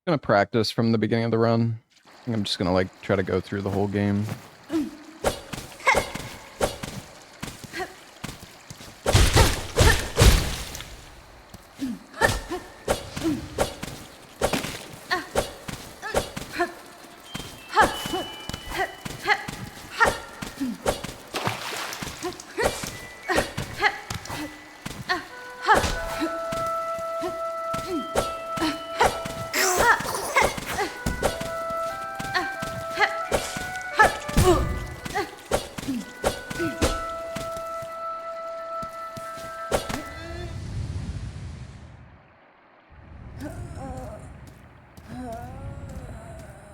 Gonna practice from the beginning of the run. I think I'm just gonna like try to go through the whole game.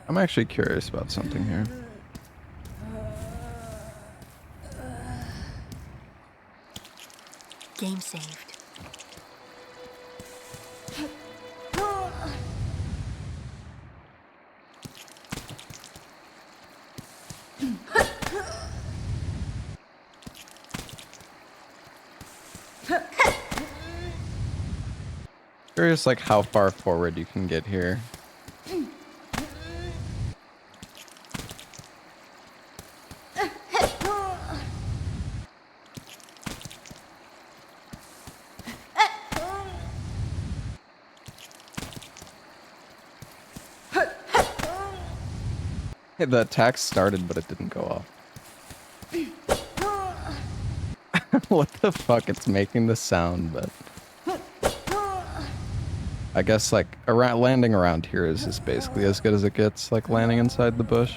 I'm actually curious about something here. Game saved. Curious like how far forward you can get here. Hey, the attack started, but it didn't go off. What the fuck? It's making the sound, but I guess like landing around here is just basically as good as it gets, like landing inside the bush.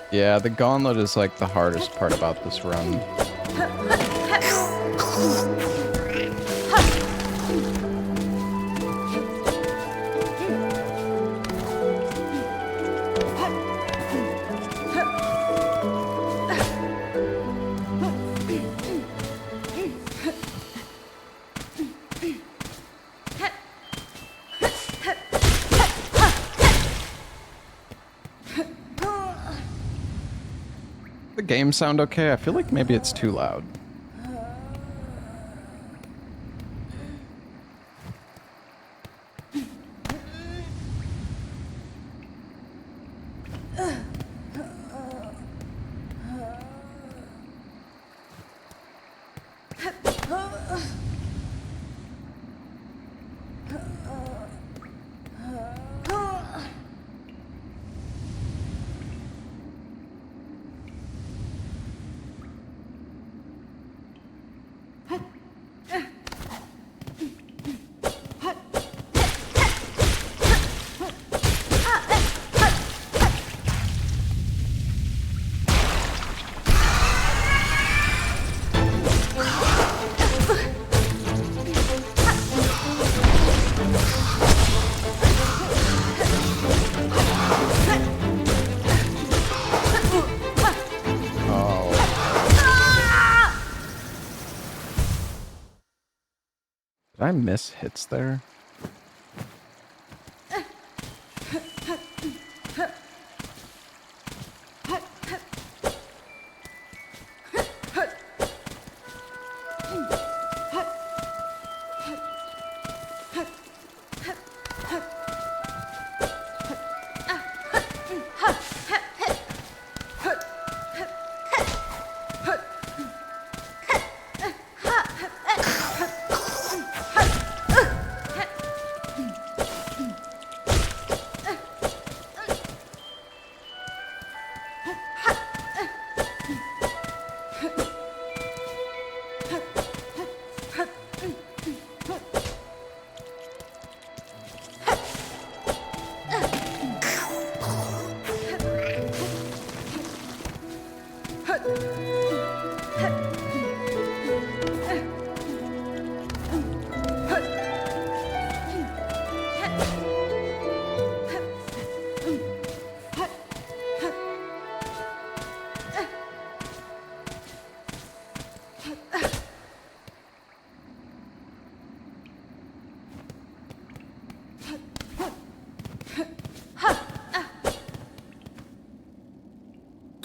Yeah, the Gauntlet is like the hardest part about this run. The game sound okay? I feel like maybe it's too loud. Did I miss hits there?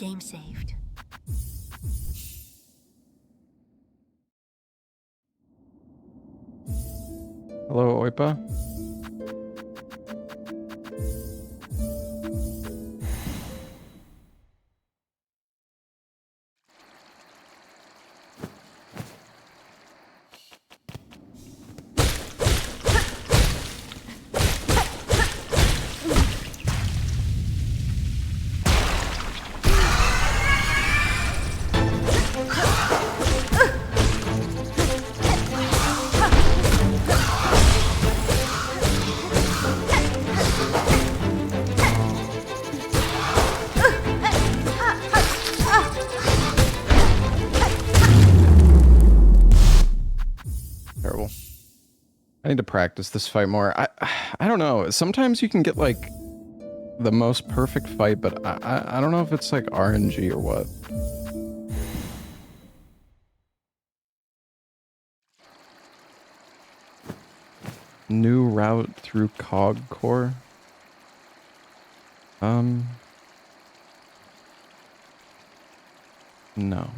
Game saved. Hello, Oipa. I need to practice this fight more. I don't know. Sometimes you can get like the most perfect fight, but I don't know if it's like RNG or what. New route through Cog Core. No.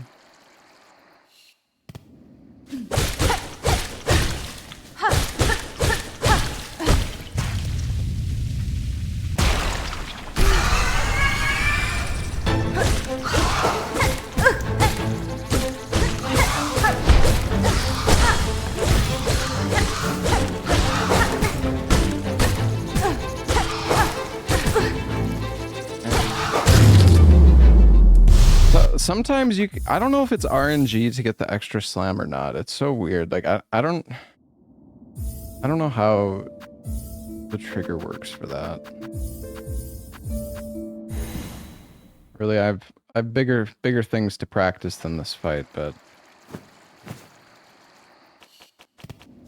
Sometimes I don't know if it's RNG to get the extra slam or not. It's so weird. Like I don't know how the trigger works for that. Really, I've bigger things to practice than this fight, but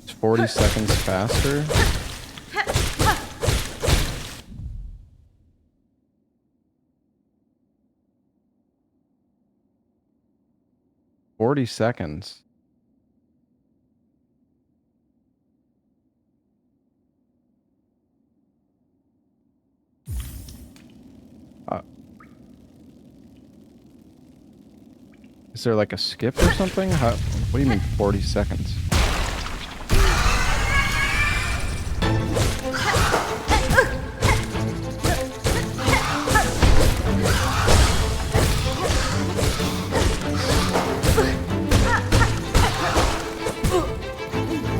it's 40 seconds faster. $40 seconds. Is there like a skip or something? What do you mean 40 seconds?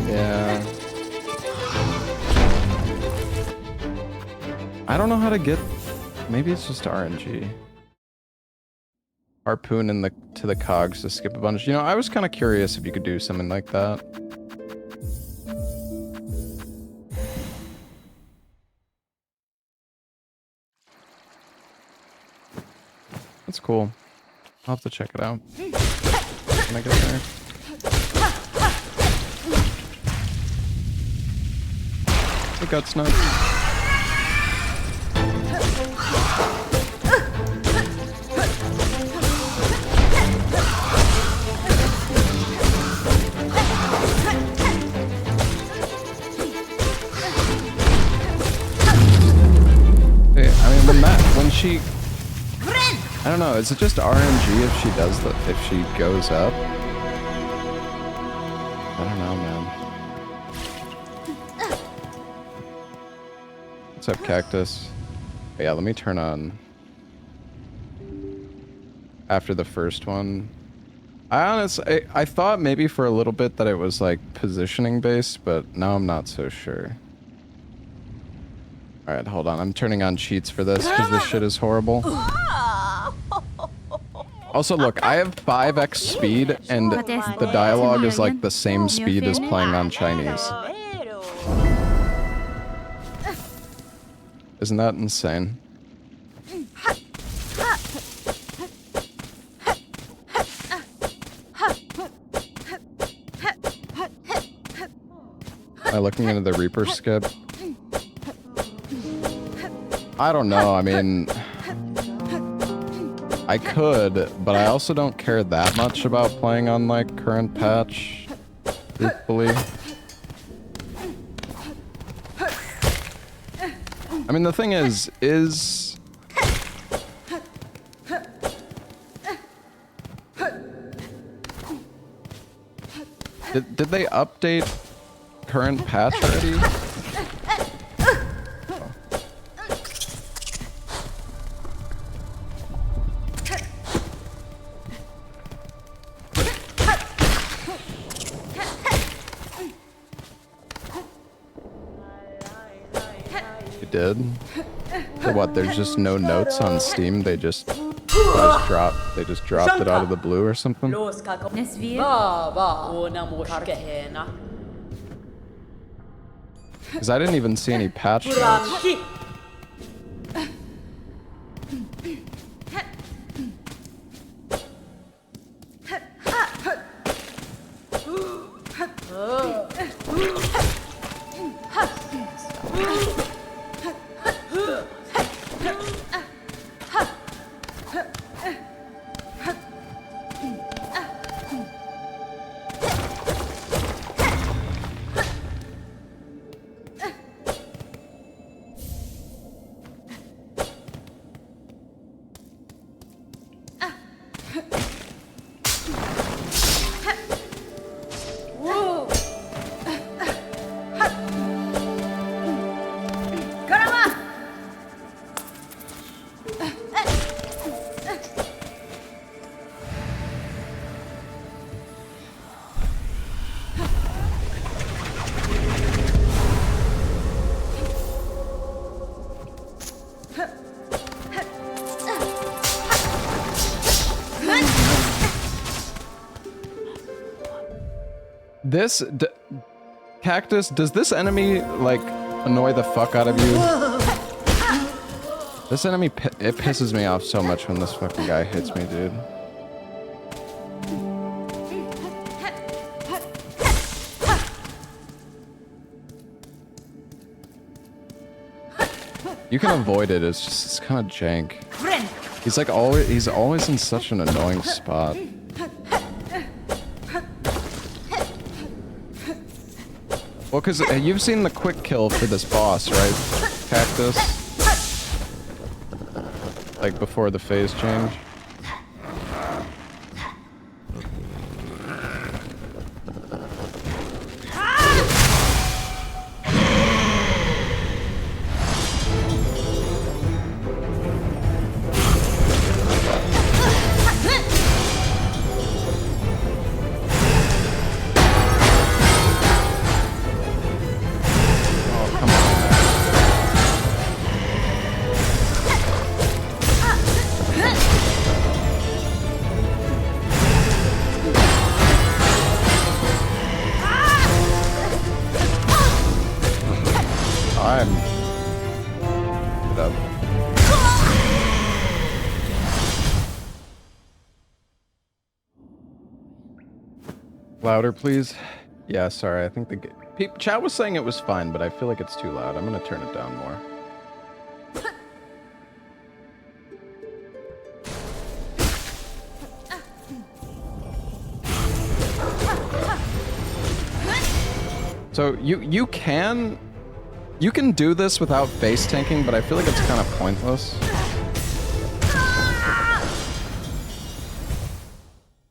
Yeah. I don't know how to get... Maybe it's just RNG. Harpoon to the cogs to skip a bunch. You know, I was kind of curious if you could do something like that. That's cool. I'll have to check it out when I get there. Hey, Guts Nuts. When she... I don't know, is it just RNG if she does that, if she goes up? I don't know, man. What's up, Cactus? Yeah, let me turn on... After the first one. I thought maybe for a little bit that it was like positioning based, but now I'm not so sure. Alright, hold on. I'm turning on cheats for this because this shit is horrible. Also, look, I have 5x speed and the dialogue is like the same speed as playing on Chinese. Isn't that insane? Am I looking into the Reaper skip? I don't know, I mean... I could, but I also don't care that much about playing on, like, current patch, truthfully. I mean, the thing is... Did they update current patch already? It did? So what, there's just no notes on Steam? They just dropped it out of the blue or something? Because I didn't even see any patch notes. Cactus, does this enemy, like, annoy the fuck out of you? This enemy, it pisses me off so much when this fucking guy hits me, dude. You can avoid it, it's kind of jank. He's always in such an annoying spot. Well, because you've seen the quick kill for this boss, right, Cactus? Like, before the phase change? Louder, please. Yeah, sorry. I think the chat was saying it was fine, but I feel like it's too loud. I'm gonna turn it down more. So you can do this without face tanking, but I feel like it's kind of pointless.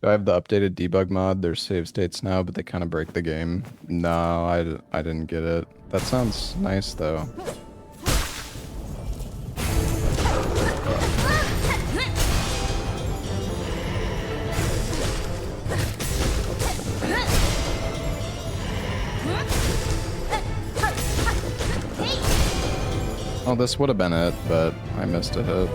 Do I have the updated debug mod? There's save states now, but they kind of break the game. No, I didn't get it. That sounds nice, though. Oh, this would have been it, but I missed a hit.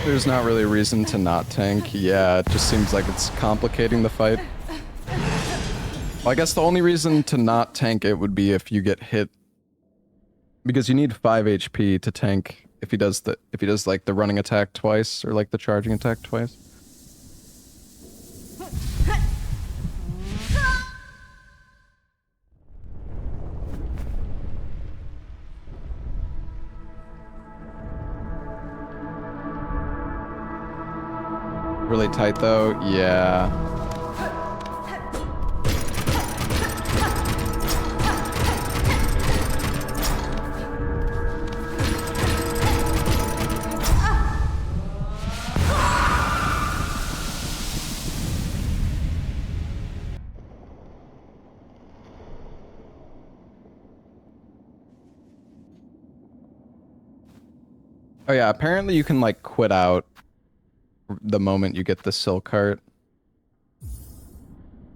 There's not really a reason to not tank. Yeah, it just seems like it's complicating the fight. Well, I guess the only reason to not tank it would be if you get hit, because you need 5 HP to tank if he does like the running attack twice or like the charging attack twice. Really tight though, yeah. Oh yeah, apparently you can like quit out the moment you get the silk heart.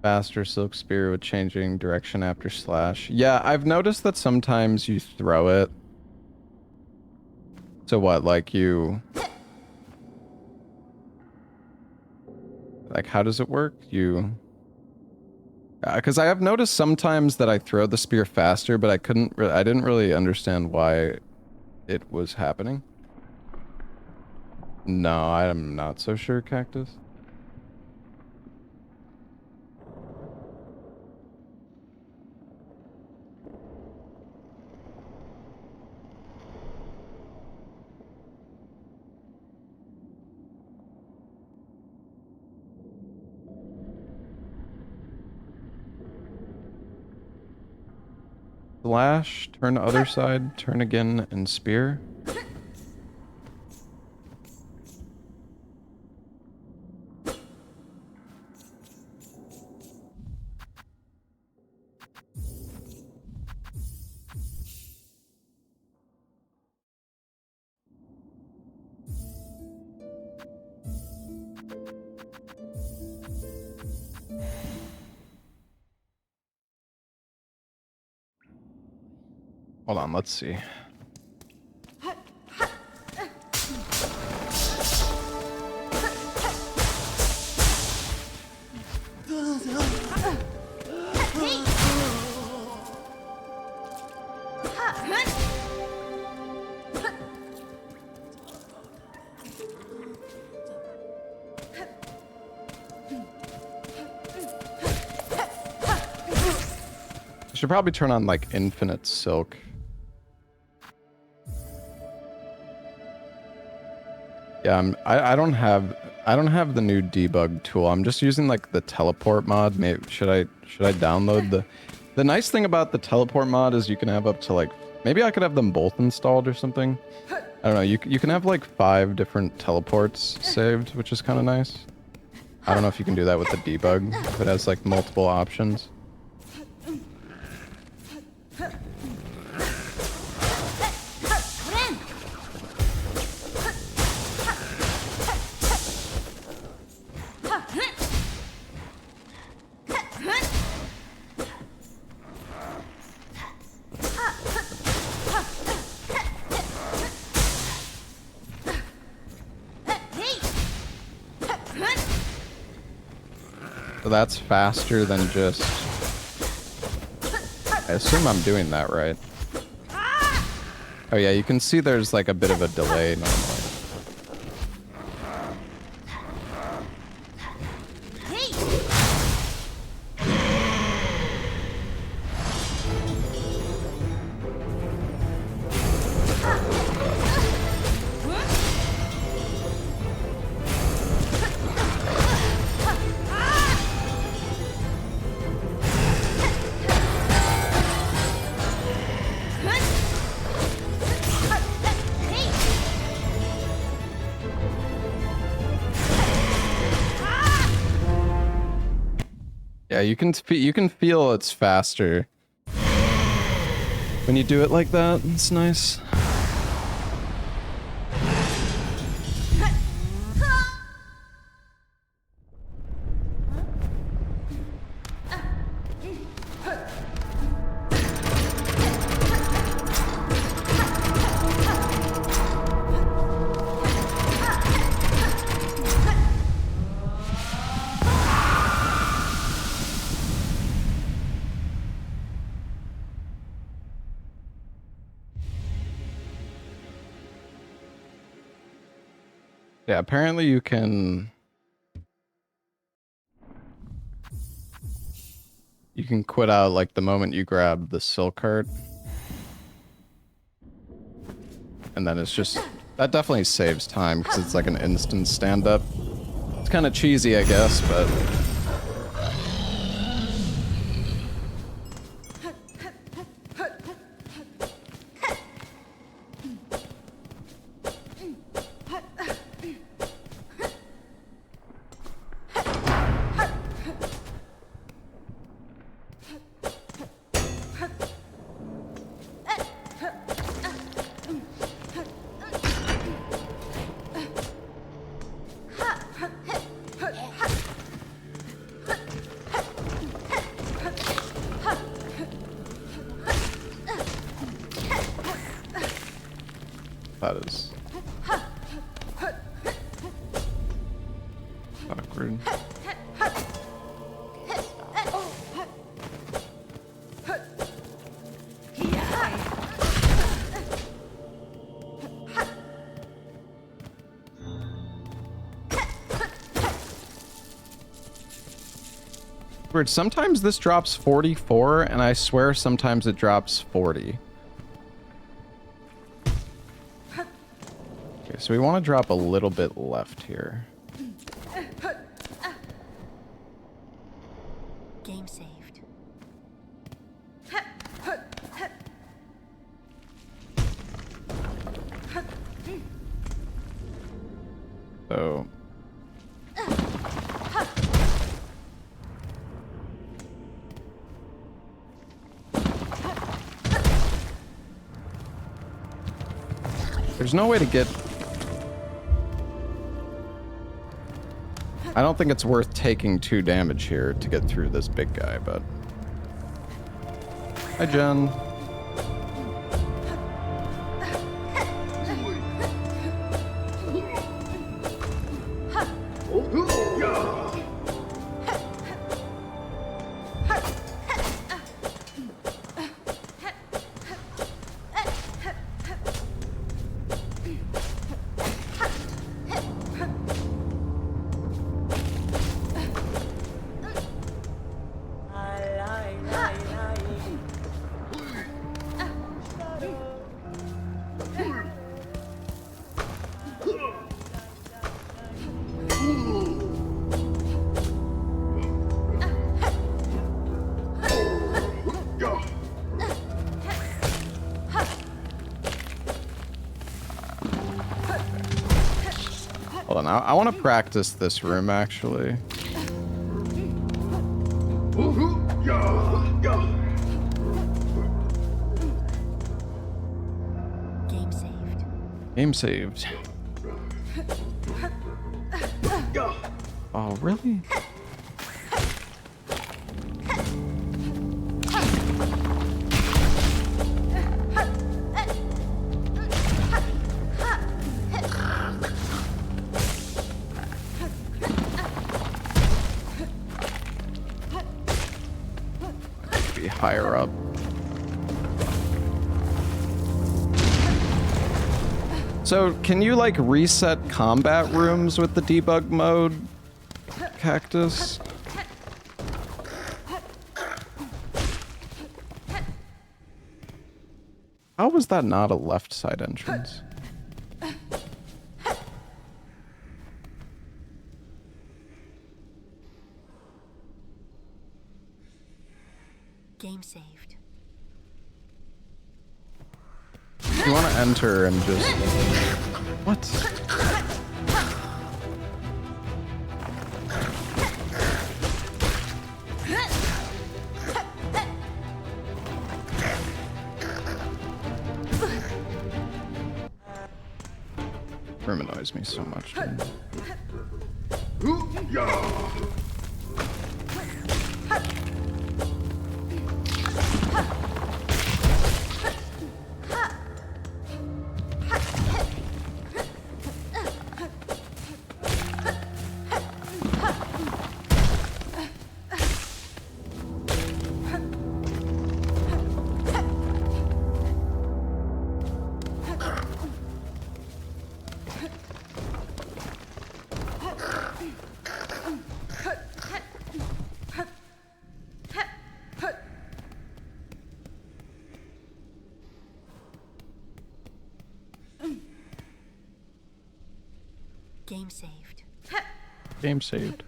Faster silk spear with changing direction after slash. Yeah, I've noticed that sometimes you throw it. So what, like you... Like, how does it work? You... Because I have noticed sometimes that I throw the spear faster, but I didn't really understand why it was happening. No, I'm not so sure, Cactus. Slash, turn other side, turn again, and spear. Hold on, let's see. Should probably turn on like infinite silk. Yeah, I don't have the new debug tool. I'm just using like the teleport mod. Maybe should I download the nice thing about the teleport mod is you can have up to like, maybe I could have them both installed or something. I don't know. You can have like 5 different teleports saved, which is kind of nice. I don't know if you can do that with the debug, if it has like multiple options. So that's faster than just... I assume I'm doing that right. Oh yeah, you can see there's like a bit of a delay normally. Yeah, you can feel it's faster when you do it like that. It's nice. Yeah, apparently you can quit out like the moment you grab the silk heart. And then it's just, that definitely saves time because it's like an instant stand up. It's kind of cheesy, I guess, but That is awkward. Weird. Sometimes this drops 44, and I swear sometimes it drops 40. Okay, so we want to drop a little bit left here. Game saved. So... there's no way to get... I don't think it's worth taking 2 damage here to get through this big guy, but... Hi, Jen. Hold on, I want to practice this room, actually. Game saved. Game saved. Oh, really? Higher up. So, can you like reset combat rooms with the debug mode, Cactus? How was that not a left side entrance? Game saved. You want to enter and just... What? Room annoys me so much, dude. Game saved. Game saved.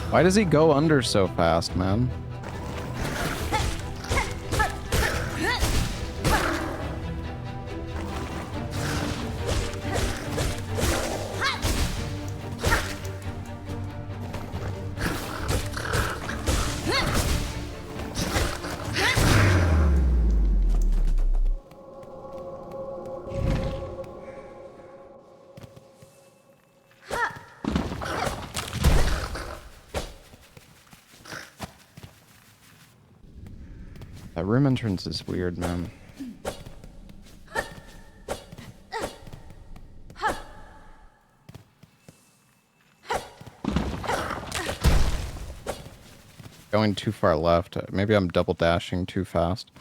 Why does he go under so fast, man? That room entrance is weird, man. Going too far left. Maybe I'm double dashing too fast.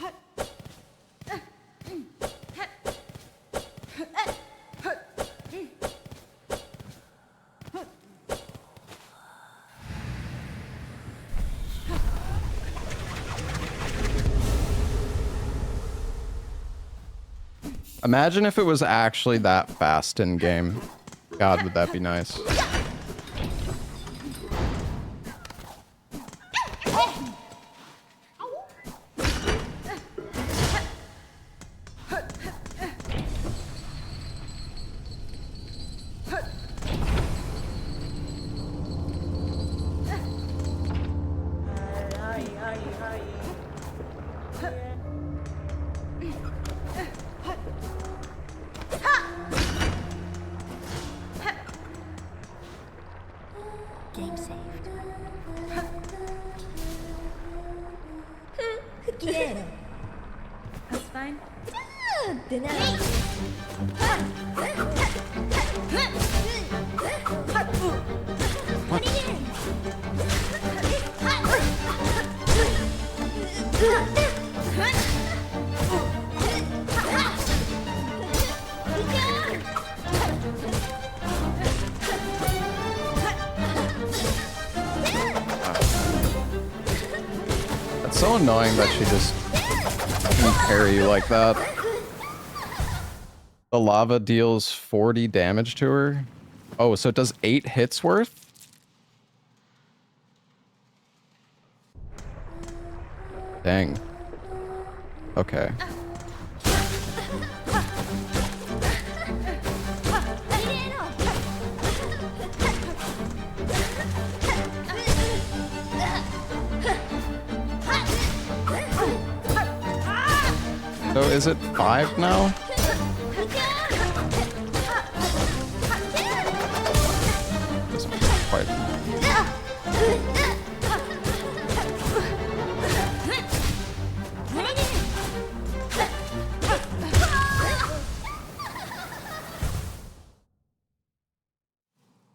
Imagine if it was actually that fast in game. God, would that be nice. Game saved. 흑기대로. That's fine. 드나. It's so annoying that she just can parry you like that. The lava deals 40 damage to her. Oh, so it does 8 hits worth? Dang. Okay. So is it 5 now? This is quite...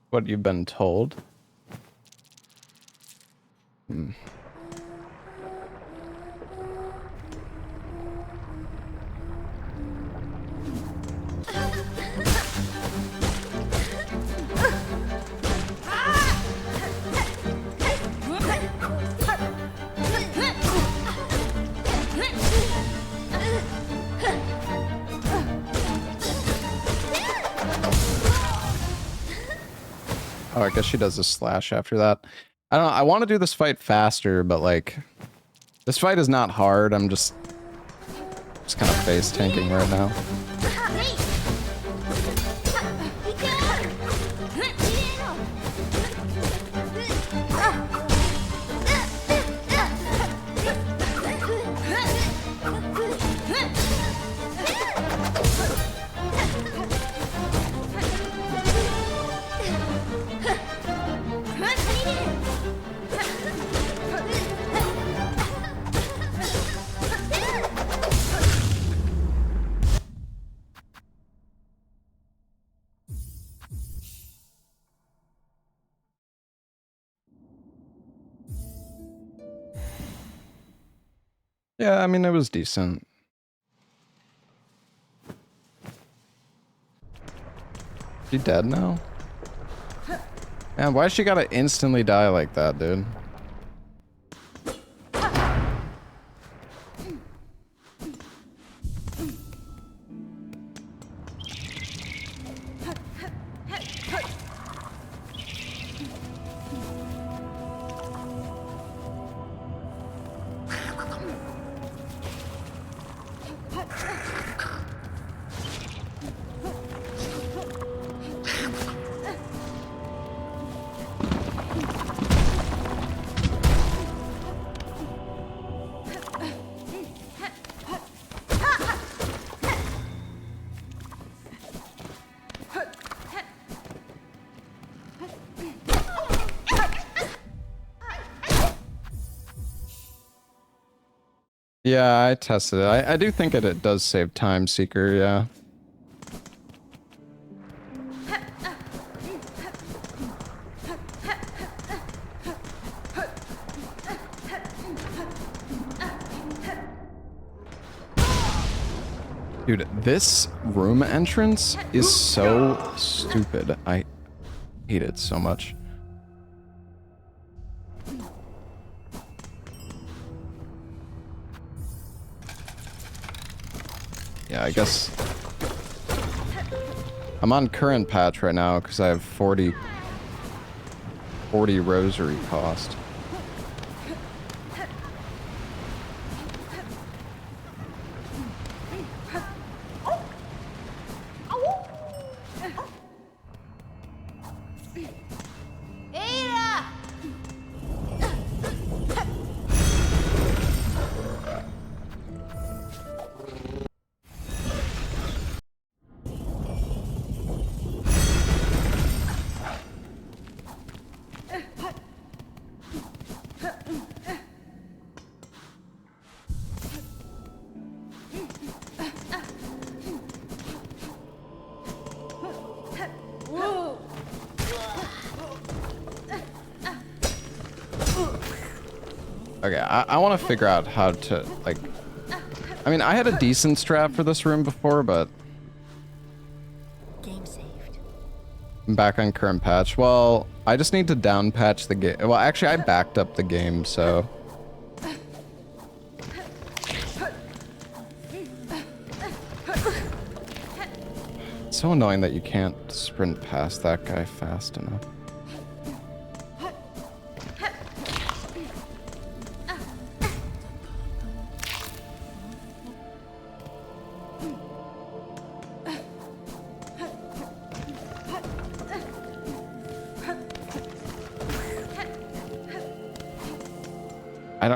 What you've been told? Hmm. Oh, I guess she does a slash after that. I don't know, I want to do this fight faster, but like... This fight is not hard, I'm just kind of face tanking right now. Yeah, I mean, it was decent. She dead now? Man, why she gotta instantly die like that, dude? Yeah, I tested it. I do think it does save time, Seeker, yeah. Dude, this room entrance is so stupid. I hate it so much. Yeah, I guess I'm on current patch right now because I have 40 rosary cost. Okay, I want to figure out how to, like... I mean, I had a decent strat for this room before, but... Game saved. I'm back on current patch. Well, I just need to down patch the game. Well, actually, I backed up the game, so... It's so annoying that you can't sprint past that guy fast enough.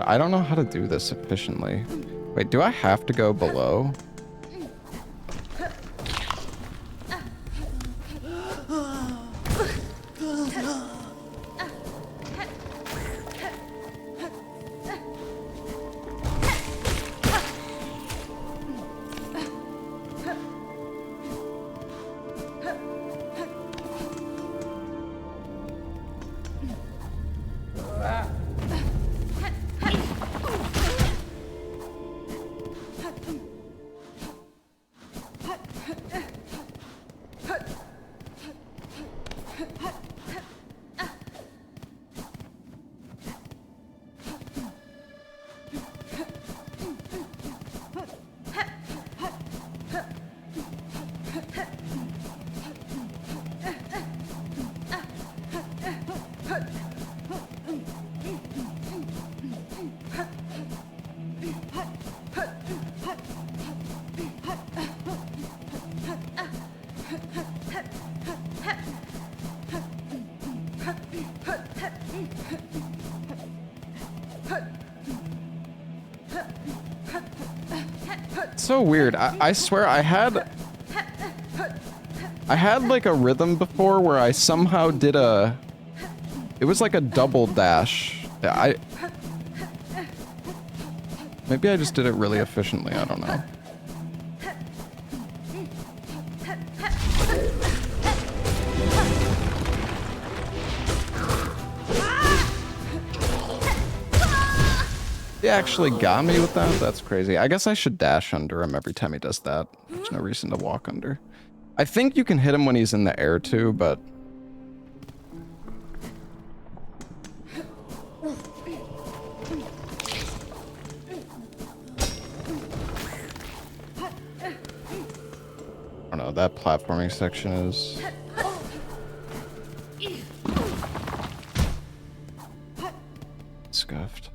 I don't know how to do this efficiently. Wait, do I have to go below? So weird. I swear I had like a rhythm before where I somehow did a... It was like a double dash. Maybe I just did it really efficiently, I don't know. He actually got me with that? That's crazy. I guess I should dash under him every time he does that. There's no reason to walk under. I think you can hit him when he's in the air too, but... I don't know, that platforming section is... scuffed.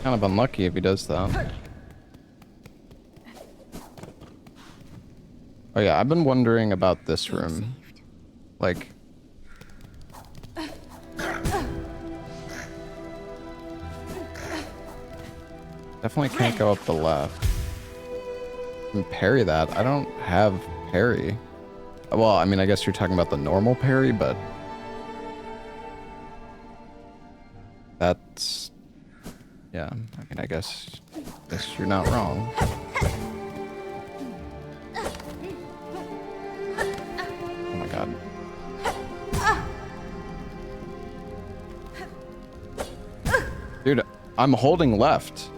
Kind of unlucky if he does that. Oh yeah, I've been wondering about this room. Like, Definitely can't go up the left. And parry that. I don't have parry. Well, I mean, I guess you're talking about the normal parry, but that's, yeah. I mean, I guess you're not wrong. Oh my god. Dude, I'm holding left.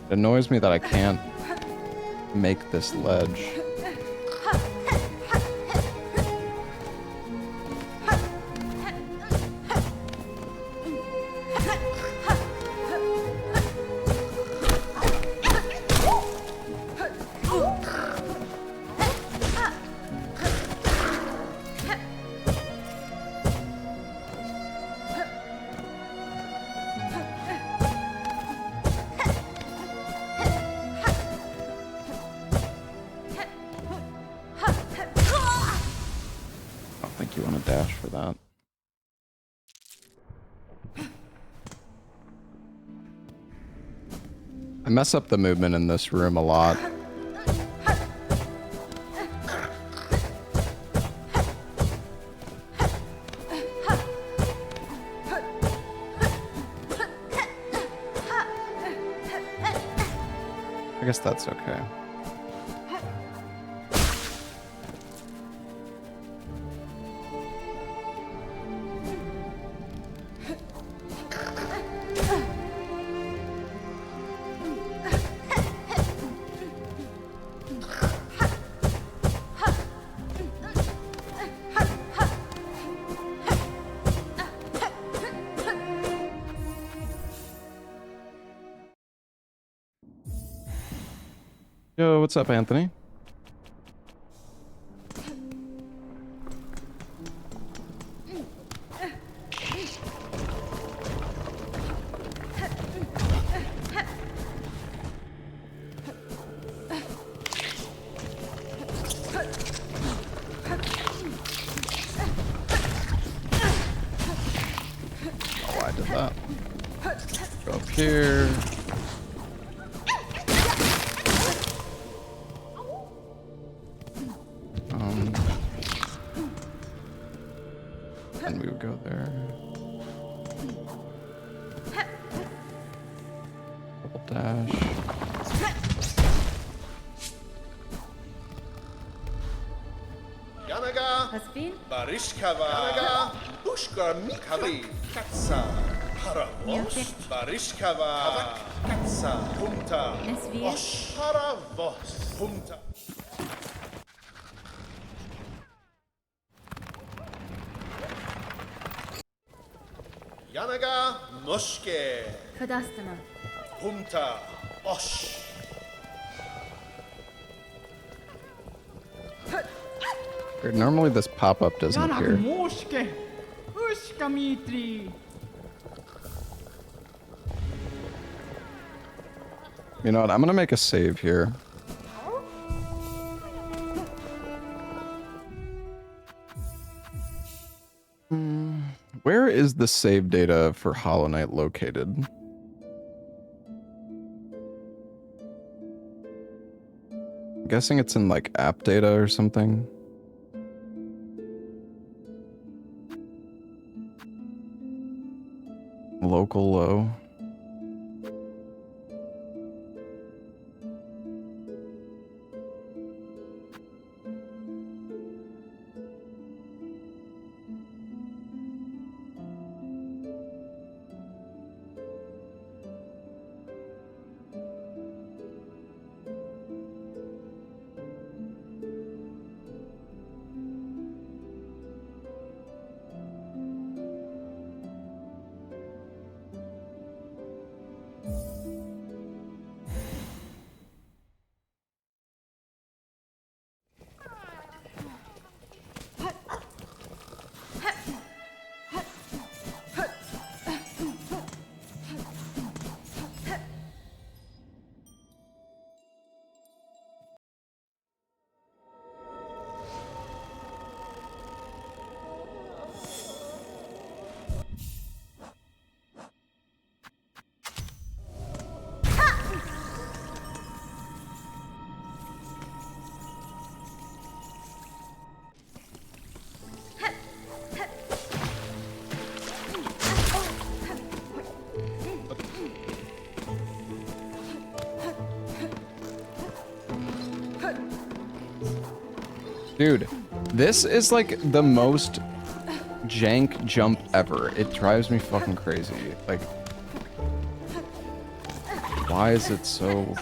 It annoys me that I can't make this ledge. I don't think you want to dash for that. I mess up the movement in this room a lot. I guess that's okay. Yo, what's up, Anthony? Oh, I did that. Go up here. And we would go there. Double dash. Yanaga, Was bin? Barishkava, Yanaga, Ushka Mikari, Katsa, Paravos, Barishkava, Katsa, Punta, Es wir? Osh, Paravos, Punta. Yanaga, Noshke, Verdastema. Punta, Osh. Weird, normally this pop-up doesn't appear. Moshke, Ushkamitri. You know what? I'm gonna make a save here. Where is the save data for Hollow Knight located? I'm guessing it's in like app data or something. Local low. Dude, this is like the most jank jump ever. It drives me fucking crazy. Like, why is it so...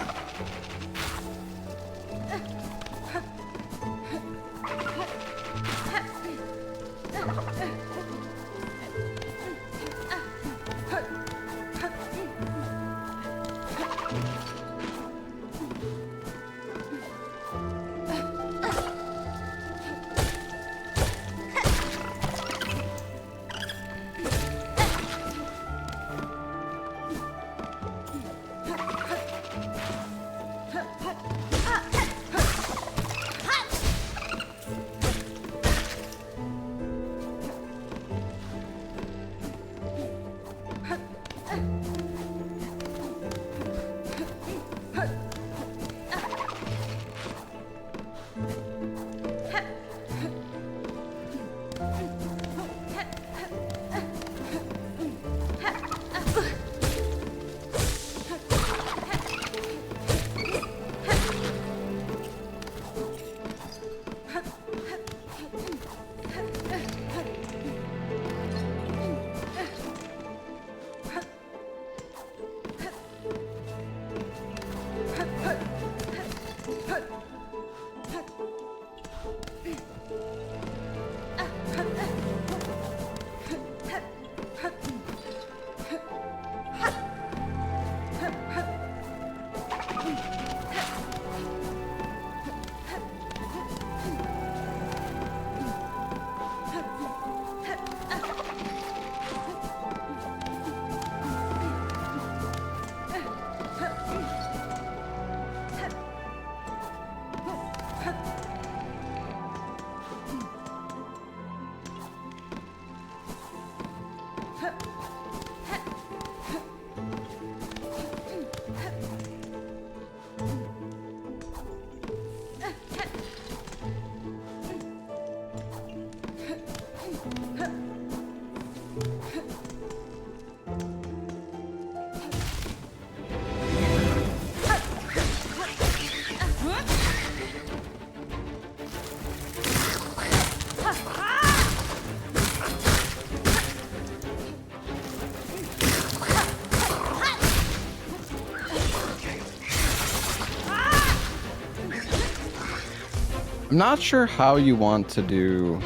I'm not sure how you want to do...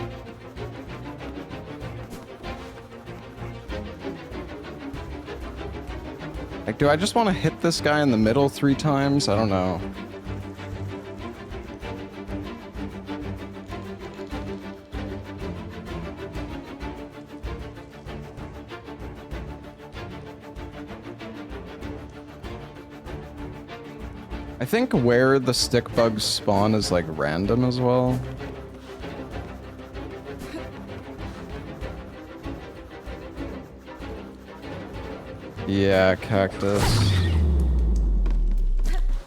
Like, do I just want to hit this guy in the middle 3 times? I don't know. I think where the stick bugs spawn is like random as well. Yeah, cactus.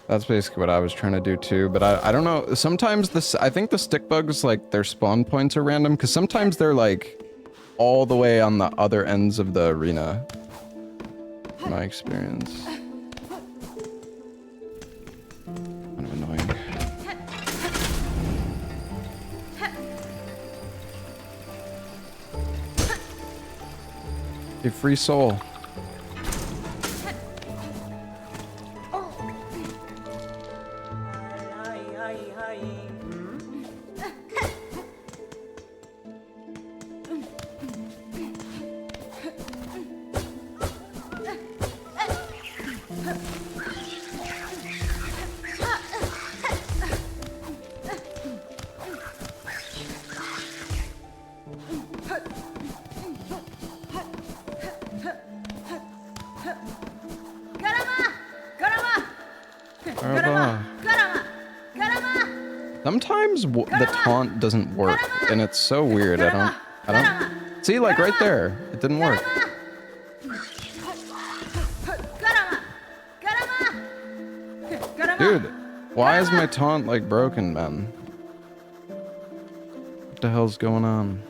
That's basically what I was trying to do too, but I don't know. Sometimes this, I think the stick bugs, like their spawn points are random because sometimes they're like all the way on the other ends of the arena. In my experience. Kind of annoying. A free soul. Sometimes the taunt doesn't work, and it's so weird. I don't see, like right there, it didn't work. Dude, why is my taunt like broken, man? What the hell's going on?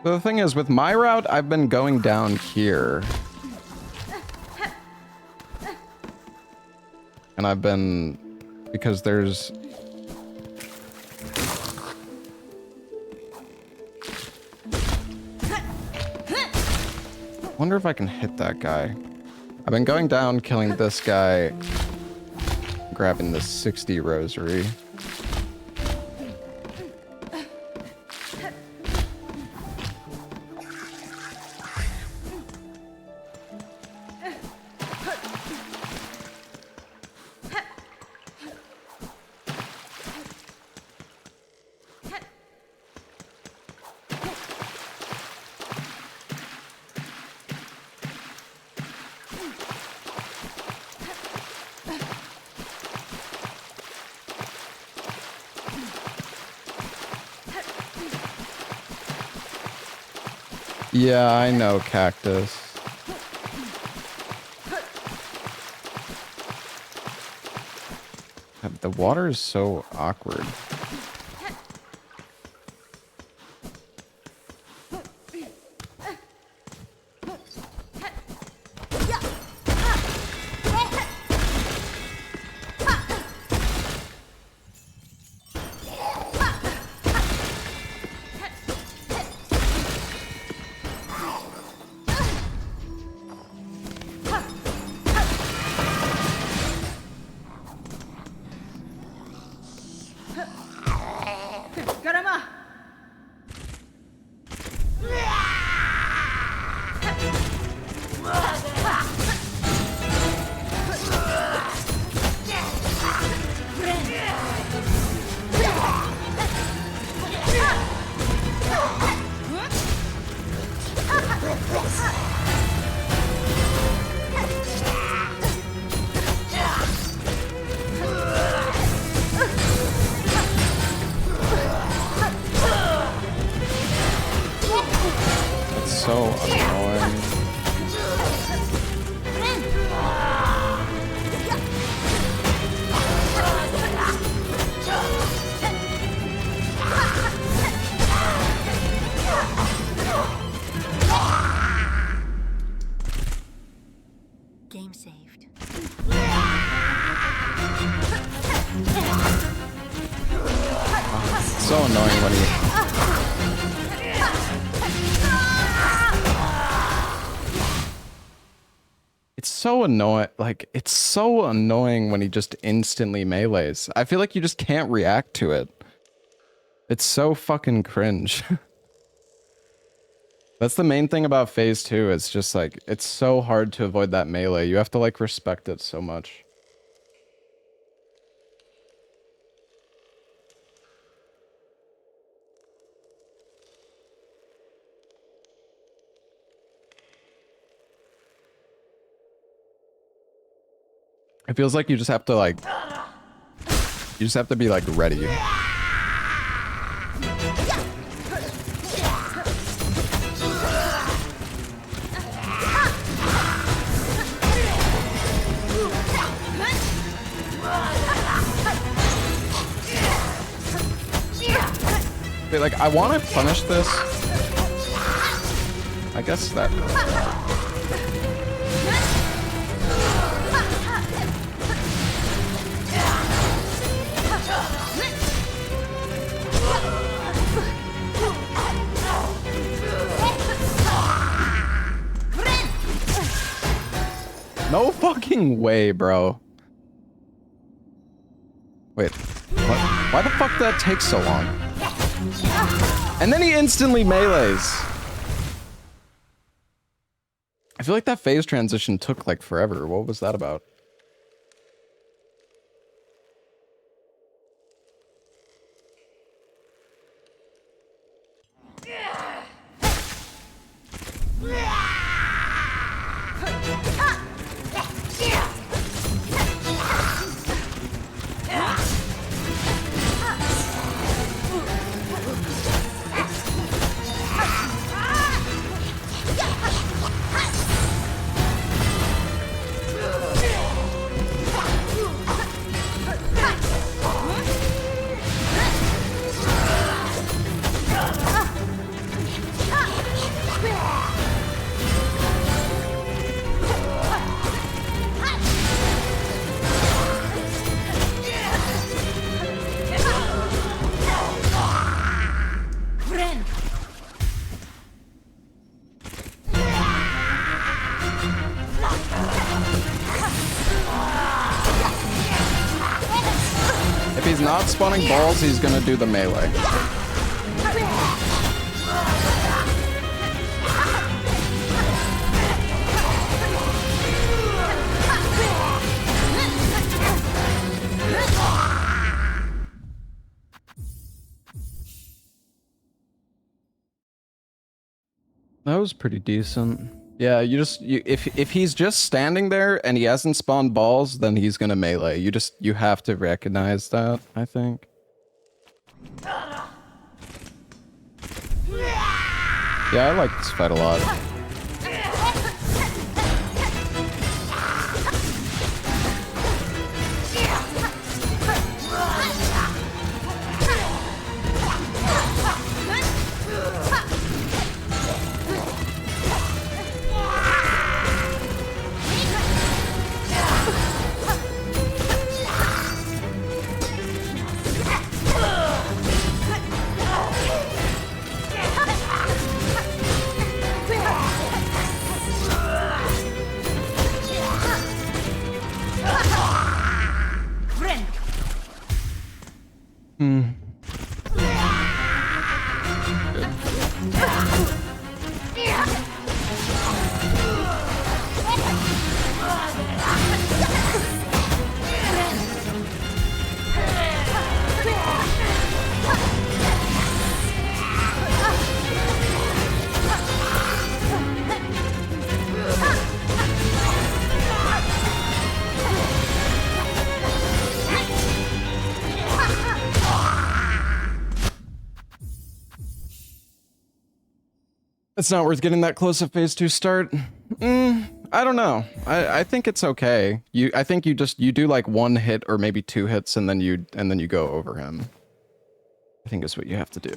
So the thing is, with my route, I've been going down here. And I've been... Because there's... Wonder if I can hit that guy. I've been going down, killing this guy, grabbing the 60 rosary. Yeah, I know, Cactus. God, the water is so awkward. Karama! It's so annoying. Game saved. It's so annoying when he... It's so annoying. Like, it's so annoying when he just instantly melees. I feel like you just can't react to it. It's so fucking cringe. That's the main thing about phase 2. It's just like, it's so hard to avoid that melee. You have to like respect it so much. It feels like you just have to like, you just have to be like ready. Wait, like, I want to punish this. I guess that... No fucking way, bro. Wait, what? Why the fuck did that take so long? And then he instantly melees. I feel like that phase transition took like forever. What was that about? he's not spawning balls, he's gonna do the melee. That was pretty decent. Yeah, if he's just standing there and he hasn't spawned balls, then he's gonna melee. You have to recognize that, I think. Yeah, I like this fight a lot. It's not worth getting that close to phase 2 start. I don't know. I think it's okay. I think you do like one hit or maybe 2 hits and then you go over him. I think is what you have to do.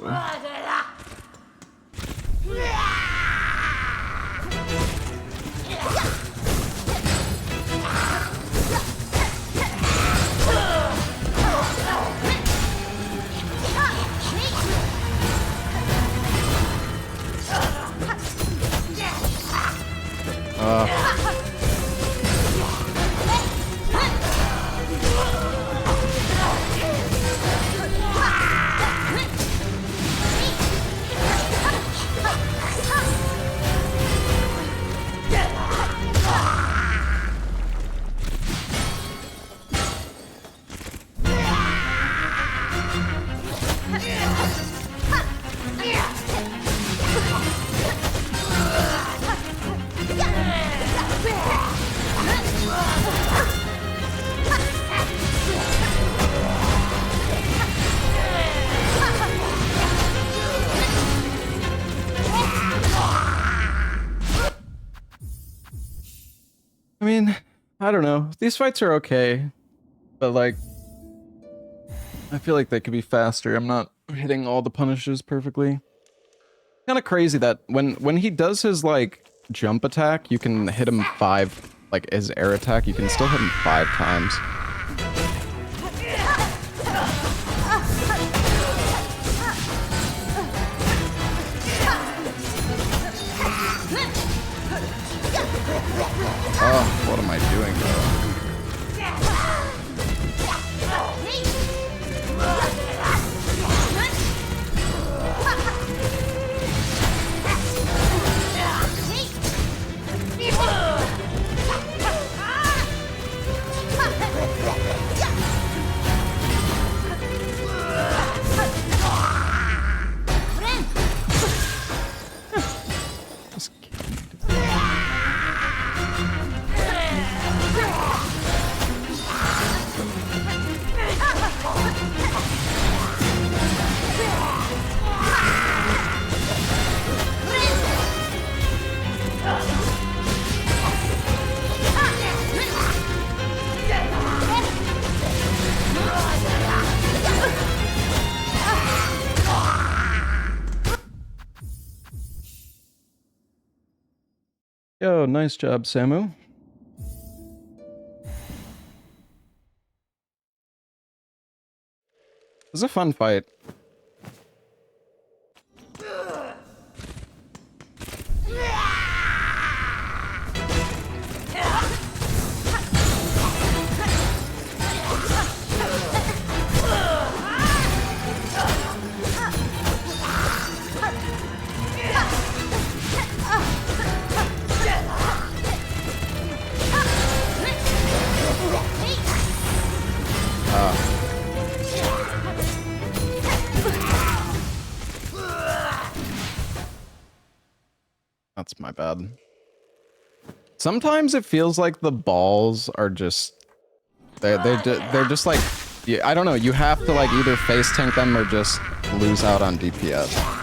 I mean, I don't know. These fights are okay, but like, I feel like they could be faster. I'm not hitting all the punishes perfectly. Kind of crazy that when he does his like jump attack, you can hit him 5, like his air attack, you can still hit him 5 times. Oh, what am I doing, bro? Yo, nice job, Samu. It was a fun fight. my bad. Sometimes it feels like the balls are just they're just like, I don't know, you have to like either face tank them or just lose out on DPS.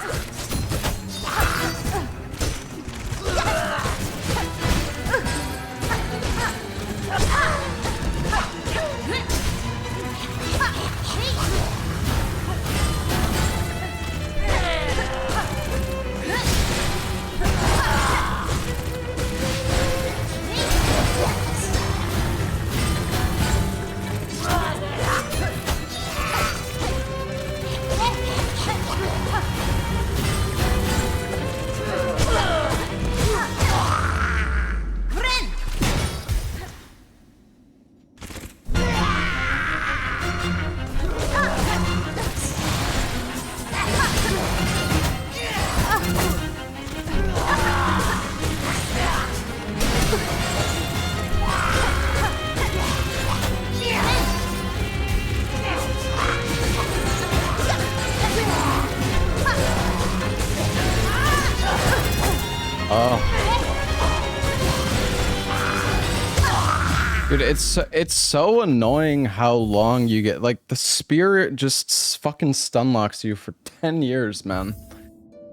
Dude, it's so annoying how long you get. Like, the spear just fucking stun locks you for 10 years, man.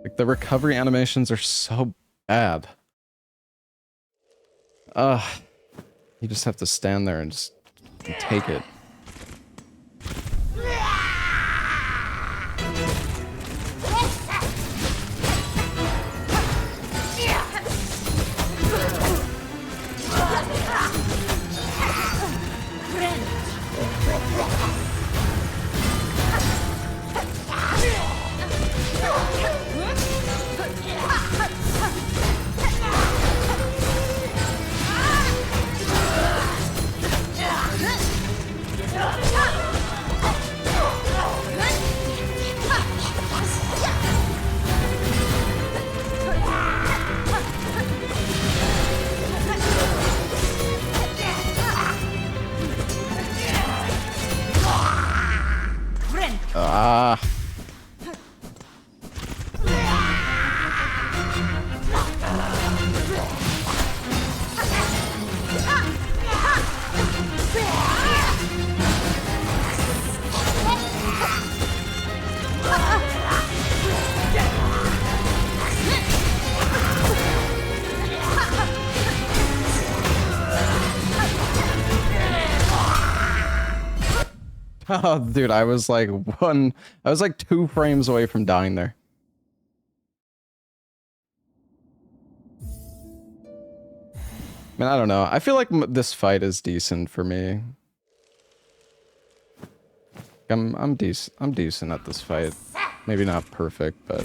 Like, the recovery animations are so bad. You just have to stand there and just take it. Oh, dude, I was like 2 frames away from dying there. Man, I don't know. I feel like this fight is decent for me. I'm decent. I'm decent at this fight. Maybe not perfect, but.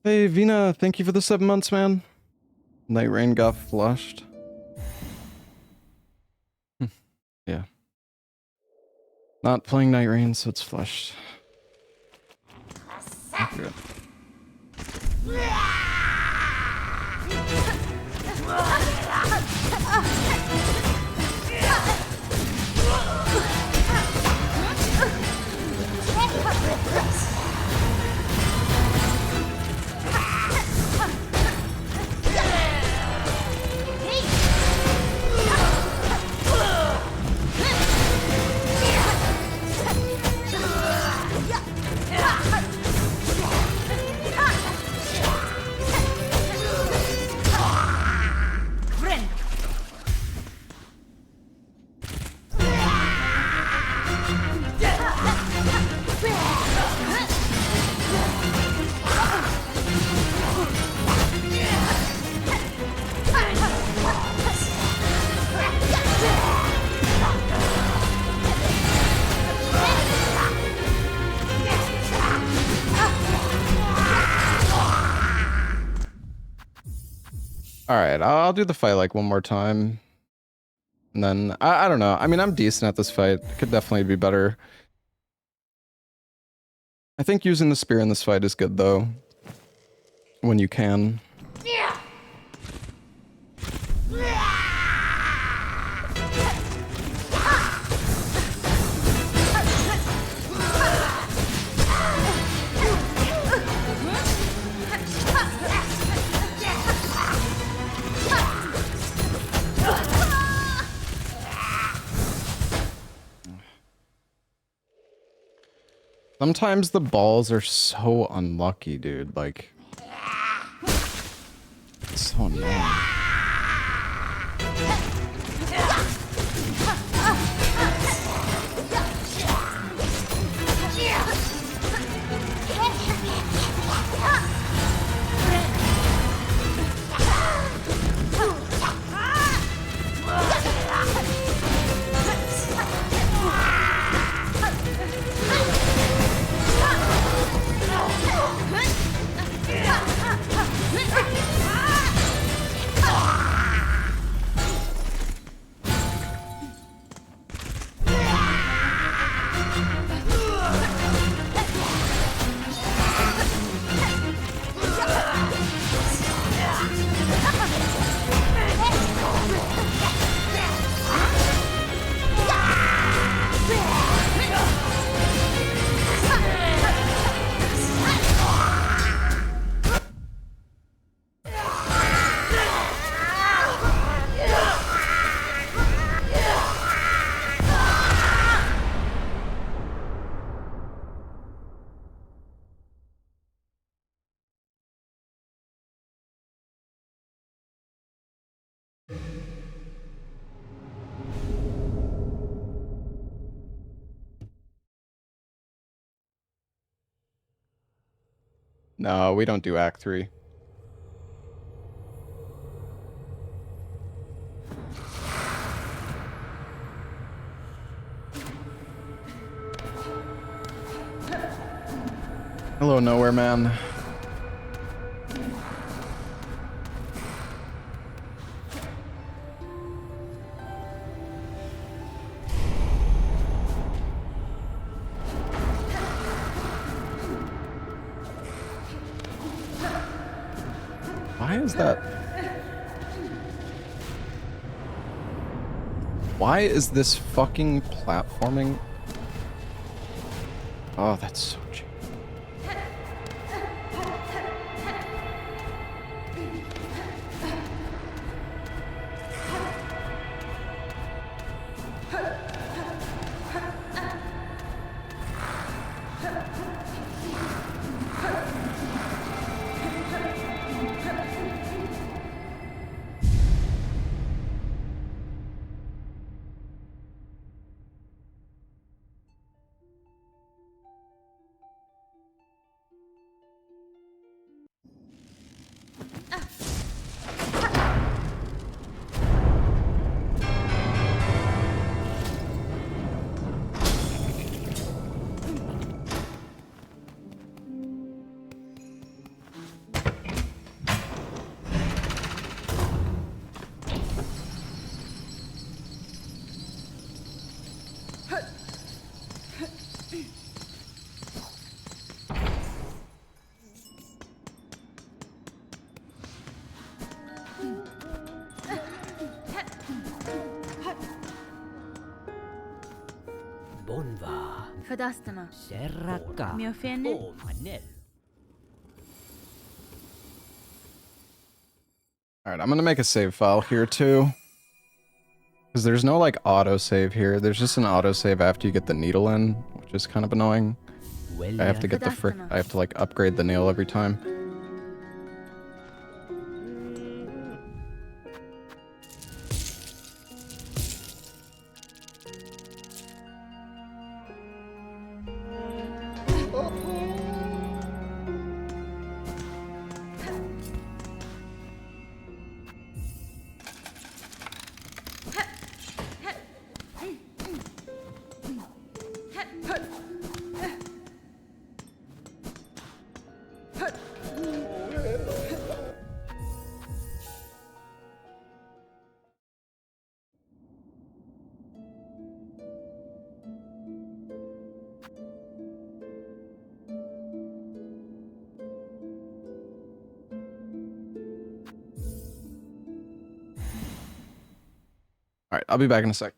Hey, Vina, thank you for the 7 months, man. Night Rain got flushed. Yeah. Not playing Night Rain, so it's flushed. Good. Alright, I'll do the fight like one more time. And then, I don't know. I mean, I'm decent at this fight. Could definitely be better. I think using the spear in this fight is good, though. When you can. Sometimes the balls are so unlucky, dude. Like, it's so annoying. No, we don't do Act 3. Hello, Nowhere Man. Why is that? Why is this fucking platforming? Oh, that's so cheap. Bonva, Fadastana. Serraka, Mi offende? O Manel. Alright, I'm gonna make a save file here too. Because there's no like autosave here. There's just an autosave after you get the needle in, which is kind of annoying. I have to get the I have to like upgrade the nail every time. All right, I'll be back in a sec.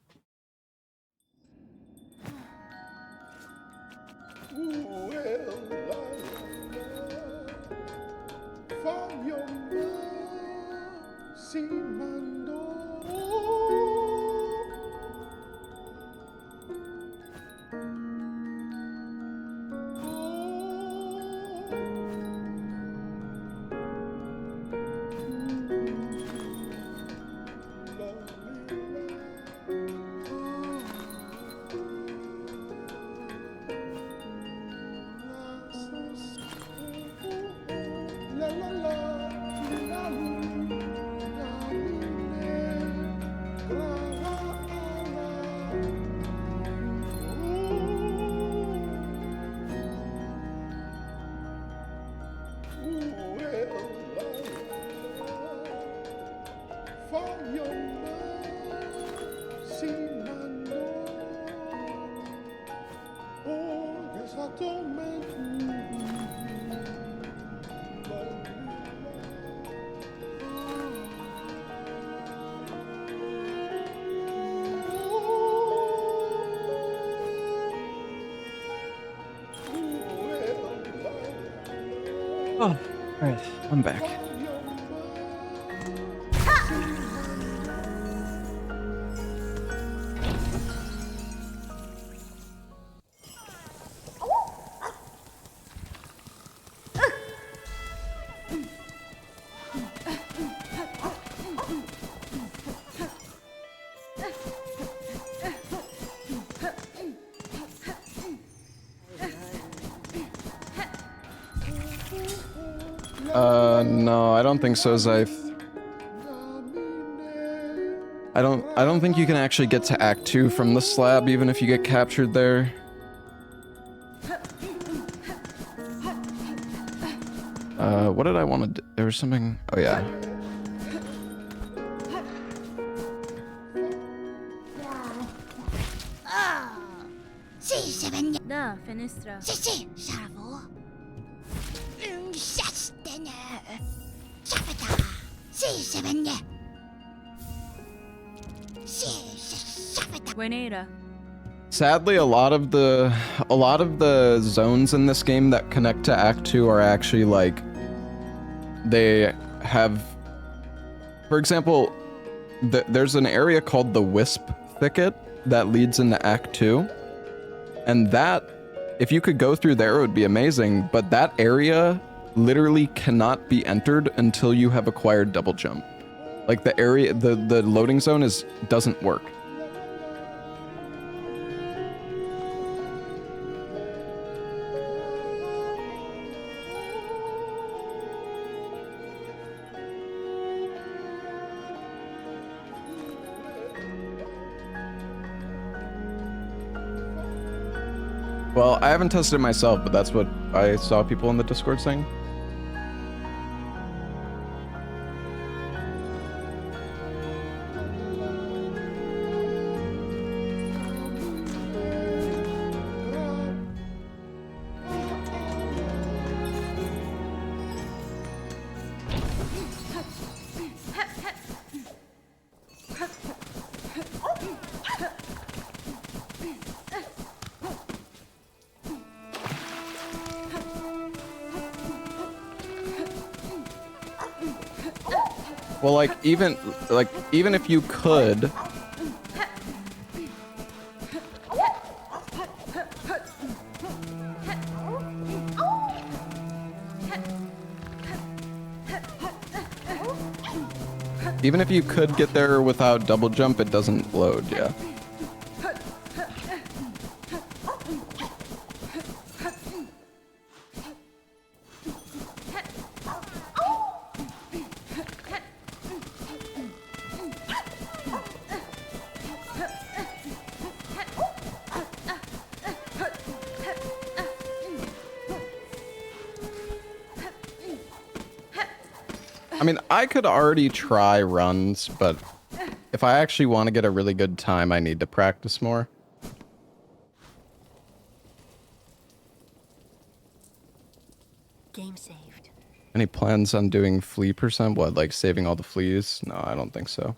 Oh, all right, I'm back. No, I don't think so, Zyth. I don't think you can actually get to Act 2 from the slab, even if you get captured there. What did I want to do? There was something... Oh, yeah. Da, Fenestra. Salvo. Buenera. Sadly, a lot of the zones in this game that connect to Act 2 are actually like they have, for example, there's an area called the Wisp Thicket that leads into Act 2, and that, if you could go through there, it would be amazing, but that area literally cannot be entered until you have acquired double jump. Like the area, the loading zone doesn't work. Well, I haven't tested it myself, but that's what I saw people in the Discord saying. Well, even if you could, even if you could get there without double jump, it doesn't load, yeah. I mean, I could already try runs, but if I actually want to get a really good time, I need to practice more. Game saved. Any plans on doing flea percent? What, like saving all the fleas? No, I don't think so.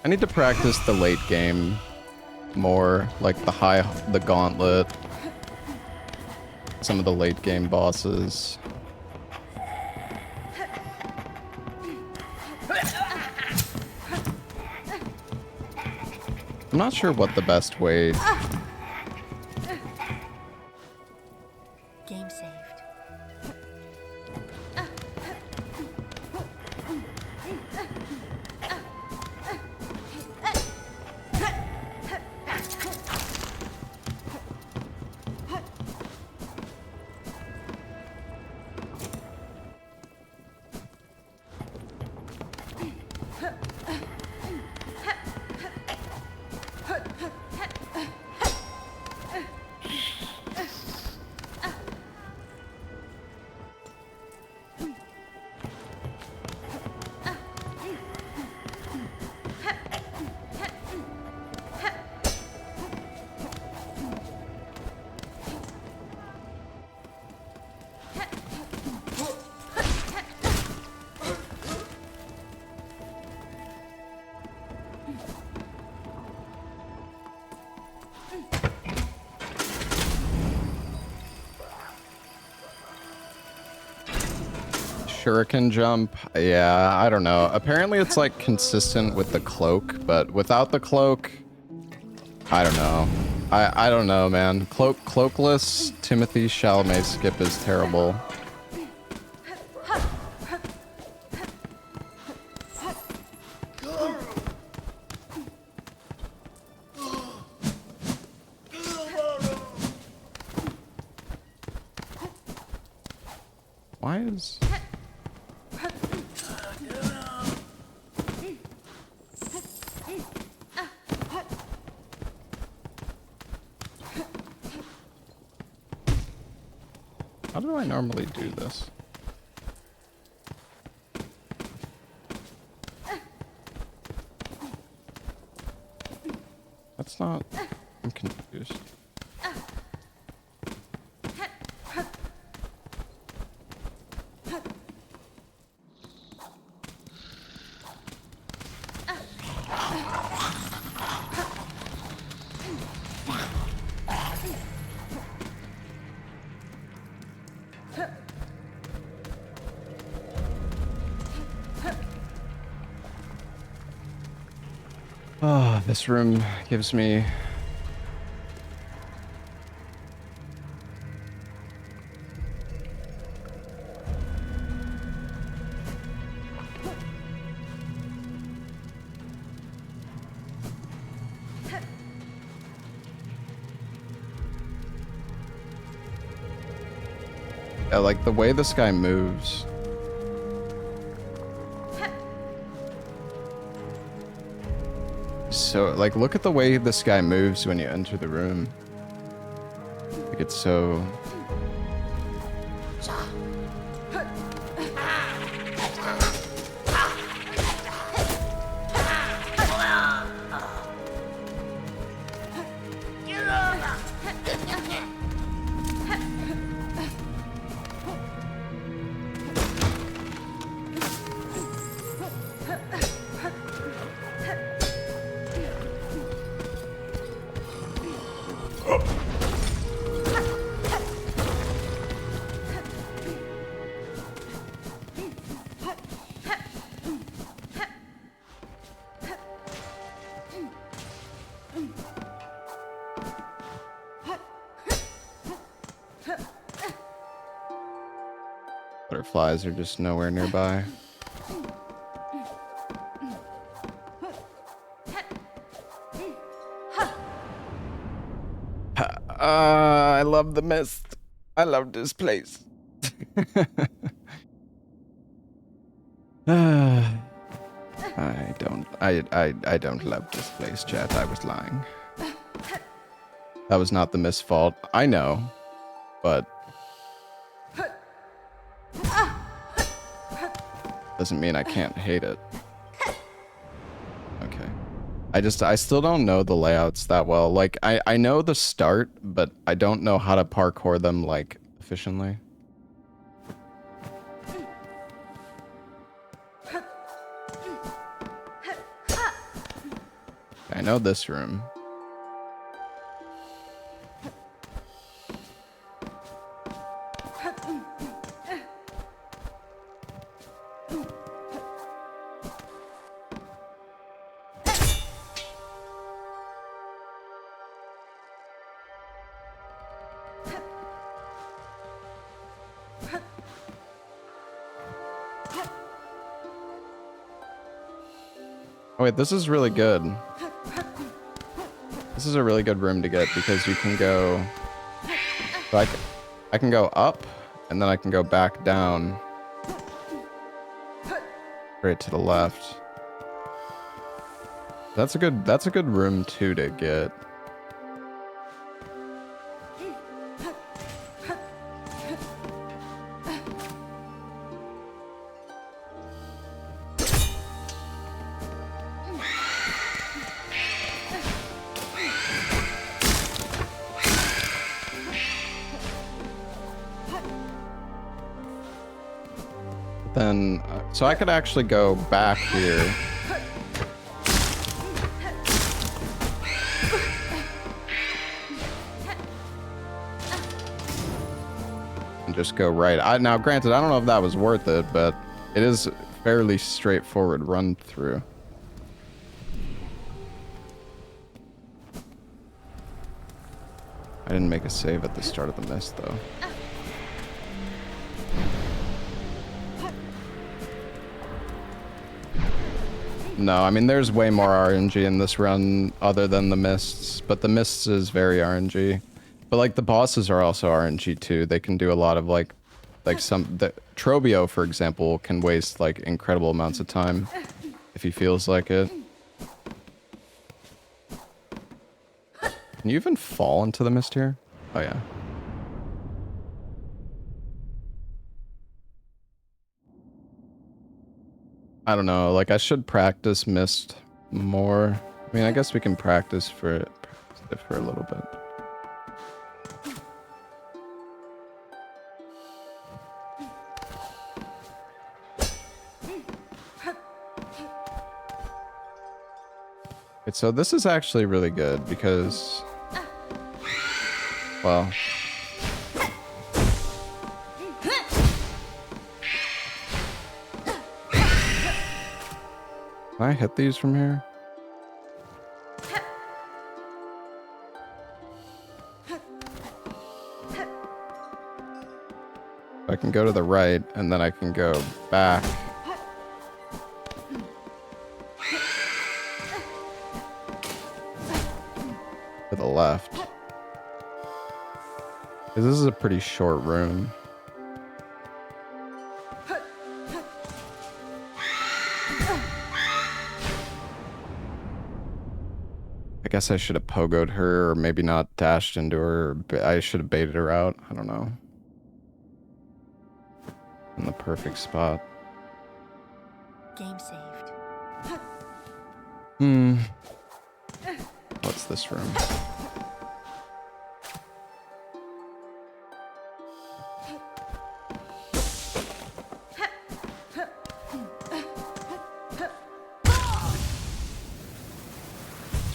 I need to practice the late game more, like the Gauntlet, some of the late game bosses. I'm not sure what the best way. Game saved. Shuriken jump, yeah, I don't know. Apparently it's like consistent with the cloak, but without the cloak, I don't know. I don't know, man. Cloakless Timothy Chalamet skip is terrible. Why is... How do I normally do this? That's not... I'm confused. Oh, this room gives me... Yeah, like the way this guy moves. So, like, look at the way this guy moves when you enter the room. Like, it's so... Butterflies are just nowhere nearby. I love the mist. I love this place. I don't love this place, chat. I was lying. That was not the mist's fault. I know, but doesn't mean I can't hate it. Okay. I still don't know the layouts that well. Like, I know the start, but I don't know how to parkour them, like, efficiently. I know this room. Oh wait, this is really good. This is a really good room to get because you can go... So I can go up, and then I can go back down. Straight to the left. That's a good room too to get. Then, so I could actually go back here. And just go right. Now, granted, I don't know if that was worth it, but it is a fairly straightforward run through. I didn't make a save at the start of the mist, though. No, I mean, there's way more RNG in this run other than the mists, but the mists is very RNG. But, like, the bosses are also RNG, too. They can do a lot of, like Trobio, for example, can waste, like, incredible amounts of time if he feels like it. Can you even fall into the mist here? Oh, yeah. I don't know, like, I should practice mist more. I mean, I guess we can practice for it for a little bit. Wait, so this is actually really good because, well, can I hit these from here? I can go to the right, and then I can go back. To the left. 'Cause this is a pretty short room. I guess I should have pogoed her, or maybe not dashed into her. I should have baited her out. I don't know. In the perfect spot. Game saved. What's this room?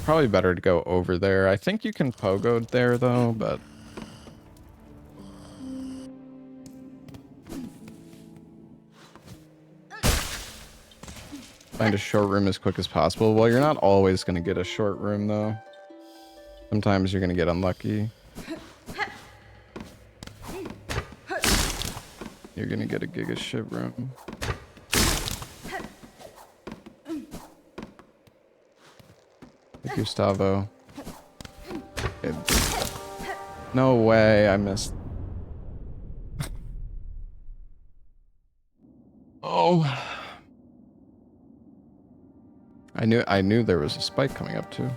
Probably better to go over there. I think you can pogo there though, but find a short room as quick as possible. Well, you're not always going to get a short room though. Sometimes you're going to get unlucky. You're going to get a giga shit room. Hey, Gustavo. Okay. No way, I missed. Oh. I knew there was a spike coming up too.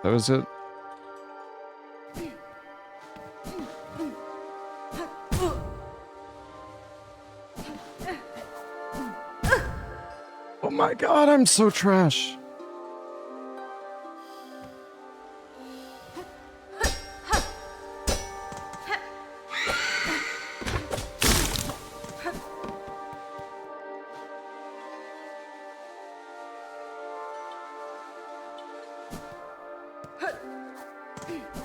That was it. God, I'm so trash.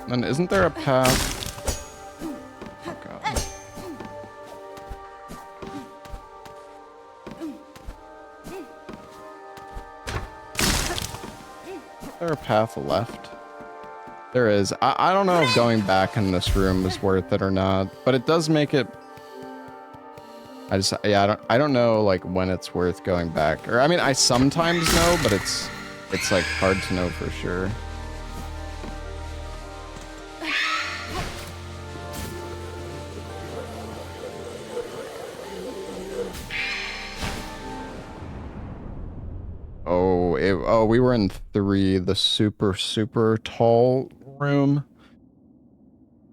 Then isn't there a path? Oh God. Is there a path left? There is. I don't know if going back in this room is worth it or not, but it does make it. I don't know like when it's worth going back. Or I mean, I sometimes know, but it's like hard to know for sure. Oh, we were in 3, the super tall room.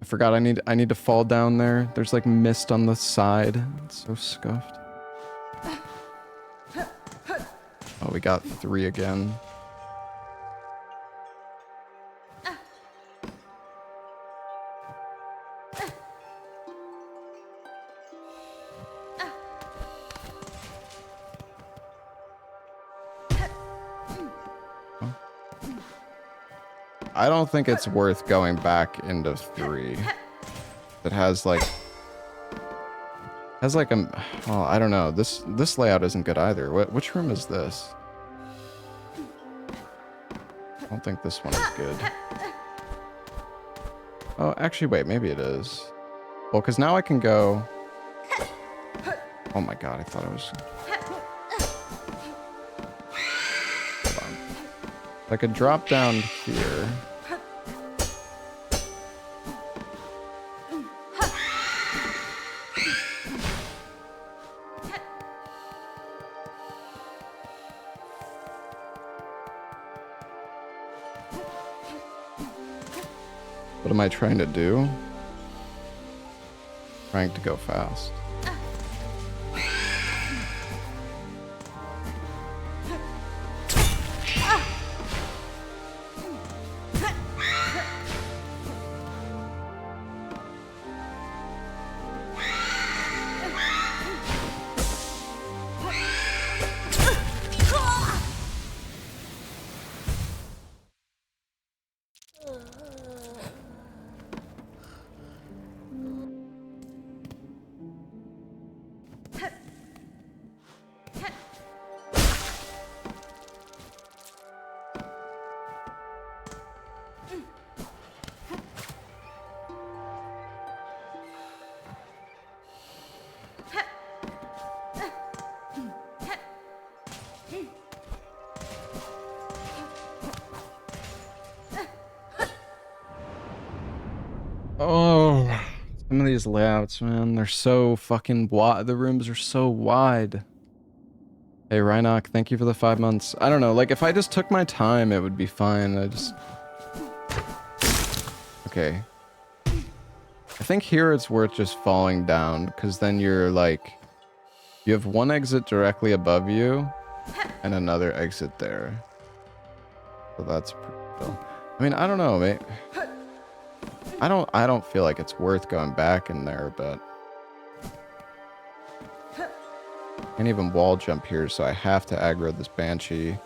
I forgot I need to fall down there. There's like mist on the side. It's so scuffed. Oh, we got 3 again. I don't think it's worth going back into 3. It has like a, well, I don't know. This layout isn't good either. Which room is this? I don't think this one is good. Oh, actually, wait, maybe it is. Well, because now I can go. Oh my God, I thought I was. Hold on. I could drop down here. What am I trying to do? Trying to go fast. Oh, some of these layouts, man, they're so fucking wide. The rooms are so wide. Hey, Rhinoc, thank you for the 5 months. I don't know, like, if I just took my time, it would be fine. Okay. I think here it's worth just falling down, because then you're, like... You have one exit directly above you, and another exit there. So that's pretty cool. I mean, I don't know, mate. I don't feel like it's worth going back in there, but can't even wall jump here, so I have to aggro this Banshee.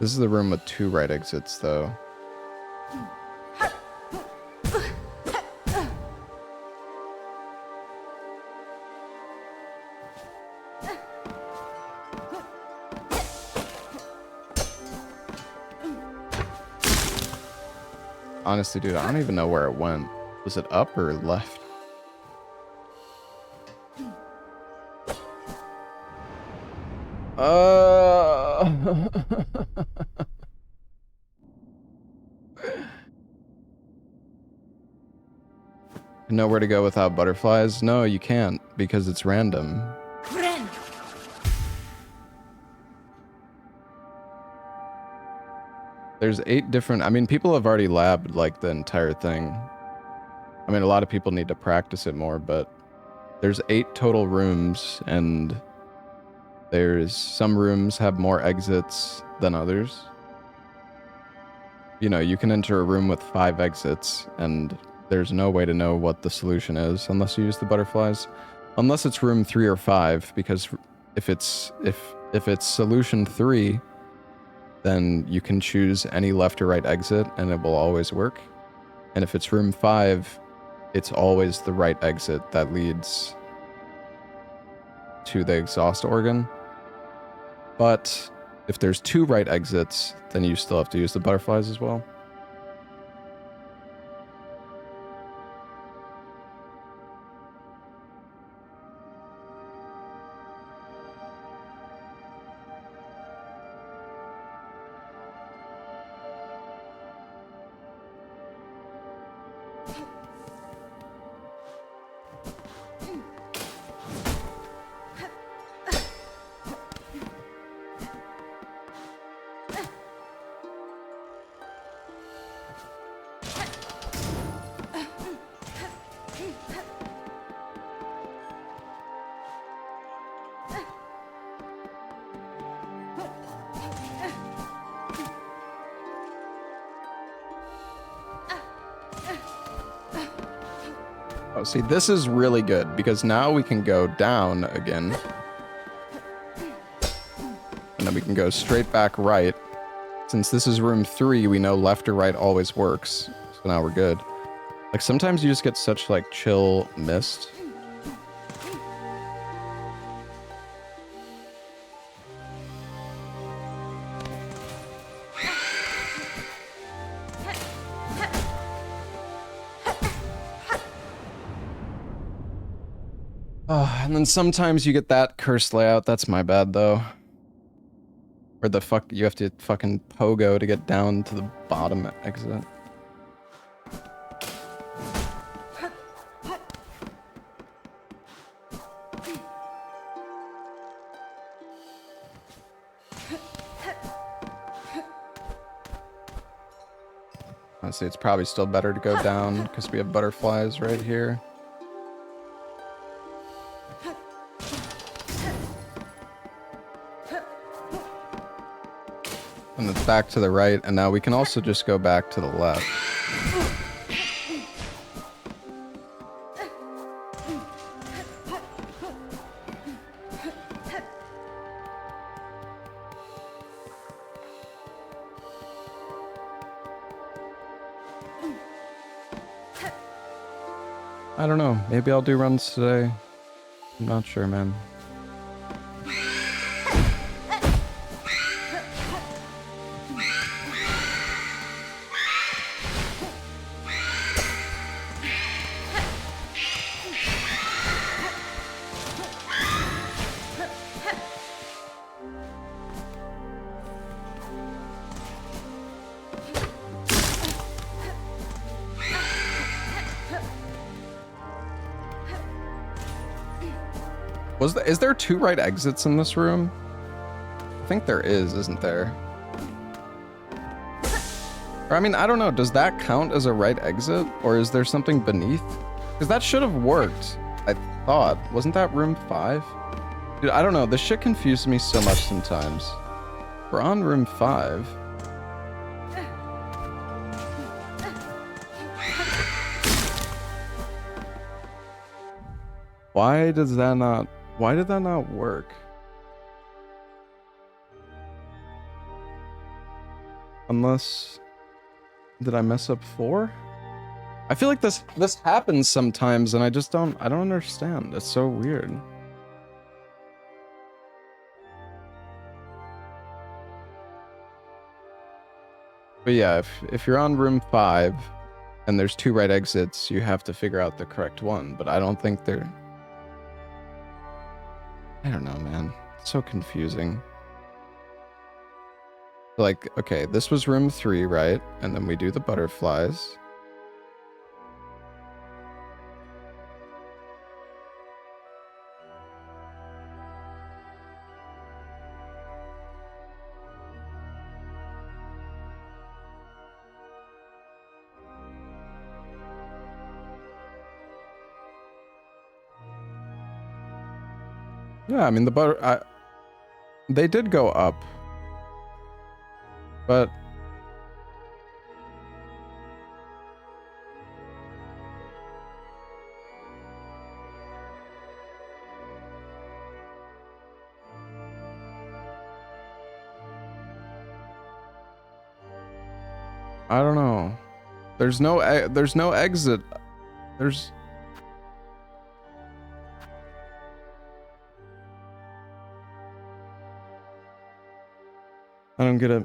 This is the room with 2 right exits, though. Honestly, dude, I don't even know where it went. Was it up or left? Know where to go without butterflies? No, you can't, because it's random. There's 8 different... I mean, people have already labbed, like, the entire thing. I mean, a lot of people need to practice it more, but there's 8 total rooms, and there's some rooms have more exits than others. You know, you can enter a room with 5 exits, and there's no way to know what the solution is unless you use the butterflies. Unless it's room 3 or 5, because if it's solution 3, then you can choose any left or right exit and it will always work. And if it's room 5, it's always the right exit that leads to the exhaust organ. But if there's 2 right exits, then you still have to use the butterflies as well. Oh, see, this is really good because now we can go down again. And then we can go straight back right. Since this is room 3, we know left or right always works. So now we're good. Like, sometimes you just get such, like, chill mist. Oh, and then sometimes you get that cursed layout. That's my bad, though. Where the fuck you have to fucking pogo to get down to the bottom exit. Honestly, it's probably still better to go down because we have butterflies right here. And it's back to the right, and now we can also just go back to the left. I don't know. Maybe I'll do runs today. I'm not sure, man. Is there 2 right exits in this room? I think there is, isn't there? Or, I mean, I don't know. Does that count as a right exit? Or is there something beneath? Because that should have worked, I thought. Wasn't that room 5? Dude, I don't know. This shit confuses me so much sometimes. We're on room 5. Why did that not work? Unless, did I mess up 4? I feel like this happens sometimes and I don't understand. It's so weird. But yeah, if you're on room 5 and there's 2 right exits, you have to figure out the correct one, but I don't think they're... I don't know, man. It's so confusing. Like, okay, this was room 3, right? And then we do the butterflies. Yeah, I mean, they did go up. But... I don't know. There's no exit. There's... I don't get it.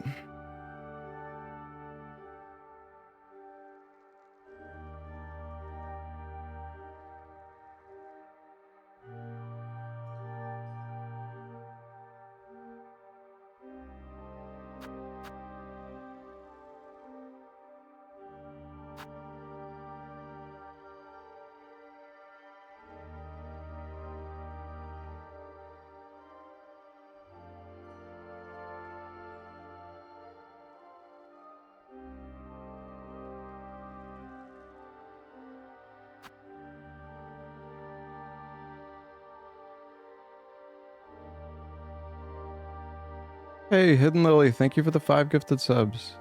Hey, Hidden Lily, thank you for the 5 gifted subs.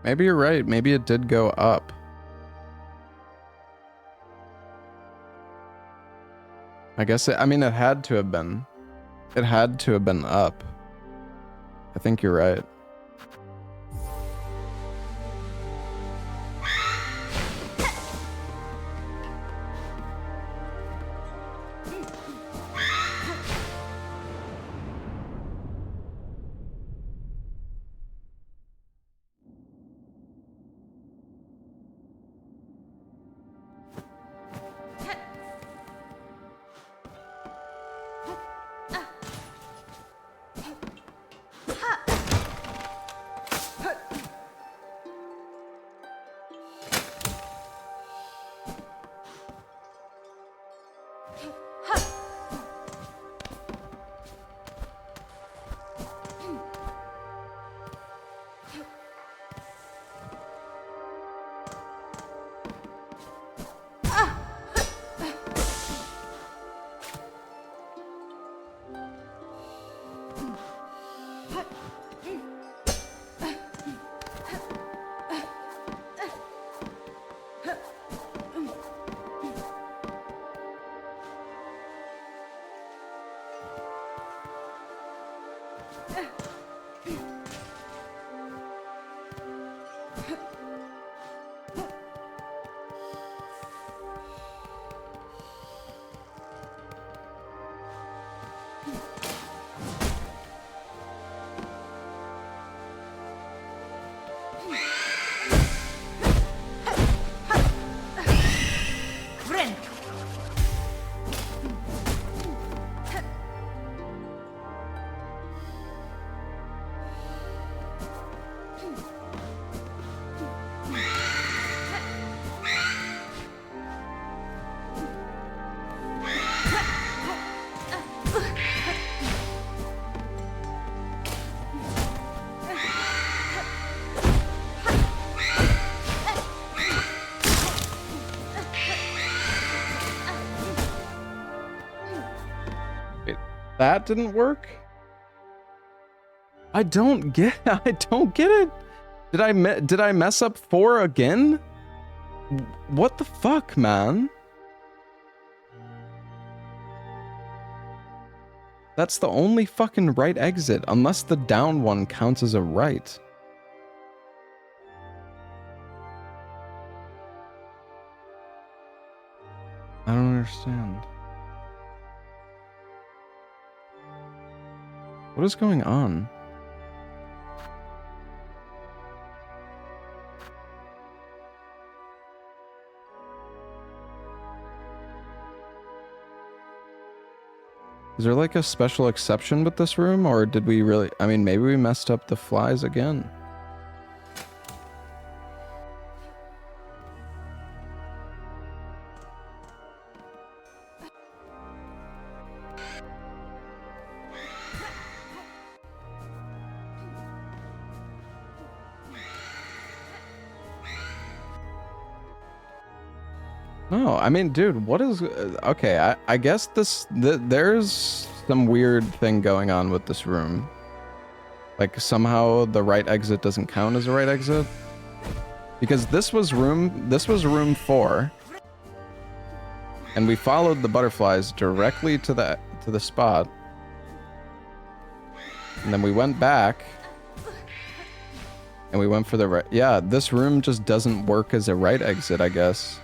Maybe you're right. Maybe it did go up. I guess I mean, it had to have been. It had to have been up. I think you're right. That didn't work? I don't get it. Did I mess up 4 again? What the fuck, man? That's the only fucking right exit, unless the down one counts as a right. I don't understand. What is going on? Is there like a special exception with this room, or did we really... I mean, maybe we messed up the flies again. No, I mean, dude, what is... okay, I guess there's some weird thing going on with this room. Like, somehow the right exit doesn't count as a right exit. Because this was room 4. And we followed the butterflies directly to the spot. And then we went back. And we went for the right... yeah, this room just doesn't work as a right exit, I guess.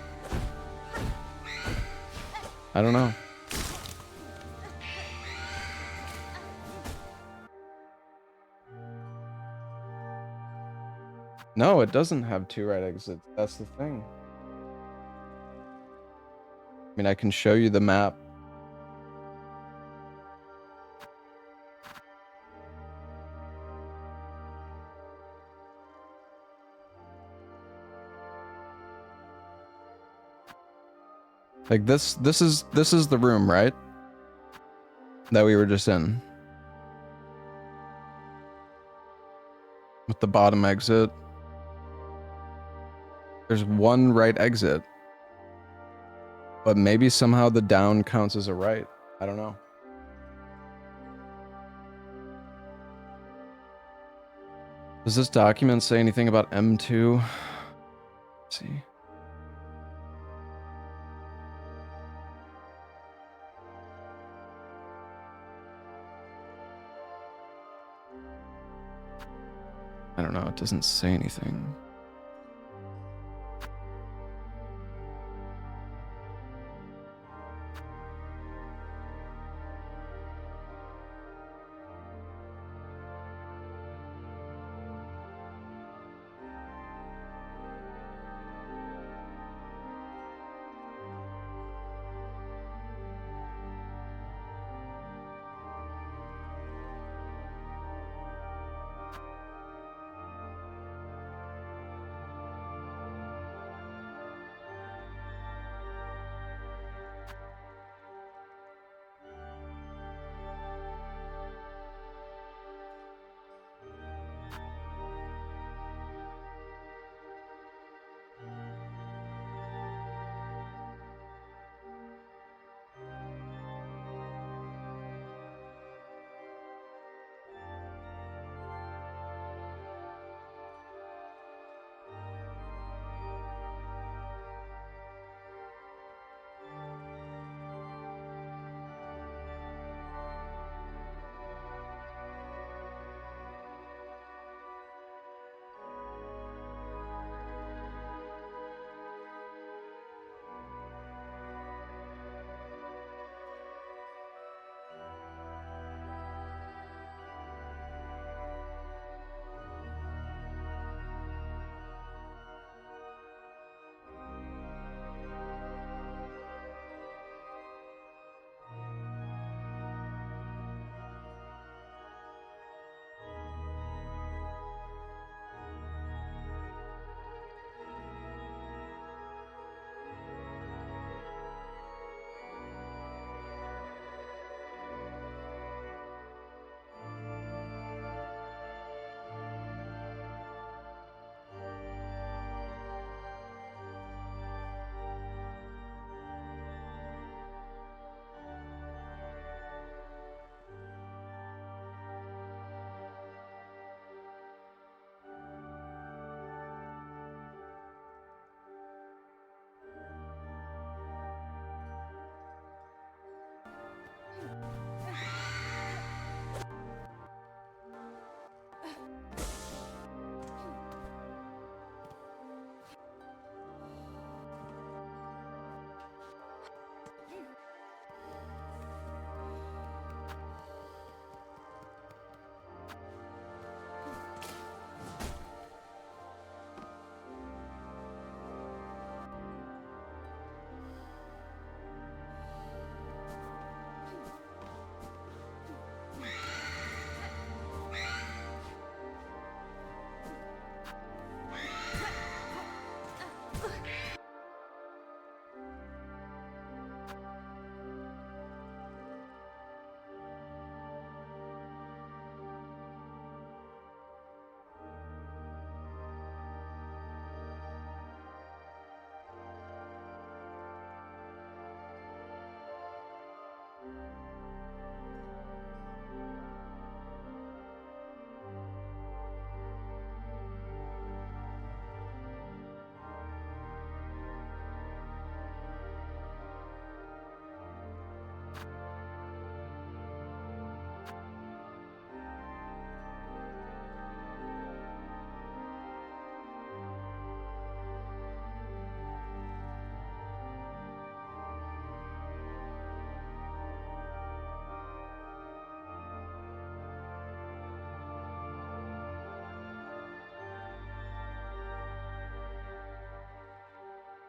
I don't know. No, it doesn't have 2 right exits. That's the thing. I mean, I can show you the map. Like this is the room, right? That we were just in. With the bottom exit. There's 1 right exit. But maybe somehow the down counts as a right. I don't know. Does this document say anything about M2? Let's see. I don't know, it doesn't say anything.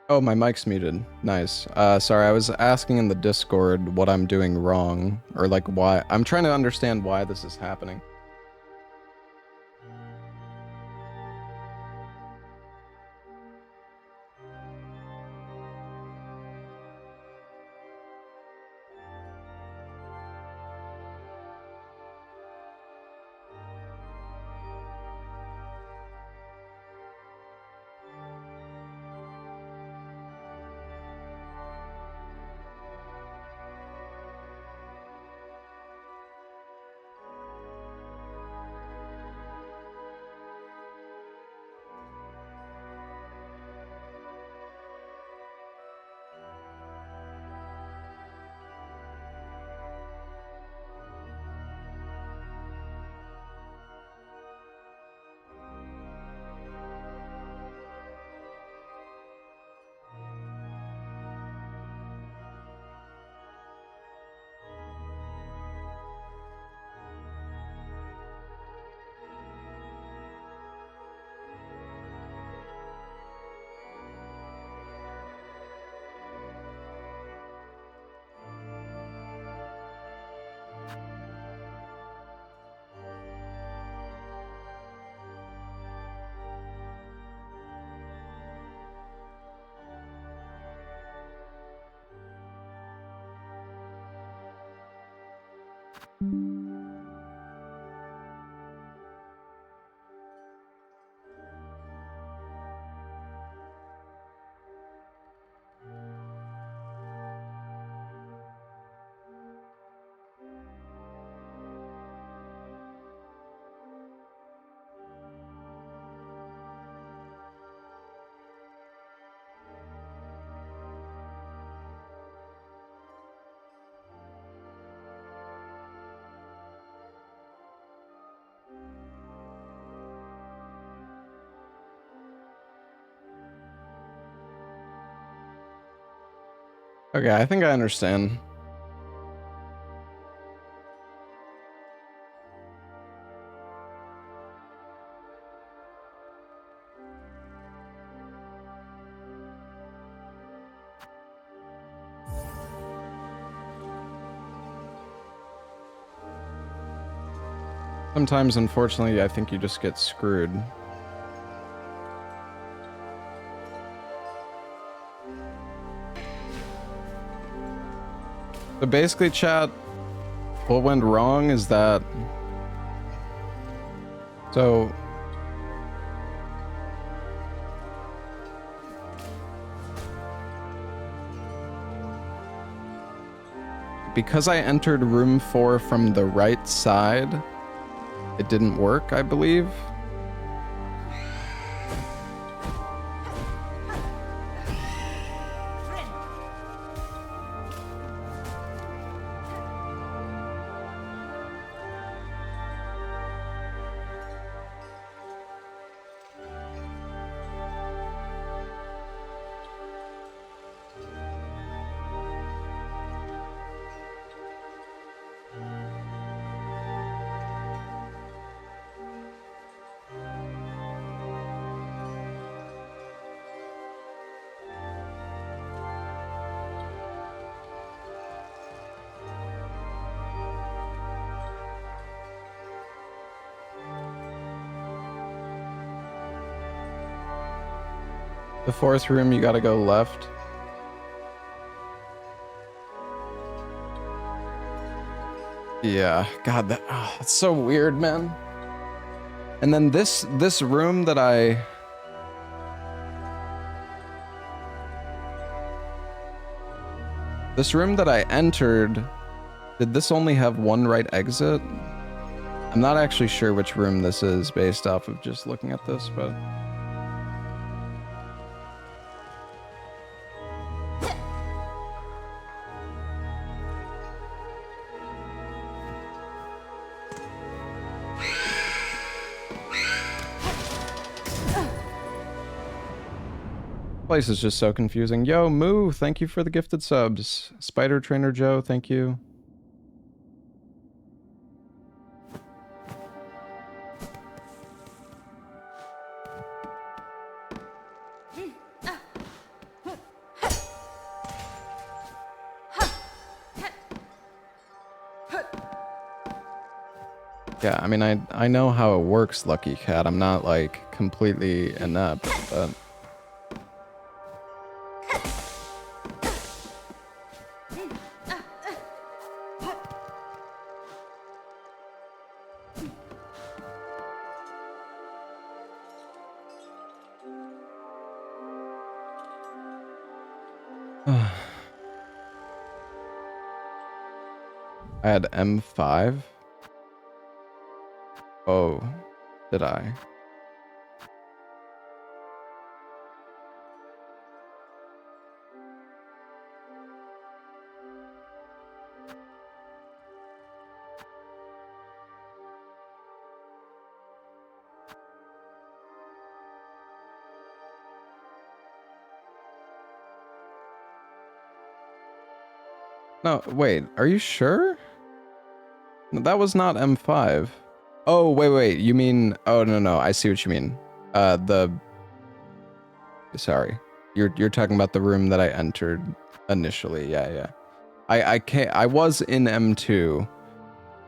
Oh, my mic's muted. Nice. Sorry, I was asking in the Discord what I'm doing wrong, or like why. I'm trying to understand why this is happening. Okay, I think I understand. Sometimes, unfortunately, I think you just get screwed. So basically, chat, what went wrong is that... So... Because I entered room 4 from the right side, it didn't work, I believe. The 4th room, you gotta go left. Yeah, God, that's so weird, man. And then this room that I... This room that I entered Did this only have one right exit? I'm not actually sure which room this is based off of just looking at this, but... Place is just so confusing. Yo, Moo, thank you for the gifted subs. Spider Trainer Joe, thank you. Yeah, I mean, I know how it works, Lucky Cat. I'm not, like, completely inept, but... I had M5? Oh, did I? No, wait, are you sure? No, that was not M5. Oh, wait, you mean... Oh, no, I see what you mean. Sorry. You're talking about the room that I entered initially. Yeah. I was in M2,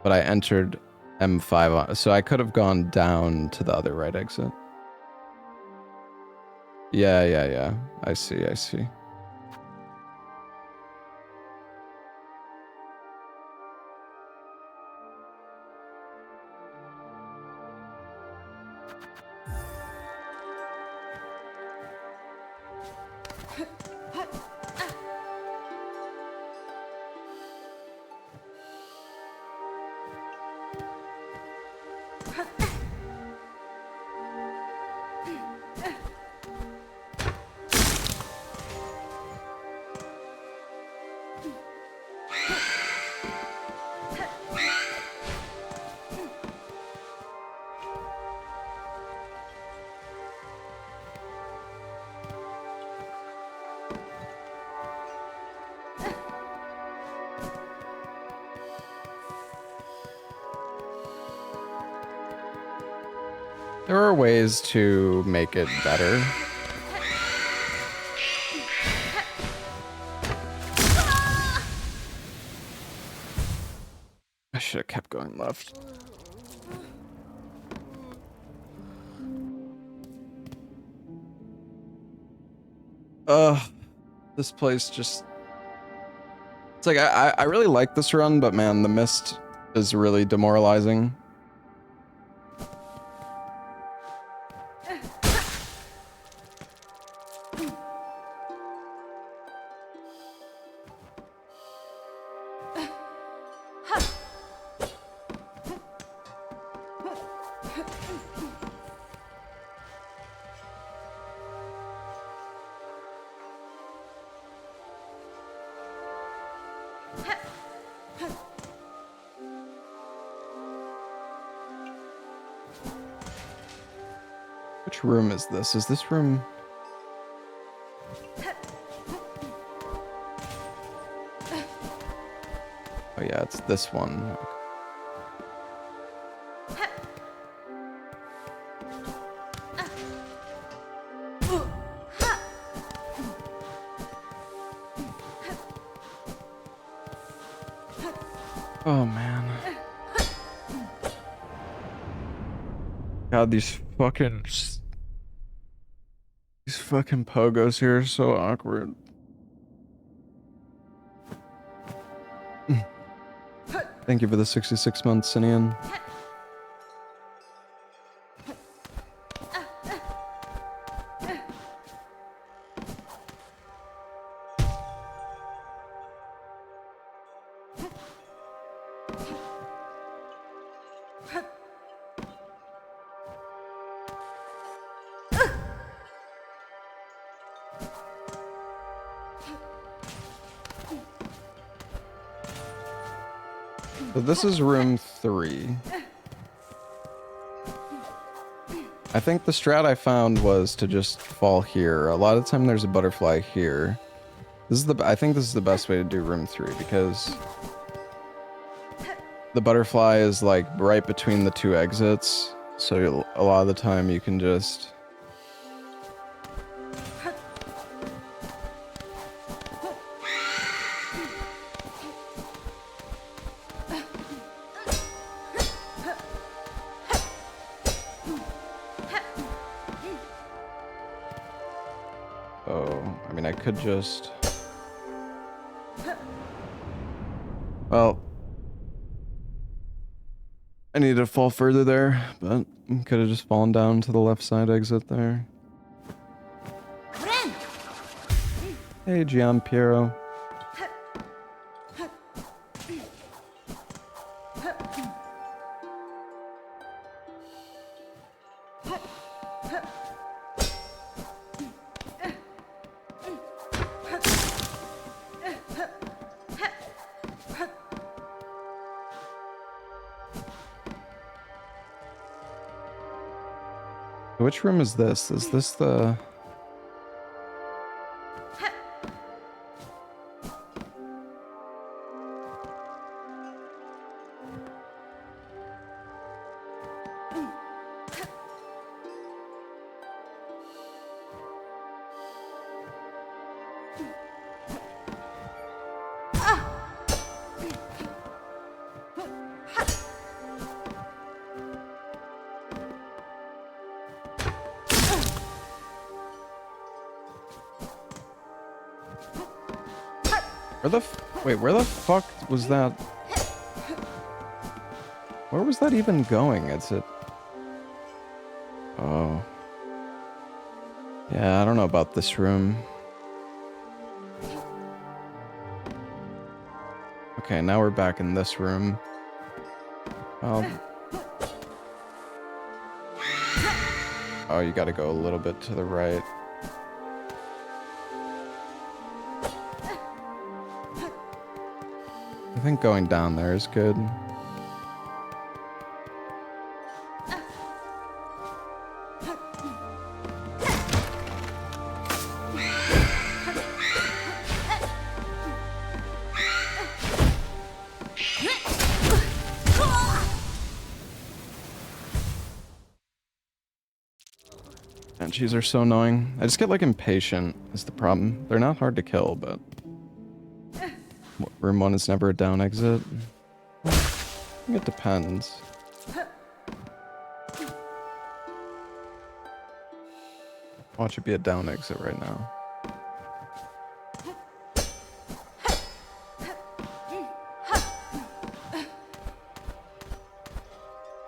but I entered M5, so I could have gone down to the other right exit. Yeah. I see. There are ways to make it better. I should have kept going left. This place just... It's like, I really like this run, but man, the mist is really demoralizing. Which room is this? Is this room... Oh yeah, it's this one. Oh man. God, these fucking pogos here are so awkward. Thank you for the 66 months, Sinian. So this is room 3. I think the strat I found was to just fall here. A lot of the time there's a butterfly here. I think this is the best way to do room 3 because the butterfly is like right between the 2 exits. So a lot of the time you can just... Oh, I mean I could just... Well... I need to fall further there, but could have just fallen down to the left side exit there. Hey, Gian Piero. Which room is this? Is this the... Where the fuck was that? Where was that even going? Oh. Yeah, I don't know about this room. Okay, now we're back in this room. Oh, you gotta go a little bit to the right. I think going down there is good. Banshees are so annoying. I just get like impatient is the problem. They're not hard to kill, but... Room 1 is never a down exit. It depends. Watch it be a down exit right now.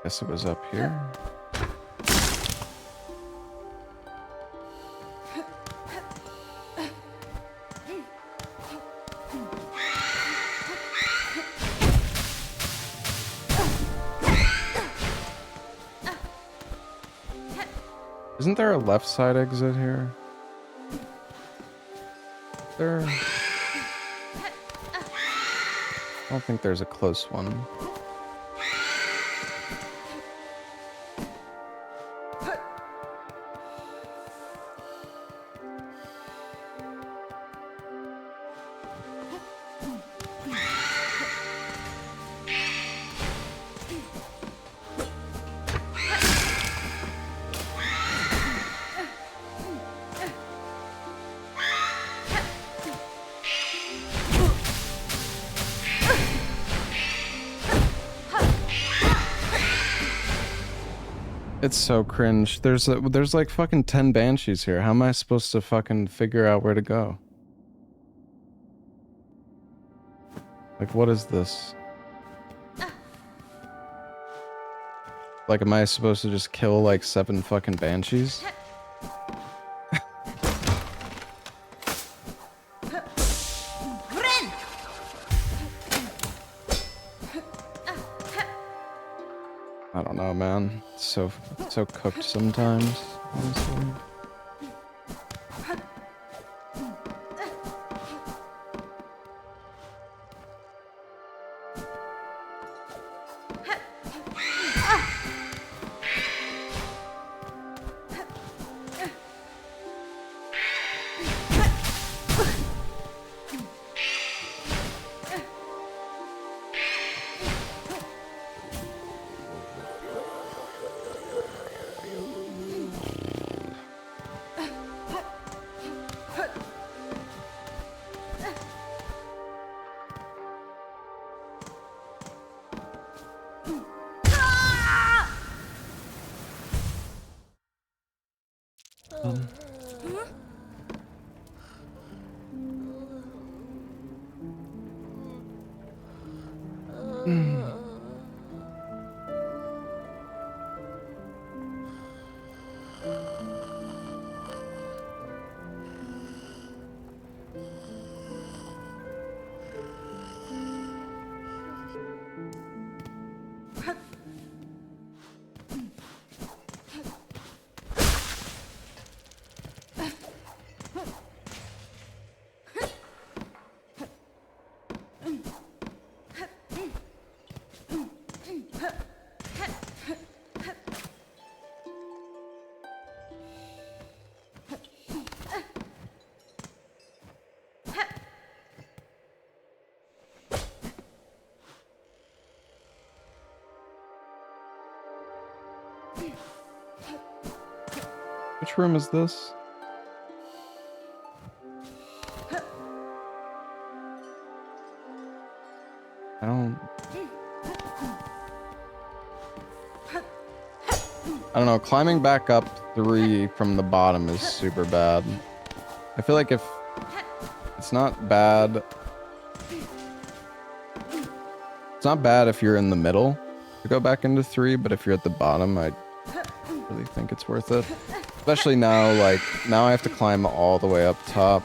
Guess it was up here. Isn't there a left side exit here? There... I don't think there's a close one. It's so cringe. There's like fucking 10 banshees here. How am I supposed to fucking figure out where to go? Like, what is this? Like, am I supposed to just kill like 7 fucking banshees? I don't know, man. It's so cooked sometimes, honestly. Which room is this? I don't know, climbing back up 3 from the bottom is super bad. I feel like if it's not bad. It's not bad if you're in the middle to go back into 3, but if you're at the bottom, I really think it's worth it. Especially now, like, now I have to climb all the way up top.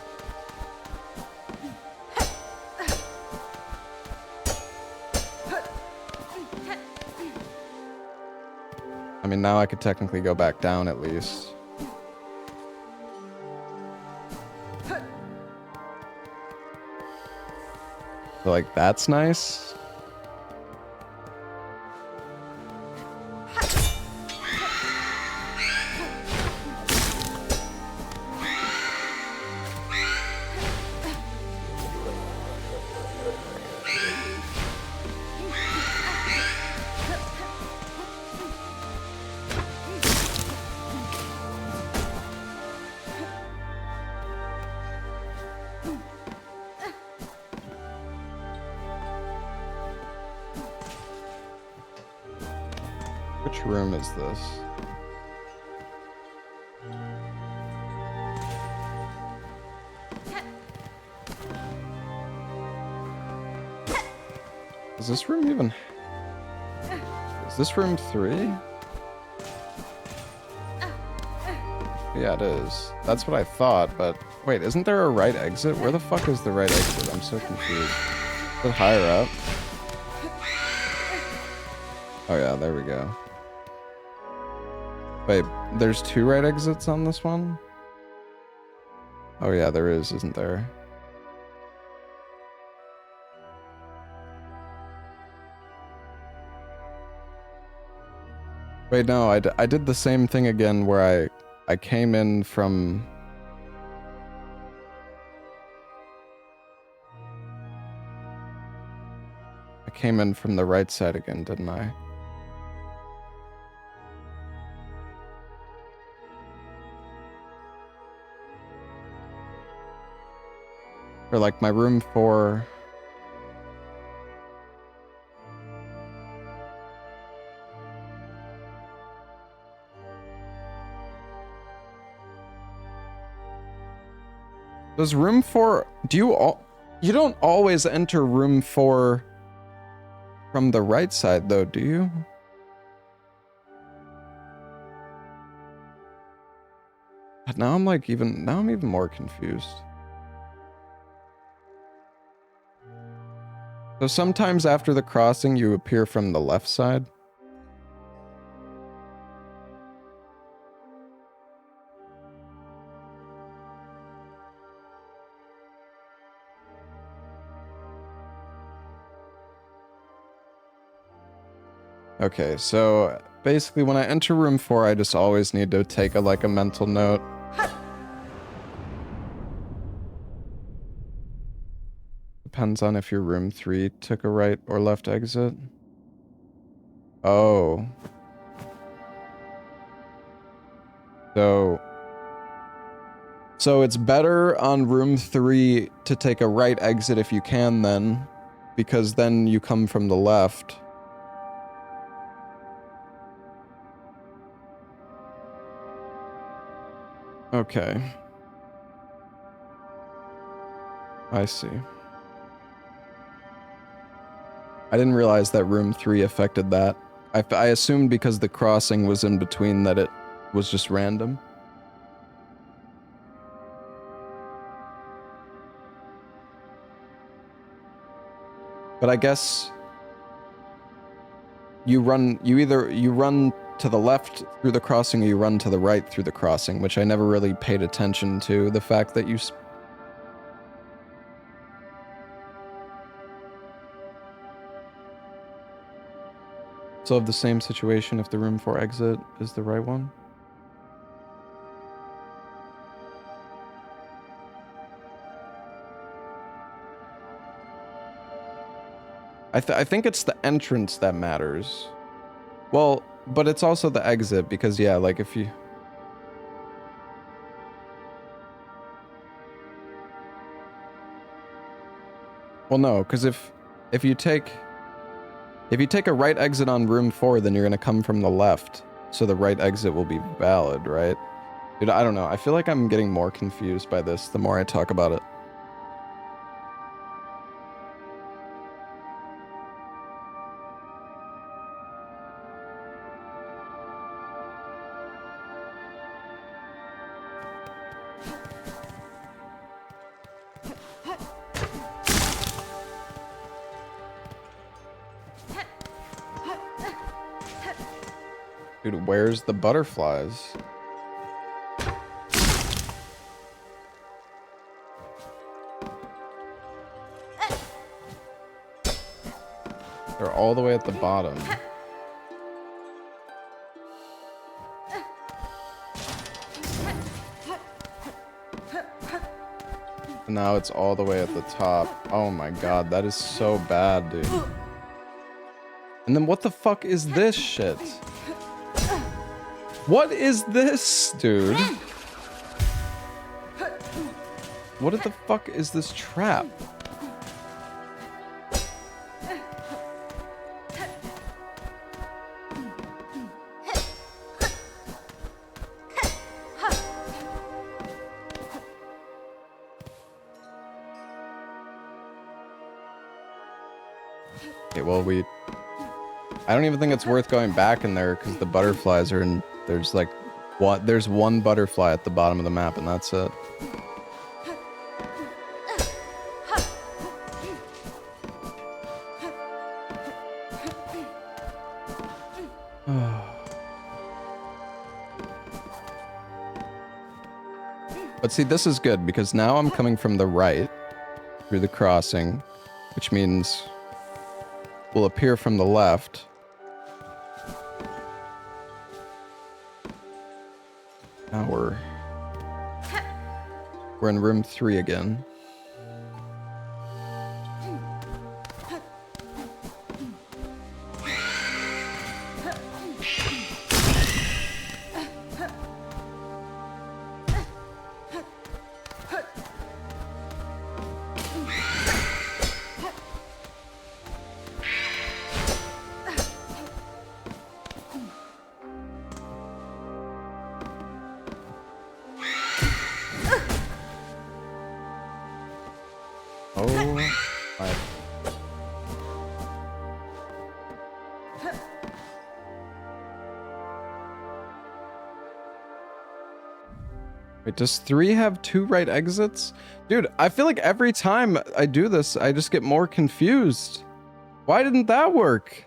I mean, now I could technically go back down at least. So, like, that's nice. Which room is this? Is this room even... Is this room 3? Yeah, it is. That's what I thought, but... Wait, isn't there a right exit? Where the fuck is the right exit? I'm so confused. Is it higher up? Oh yeah, there we go. Wait, there's 2 right exits on this one? Oh yeah, there is, isn't there? Wait, no, I did the same thing again where I came in from... I came in from the right side again, didn't I? Or like my room 4... Does room 4... Do you... You don't always enter room 4 from the right side though, do you? But now I'm like even... Now I'm even more confused. So sometimes after the crossing, you appear from the left side? Okay, so basically when I enter room 4, I just always need to take a mental note. Depends on if your room 3 took a right or left exit. Oh. So it's better on room 3 to take a right exit if you can then, because then you come from the left. Okay. I see. I didn't realize that room 3 affected that. I assumed because the crossing was in between that it was just random. But I guess you run to the left through the crossing or you run to the right through the crossing, which I never really paid attention to. The fact that you still have the same situation if the room 4 exit is the right one. I think it's the entrance that matters. Well, but it's also the exit because yeah, like if you... Well, no, because if you take a right exit on room 4, then you're gonna come from the left, so the right exit will be valid, right? Dude, I don't know. I feel like I'm getting more confused by this the more I talk about it. Dude, where's the butterflies? They're all the way at the bottom. And now it's all the way at the top. Oh my god, that is so bad, dude. And then what the fuck is this shit? What is this, dude? What the fuck is this trap? Okay, well, I don't even think it's worth going back in there because the butterflies are in... There's like... There's one butterfly at the bottom of the map and that's it. But see, this is good because now I'm coming from the right through the crossing, which means will appear from the left. Now we're in room 3 again. Wait, does 3 have 2 right exits? Dude, I feel like every time I do this, I just get more confused. Why didn't that work?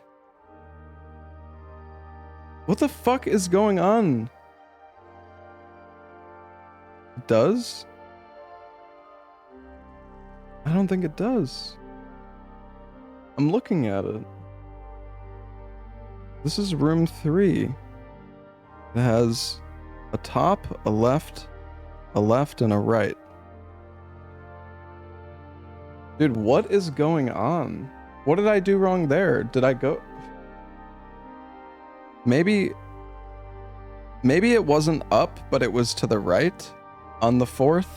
What the fuck is going on? It does? I don't think it does. I'm looking at it. This is room 3. It has a top, a left, and a right. Dude, what is going on? What did I do wrong there? Did I go... Maybe it wasn't up, but it was to the right on the 4th.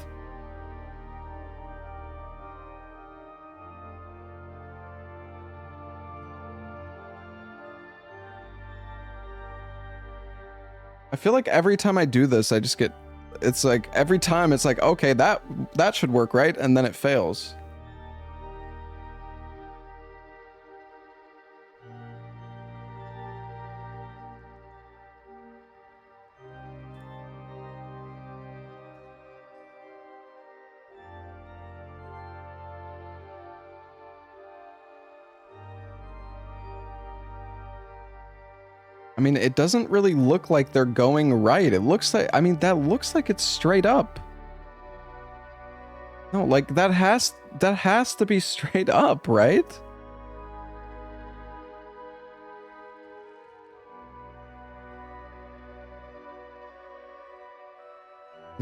I feel like every time I do this, I just get It's like every time it's like, okay, that should work, right? And then it fails. I mean, it doesn't really look like they're going right. It looks like, I mean, that looks like it's straight up. No, like that has to be straight up, right?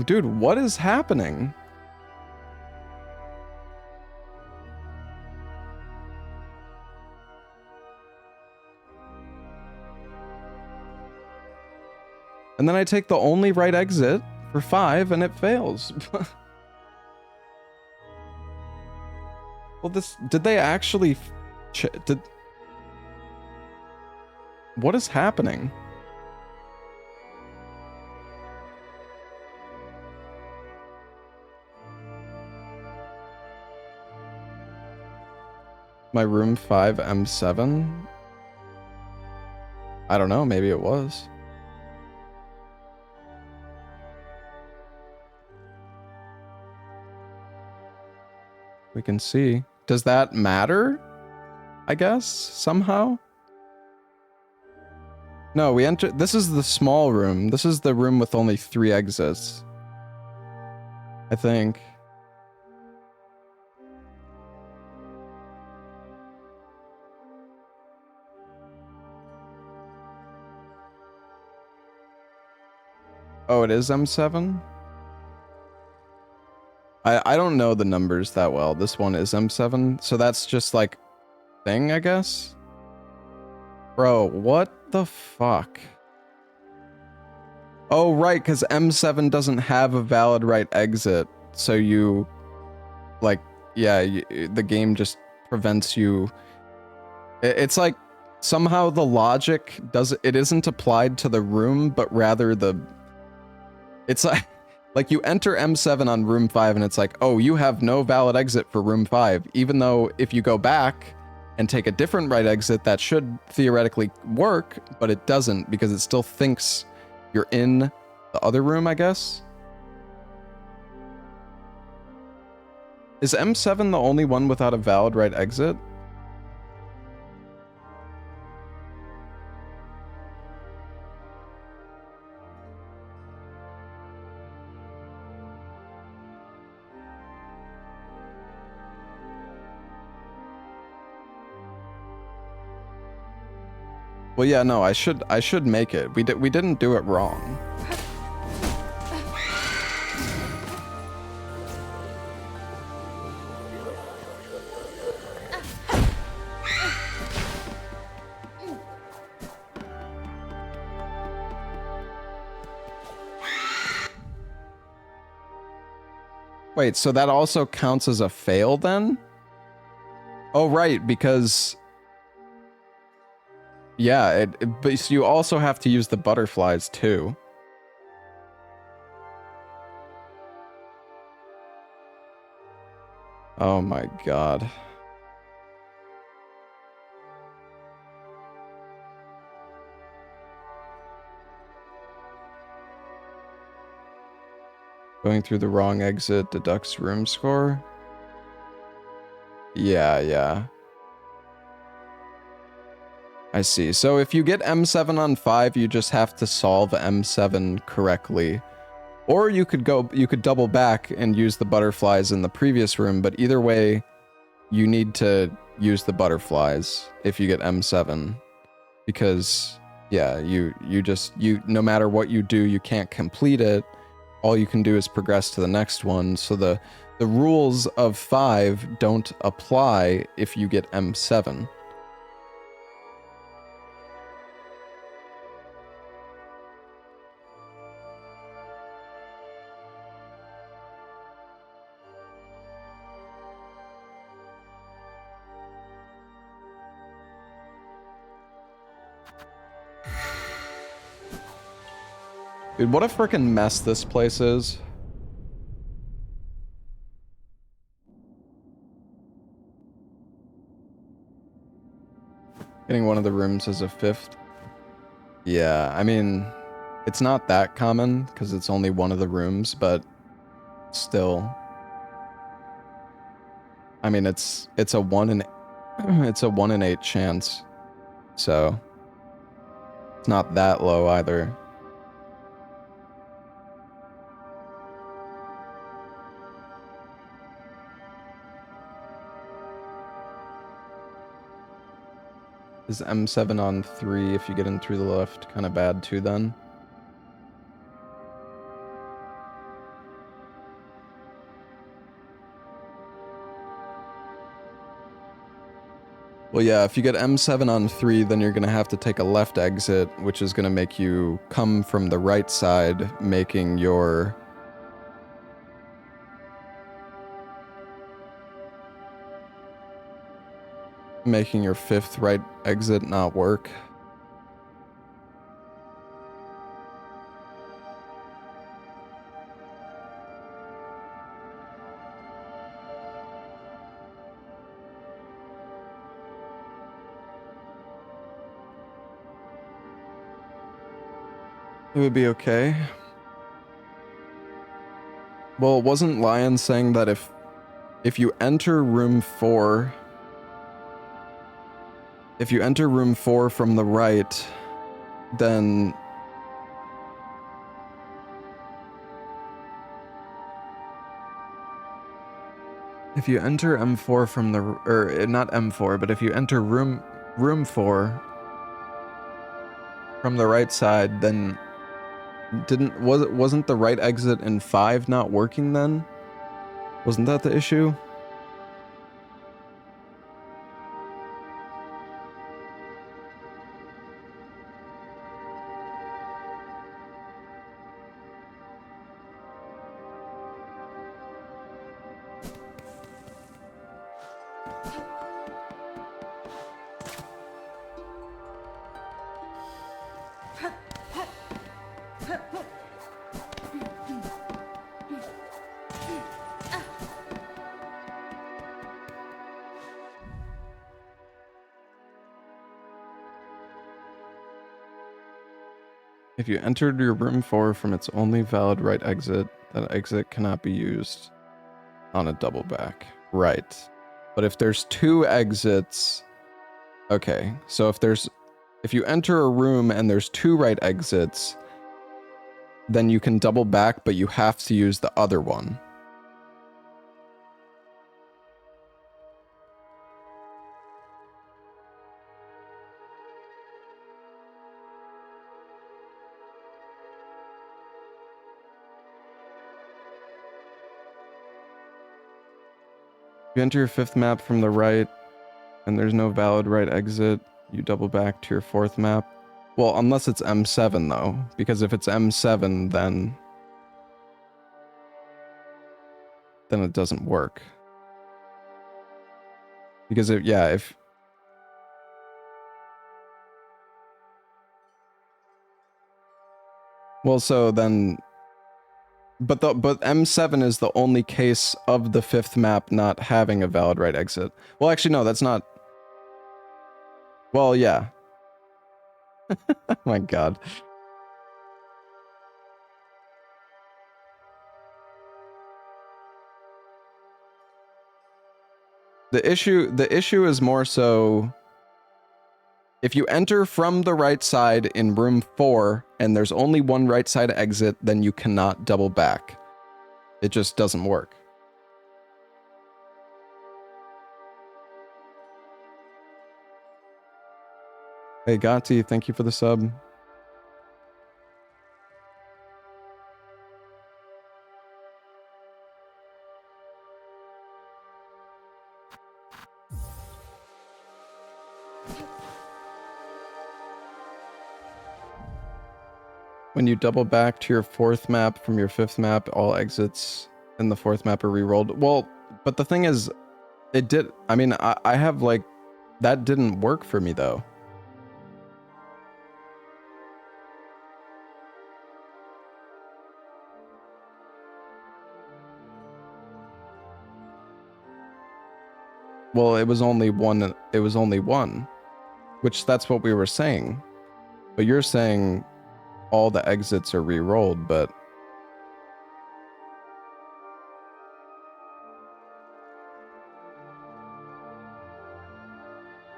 Dude, what is happening? And then I take the only right exit for 5 and it fails. Well, did they actually what is happening? My room 5 M7? I don't know, maybe it was. We can see. Does that matter? I guess, somehow? No, we enter. This is the small room. This is the room with only 3 exits. I think. Oh, it is M7? I don't know the numbers that well. This one is M7, so that's just like thing, I guess. Bro, what the fuck? Oh, right, because M7 doesn't have a valid right exit, so you, like, yeah, the game just prevents you. It's like somehow the logic it isn't applied to the room, but rather it's like you enter M7 on room 5 and it's like, oh, you have no valid exit for room 5, even though if you go back and take a different right exit, that should theoretically work, but it doesn't because it still thinks you're in the other room, I guess. Is M7 the only one without a valid right exit? Well, yeah, no, I should make it. We didn't do it wrong. Wait, so that also counts as a fail then? Oh, right, because yeah, but you also have to use the butterflies too. Oh my god. Going through the wrong exit deducts room score? Yeah. I see. So if you get M7 on 5, you just have to solve M7 correctly. Or you could double back and use the butterflies in the previous room, but either way, you need to use the butterflies if you get M7. Because yeah, you no matter what you do, you can't complete it. All you can do is progress to the next one. So the rules of 5 don't apply if you get M7. Dude, what a freaking mess this place is. Getting one of the rooms as a 5th. Yeah, I mean, it's not that common because it's only one of the rooms, but still. I mean, it's a 1 in it's a 1 in 8 chance. So it's not that low either. Is M7 on 3 if you get in through the left kind of bad too then? Well, yeah, if you get M7 on 3, then you're going to have to take a left exit, which is going to make you come from the right side, making your... making your 5th right exit not work. It would be okay. Well, wasn't Lion saying that if you enter room 4... if you enter room 4 from the right, then... if you enter M4 from the... or not M4, but if you enter room 4 from the right side, then wasn't the right exit in 5 not working then? Wasn't that the issue? If you entered your room 4 from its only valid right exit, that exit cannot be used on a double back. Right. But if there's 2 exits... okay, so if you enter a room and there's 2 right exits, then you can double back, but you have to use the other one. If you enter your 5th map from the right, and there's no valid right exit, you double back to your 4th map. Well, unless it's M7 though, because if it's M7, then it doesn't work. Because if well, so then, but M7 is the only case of the 5th map not having a valid right exit. Well, actually, no, that's not. Well, yeah. Oh my God. The issue is more so if you enter from the right side in room 4 and there's only one right side exit, then you cannot double back. It just doesn't work. Hey Gati, thank you for the sub. When you double back to your 4th map from your 5th map, all exits in the 4th map are re-rolled. Well, but the thing is, it did... I mean, I have, like... that didn't work for me, though. Well, it was only one. It was only one, which that's what we were saying. But you're saying all the exits are re-rolled, but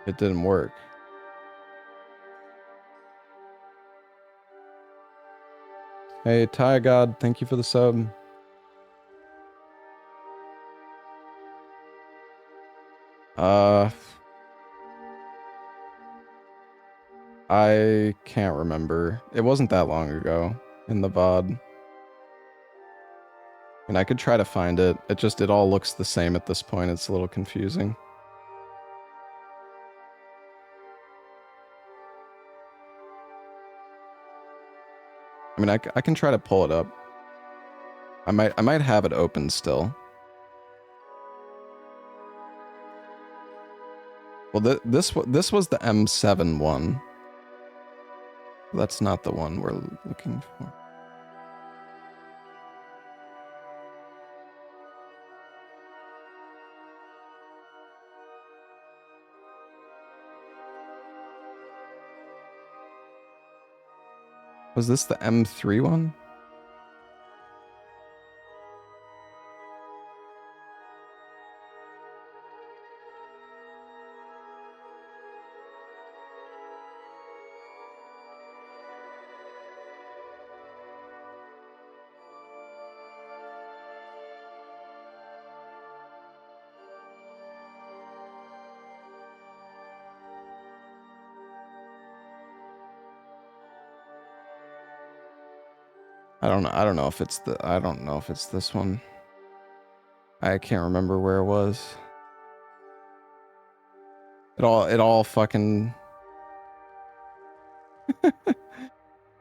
it didn't work. Hey, Ty God, thank you for the sub. I can't remember. It wasn't that long ago in the VOD. And I could try to find it. It all looks the same at this point. It's a little confusing. I mean, I can try to pull it up. I might have it open still. Well, this was the M7 one. That's not the one we're looking for. Was this the M3 one? I don't know if it's this one. I can't remember where it was. It all fucking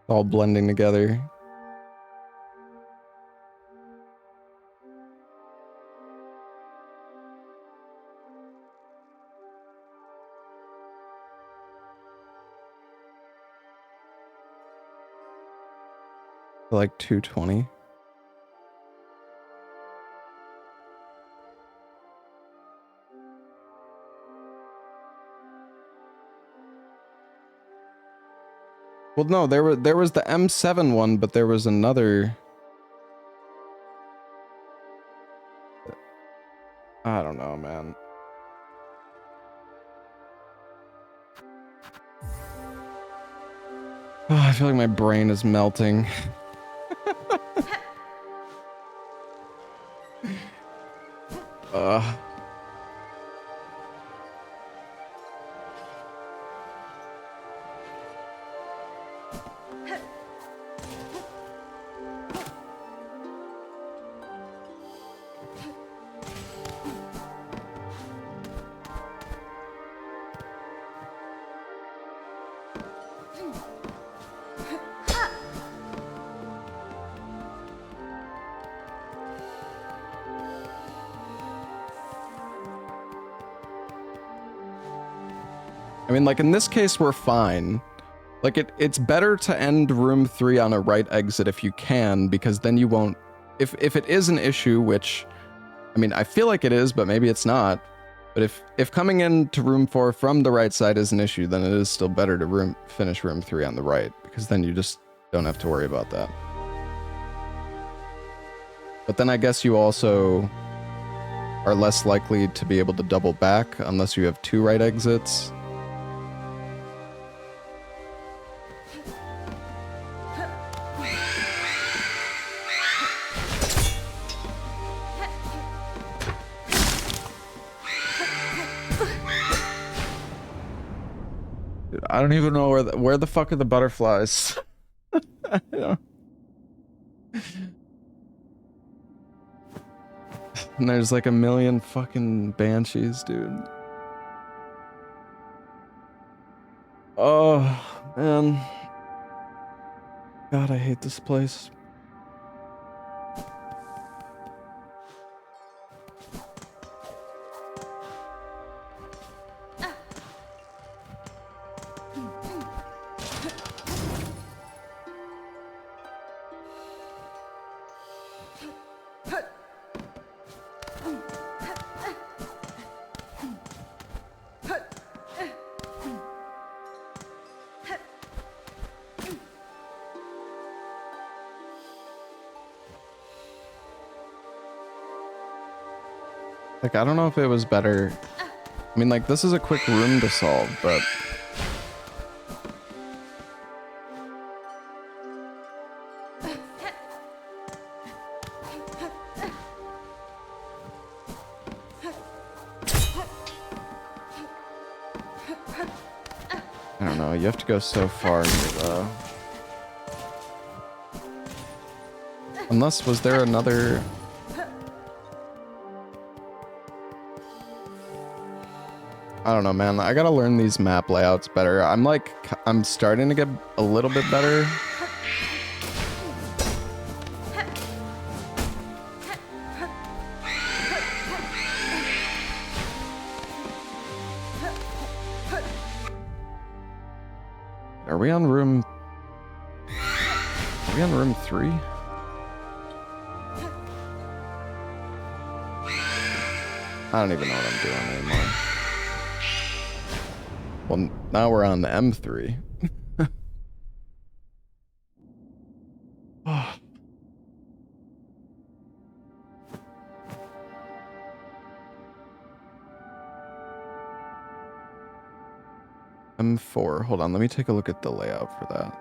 all blending together. Like 220. Well, no, there was the M7 one, but there was another. I don't know, man. Oh, I feel like my brain is melting. Ugh. I mean, like, in this case, we're fine. Like, it's better to end room 3 on a right exit if you can, because then you won't... If it is an issue, which... I mean, I feel like it is, but maybe it's not. But if coming into room 4 from the right side is an issue, then it is still better to finish room 3 on the right, because then you just don't have to worry about that. But then I guess you also are less likely to be able to double back unless you have 2 right exits. I don't even know where the fuck are the butterflies. I don't. And there's like a million fucking banshees, dude. Oh, man. God, I hate this place. Like, I don't know if it was better. I mean, like, this is a quick room to solve, but... I don't know, you have to go so far near the... Unless, was there another... I don't know, man. I gotta learn these map layouts better. I'm starting to get a little bit better. Are we on room 3? I don't even know what I'm doing anymore. Well, now we're on the M3. M4. Hold on, let me take a look at the layout for that.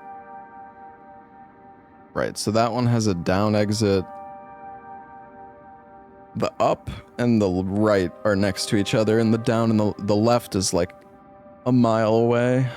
Right, so that one has a down exit. The up and the right are next to each other, and the down and the left is like a mile away.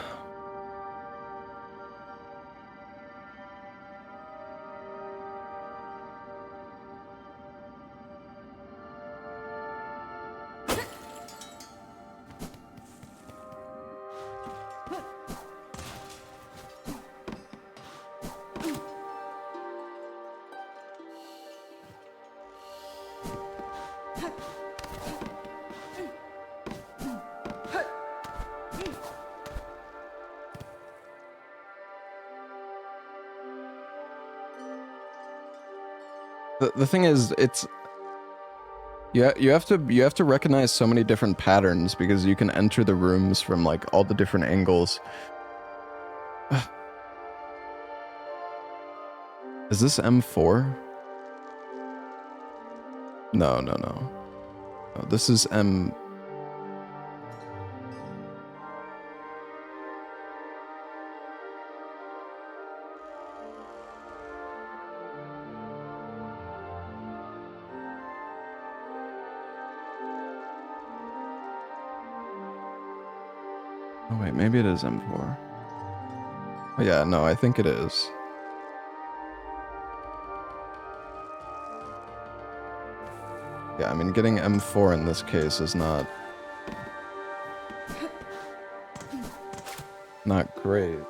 The thing is, it's you have to recognize so many different patterns because you can enter the rooms from like all the different angles. Is this M4? No. No, this is M. Oh wait, maybe it is M4. Oh, yeah, no, I think it is. Yeah, I mean, getting M4 in this case is not great.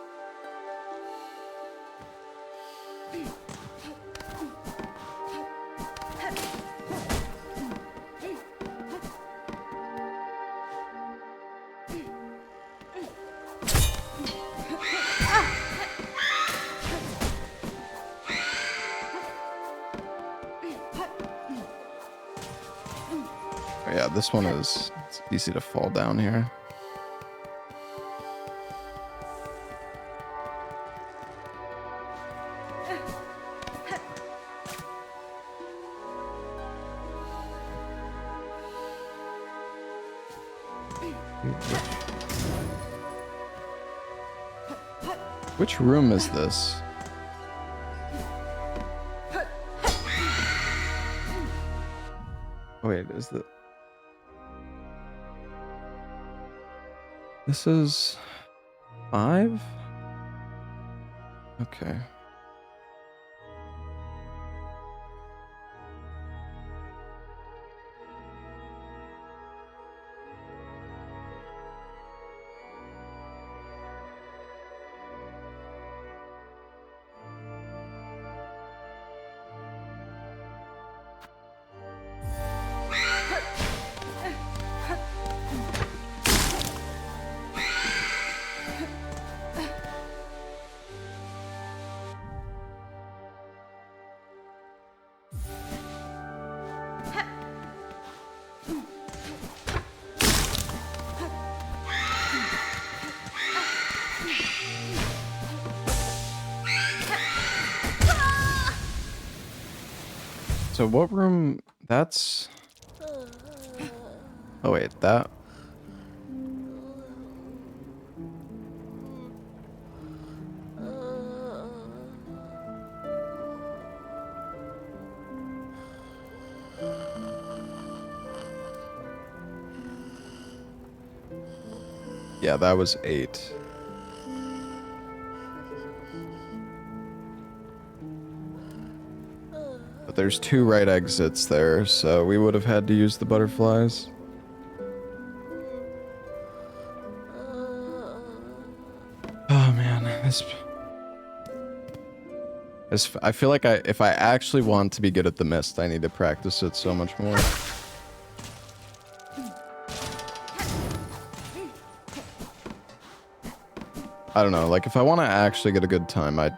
Yeah, this one it's easy to fall down here. Which room is this? Wait, is the... This is 5? Okay. So what room? That's... Oh wait, that. Yeah, that was 8. But there's 2 right exits there, so we would have had to use the butterflies. Oh man, I feel like if I actually want to be good at the mist, I need to practice it so much more. I don't know, like if I want to actually get a good time, I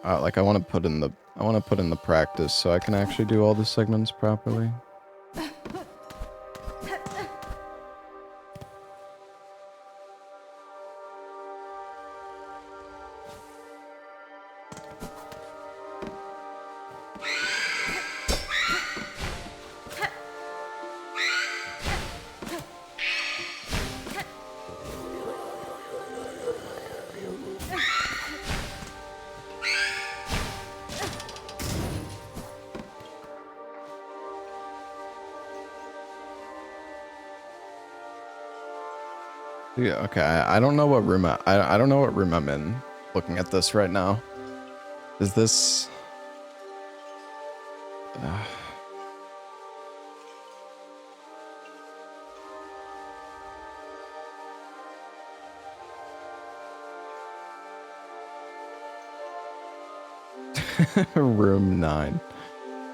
want to put in the practice so I can actually do all the segments properly. Yeah, okay, I don't know what room I don't know what room I'm in looking at this right now. Is this room 9?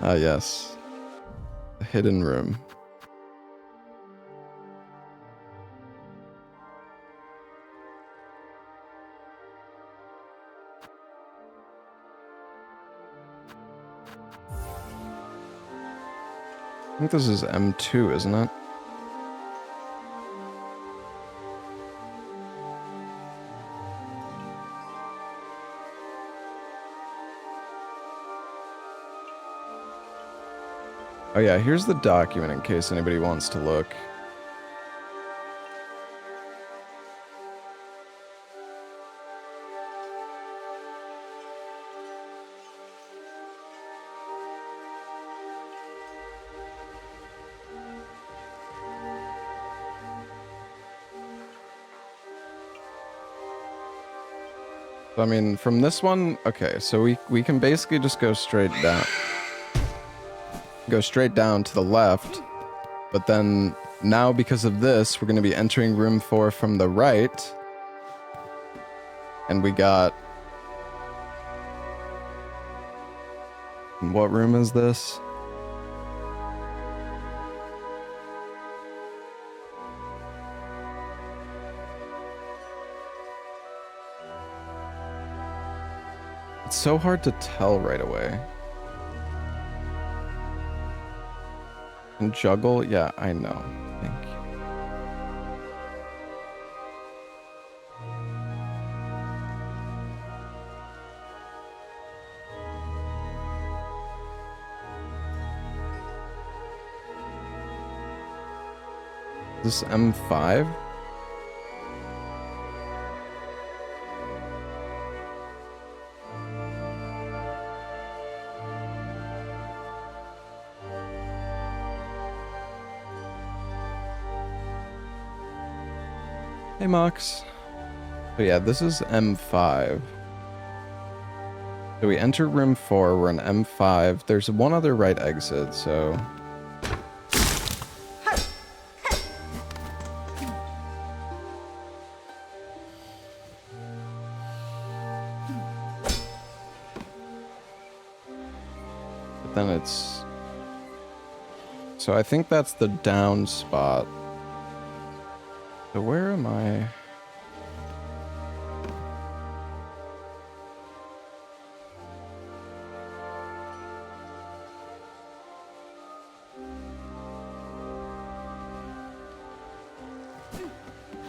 Ah, yes. The hidden room. I think this is M2, isn't it? Oh yeah, here's the document in case anybody wants to look. So, I mean, from this one, okay, so we can basically just go straight down. Go straight down to the left, but then now because of this, we're going to be entering room 4 from the right. And we got... What room is this? It's so hard to tell right away. And juggle? Yeah, I know. Thank you. Is this M5? Hey, Mox. So yeah, this is M5. So we enter room 4, we're in M5. There's one other right exit, so... But then it's... So I think that's the down spot. So where am I?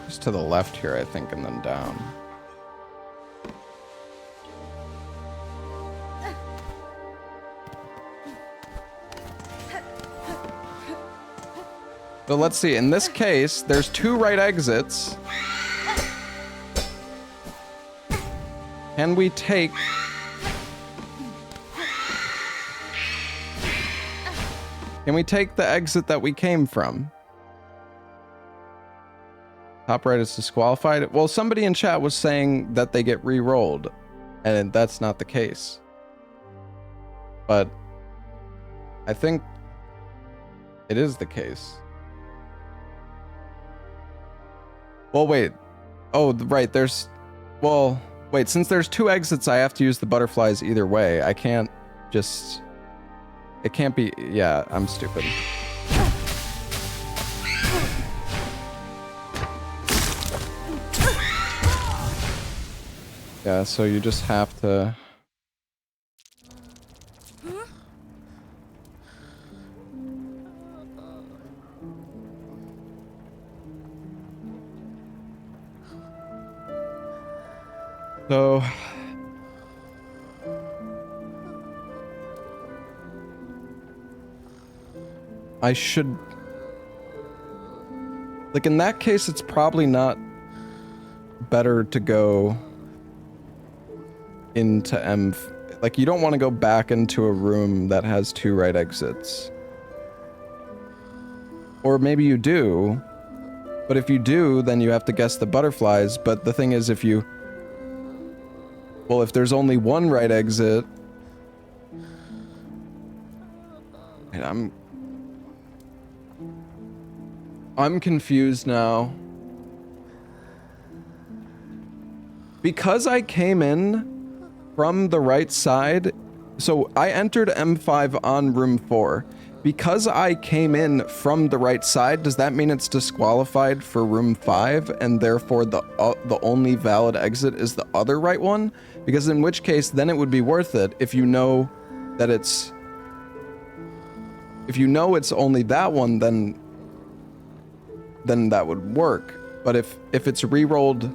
Just to the left here, I think, and then down. So let's see. In this case, there's 2 right exits. Can we take... Can we take the exit that we came from? Top right is disqualified. Well, somebody in chat was saying that they get re-rolled, and that's not the case. But I think it is the case. Well, wait. Oh, right, there's... Well, wait, since there's 2 exits, I have to use the butterflies either way. I can't just... It can't be... Yeah, I'm stupid. Yeah, so you just have to... So... I should... Like, in that case, it's probably not better to go into M... Like, you don't want to go back into a room that has 2 right exits. Or maybe you do. But if you do, then you have to guess the butterflies. But the thing is, if you... Well, if there's only 1 right exit... And I'm confused now. Because I came in from the right side, so I entered M5 on room 4. Because I came in from the right side, does that mean it's disqualified for room 5, and therefore the only valid exit is the other right one? Because in which case, then it would be worth it if you know that it's... If you know it's only that one, then that would work. But if it's re-rolled...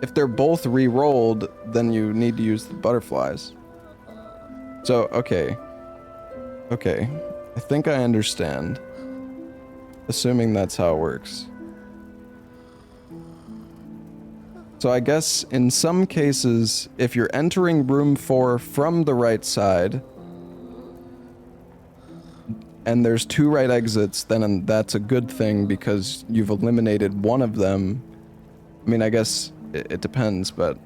If they're both re-rolled, then you need to use the butterflies. So, okay. Okay. I think I understand. Assuming that's how it works. So I guess in some cases, if you're entering room 4 from the right side, and there's 2 right exits, then that's a good thing because you've eliminated one of them. I mean, I guess it depends, but...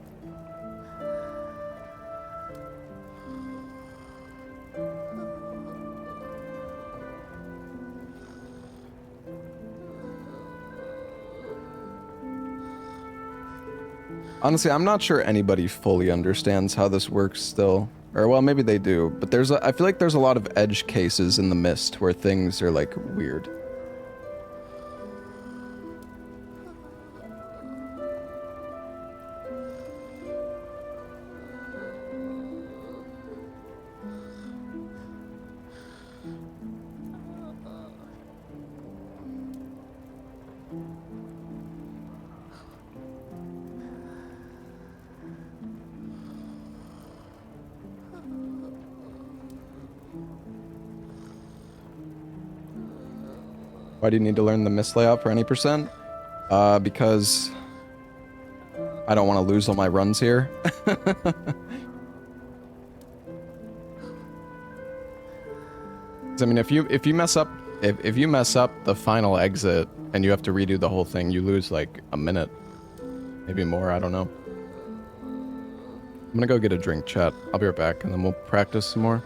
Honestly, I'm not sure anybody fully understands how this works still. Or, well, maybe they do, but I feel like there's a lot of edge cases in the Mist where things are, like, weird. Why do you need to learn the Mist layout for any percent? Because I don't want to lose all my runs here. I mean, if you mess up the final exit and you have to redo the whole thing, you lose like a minute, maybe more. I don't know. I'm gonna go get a drink, chat. I'll be right back, and then we'll practice some more.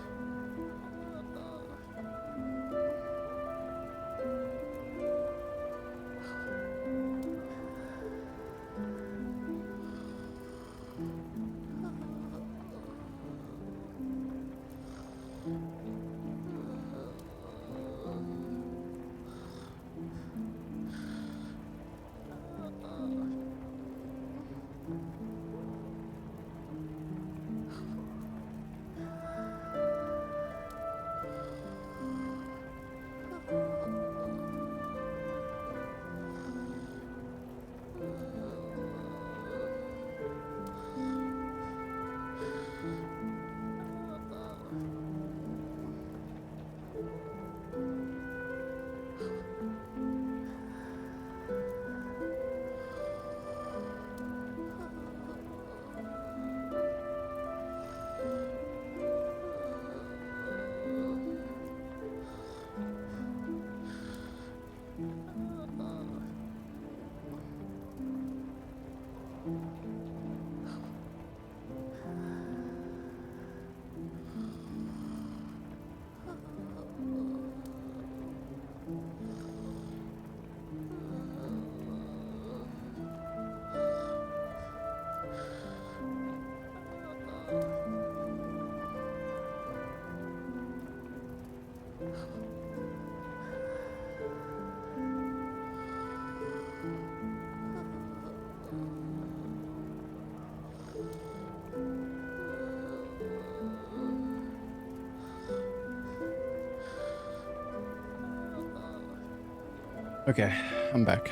Okay, I'm back.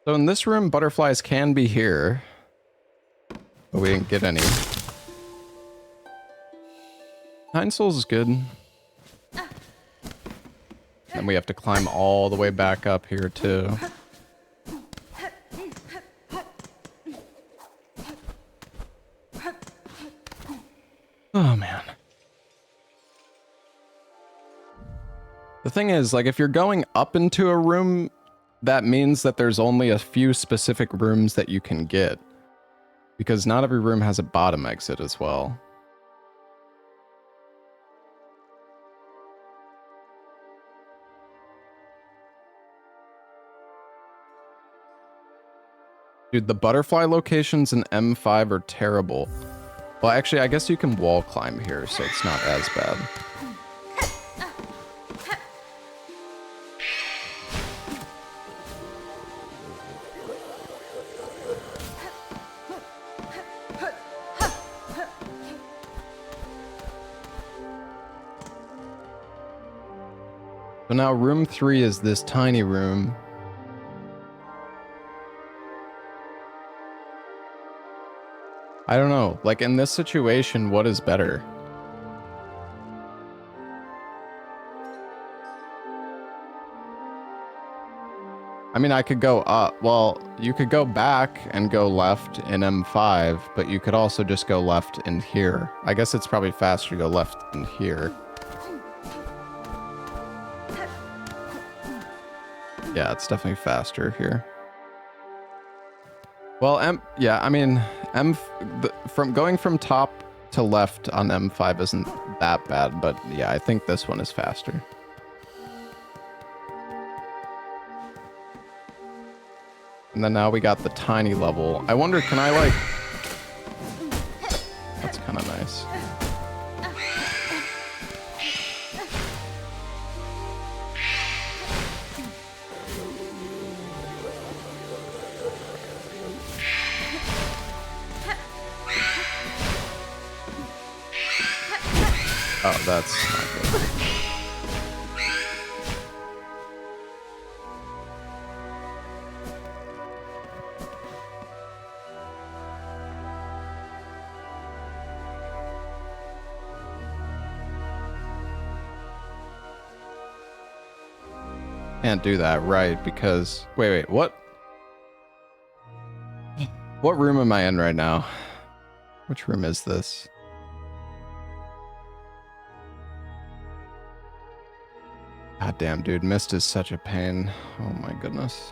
So in this room, butterflies can be here, but we didn't get any. 9 souls is good. Then we have to climb all the way back up here too. Oh man. The thing is, like, if you're going up into a room, that means that there's only a few specific rooms that you can get. Because not every room has a bottom exit as well. Dude, the butterfly locations in M5 are terrible. Well, actually, I guess you can wall climb here, so it's not as bad. So now room 3 is this tiny room. I don't know, like in this situation, what is better? I mean, I could go up. Well, you could go back and go left in M5, but you could also just go left in here. I guess it's probably faster to go left in here. Yeah, it's definitely faster here. Well, yeah, I mean, from going from top to left on M5 isn't that bad, but yeah, I think this one is faster. And then now we got the tiny level. I wonder, can I like... That's kind of nice. Oh, that's not good. Can't do that, right? Because wait, what? What room am I in right now? Which room is this? God damn, dude, mist is such a pain. Oh my goodness.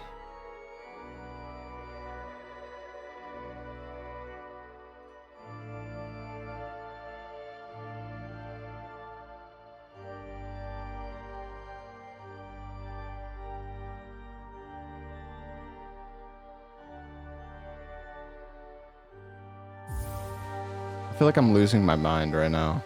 I feel like I'm losing my mind right now.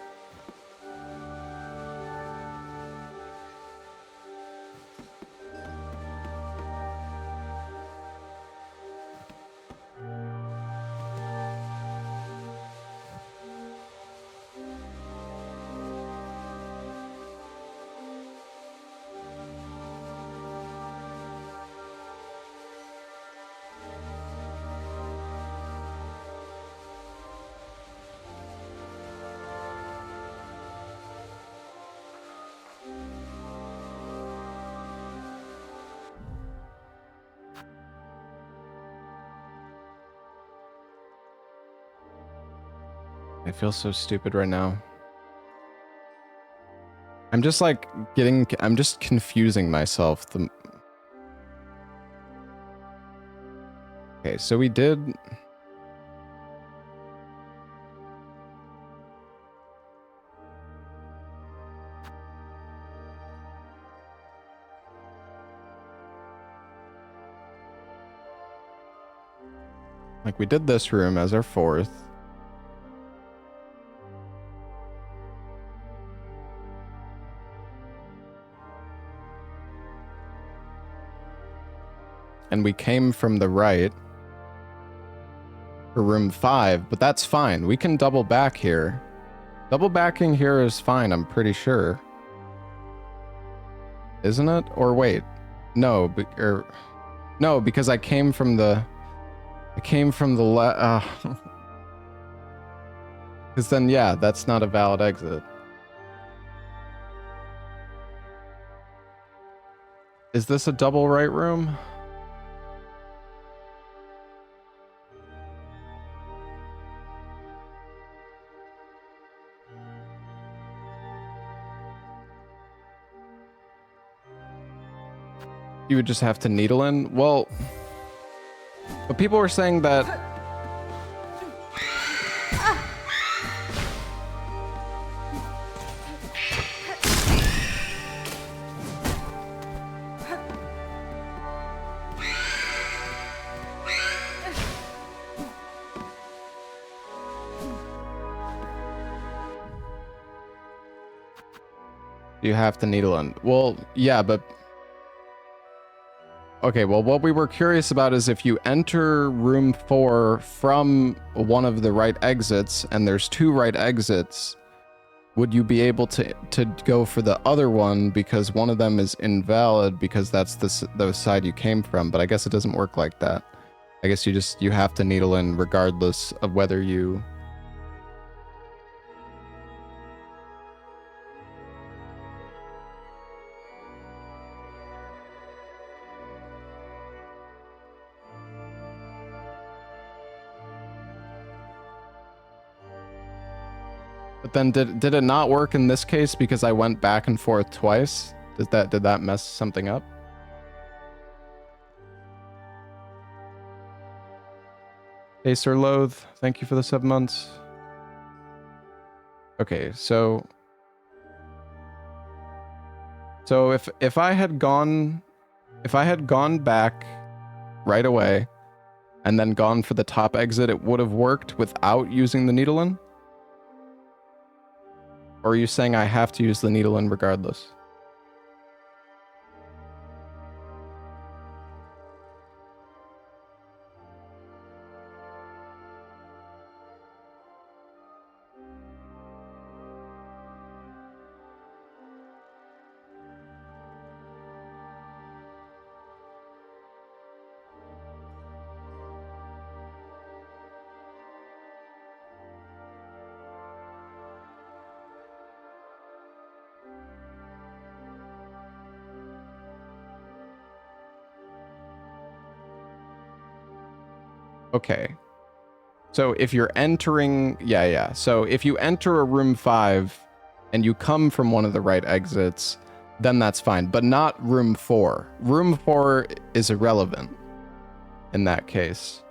I feel so stupid right now. I'm just like I'm just confusing myself. Okay, so we did... Like, we did this room as our 4th. and we came from the right for room 5, but that's fine. We can double back here. Double backing here is fine, I'm pretty sure. Isn't it? Or wait. No, no, because I came from the left. Because then, yeah, that's not a valid exit. Is this a double right room? You would just have to needle in? Well, but people were saying that... You have to needle in. Well, yeah, but... Okay, well, what we were curious about is if you enter room 4 from one of the right exits, and there's 2 right exits, would you be able to go for the other one because one of them is invalid because that's the side you came from? But I guess it doesn't work like that. I guess you have to needle in regardless of whether you... But then did it not work in this case because I went back and forth twice? Did that mess something up? Acer Loathe, thank you for the 7 months. Okay, so if I had gone back right away and then gone for the top exit, it would have worked without using the needle in? Or are you saying I have to use the needle in regardless? Okay. So if you're entering, yeah. So if you enter a room 5 and you come from one of the right exits, then that's fine, but not room 4. Room 4 is irrelevant in that case.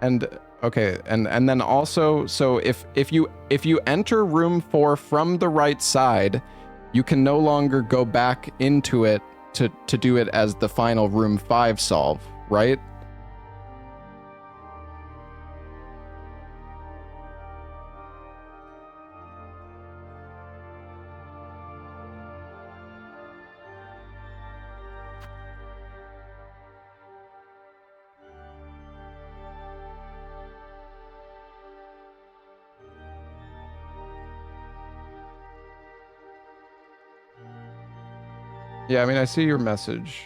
And okay, and then also, so if you enter room 4 from the right side, you can no longer go back into it to do it as the final room 5 solve, right? Yeah, I mean, I see your message.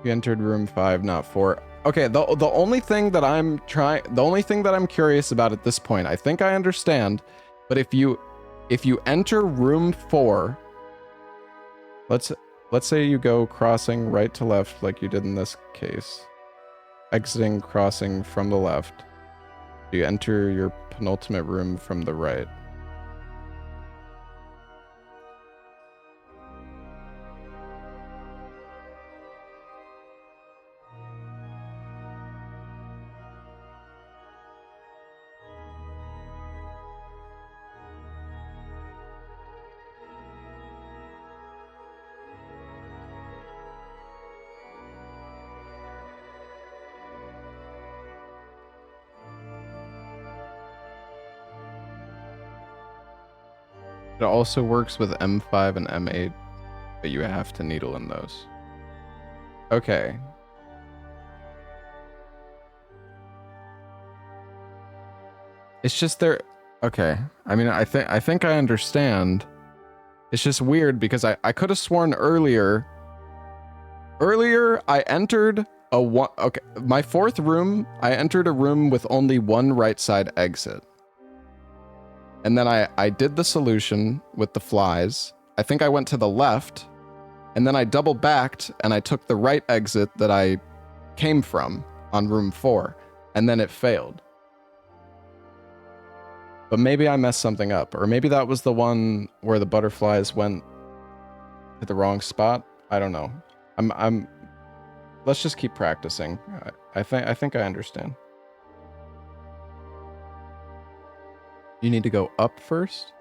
You entered room 5, not 4. Okay, the only thing that I'm curious about at this point, I think I understand, but if you enter room 4, let's say you go crossing right to left like you did in this case, exiting crossing from the left. You enter your penultimate room from the right. It also works with M5 and M8, but you have to needle in those. Okay. It's just there. Okay. I mean, I think I understand. It's just weird because I could have sworn earlier I entered a one. Okay, my fourth room, I entered a room with only one right side exit. And then I did the solution with the flies. I think I went to the left, and then I double backed and I took the right exit that I came from on room 4, and then it failed. But maybe I messed something up, or maybe that was the one where the butterflies went to the wrong spot. I don't know. Let's just keep practicing. I think I understand. You need to go up first?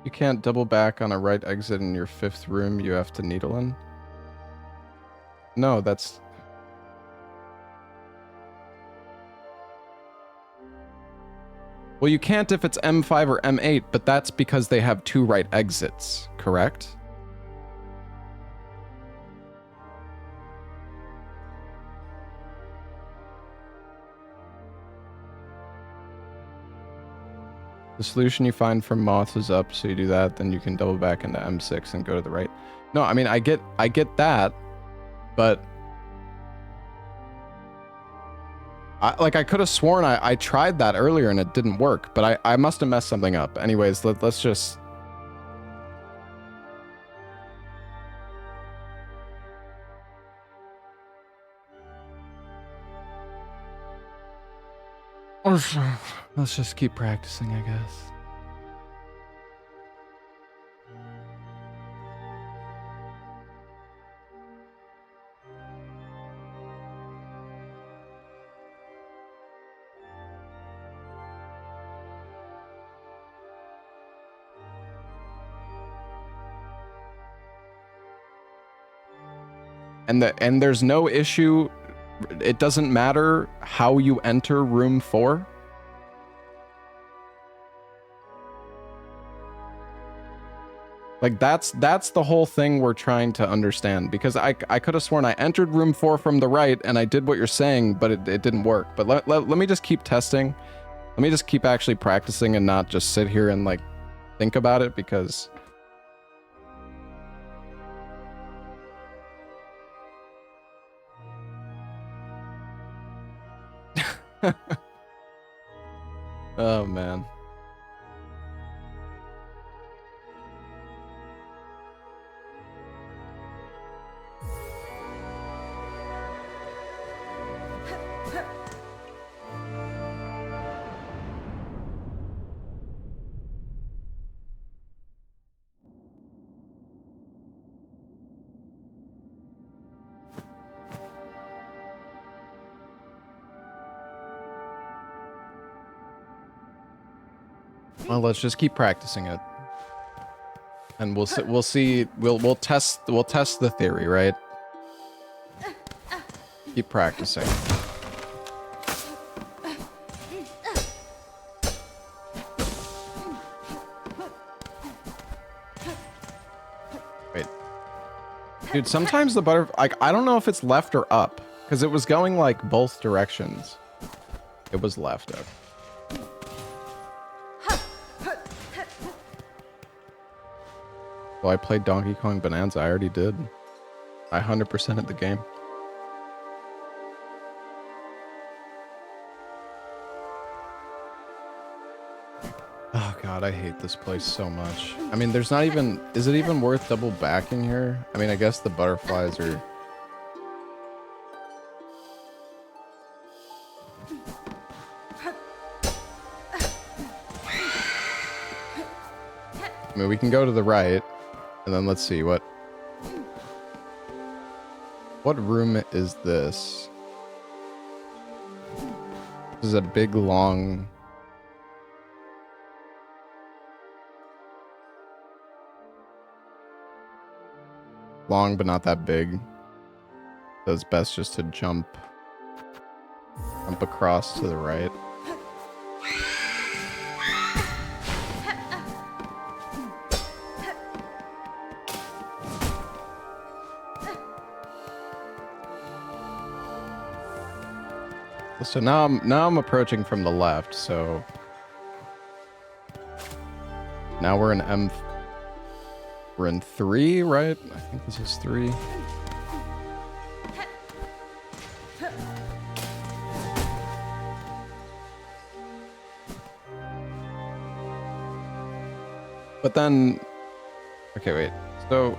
You can't double back on a right exit in your 5th room. You have to needle in. No, that's... Well, you can't if it's M5 or M8, but that's because they have 2 right exits, correct? The solution you find from moths is up, so you do that, then you can double back into M6 and go to the right. No, I mean, I get that, but I could have sworn I tried that earlier and it didn't work, but I must have messed something up. Anyways, let's just... Let's just keep practicing, I guess. And there's no issue. It doesn't matter how you enter room 4. Like that's the whole thing we're trying to understand, because I could have sworn I entered room 4 from the right and I did what you're saying, but it didn't work. But let me just keep testing. Let me just keep actually practicing and not just sit here and like think about it, because oh man. Well, let's just keep practicing it, and we'll see. We'll test the theory, right? Keep practicing. Wait, dude. Sometimes the butterfly, like, I don't know if it's left or up, because it was going like both directions. It was left up. Well, I played Donkey Kong Bonanza. I already did. I 100%ed the game. Oh god, I hate this place so much. I mean, there's not even... Is it even worth double backing here? I mean, I guess the butterflies are... I mean, we can go to the right, and then let's see what room is this? This is a big, long... long, but not that big. So it's best just to jump across to the right. So now I'm approaching from the left, so now we're in we're in 3, right? I think this is 3. But then, okay, wait. So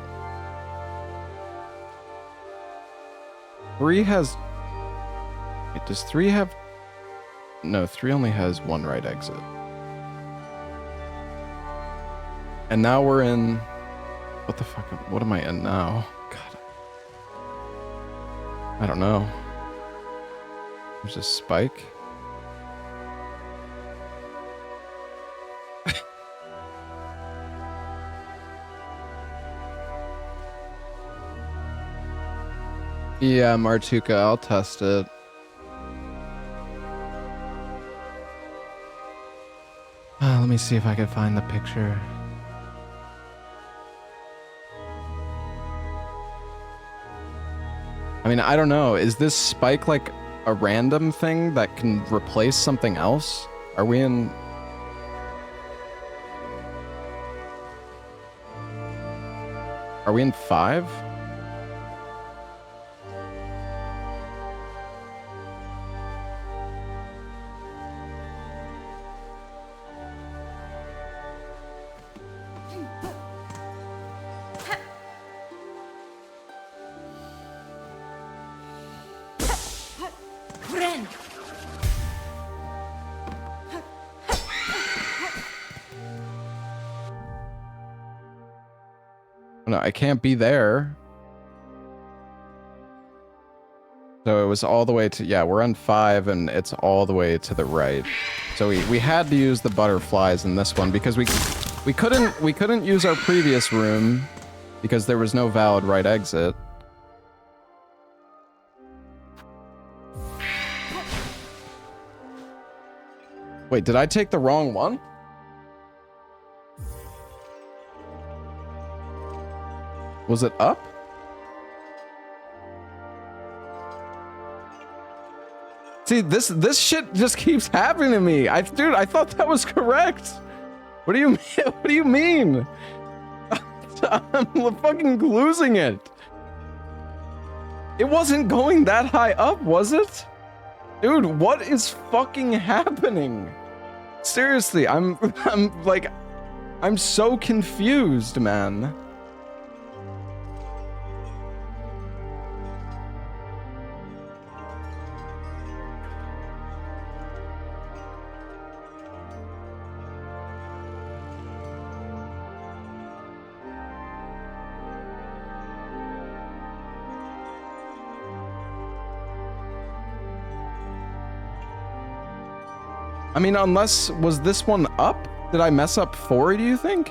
3 has. Wait, does 3 have? No, 3 only has 1 right exit. And now we're in. What the fuck? What am I in now? God. I don't know. There's a spike. Yeah, Martuka, I'll test it. Let me see if I can find the picture. I mean, I don't know. Is this spike like a random thing that can replace something else? Are we in... Are we in 5? No, I can't be there. So it was all the way to, yeah, we're on 5 and it's all the way to the right. So we had to use the butterflies in this one because we couldn't use our previous room because there was no valid right exit. Wait, did I take the wrong one? Was it up? See, this shit just keeps happening to me. Dude, I thought that was correct. What do you mean? What do you mean? I'm fucking losing it. It wasn't going that high up, was it? Dude, what is fucking happening? Seriously, I'm so confused, man. I mean, unless, was this one up? Did I mess up 4, do you think?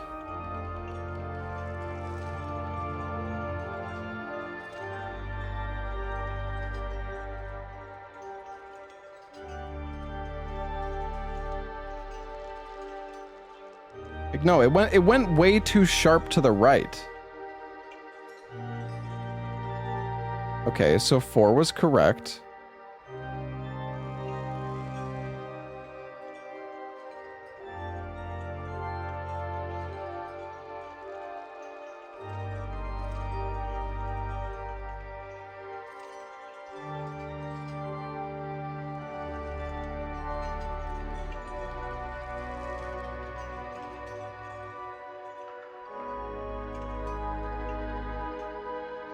Like, no, it went way too sharp to the right. Okay, so 4 was correct.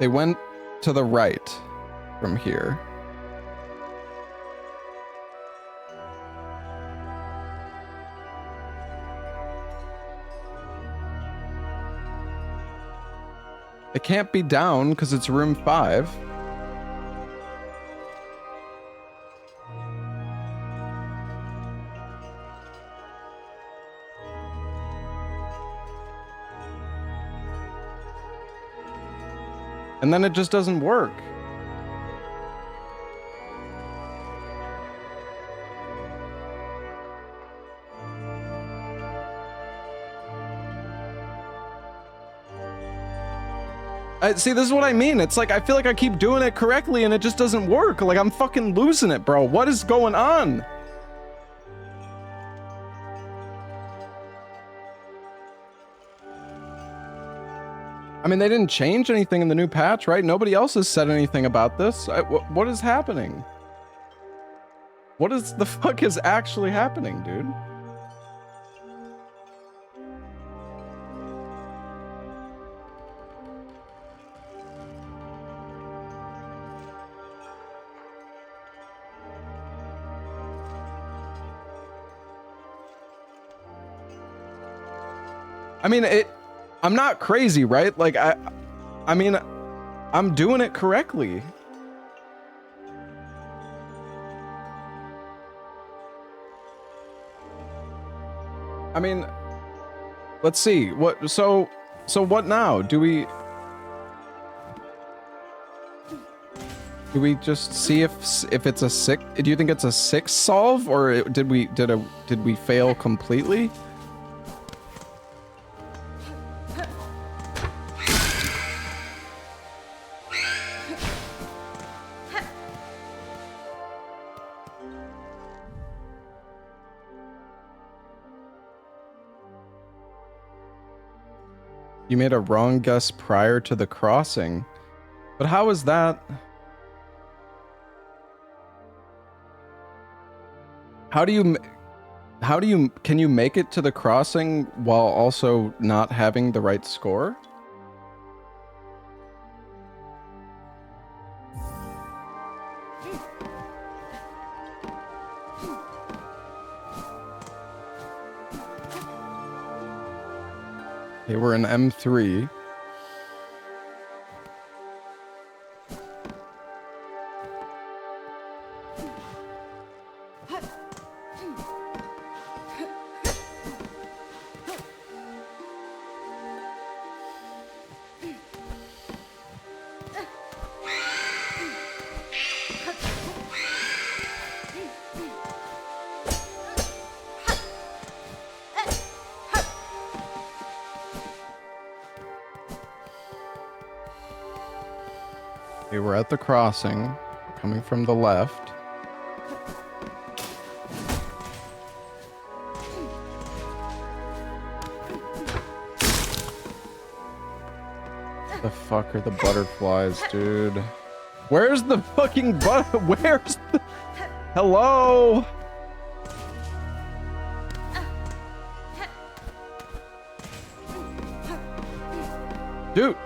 They went to the right from here. It can't be down because it's room 5. and then it just doesn't work. See, this is what I mean. It's like, I feel like I keep doing it correctly and it just doesn't work. Like, I'm fucking losing it, bro. What is going on? I mean, they didn't change anything in the new patch, right? Nobody else has said anything about this. What is happening? What is the fuck is actually happening, dude? I mean, I'm not crazy, right? Like, I mean, I'm doing it correctly. I mean, let's see. So what now? Do we just see if it's a 6? Do you think it's a 6 solve, or did we fail completely? You made a wrong guess prior to the crossing. But how is that? Can you make it to the crossing while also not having the right score? Okay, we're in M3. Okay, we're at the crossing, coming from the left. The fuck are the butterflies, dude? Where's the fucking where's the... Hello? Dude.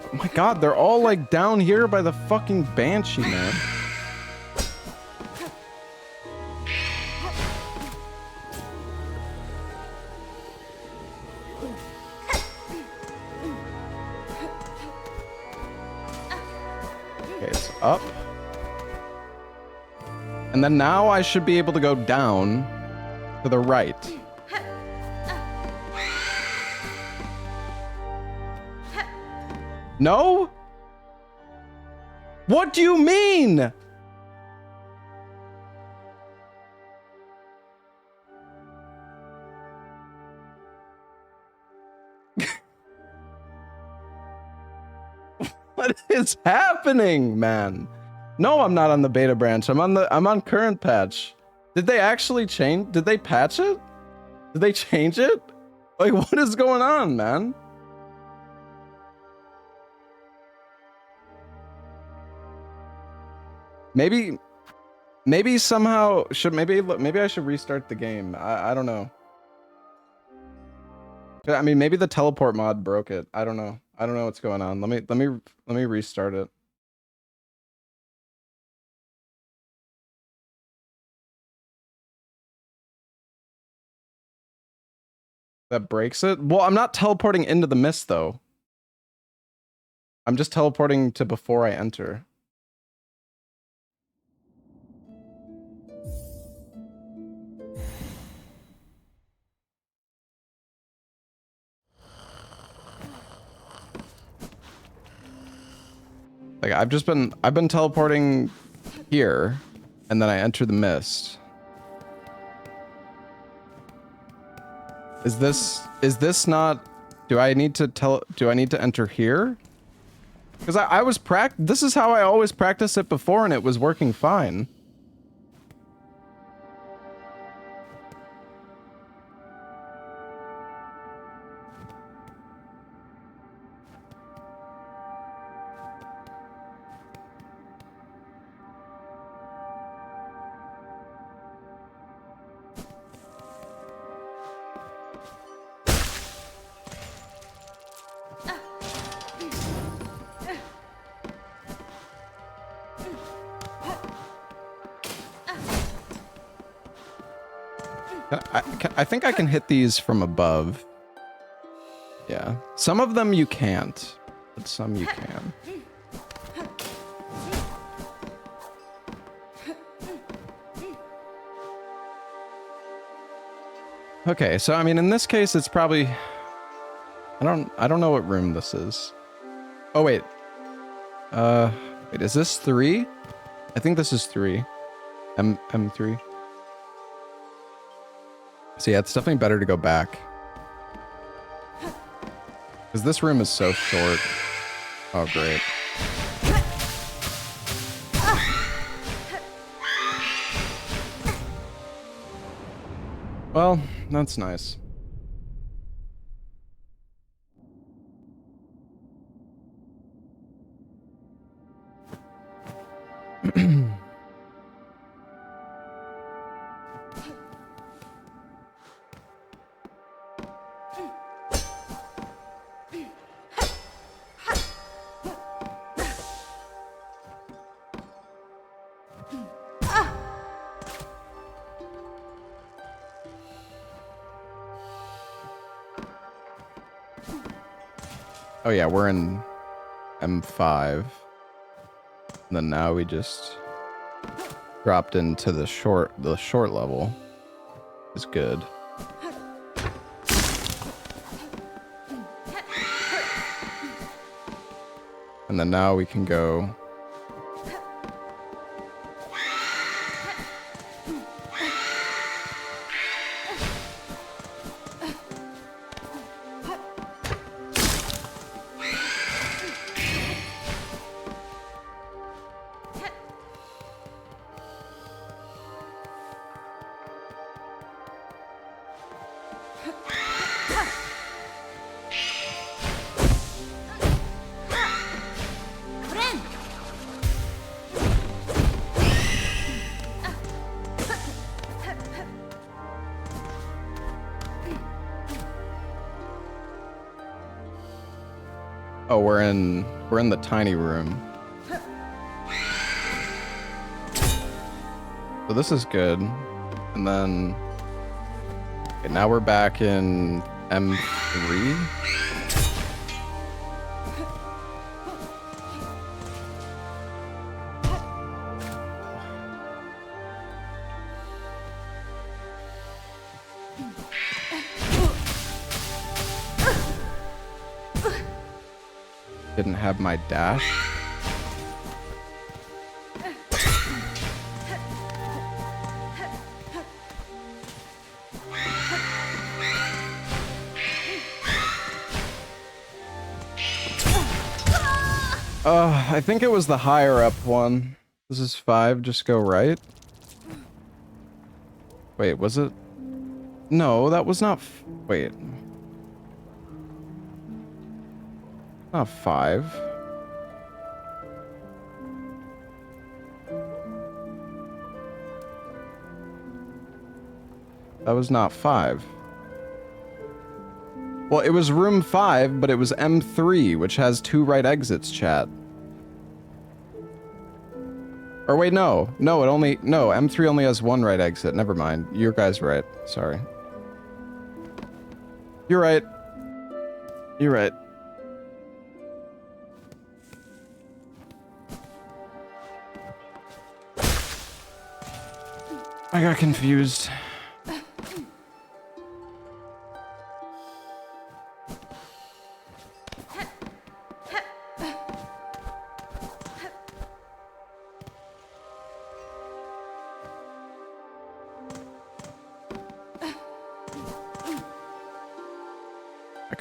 Oh my god, they're all like down here by the fucking banshee, man. Okay, it's up. And then now I should be able to go down to the right. No? What do you mean? What is happening, man? No, I'm not on the beta branch. I'm on current patch. Did they actually change? Did they patch it? Did they change it? Like, what is going on, man? Maybe somehow maybe I should restart the game. I don't know. I mean, maybe the teleport mod broke it. I don't know. I don't know what's going on. Let me restart it. That breaks it? Well, I'm not teleporting into the mist though. I'm just teleporting to before I enter. Like I've been teleporting here, and then I enter the mist. Is this not? Do I need to enter here? Because this is how I always practiced it before, and it was working fine. I think I can hit these from above. Yeah. Some of them you can't, but some you can. Okay, so I mean in this case it's probably I don't know what room this is. Oh wait. Wait, is this 3? I think this is 3. M3. So yeah, it's definitely better to go back. Because this room is so short. Oh, great. Well, that's nice. Oh yeah, we're in M5. And then now we just dropped into the short level. Is good. And then now we can go Oh, we're in the tiny room. So this is good. And then okay, now we're back in M3. Didn't have my dash. I think it was the higher up one. This is 5, just go right. Wait, was it? No, that was not wait. Not 5. That was not 5. Well, it was room 5, but it was M3, which has 2 right exits, chat. Or wait, no, M3 only has 1 right exit. Never mind. Your guy's right. Sorry. You're right. You're right. I got confused.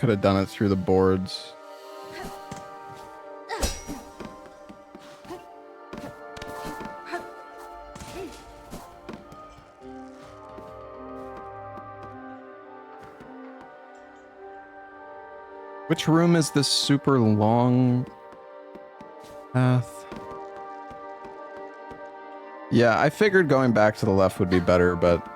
could have done it through the boards. Which room is this super long path? Yeah, I figured going back to the left would be better, but...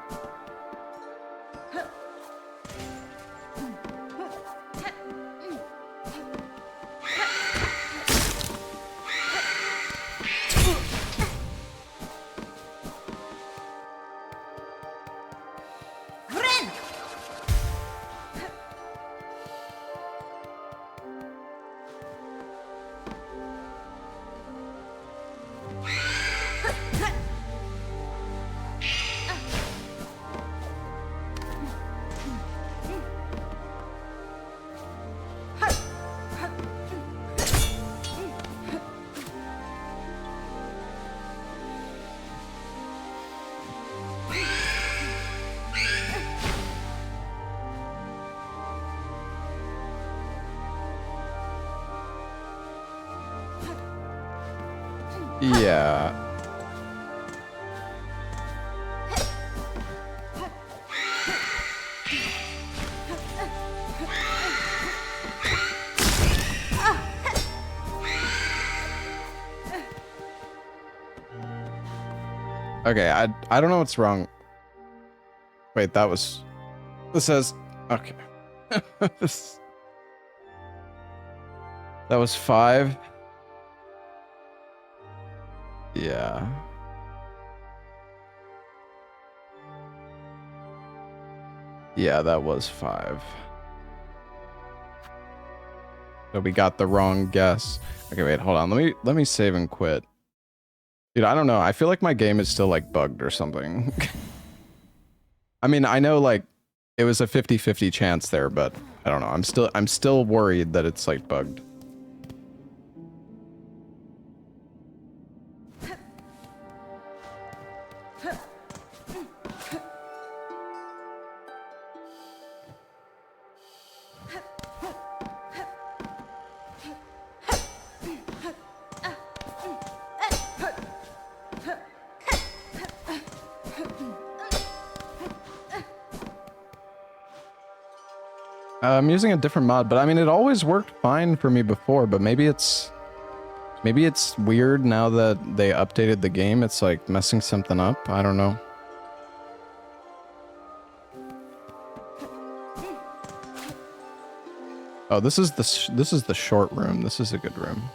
Yeah. Okay, I don't know what's wrong. Wait, that was... This says... Okay. This... That was 5. Yeah. Yeah, that was 5. So we got the wrong guess. Okay, wait, hold on. Let me save and quit. Dude, I don't know. I feel like my game is still like bugged or something. I mean, I know like it was a 50-50 chance there, but I don't know. I'm still worried that it's like bugged. I'm using a different mod, but I mean, it always worked fine for me before, but maybe it's weird now that they updated the game. It's like messing something up. I don't know. Oh, this is the short room. This is a good room.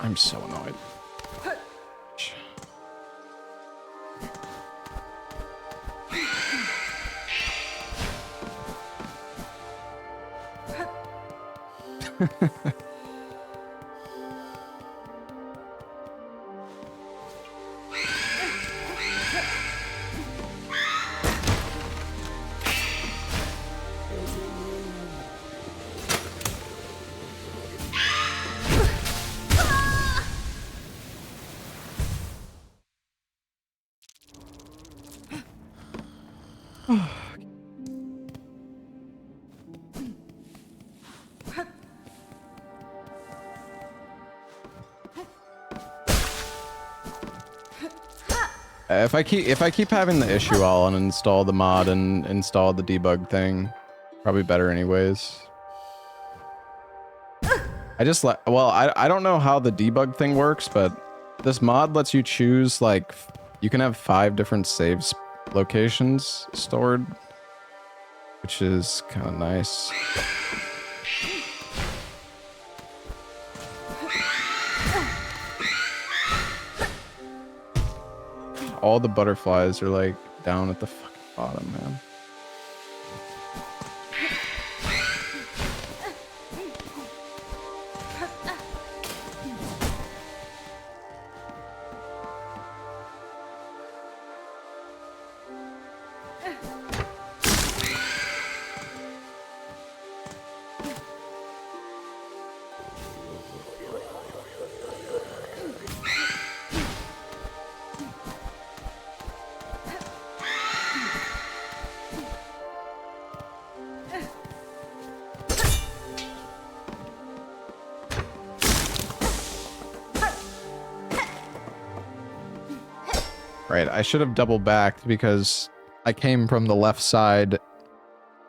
I'm so annoyed. If I keep having the issue, I'll uninstall the mod and install the debug thing. Probably better anyways. I just I don't know how the debug thing works, but this mod lets you choose like you can have 5 different saves locations stored, which is kind of nice. All the butterflies are like down at the fucking bottom, man. Right, I should have double backed because I came from the left side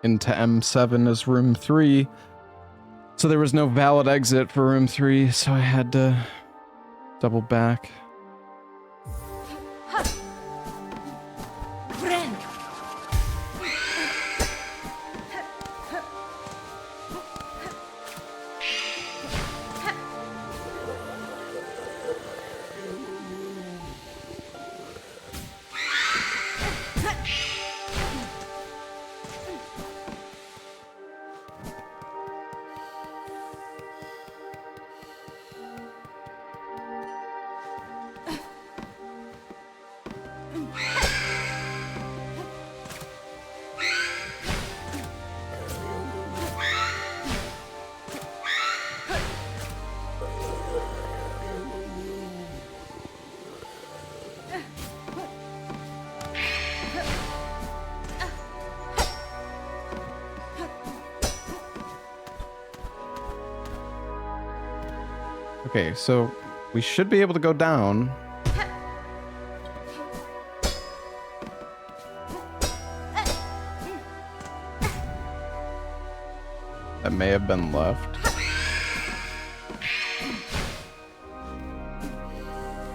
into M7 as room 3. So there was no valid exit for room 3, so I had to double back. Friend. Okay, so we should be able to go down. That may have been left.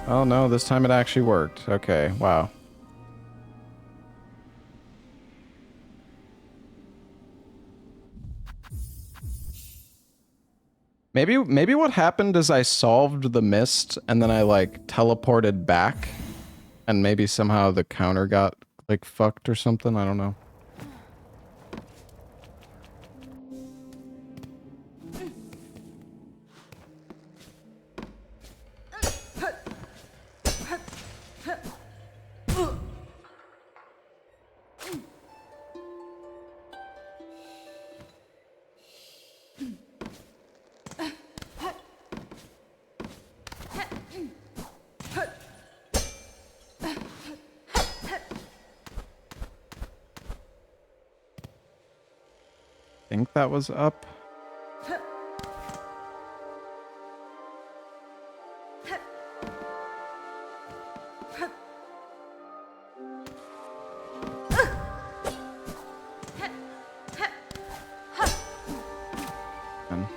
Oh no, this time it actually worked. Okay, wow. Maybe what happened is I solved the mist and then I like teleported back and maybe somehow the counter got like fucked or something, I don't know. I think that was up. And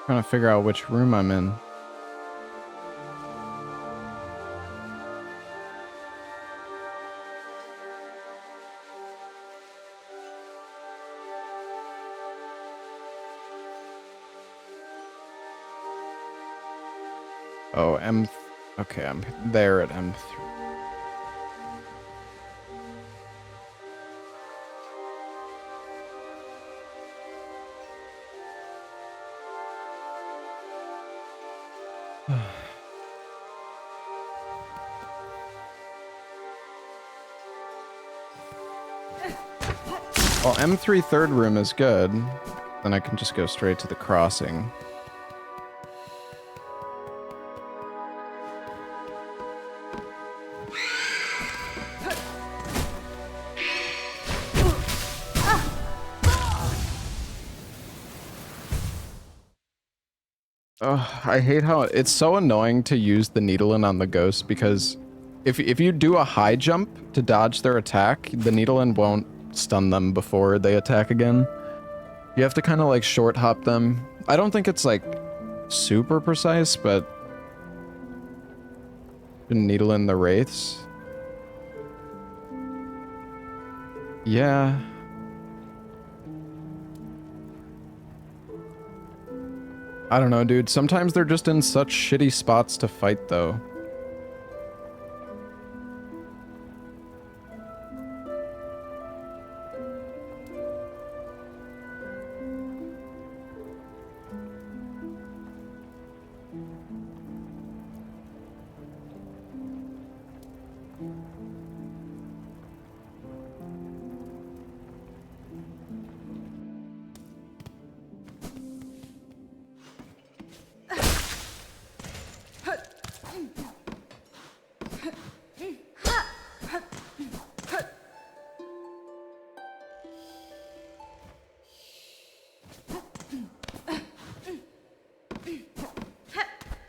trying to figure out which room I'm in. Oh, okay, I'm there at M3. Well, M3 third room is good. Then I can just go straight to the crossing. Oh, I hate how it's so annoying to use the needle-in on the ghost because if you do a high jump to dodge their attack, the needle-in won't stun them before they attack again. You have to kind of like short hop them. I don't think it's like super precise, but needle in the wraiths. Yeah. I don't know, dude. Sometimes they're just in such shitty spots to fight, though.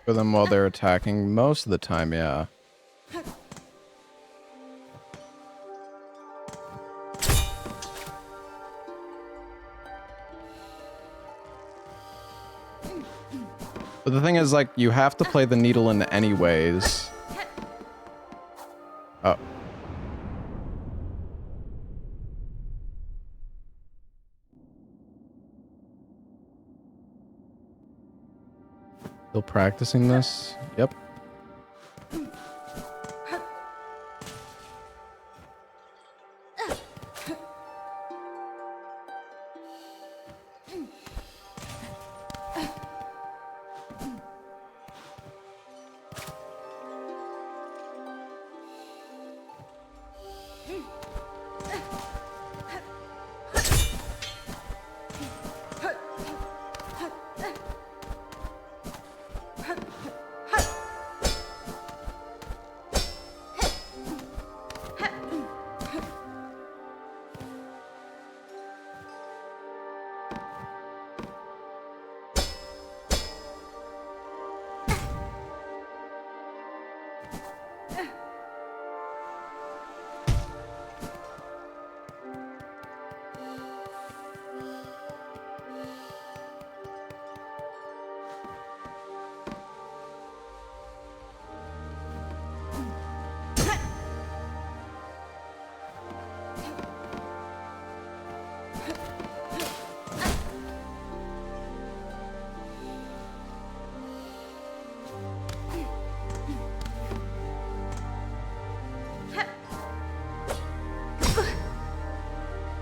For them while they're attacking, most of the time, yeah. But the thing is, like, you have to play the needle in anyways. Oh. Still practicing this? Yep.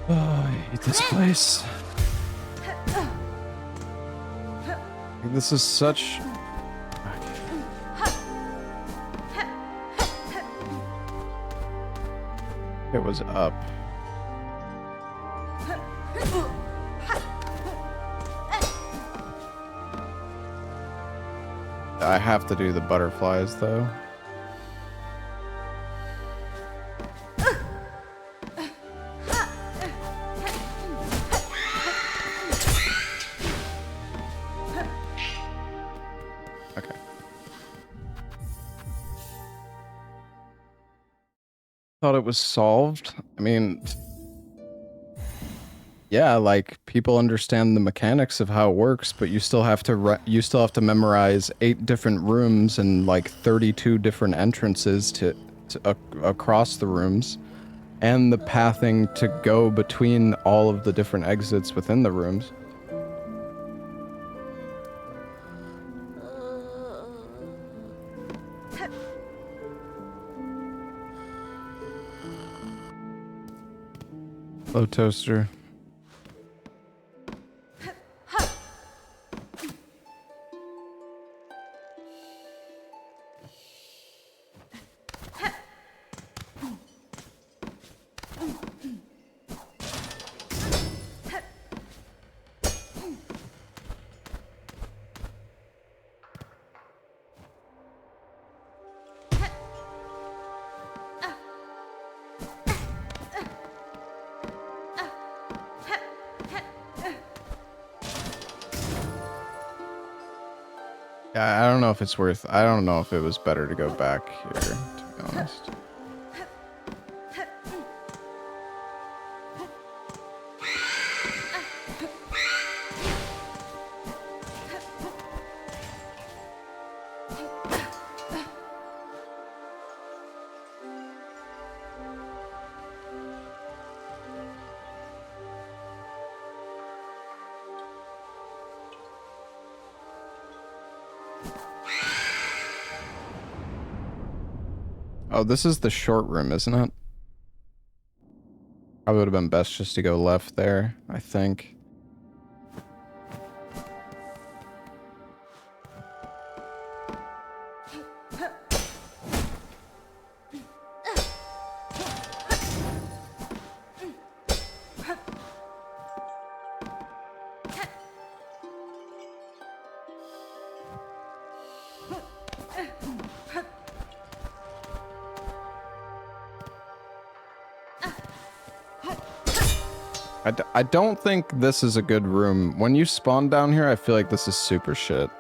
Oh, I hate this place. This is such... It was up. I have to do the butterflies, though. Thought it was solved. I mean, yeah, like people understand the mechanics of how it works, but you still have to memorize 8 different rooms and like 32 different entrances to across the rooms, and the pathing to go between all of the different exits within the rooms. Hello, Toaster. Yeah, I don't know if it's worth... I don't know if it was better to go back here, to be honest. Oh, this is the short room, isn't it? Probably would have been best just to go left there, I think. I don't think this is a good room. When you spawn down here, I feel like this is super shit.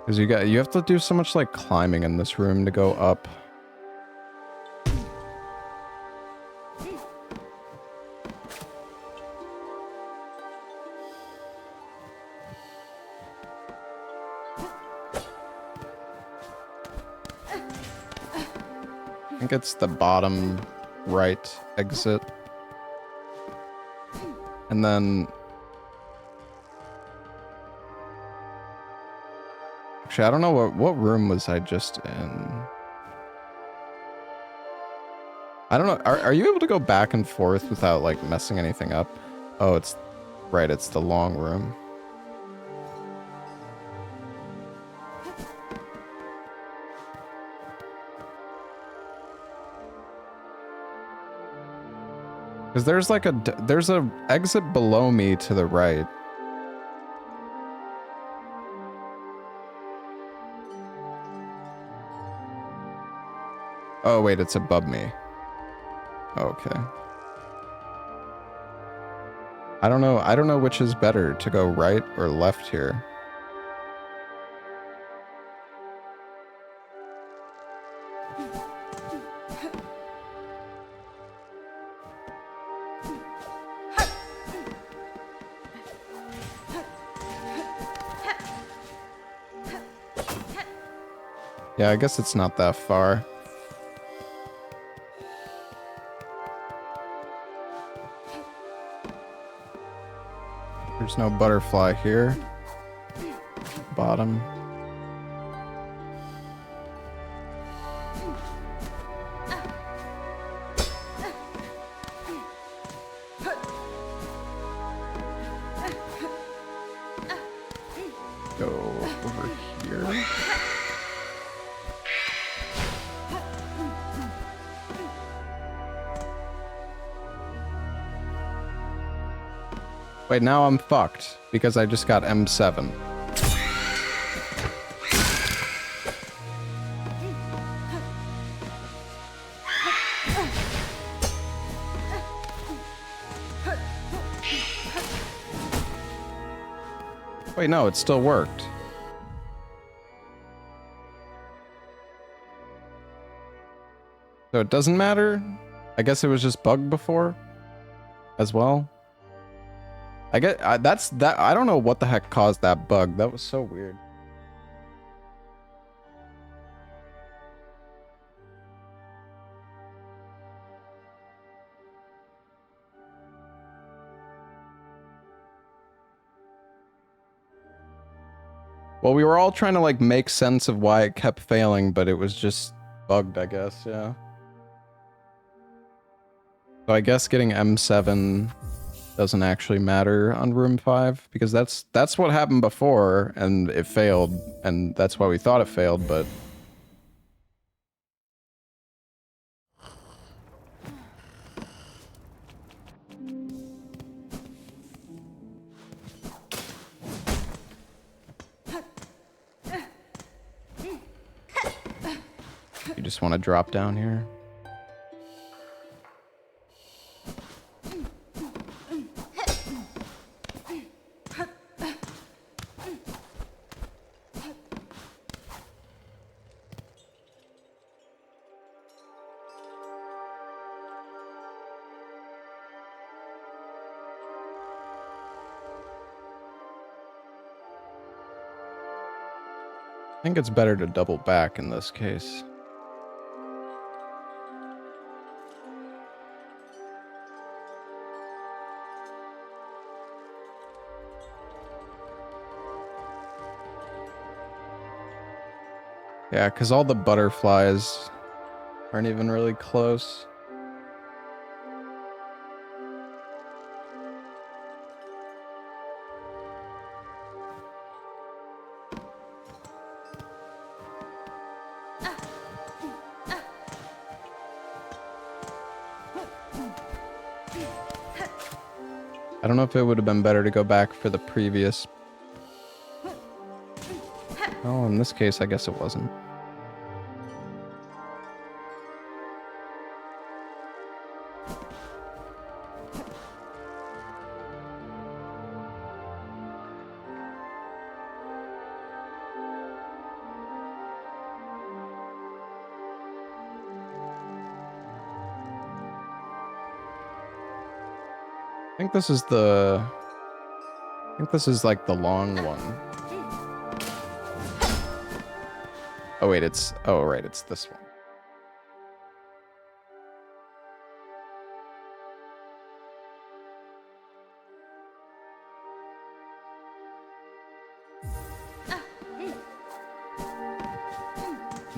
Because you have to do so much like climbing in this room to go up. I think it's the bottom right exit. And then... Actually, I don't know what room was I just in. I don't know. Are you able to go back and forth without like messing anything up? Oh, it's right. It's the long room. Because there's like there's a exit below me to the right. Oh wait, it's above me. Okay. I don't know which is better, to go right or left here. Yeah, I guess it's not that far. There's no butterfly here. Bottom. Go over here. Wait, now I'm fucked because I just got M7. Wait, no, it still worked. So it doesn't matter? I guess it was just bugged before as well. I get that's that. I don't know what the heck caused that bug. That was so weird. Well, we were all trying to like make sense of why it kept failing, but it was just bugged, I guess. Yeah. So I guess getting M7 doesn't actually matter on room 5 because that's what happened before and it failed, and that's why we thought it failed, but you just want to drop down here. I think it's better to double back in this case. Yeah, because all the butterflies aren't even really close. I don't know if it would have been better to go back for the previous. Oh, in this case, I guess it wasn't. I think this is like the long one. Oh wait, oh right, it's this one.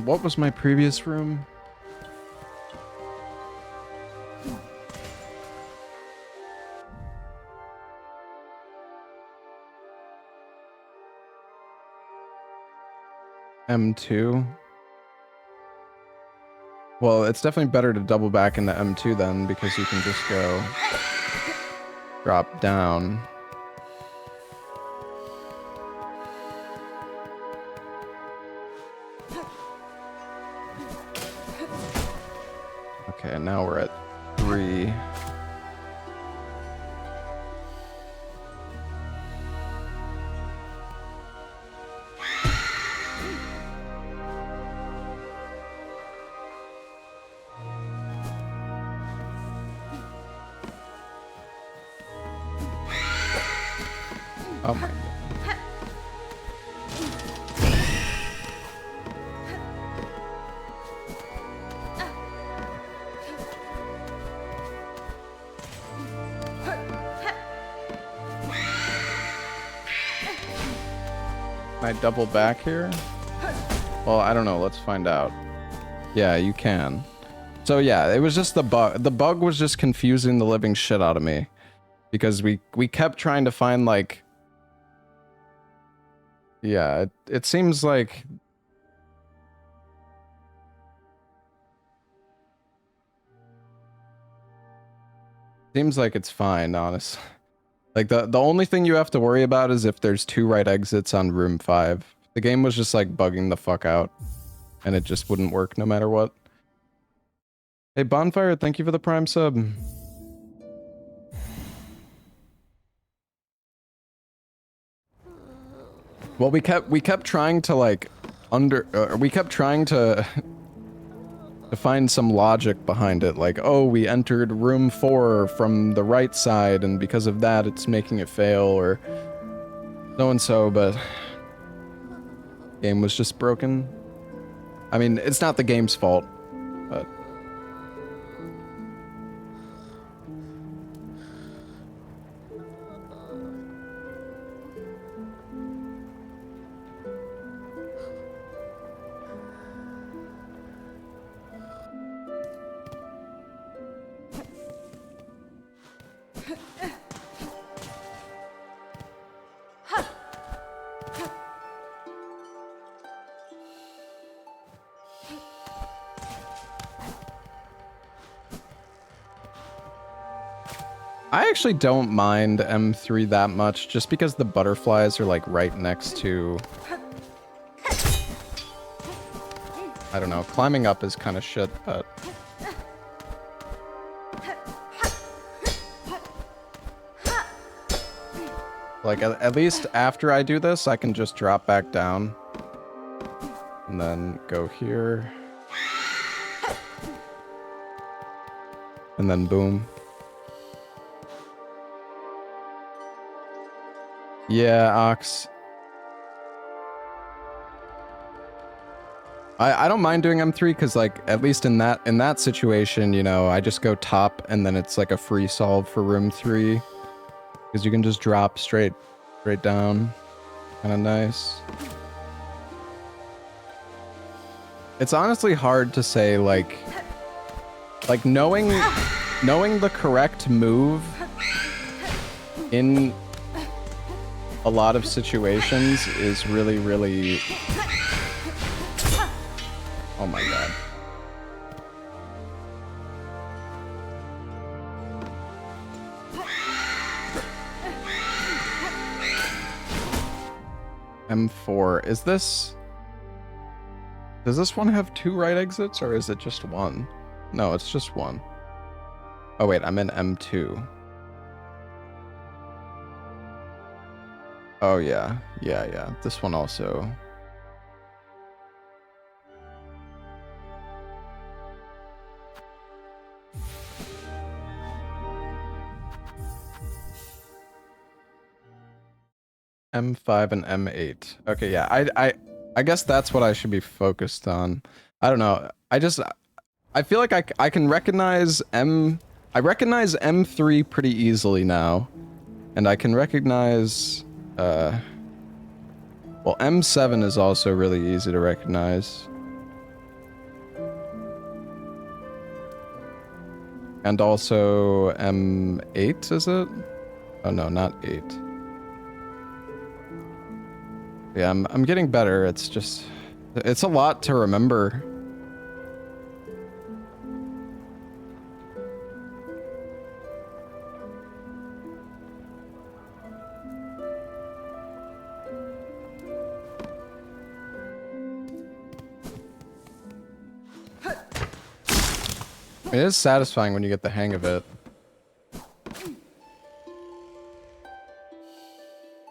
What was my previous room? M2. Well, it's definitely better to double back into M2 then, because you can just go drop down. Okay, now we're at 3. Oh my god. Can I double back here? Well, I don't know. Let's find out. Yeah, you can. So yeah, it was just the bug. The bug was just confusing the living shit out of me. Because we kept trying to find, like... Yeah, it seems like... Seems like it's fine, honestly. Like, the only thing you have to worry about is if there's 2 right exits on room 5. The game was just, like, bugging the fuck out. And it just wouldn't work no matter what. Hey, Bonfire, thank you for the Prime sub. Well, we kept trying to, like, we kept trying to find some logic behind it, like, oh, we entered room 4 from the right side, and because of that, it's making it fail, or so and so, but game was just broken. I mean, it's not the game's fault, but... I actually don't mind M3 that much, just because the butterflies are, like, right next to... I don't know, climbing up is kind of shit, but... Like, at least after I do this, I can just drop back down. And then go here. And then boom. Yeah, Ox. I don't mind doing M3 because, like, at least in that situation, you know, I just go top and then it's like a free solve for room 3 because you can just drop straight down. Kind of nice. It's honestly hard to say, like knowing the correct move in a lot of situations is really, really... Oh my god. M4. Is this... Does this one have 2 right exits, or is it just 1? No, it's just 1. Oh wait, I'm in M2. Oh yeah. Yeah. This one also. M5 and M8. Okay, yeah. I guess that's what I should be focused on. I don't know. I feel like I can recognize I recognize M3 pretty easily now. And I can recognize well, M7 is also really easy to recognize. And also M8, is it? Oh no, not 8. Yeah, I'm getting better. It's just, it's a lot to remember. It is satisfying when you get the hang of it.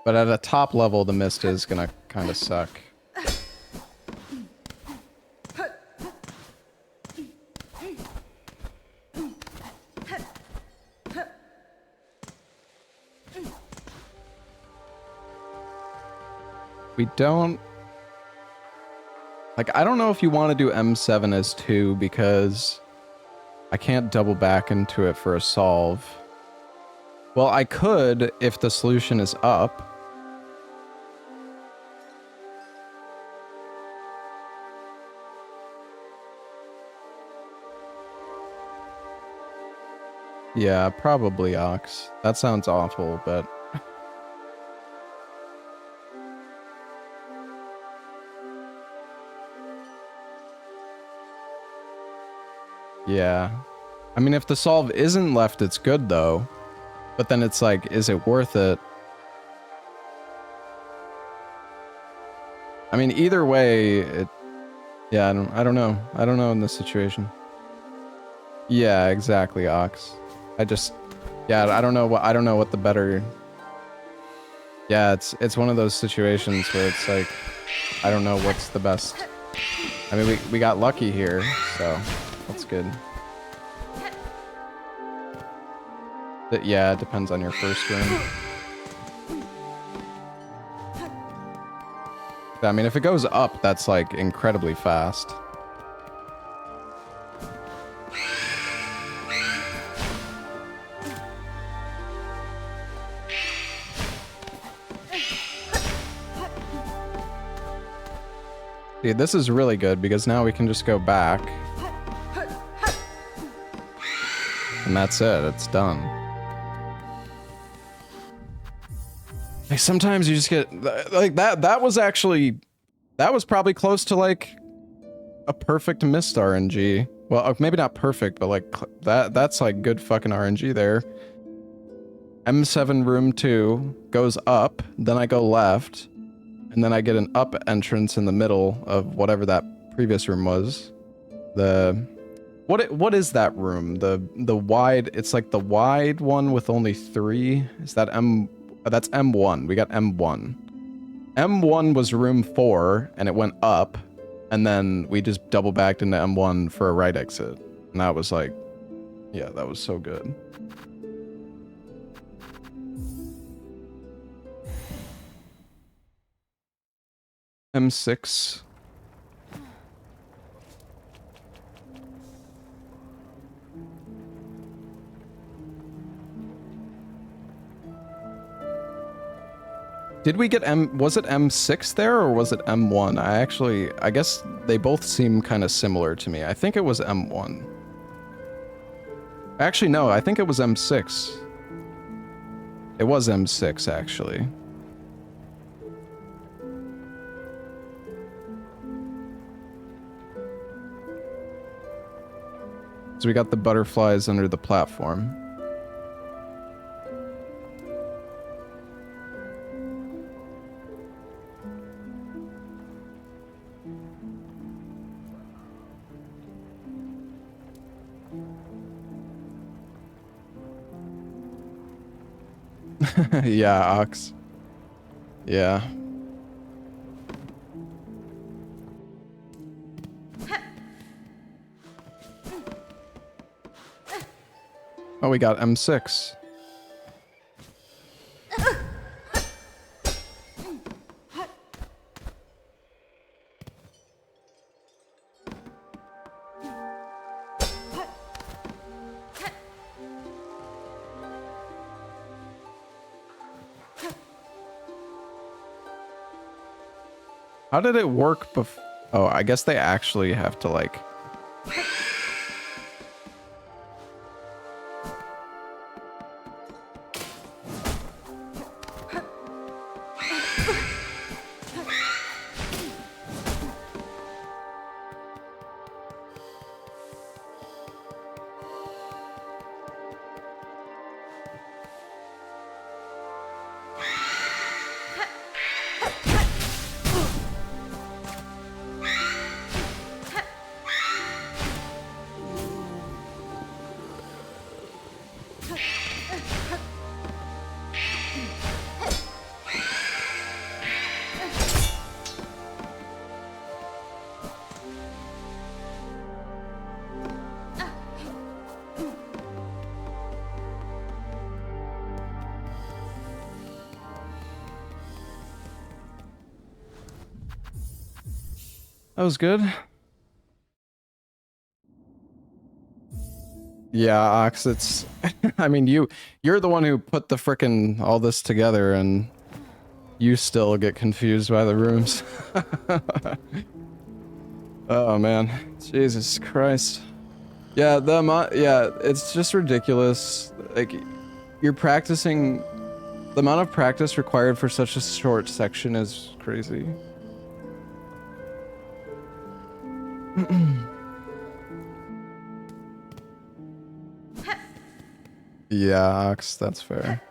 But at a top level, the mist is gonna kind of suck. We don't... Like, I don't know if you want to do M7 as 2 because I can't double back into it for a solve. Well, I could if the solution is up. Yeah, probably Ox. That sounds awful, but... Yeah. I mean, if the solve isn't left, it's good, though. But then it's like, is it worth it? I mean, either way, it... Yeah, I don't know. I don't know in this situation. Yeah, exactly, Ox. I just... Yeah, I don't know what the better... Yeah, it's one of those situations where it's like, I don't know what's the best. I mean, we got lucky here, so that's good. But yeah, it depends on your first room. I mean, if it goes up, that's like incredibly fast. Dude, this is really good because now we can just go back. And that's it, it's done. Like, sometimes you just get, like, that was probably close to, like, a perfect missed RNG. Well, maybe not perfect, but, like, that's, like, good fucking RNG there. M7 room 2 goes up, then I go left, and then I get an up entrance in the middle of whatever that previous room was. What is that room? The wide, it's like the wide one with only 3? Is that that's M1. We got M1. M1 was room 4, and it went up, and then we just double backed into M1 for a right exit. And that was like, yeah, that was so good. M6. Did we get was it M6 there or was it M1? I guess they both seem kind of similar to me. I think it was M1. Actually, no, I think it was M6. It was M6, actually. So we got the butterflies under the platform. Yeah, Ox. Yeah. Oh, we got M6. How did it work before? Oh, I guess they actually have to like... That was good. Yeah, Ox, it's... I mean, you're the one who put the frickin' all this together, and you still get confused by the rooms. Oh, man. Jesus Christ. Yeah, yeah, it's just ridiculous. Like, you're practicing... The amount of practice required for such a short section is crazy. Yeah, Ox, that's fair.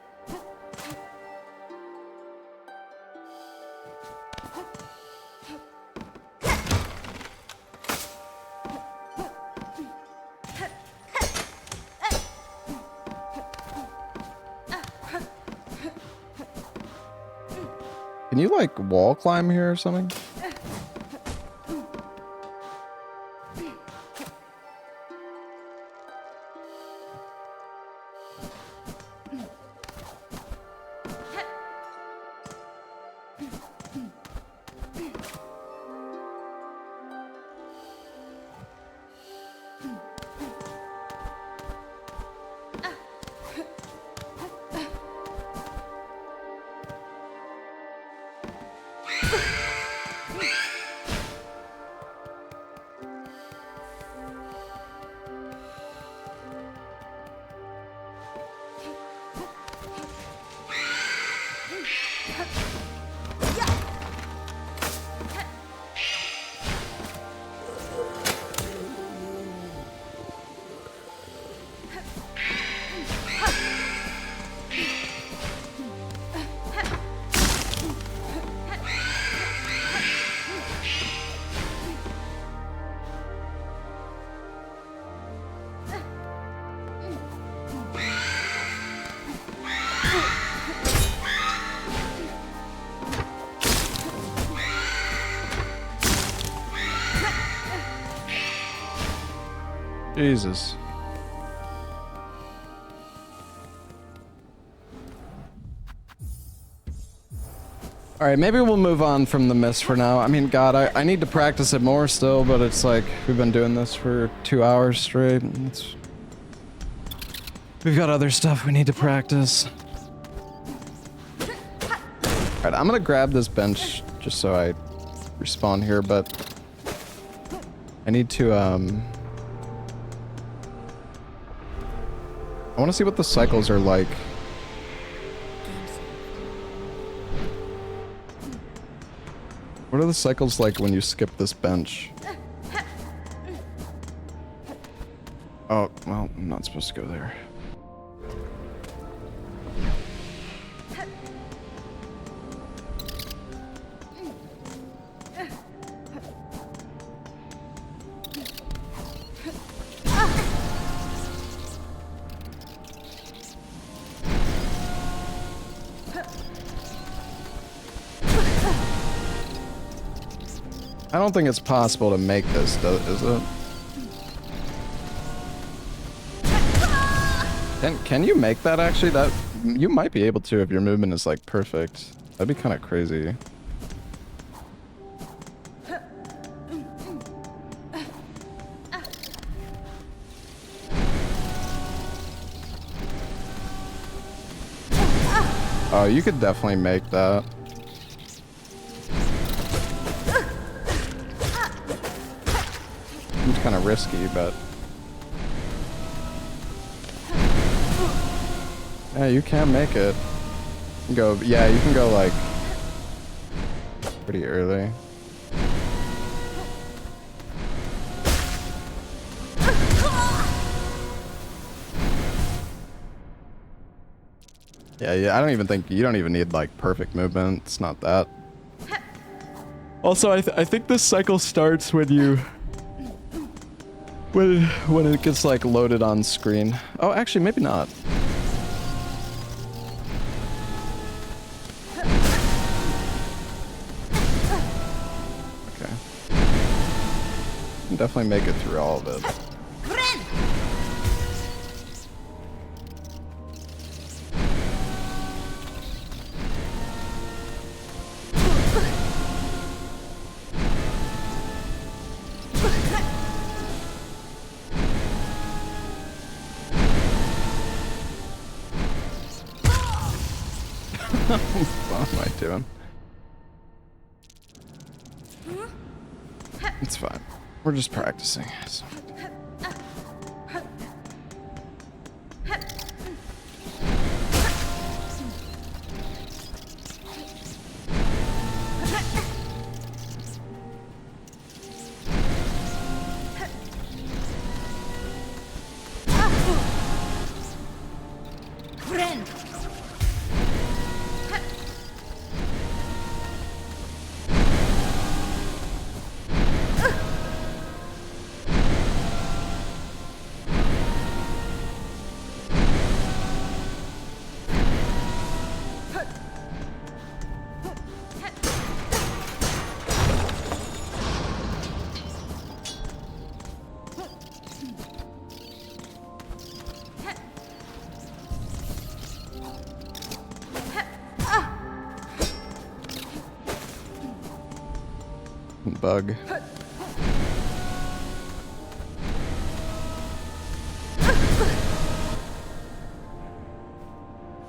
Can you, like, wall climb here or something? Jesus. Alright, maybe we'll move on from the mist for now. I mean, God, I need to practice it more still, but it's like, we've been doing this for 2 hours straight. We've got other stuff we need to practice. Alright, I'm gonna grab this bench just so I respawn here, but I need to, I want to see what the cycles are like. What are the cycles like when you skip this bench? Oh, well, I'm not supposed to go there. I don't think it's possible to make this, is it? Can you make that actually? That you might be able to if your movement is like perfect. That'd be kind of crazy. Oh, you could definitely make that. It's kind of risky, but yeah, you can make it. You can go, yeah, you can go like pretty early. Yeah, I don't even think you don't even need like perfect movement. It's not that. Also, I think this cycle starts when you when it gets like loaded on screen. Oh, actually, maybe not. Okay. You can definitely make it through all of it. What am I doing? It's fine. We're just practicing. So. Bug.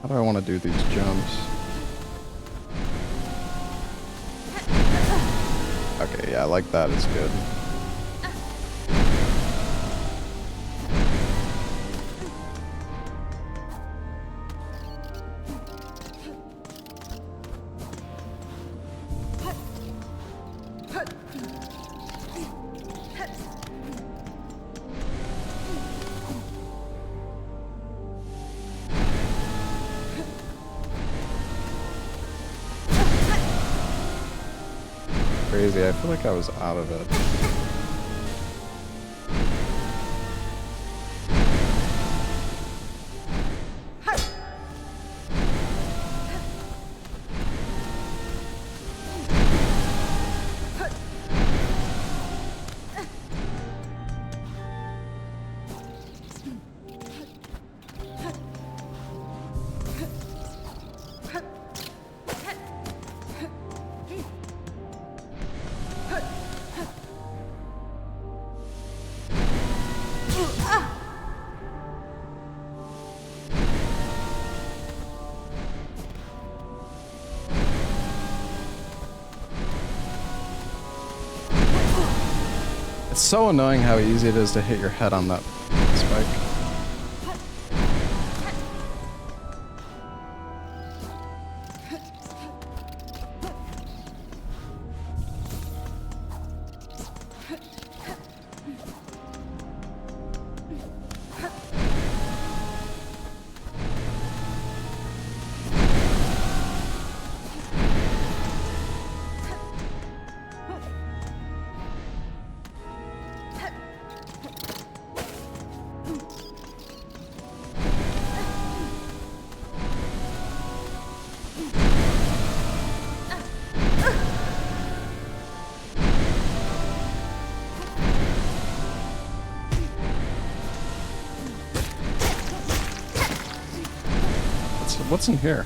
How do I want to do these jumps? Okay, yeah, I like that. It's good. Crazy. I feel like I was out of it. It's so annoying how easy it is to hit your head on that spike. What's in here?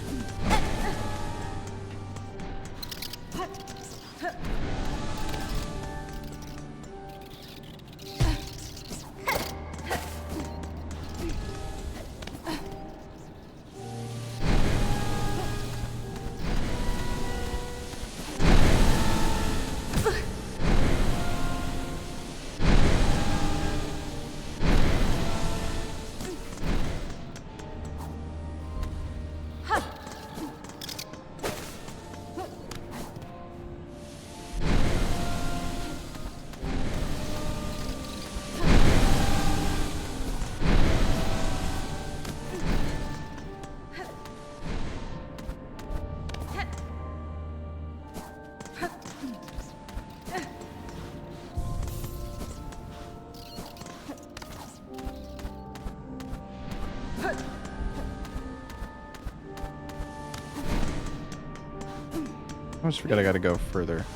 I always forget I gotta go further.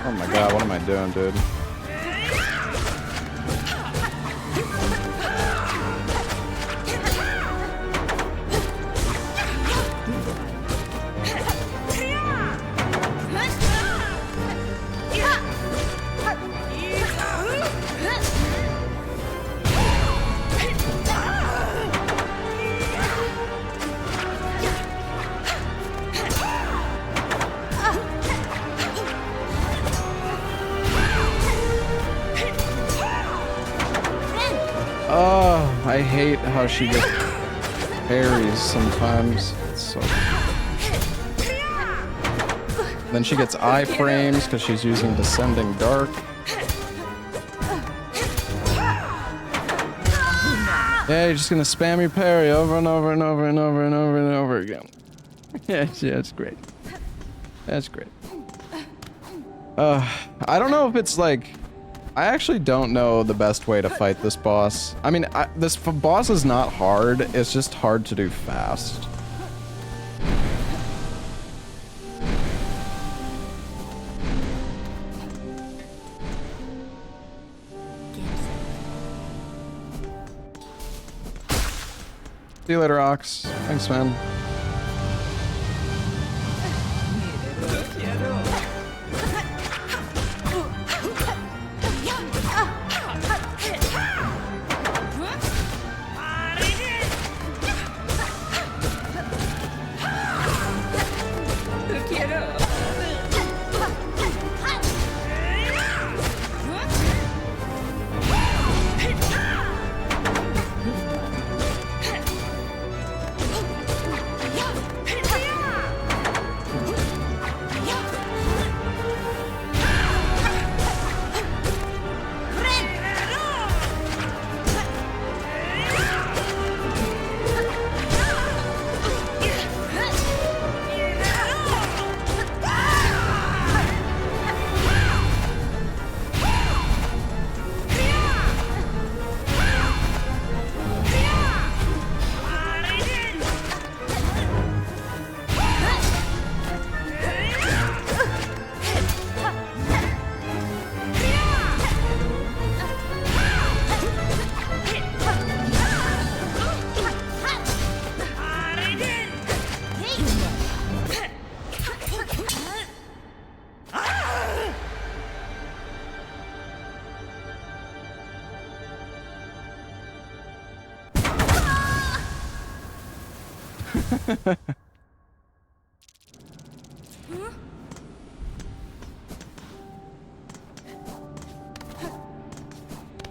Oh my god, what am I doing, dude? Oh, I hate how she just parries sometimes. It's so... Then she gets iframes because she's using Descending Dark. Yeah, you're just gonna spam your parry over and over and over and over and over and over again. Yeah, it's great. That's great. I don't know if it's like... I actually don't know the best way to fight this boss. I mean, this boss is not hard, it's just hard to do fast. See you later, Ox. Thanks, man.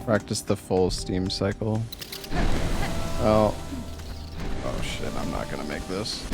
Practice the full steam cycle. Oh. Oh shit, I'm not gonna make this.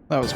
That was.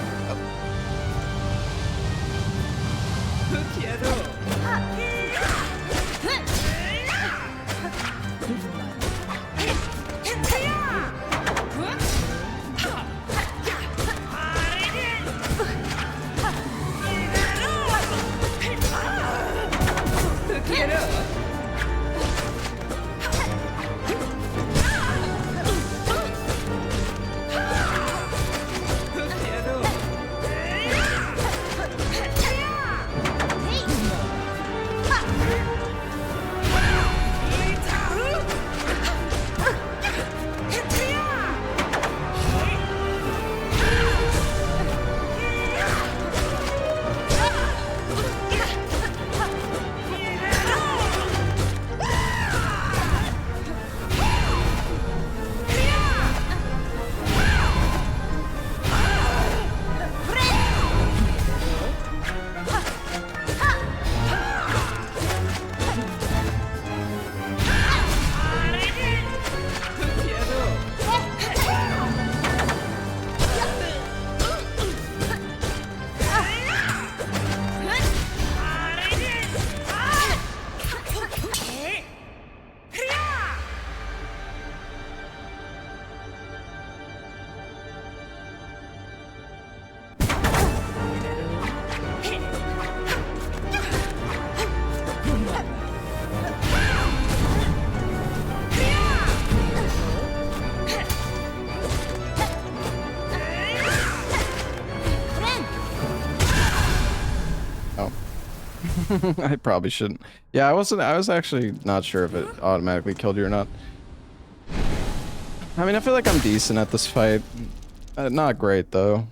I probably shouldn't. Yeah, I was actually not sure if it automatically killed you or not. I mean, I feel like I'm decent at this fight. Not great, though.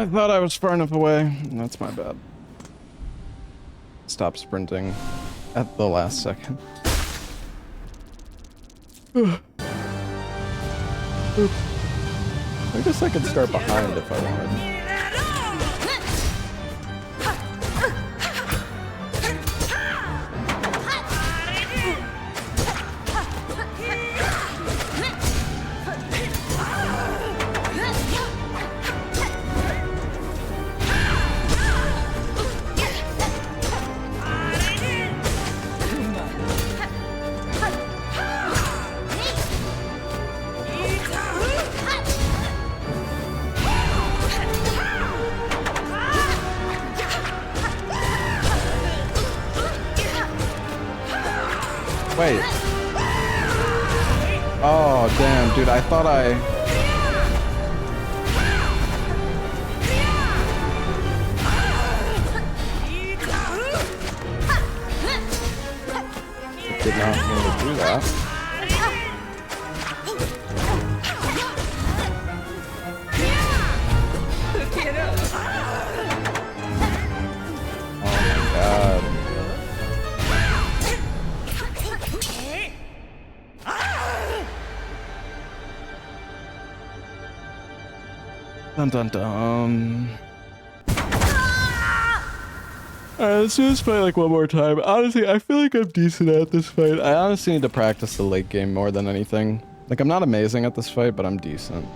I thought I was far enough away. That's my bad. Stop sprinting at the last second. I guess I could start behind if I wanted. Wait. Oh, damn, dude, I thought I... Did not mean to do that. Oh my god. Dun dun dun. Alright, let's do this fight like one more time. Honestly, I feel like I'm decent at this fight. I honestly need to practice the late game more than anything. Like, I'm not amazing at this fight, but I'm decent.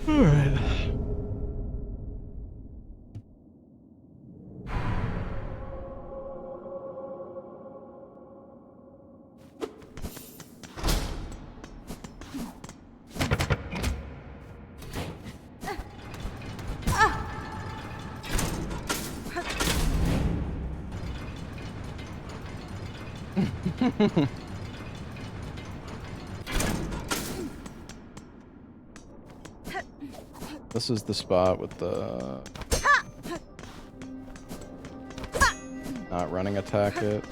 Alright. This is the spot with the not running attack it.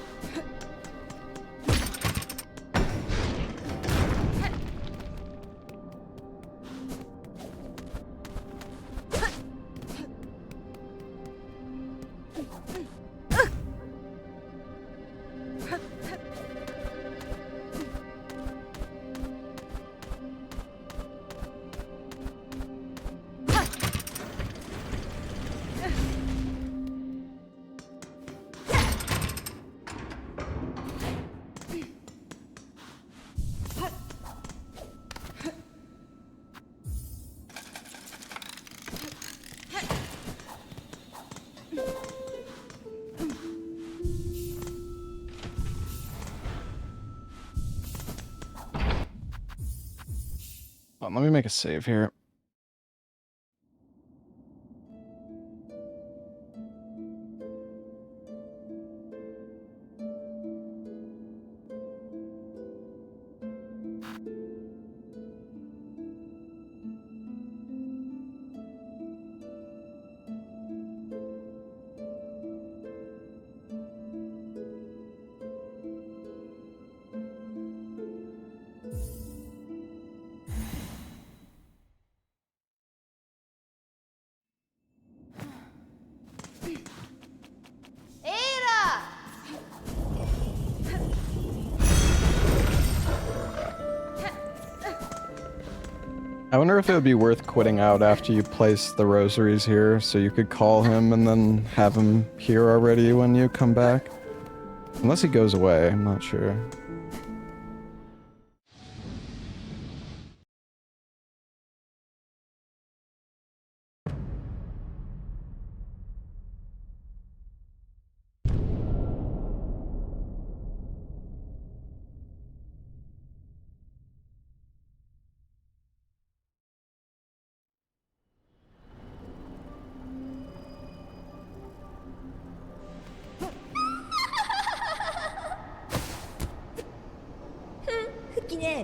Let me make a save here. I wonder if it would be worth quitting out after you place the rosaries here, so you could call him and then have him here already when you come back. Unless he goes away, I'm not sure.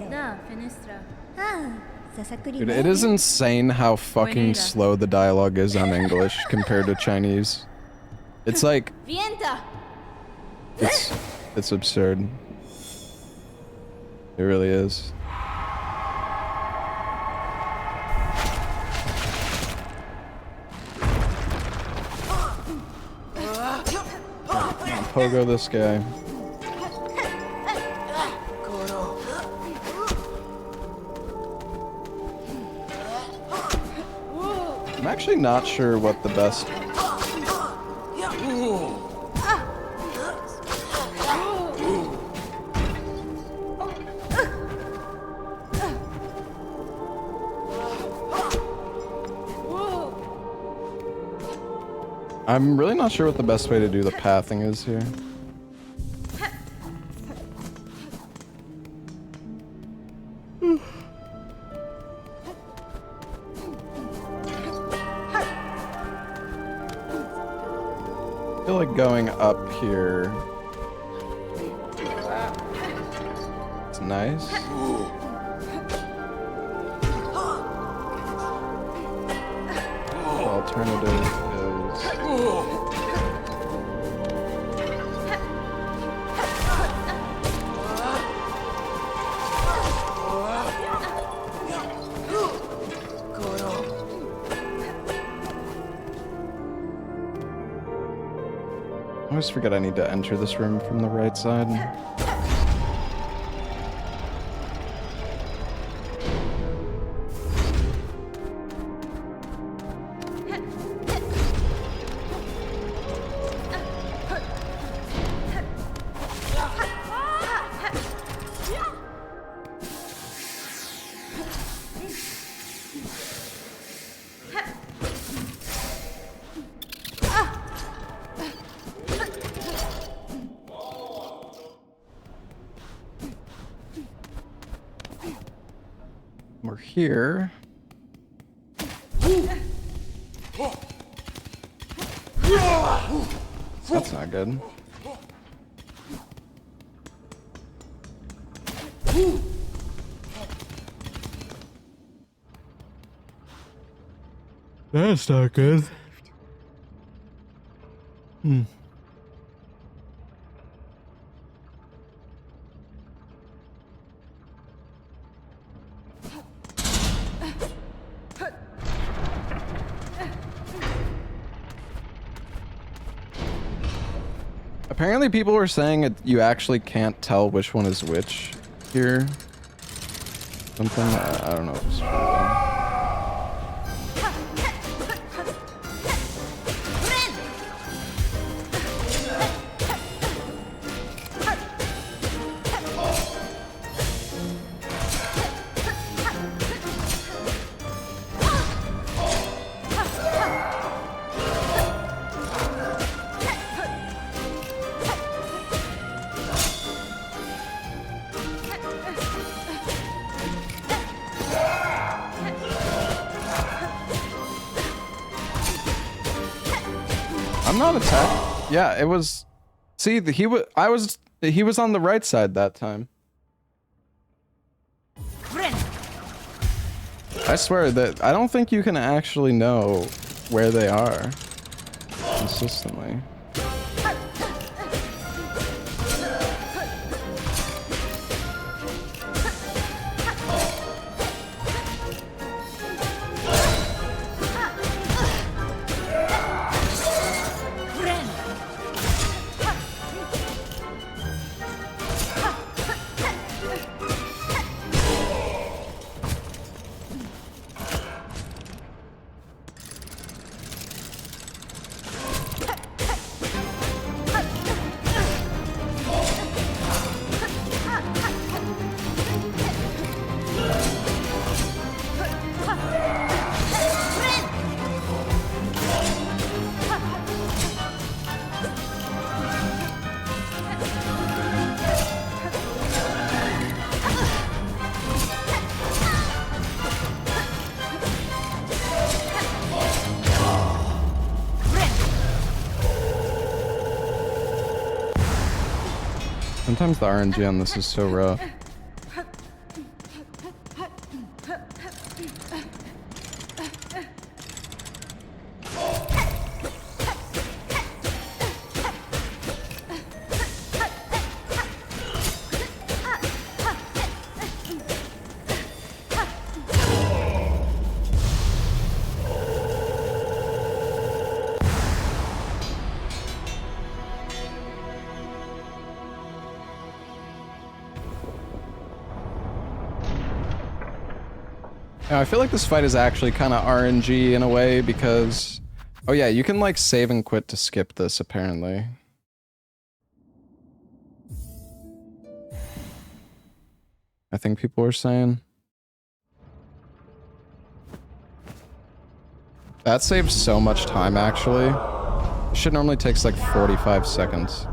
Da, finestra. Dude, it is insane how fucking slow the dialogue is on English compared to Chinese. It's like... It's absurd. It really is. Pogo this guy. I'm actually not sure what the best... I'm really not sure what the best way to do the pathing is here. I feel like going up here. It's nice. The alternative is... I always forget I need to enter this room from the right side. We're here. That's not good. That's not good. Apparently people were saying you actually can't tell which one is which here. Something, I don't know if it's true. I'm not attacked. Yeah, it was. See, he was on the right side that time. I swear that I don't think you can actually know where they are consistently. Sometimes the RNG on this is so rough. Now, I feel like this fight is actually kind of RNG in a way because... Oh yeah, you can like save and quit to skip this apparently. I think people were saying. That saves so much time actually. It shit normally takes like 45 seconds.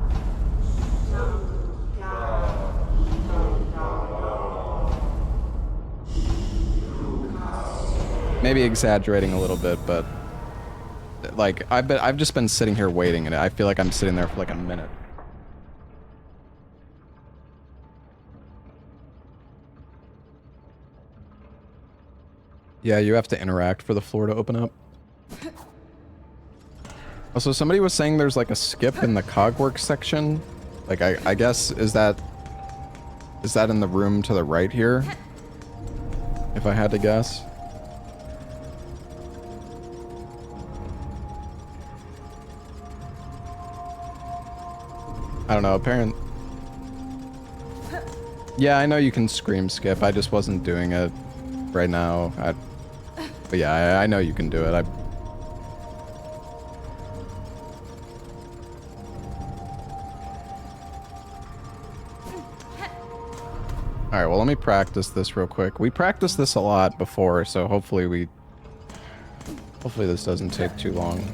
Maybe exaggerating a little bit, but like I've just been sitting here waiting, and I feel like I'm sitting there for like a minute. Yeah, you have to interact for the floor to open up. Also, somebody was saying there's like a skip in the cogwork section. Like I guess is that in the room to the right here? If I had to guess. I don't know, apparent. Yeah, I know you can scream skip. I just wasn't doing it right now. But yeah, I know you can do it. Alright, well let me practice this real quick. We practiced this a lot before, so hopefully this doesn't take too long.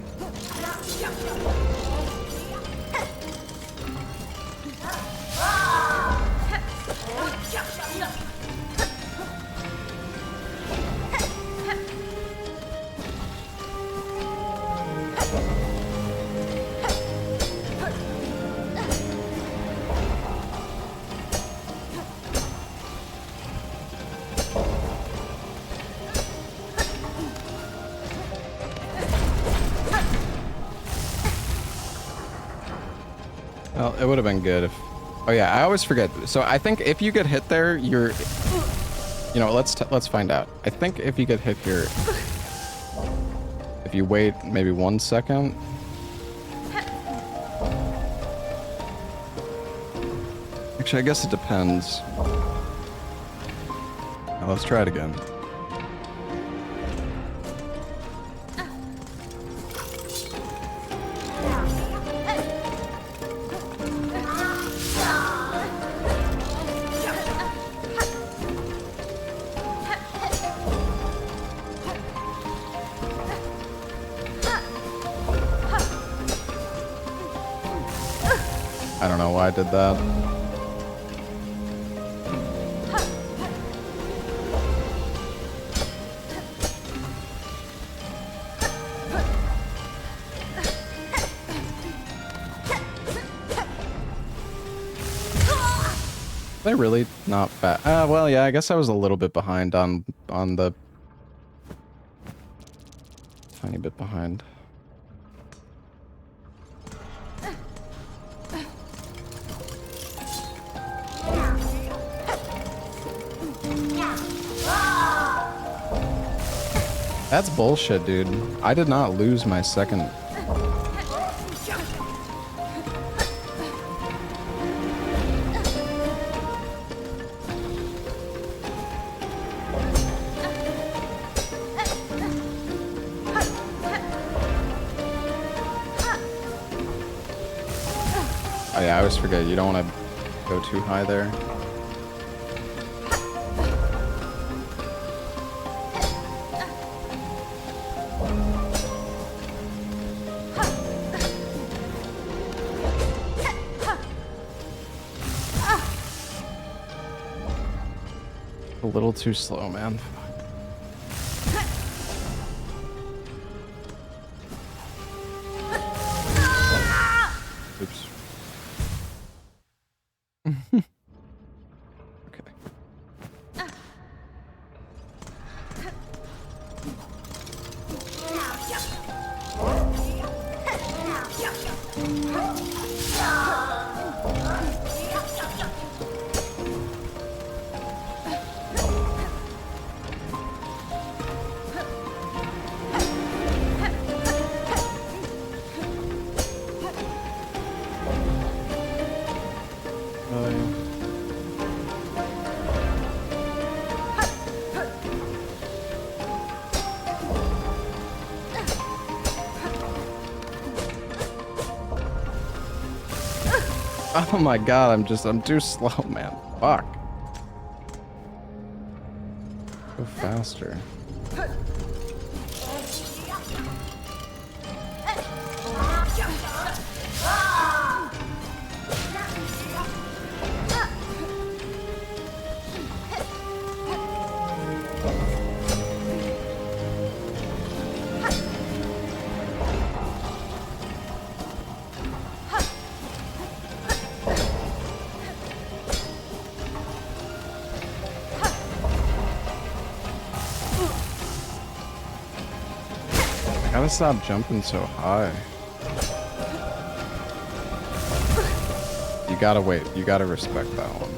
Well, it would have been good if... Oh yeah, I always forget. So I think if you get hit there, you're... You know, let's find out. I think if you get hit here... If you wait maybe 1 second... Actually, I guess it depends. Now, let's try it again. I don't know why I did that. Are they really not fast? Well, yeah, I guess I was a little bit behind on the... Tiny bit behind. That's bullshit, dude. I did not lose my second. Oh yeah, I always forget. You don't want to go too high there. A little too slow, man. Oops. Oh my god, I'm too slow, man. Fuck. Go faster. Gotta stop jumping so high. You gotta wait. You gotta respect that one.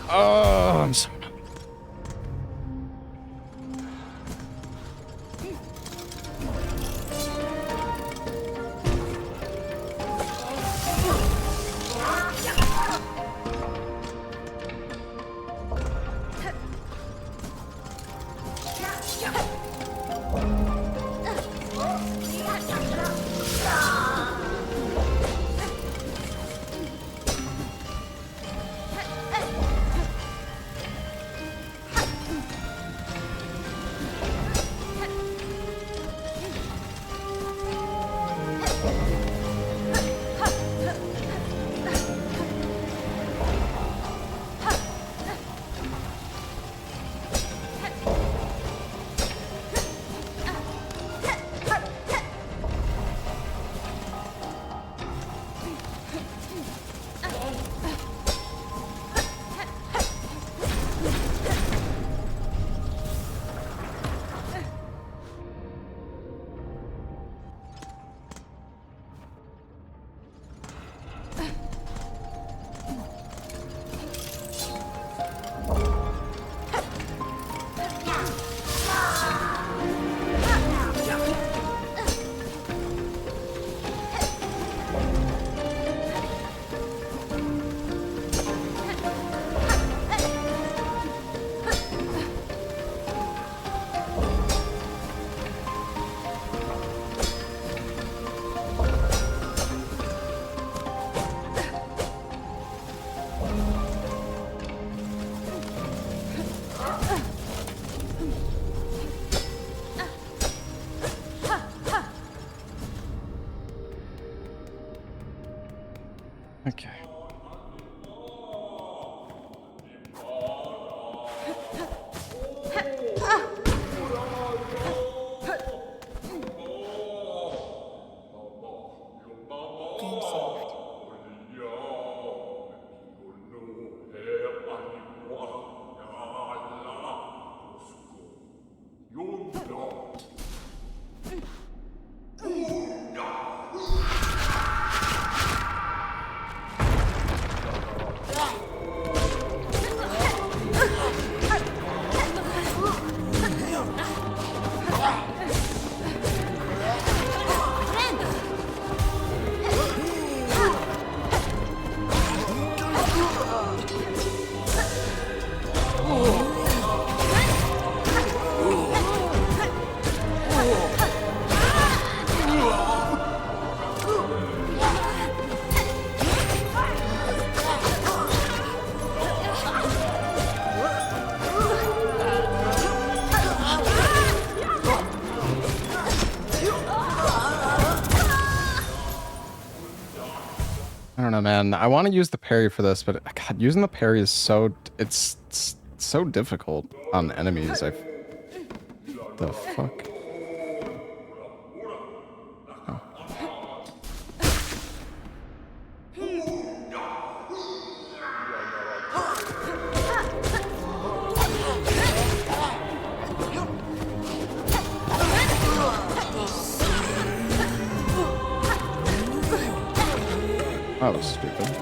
Oh, I'm so... Okay. Game saved. I don't know, man. I want to use the parry for this, but God, using the parry is so... It's so difficult on enemies. The fuck? Oh. That was stupid.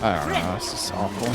I don't know, this is awful.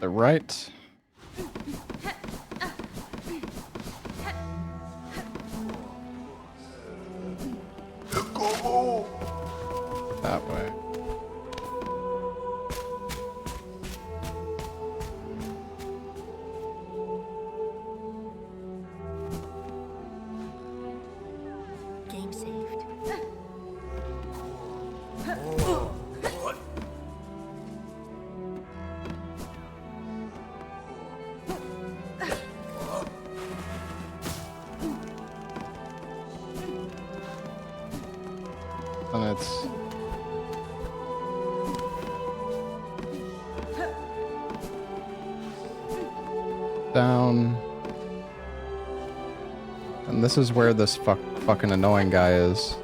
The right. That way. Game saved. And it's down. And this is where this fucking annoying guy is.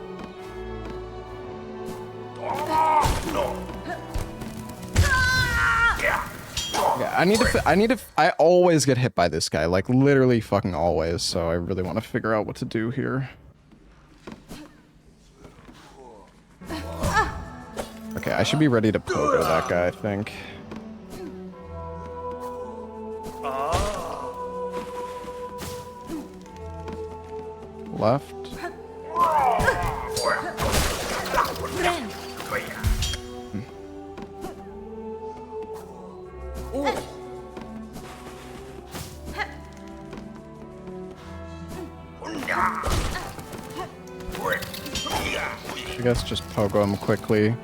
Yeah, I always get hit by this guy, like literally fucking always, so I really want to figure out what to do here. Okay, I should be ready to pogo that guy, I think. Left. I guess just pogo him quickly.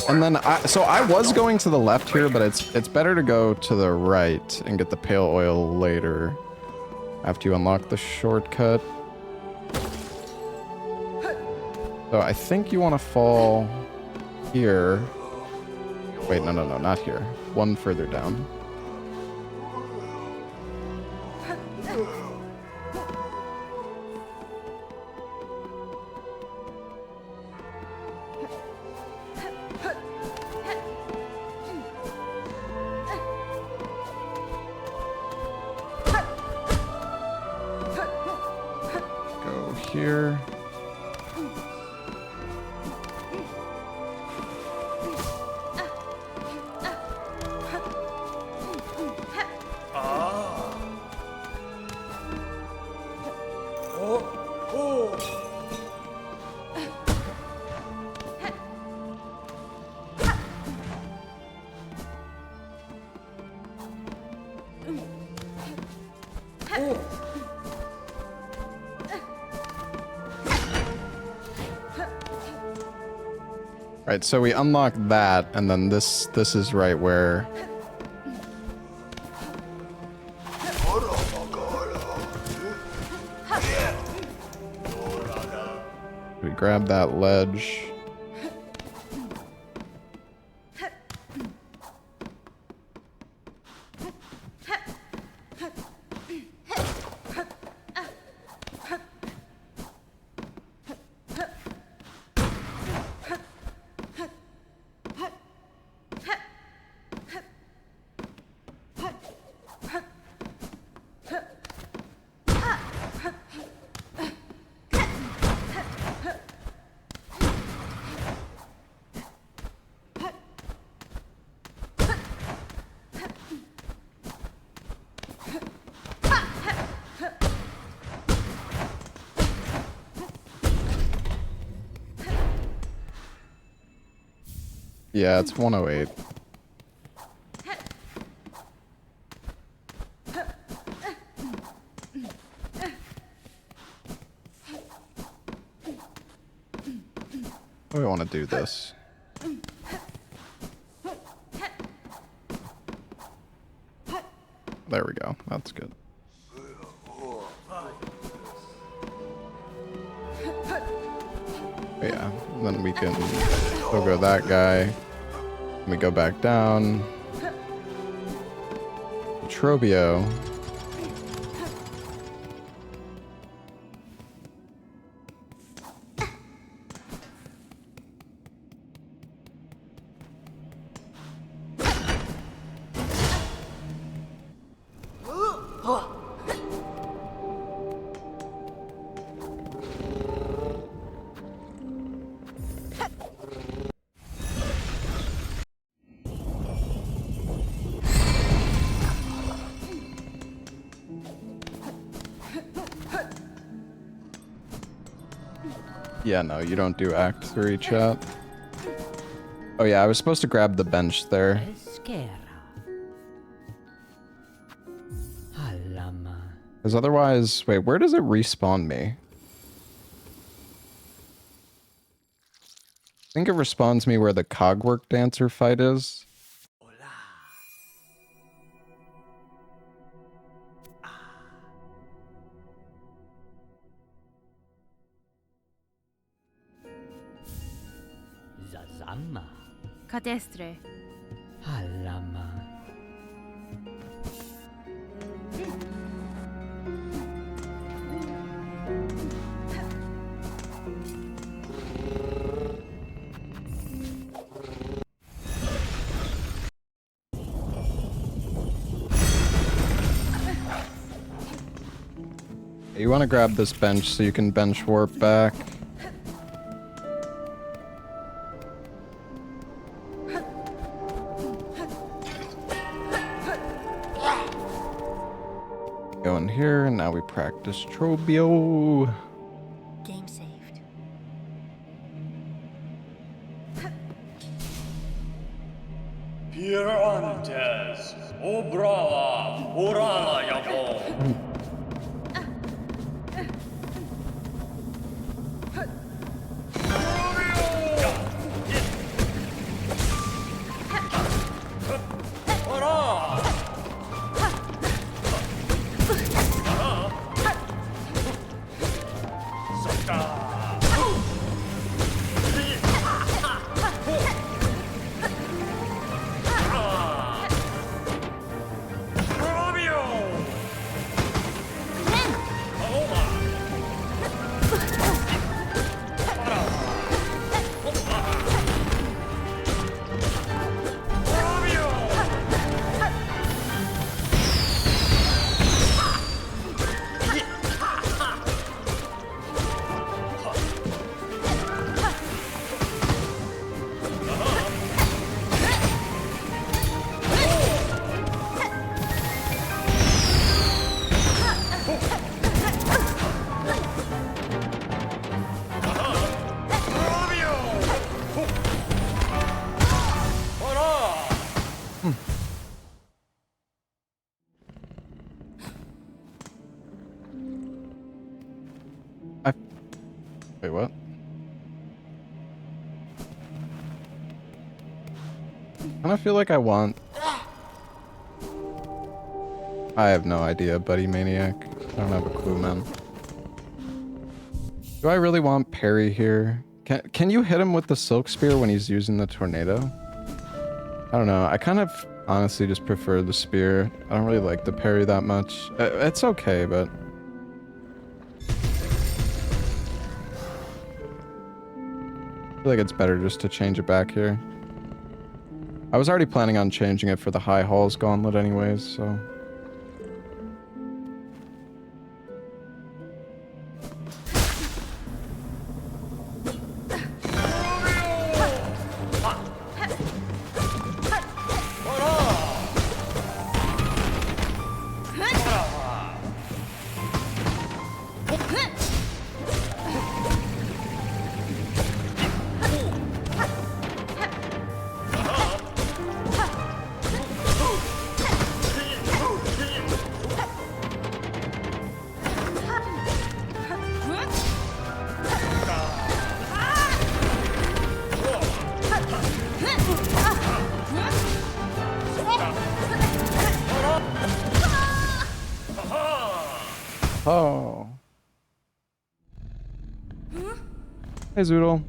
And then I was going to the left here, but it's better to go to the right and get the pale oil later after you unlock the shortcut. So I think you want to fall here. Wait, no, not here. One further down. Go here. Right, so we unlock that, and then this is right where we grab that ledge. Yeah, it's 108. Oh, we want to do this. there we go. That's good. Yeah, then we can go that guy. We go back down. Trobio. Yeah, no, you don't do Act 3, chat. Oh yeah, I was supposed to grab the bench there. Because otherwise... Wait, where does it respawn me? I think it respawns me where the Cogwork Dancer fight is. Cadestre. You want to grab this bench so you can bench warp back. Go in here, and now we practice Trobio. Game saved. Pirantes, Obrava, Orala Yabo. Wait, what? I feel like I want... I have no idea, Buddy Maniac. I don't have a clue, man. Do I really want parry here? Can you hit him with the Silk Spear when he's using the tornado? I don't know. I kind of honestly just prefer the spear. I don't really like the parry that much. It's okay, but... I feel like it's better just to change it back here. I was already planning on changing it for the High Halls Gauntlet anyways, so... Zoodle.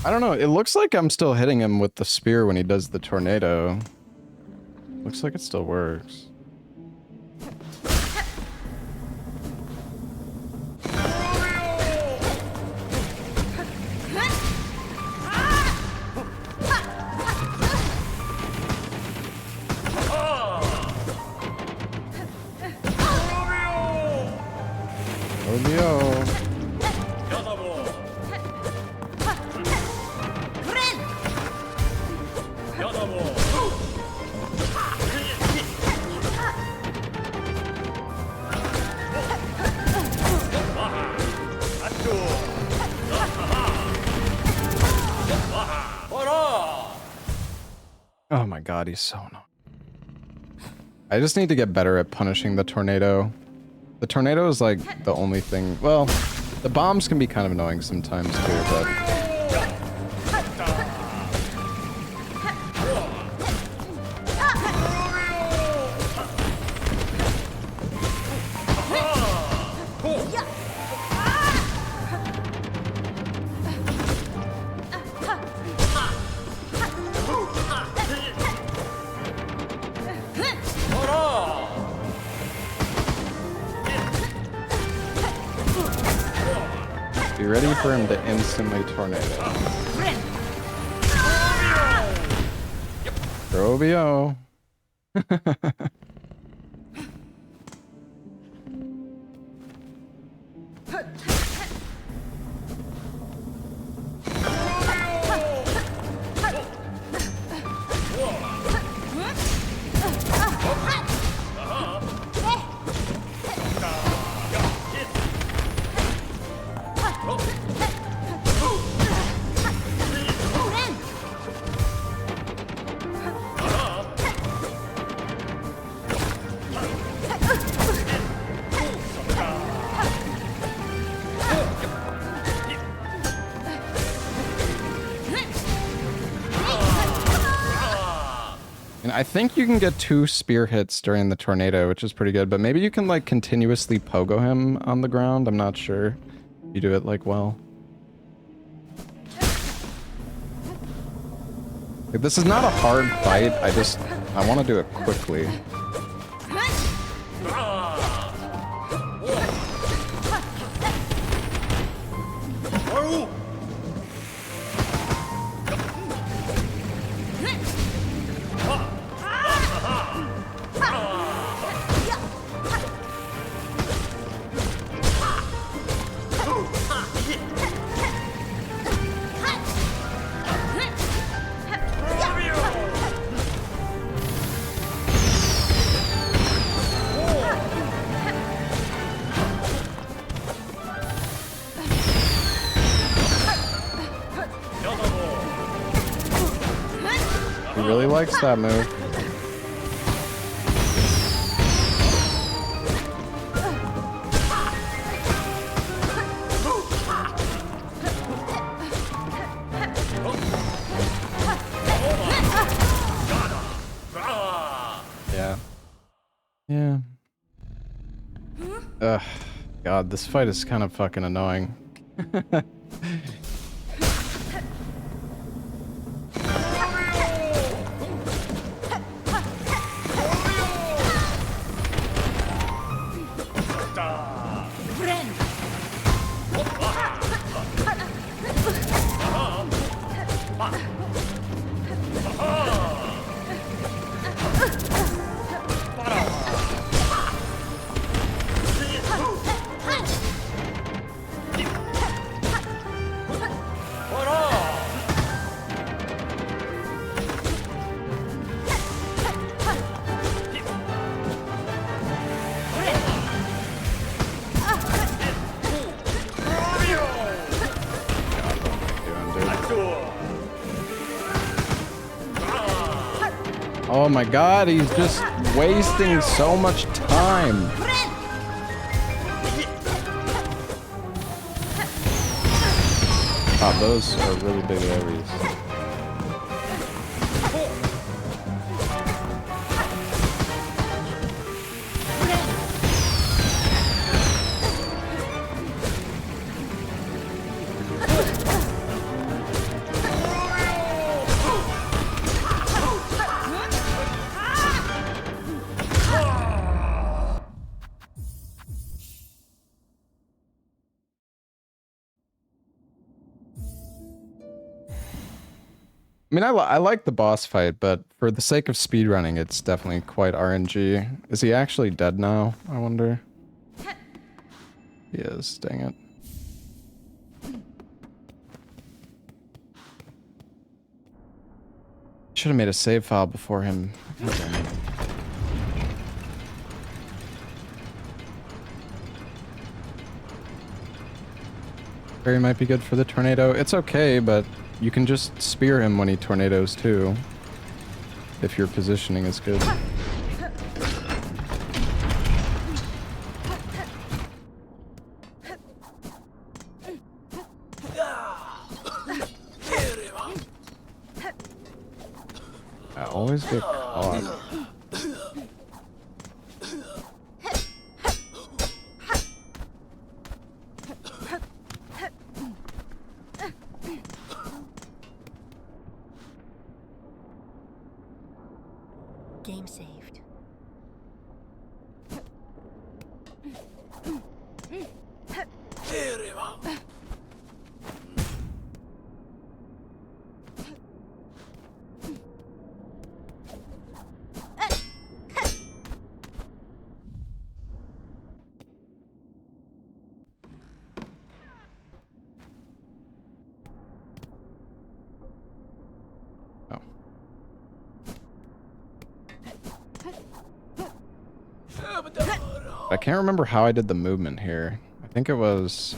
I don't know. It looks like I'm still hitting him with the spear when he does the tornado. Looks like it still works. Romeo. Oh my god, he's so annoying. I just need to get better at punishing the tornado. The tornado is like the only thing. Well, the bombs can be kind of annoying sometimes too, but be ready for him to instantly tornado. Robio. I think you can get 2 spear hits during the tornado, which is pretty good, but maybe you can like continuously pogo him on the ground. I'm not sure. You do it like well. Like, this is not a hard fight. I want to do it quickly. He really likes that move. Yeah. Yeah. Ugh. God, this fight is kind of fucking annoying. Oh my god, he's just wasting so much time. Oh, those are really big areas. I mean, I like the boss fight, but for the sake of speedrunning, it's definitely quite RNG. Is he actually dead now, I wonder? He is, dang it. Should have made a save file before him. God damn it. Barry might be good for the tornado. It's okay, but you can just spear him when he tornadoes too. If your positioning is good. I always get caught. Game saved. Oh. I can't remember how I did the movement here. I think it was...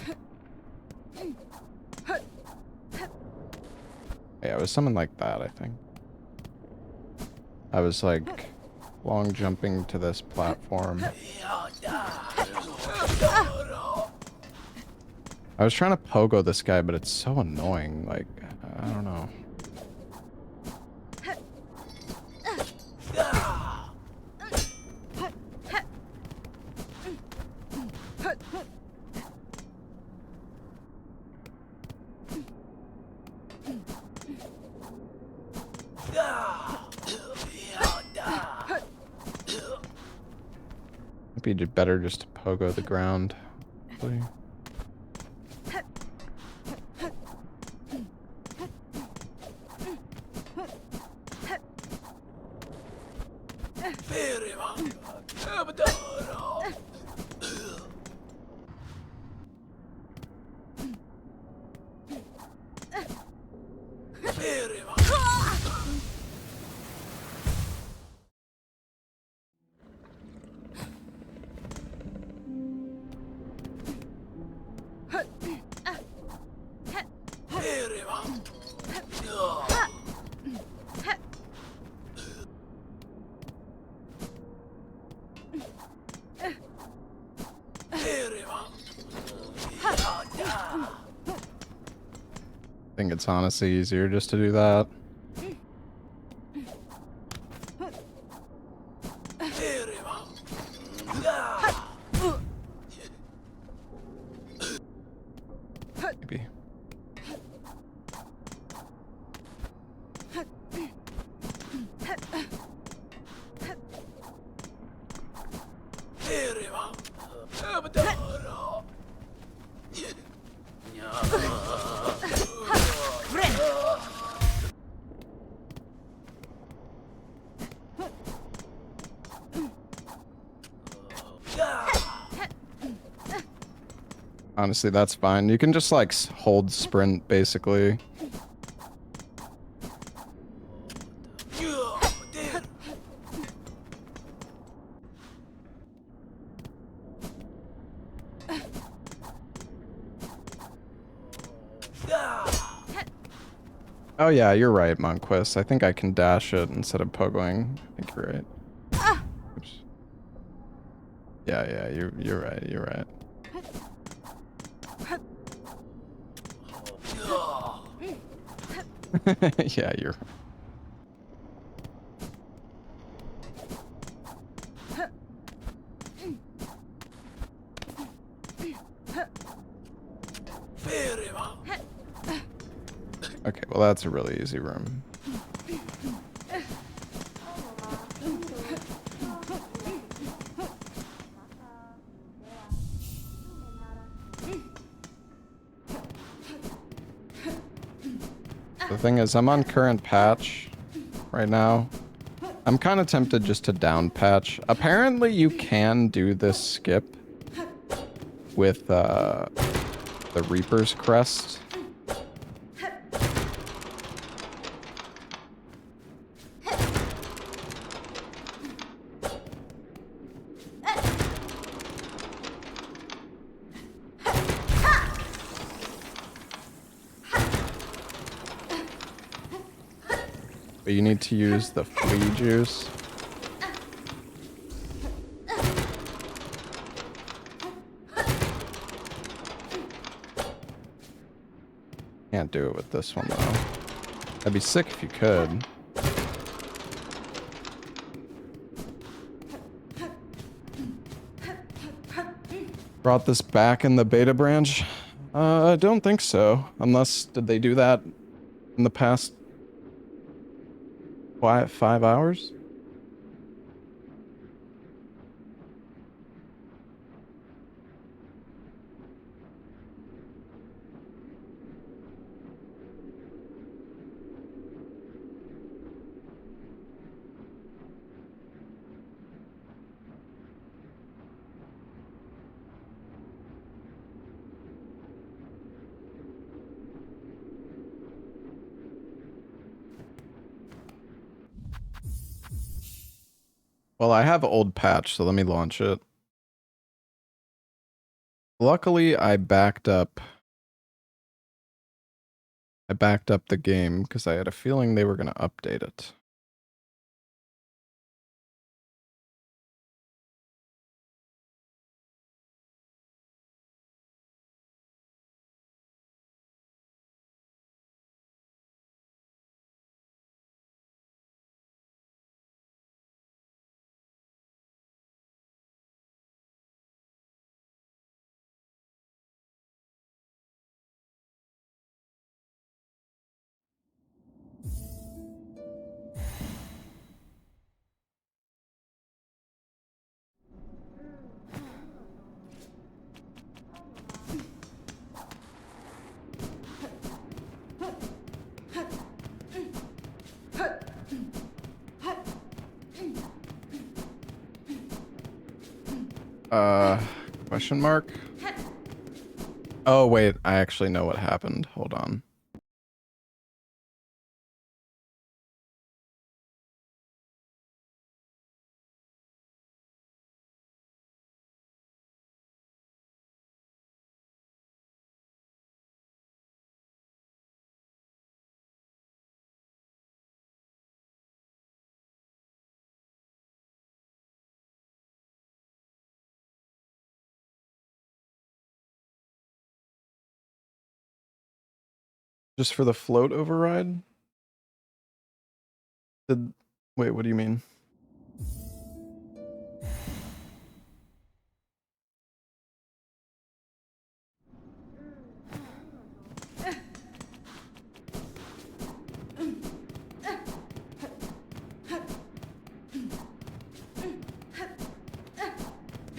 Yeah, it was something like that, I think. I was like long jumping to this platform. I was trying to pogo this guy, but it's so annoying. Like, I don't know. It'd be better just to pogo the ground. Hopefully. I think it's honestly easier just to do that. Maybe. Honestly, that's fine. You can just like hold sprint basically. Oh yeah, you're right, Monquist. I think I can dash it instead of pogoing. I think you're right. Oops. Yeah, you're right. You're right. Yeah, you're. Okay, well that's a really easy room. The thing is, I'm on current patch right now. I'm kind of tempted just to down patch. Apparently you can do this skip with the Reaper's Crest. But you need to use the flea juice. Can't do it with this one though. That'd be sick if you could. Brought this back in the beta branch? I don't think so. Unless, did they do that in the past 5 hours? Well, I have old patch, so let me launch it. Luckily, I backed up the game because I had a feeling they were going to update it. Question mark? Oh, wait, I actually know what happened. Hold on. Just for the float override? Wait, what do you mean?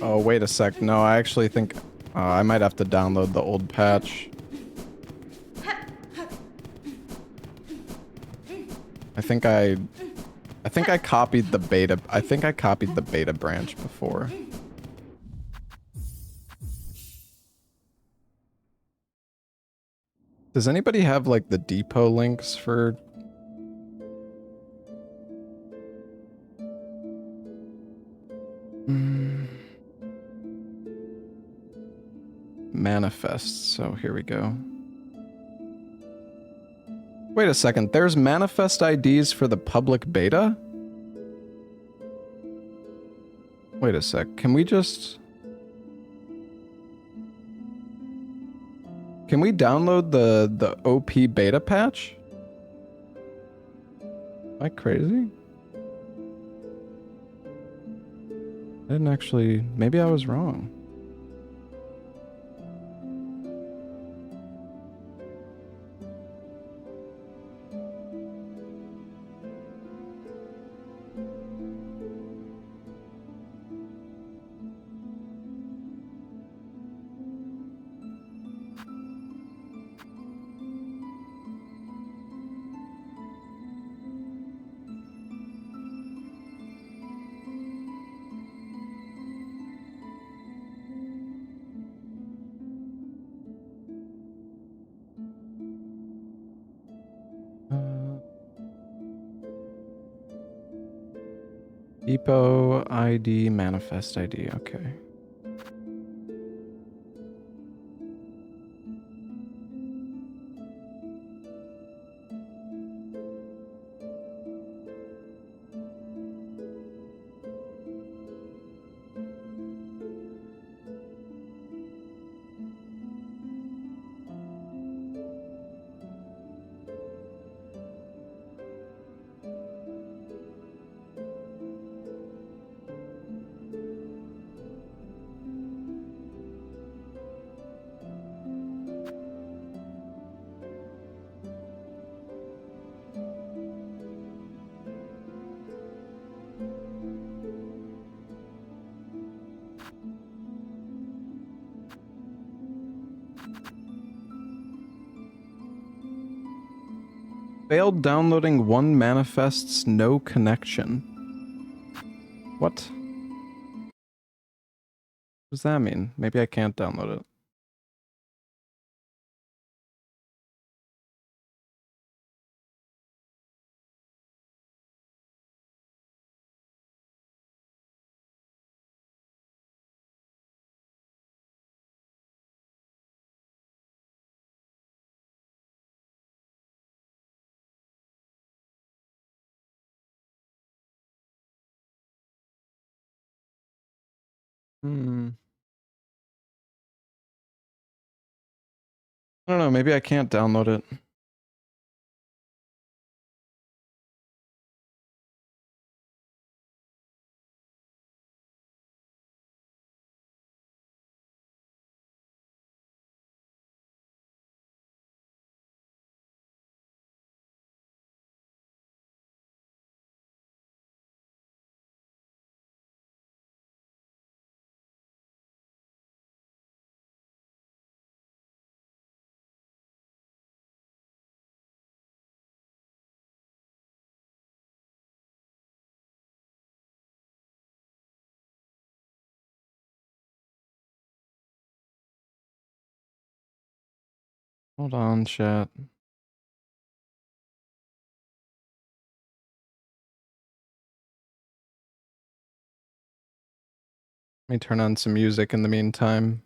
Oh, wait a sec. No, I actually think I might have to download the old patch. I think I copied the beta. I think I copied the beta branch before. Does anybody have like the depot links for manifests? So here we go. Wait a second, there's manifest IDs for the public beta? Wait a sec, can we just... Can we download the OP beta patch? Am I crazy? I didn't actually... Maybe I was wrong. Depot ID, manifest ID, okay. Failed downloading one manifests no connection. What? What does that mean? Maybe I can't download it. I don't know, maybe I can't download it. Hold on, chat. Let me turn on some music in the meantime.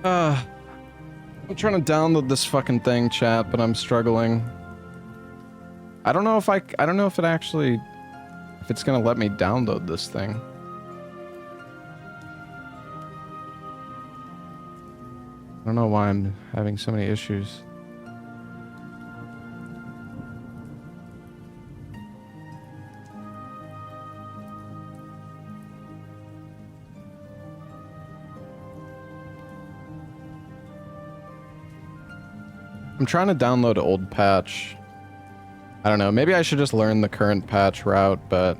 I'm trying to download this fucking thing, chat, but I'm struggling. I don't know if I don't know if it actually, if it's gonna let me download this thing. I don't know why I'm having so many issues. I'm trying to download an old patch. I don't know, maybe I should just learn the current patch route, but...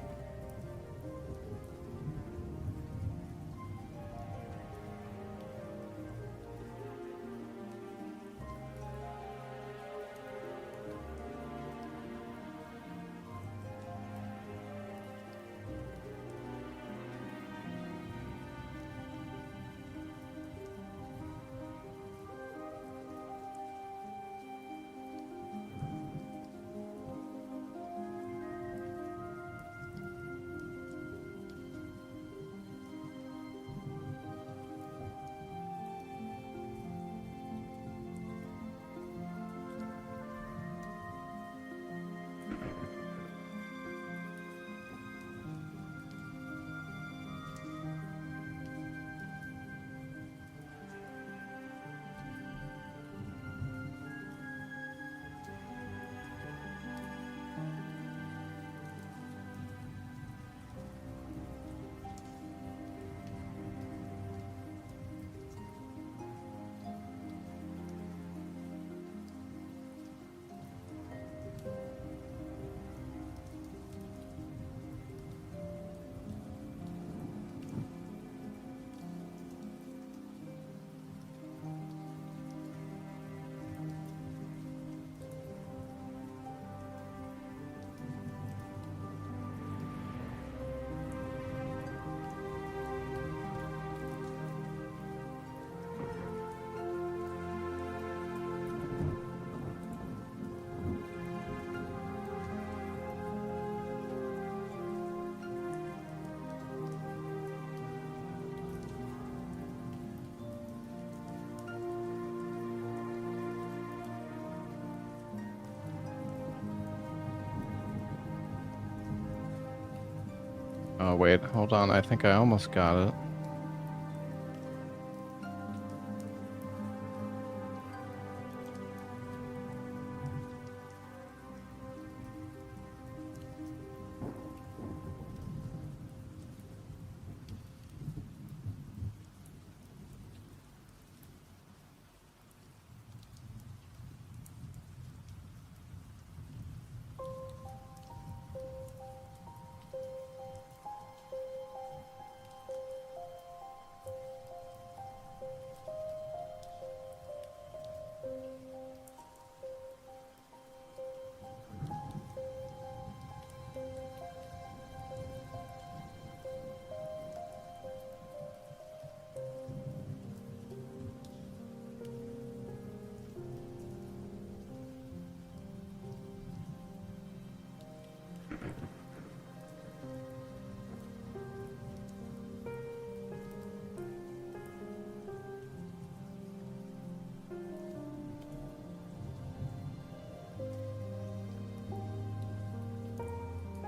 Oh wait, hold on, I think I almost got it.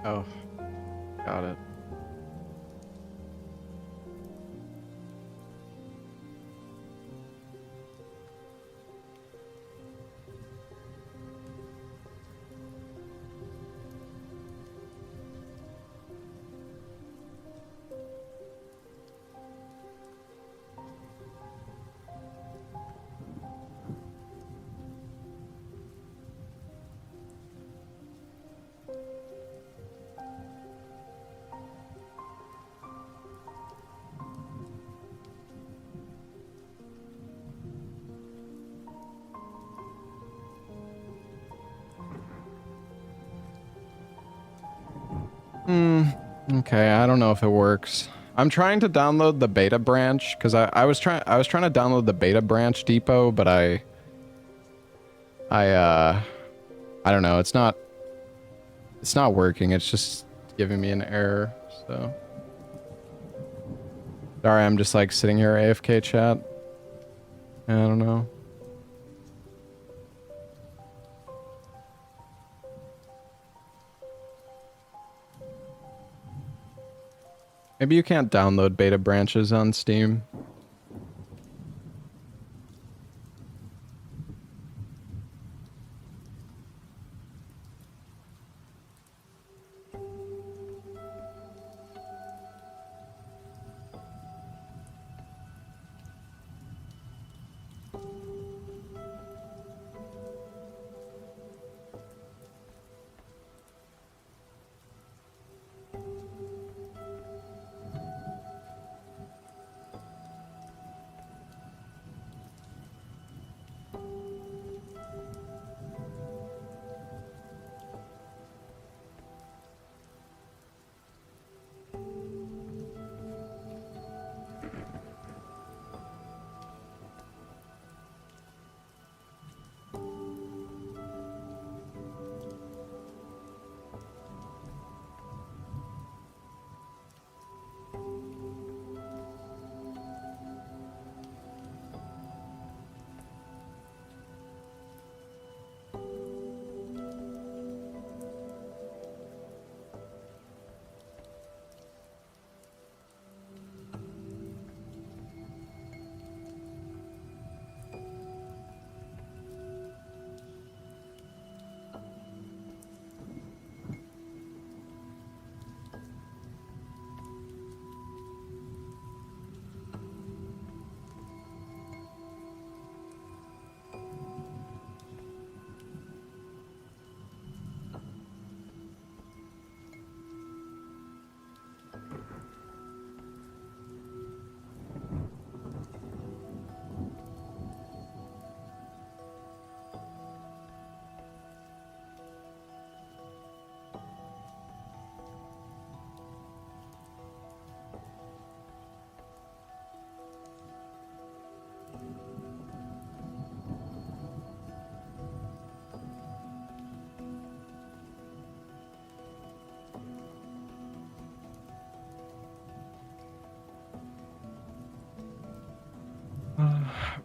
Oh, got it. Okay, I don't know if it works. I'm trying to download the beta branch because I was trying to download the beta branch depot, but I don't know, it's not working. It's just giving me an error. So sorry, I'm just like sitting here AFK chat. I don't know. Maybe you can't download beta branches on Steam.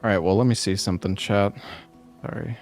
Alright, well, let me see something, chat. Sorry.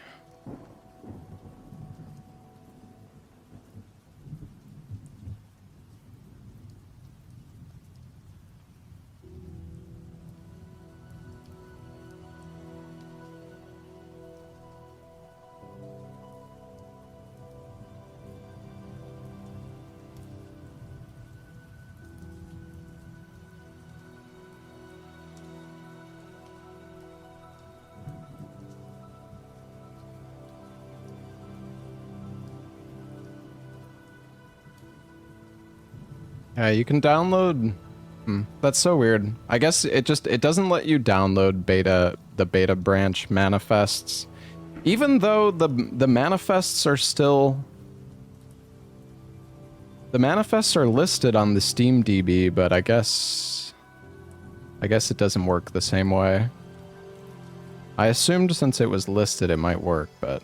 Yeah, you can download... that's so weird. I guess it doesn't let you download the beta branch manifests. Even though the manifests are still... The manifests are listed on the Steam DB, but I guess it doesn't work the same way. I assumed since it was listed it might work, but...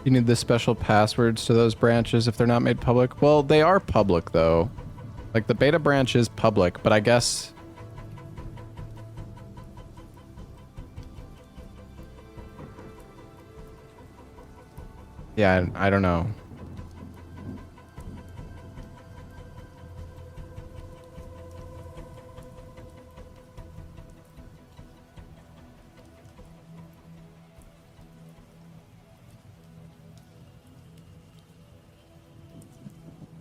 You need the special passwords to those branches if they're not made public? Well, they are public, though. Like, the beta branch is public, but I guess... Yeah, I don't know.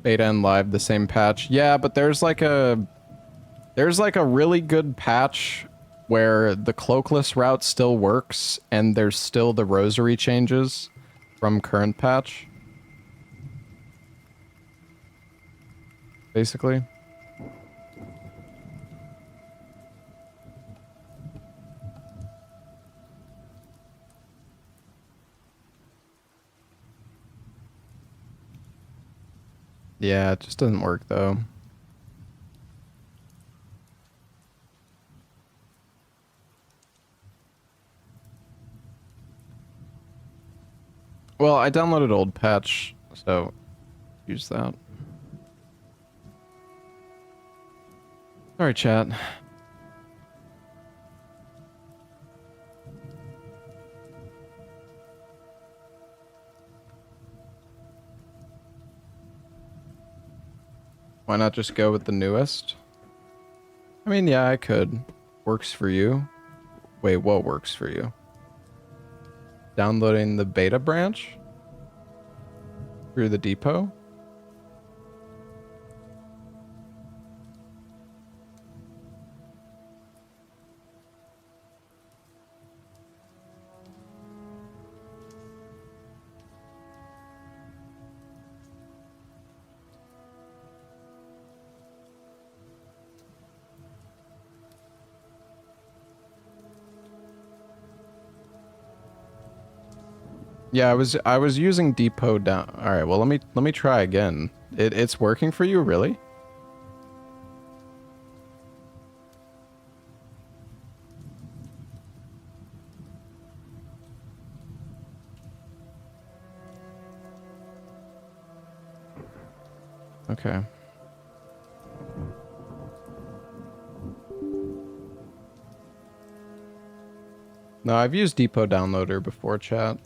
Beta and live the same patch. Yeah, but there's like a really good patch where the cloakless route still works and there's still the rosary changes from current patch. Basically. Yeah, it just doesn't work though. Well, I downloaded old patch, so use that. Sorry, chat. Why not just go with the newest? I mean, yeah, I could. Works for you. Wait, what works for you? Downloading the beta branch? Through the depot? Yeah, I was using depot down. All right, well, let me try again. It's working for you, really? Okay. No, I've used Depot Downloader before, chat.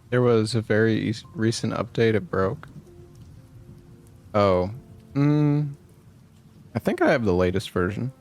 There was a very recent update, it broke. Oh. I think I have the latest version.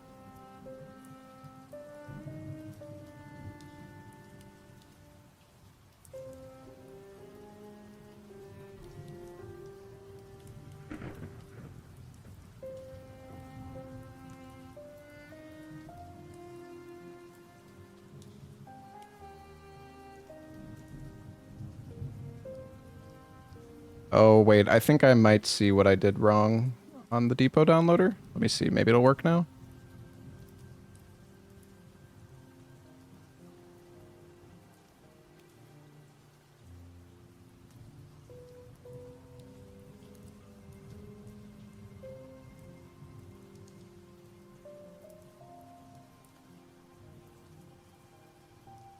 Oh, wait, I think I might see what I did wrong on the Depot downloader. Let me see, maybe it'll work now.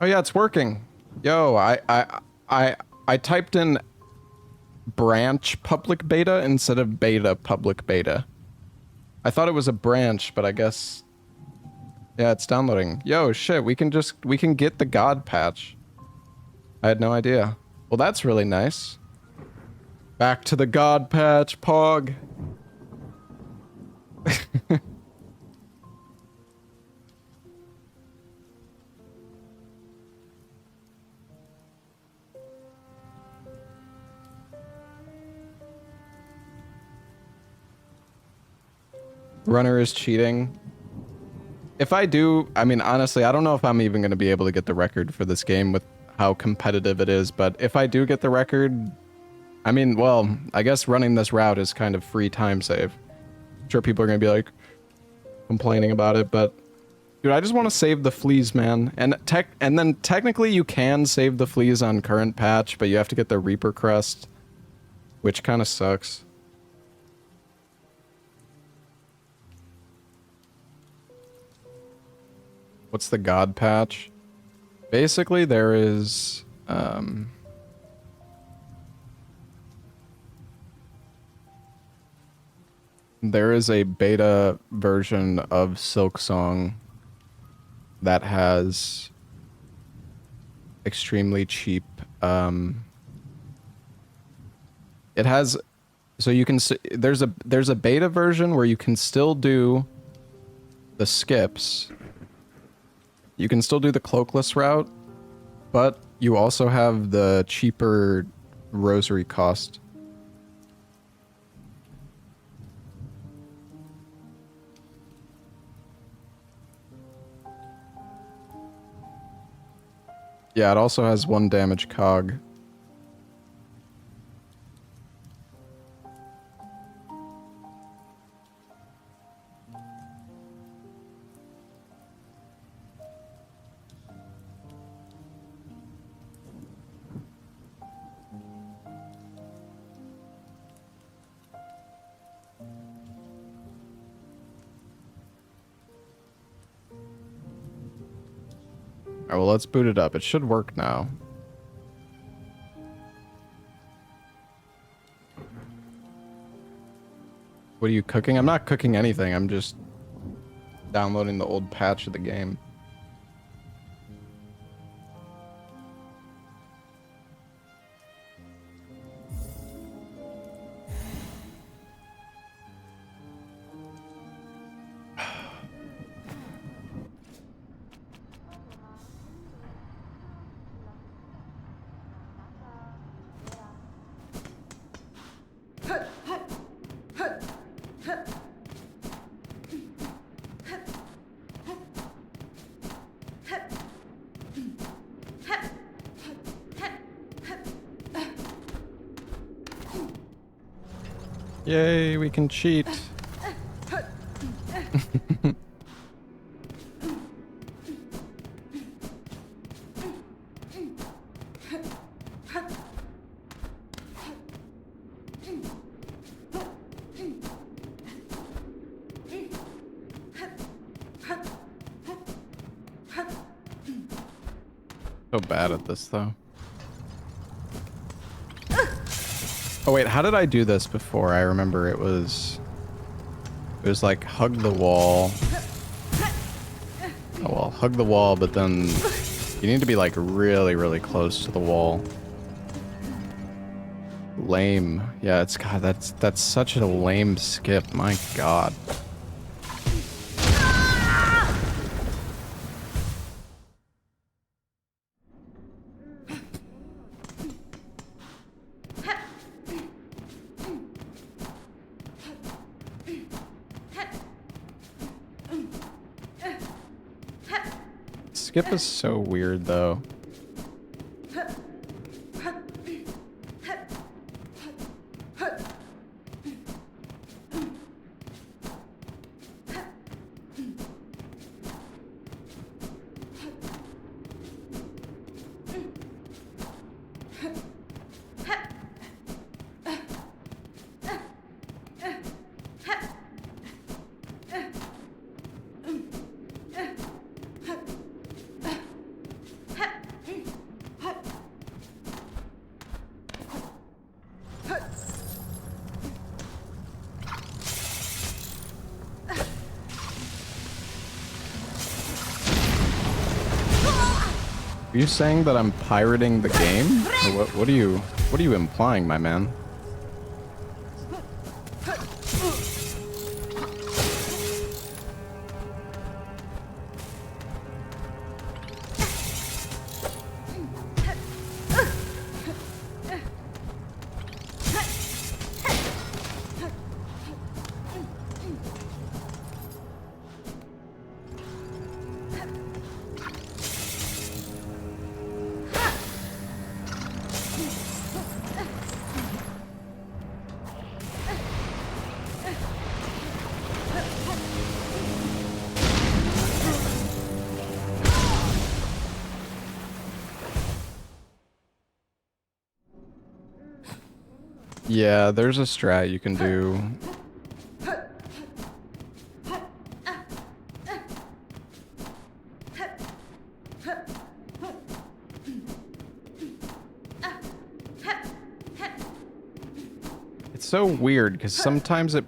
Oh yeah, it's working. Yo, I typed in branch public beta instead of beta public beta. I thought it was a branch, but I guess... Yeah, it's downloading. Yo, shit, we can get the God patch. I had no idea. Well, that's really nice. Back to the God patch, Pog. Runner is cheating. If I do, I mean, honestly, I don't know if I'm even going to be able to get the record for this game with how competitive it is, but if I do get the record, I mean, well, I guess running this route is kind of free time save. I'm sure people are going to be like complaining about it, but dude, I just want to save the fleas, man. And then technically you can save the fleas on current patch, but you have to get the Reaper crest, which kind of sucks. What's the God patch? Basically, there is, there is a beta version of Silksong that has extremely cheap. It has, so you can there's a beta version where you can still do the skips. You can still do the cloakless route, but you also have the cheaper rosary cost. Yeah, it also has 1 damage cog. Alright, well, let's boot it up. It should work now. What are you cooking? I'm not cooking anything. I'm just downloading the old patch of the game. Yay, we can cheat. So bad at this, though. Oh wait, how did I do this before? I remember it was like hug the wall. Oh well, hug the wall, but then you need to be like really, really close to the wall. Lame. Yeah, it's God, that's such a lame skip. My God. Skip is so weird, though. Are you saying that I'm pirating the game? Or what are you implying, my man? Yeah, there's a strat you can do. It's so weird because sometimes it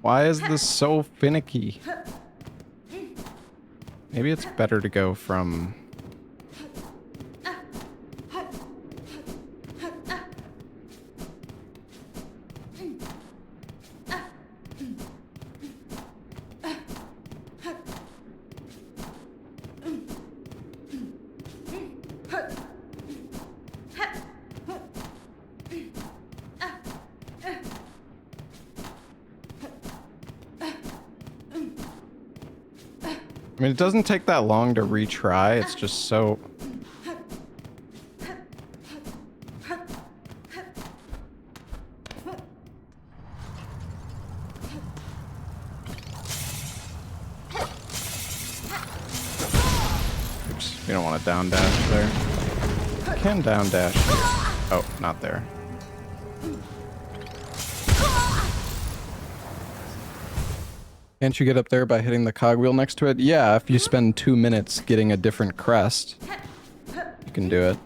Why is this so finicky? Maybe it's better to go from... I mean, it doesn't take that long to retry, it's just so... Oops, we don't want to down dash there. You can down dash here. Oh, not there. Can't you get up there by hitting the cogwheel next to it? Yeah, if you spend 2 minutes getting a different crest, you can do it.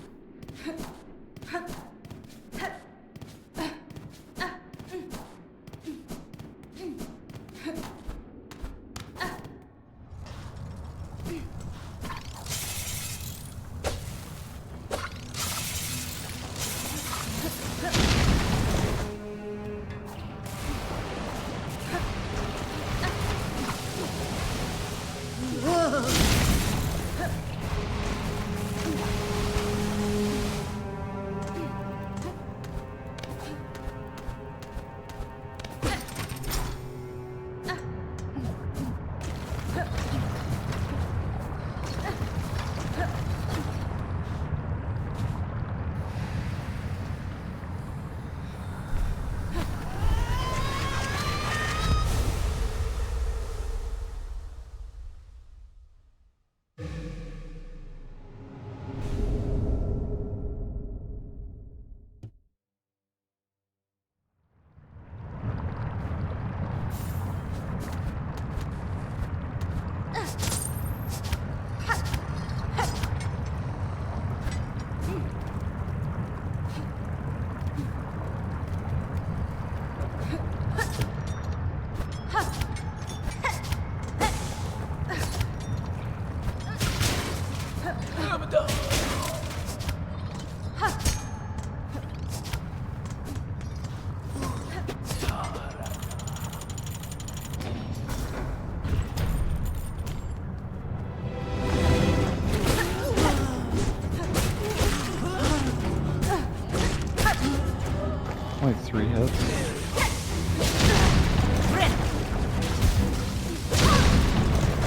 Only 3 hits.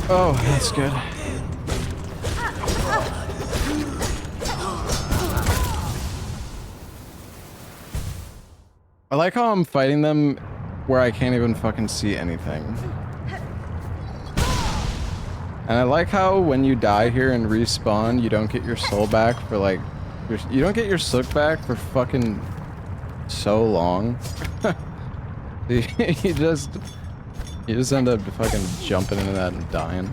Oh, that's good. I like how I'm fighting them where I can't even fucking see anything. And I like how when you die here and respawn, you don't get your soul back for like... You don't get your sook back for fucking so long. you just end up fucking jumping into that and dying.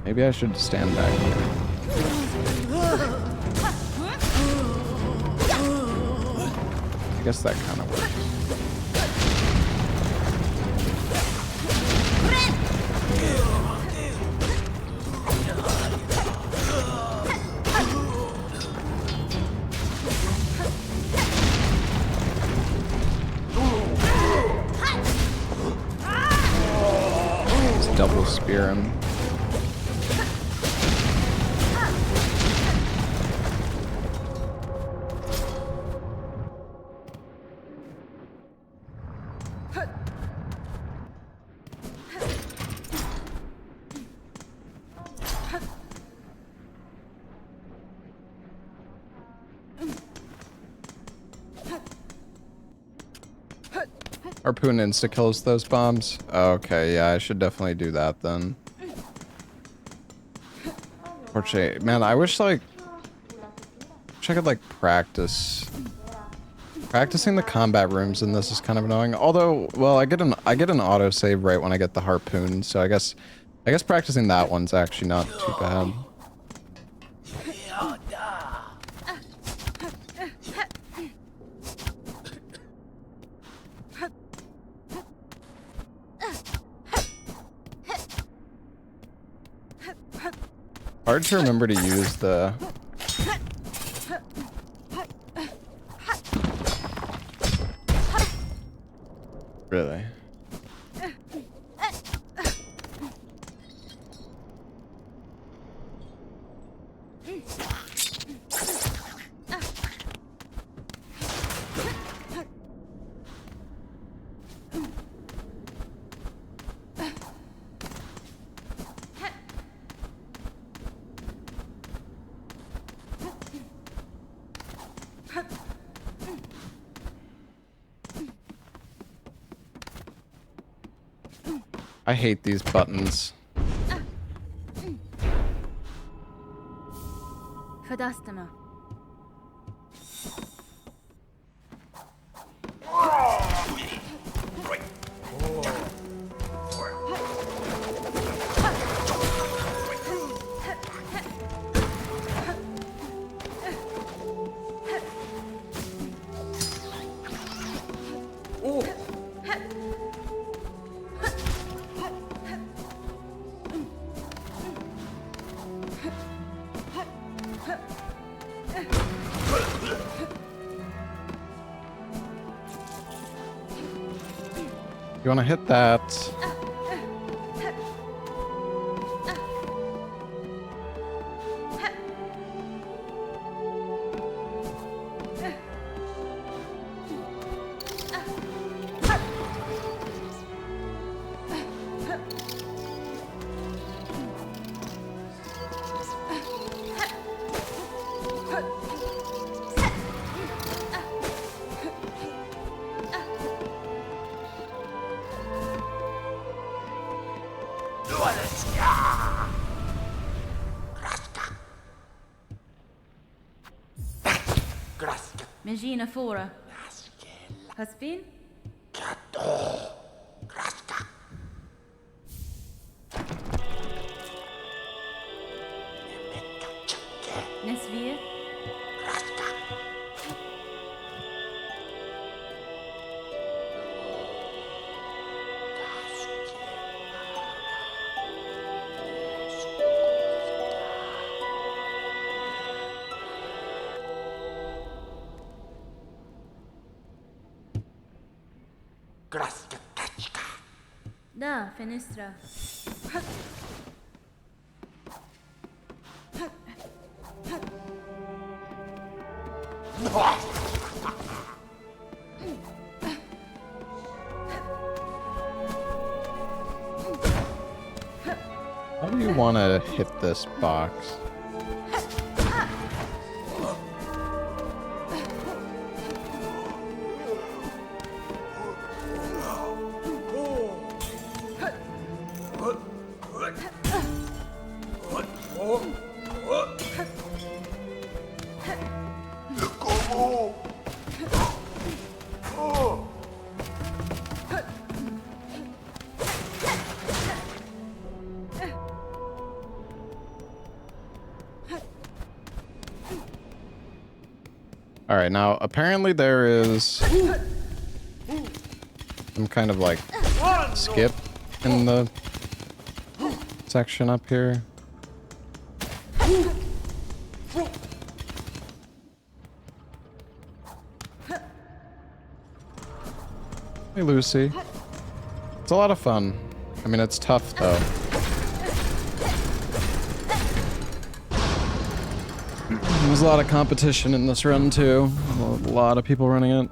Maybe I should stand back here. I guess that kind of works. Let's double spear him. Harpoon insta-kills those bombs? Okay, yeah, I should definitely do that then. Unfortunately, man, I wish I could like practice. Practicing the combat rooms in this is kind of annoying. Although, well, I get an autosave right when I get the harpoon, so I guess I guess practicing that one's actually not too bad. Hard to remember to use the... Really? I hate these buttons. Fadastama. You want to hit that? Mengina fora. Haspin? Nesvir? Da, fenestra. How do you want to hit this box? Alright, now apparently there is some kind of like skip in the section up here. Hey Lucy. It's a lot of fun. I mean, it's tough though. There's a lot of competition in this run too. A lot of people running it.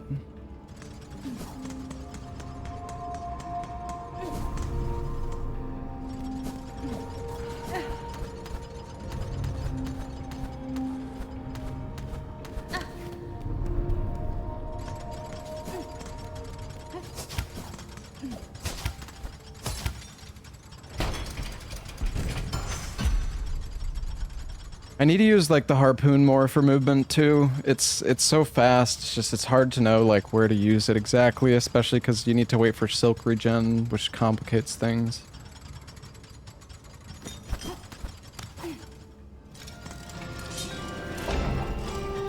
I need to use like the harpoon more for movement too. It's so fast. It's just it's hard to know like where to use it exactly, especially because you need to wait for silk regen, which complicates things.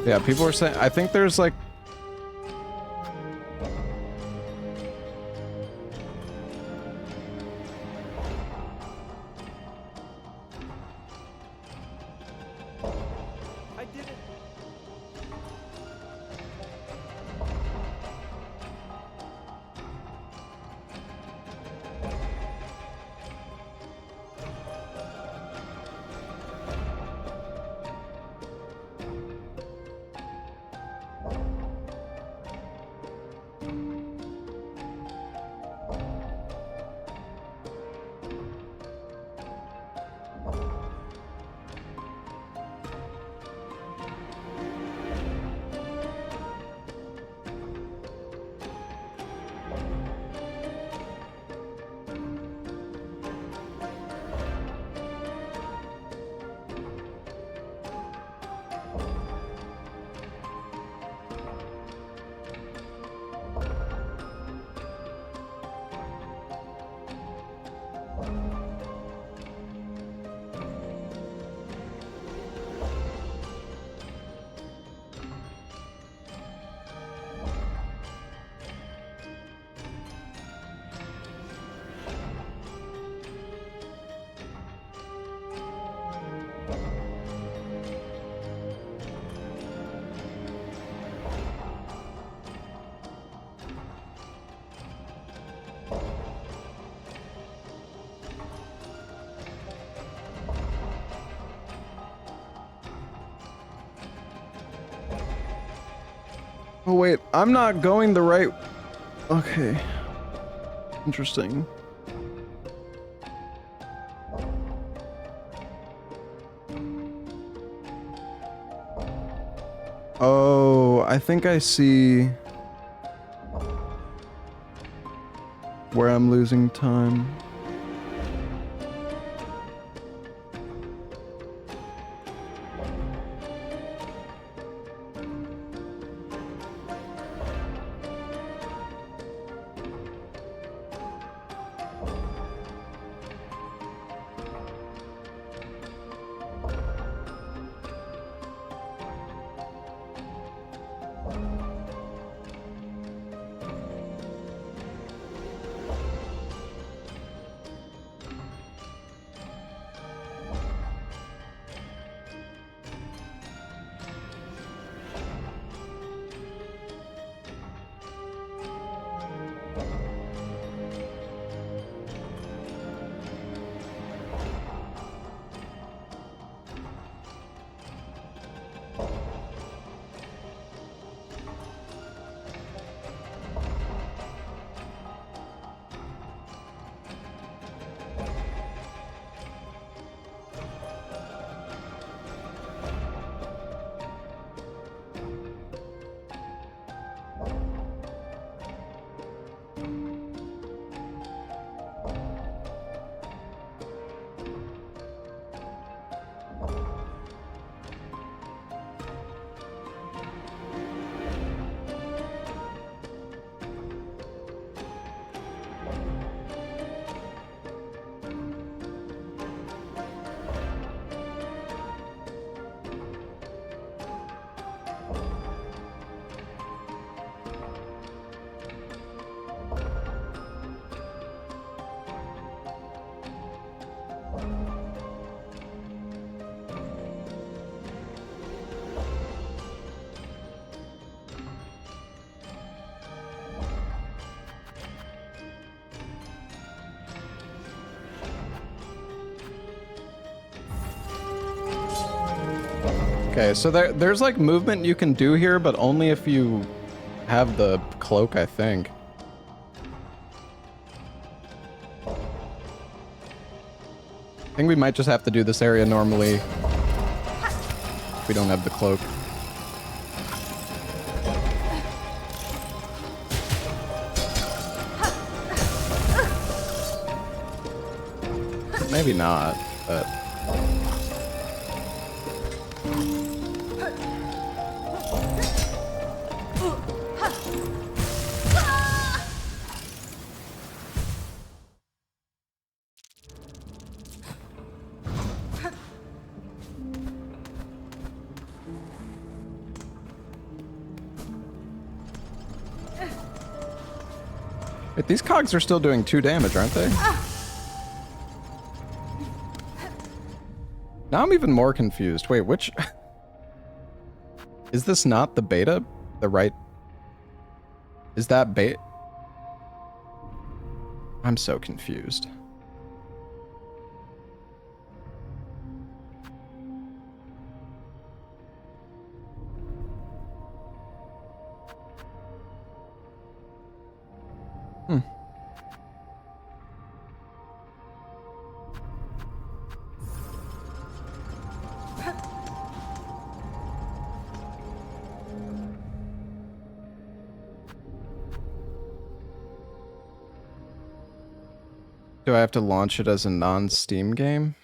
Yeah, people were saying, I think there's like, I did it. oh wait, I'm not going the right. Okay. Interesting. Oh, I think I see where I'm losing time. Okay, so there's like movement you can do here, but only if you have the cloak, I think. I think we might just have to do this area normally if we don't have the cloak. Maybe not, but... Wait, these cogs are still doing 2 damage, aren't they? Now I'm even more confused. Wait, which... Is this not the beta? The right... Is that beta? I'm so confused. Hmm. Do I have to launch it as a non-Steam game?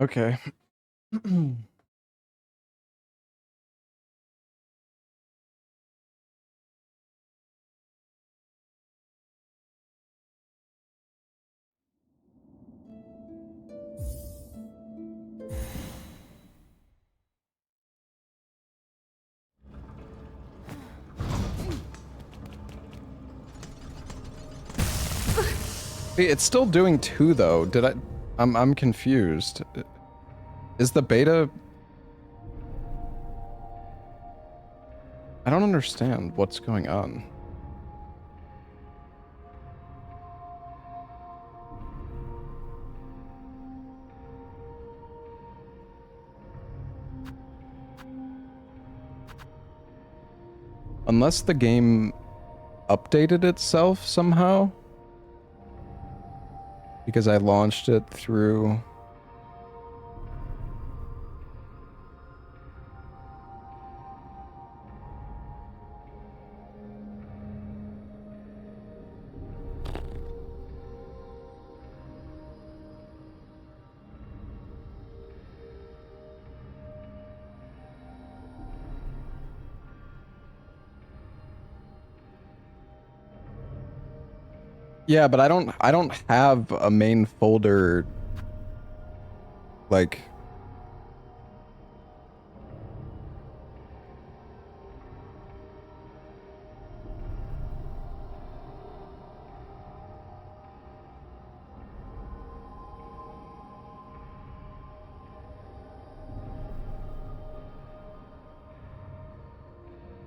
Okay. See, it's still doing 2 though. Did I... I'm confused. Is the beta... I don't understand what's going on. Unless the game updated itself somehow? Because I launched it through... Yeah, but I don't have a main folder like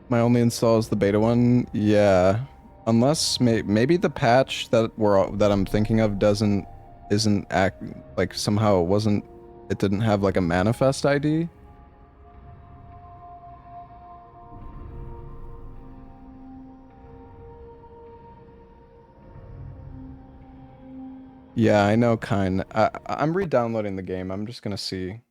my only install is the beta one. Yeah. Unless maybe the patch that I'm thinking of isn't act like somehow it didn't have like a manifest ID. Yeah, I know I'm re-downloading the game. I'm just gonna see.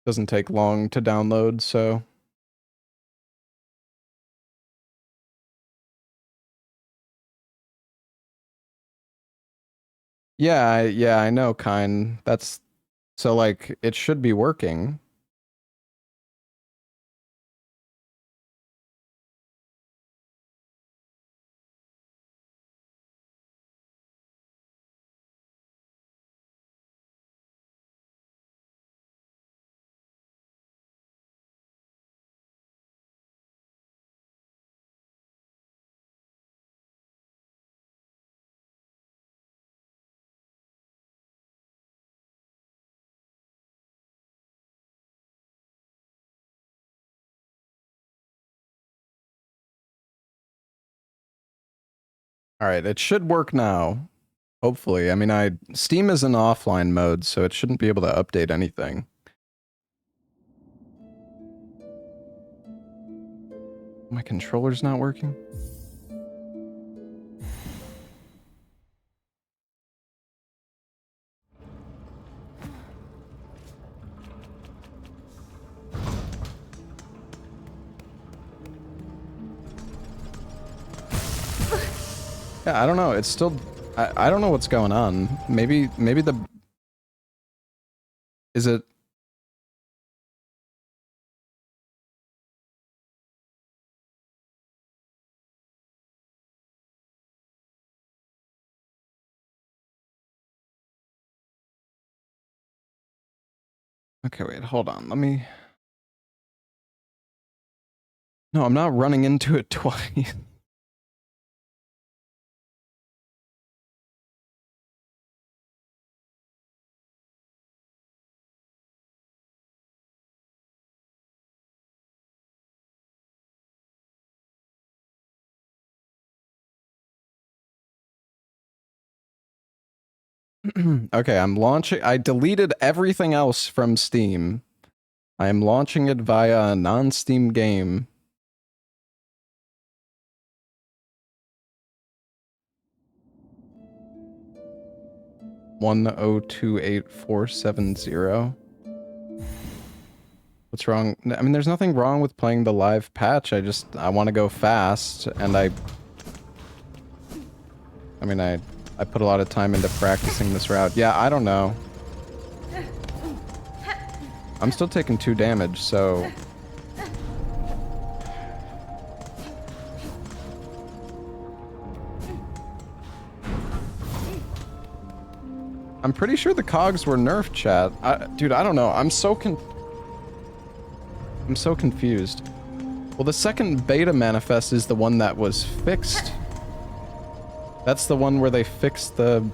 Doesn't take long to download, so yeah, I know That's so like it should be working. All right, it should work now. Hopefully. I mean, Steam is in offline mode, so it shouldn't be able to update anything. My controller's not working? Yeah, I don't know. It's still... I don't know what's going on. Maybe the... Is it... Okay, wait, hold on. Let me... No, I'm not running into it twice. Okay, I'm launching... I deleted everything else from Steam. I am launching it via a non-Steam game. $1028470. What's wrong? I mean, there's nothing wrong with playing the live patch. I want to go fast, and I put a lot of time into practicing this route. Yeah, I don't know. I'm still taking 2 damage, so... I'm pretty sure the cogs were nerfed, chat. Dude, I don't know. I'm so confused. Well, the second beta manifest is the one that was fixed. That's the one where they fixed the...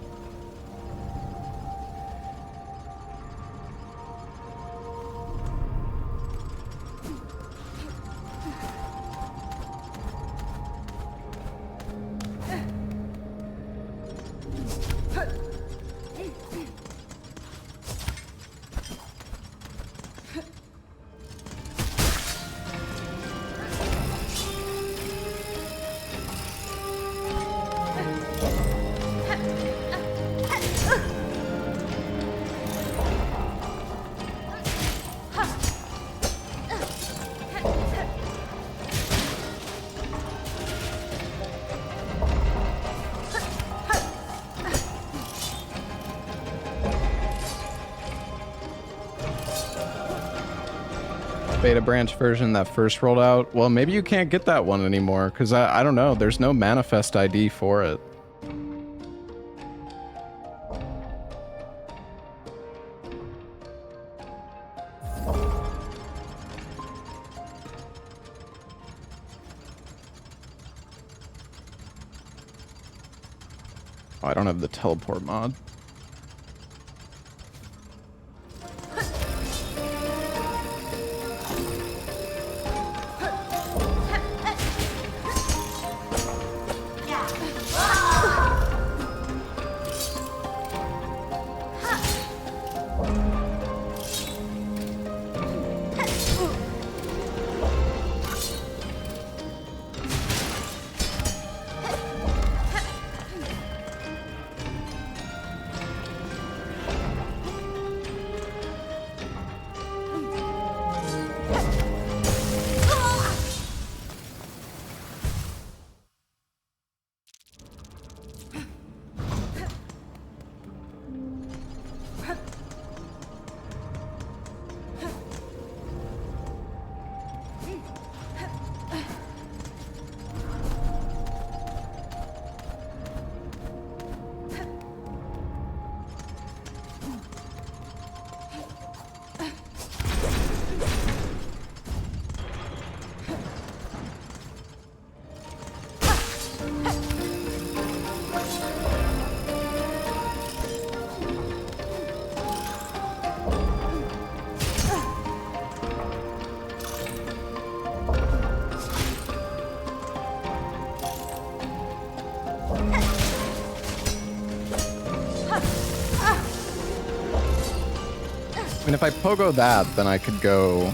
beta branch version that first rolled out. Well, maybe you can't get that one anymore, because I don't know. There's no manifest ID for it. Oh, I don't have the teleport mod. And if I pogo that, then I could go...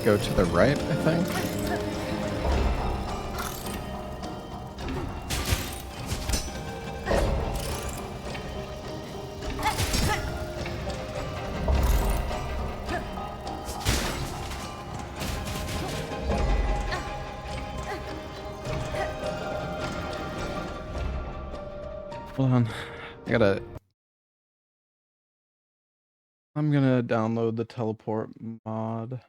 Go to the right, I think. Hold on. I'm gonna download the teleport mod.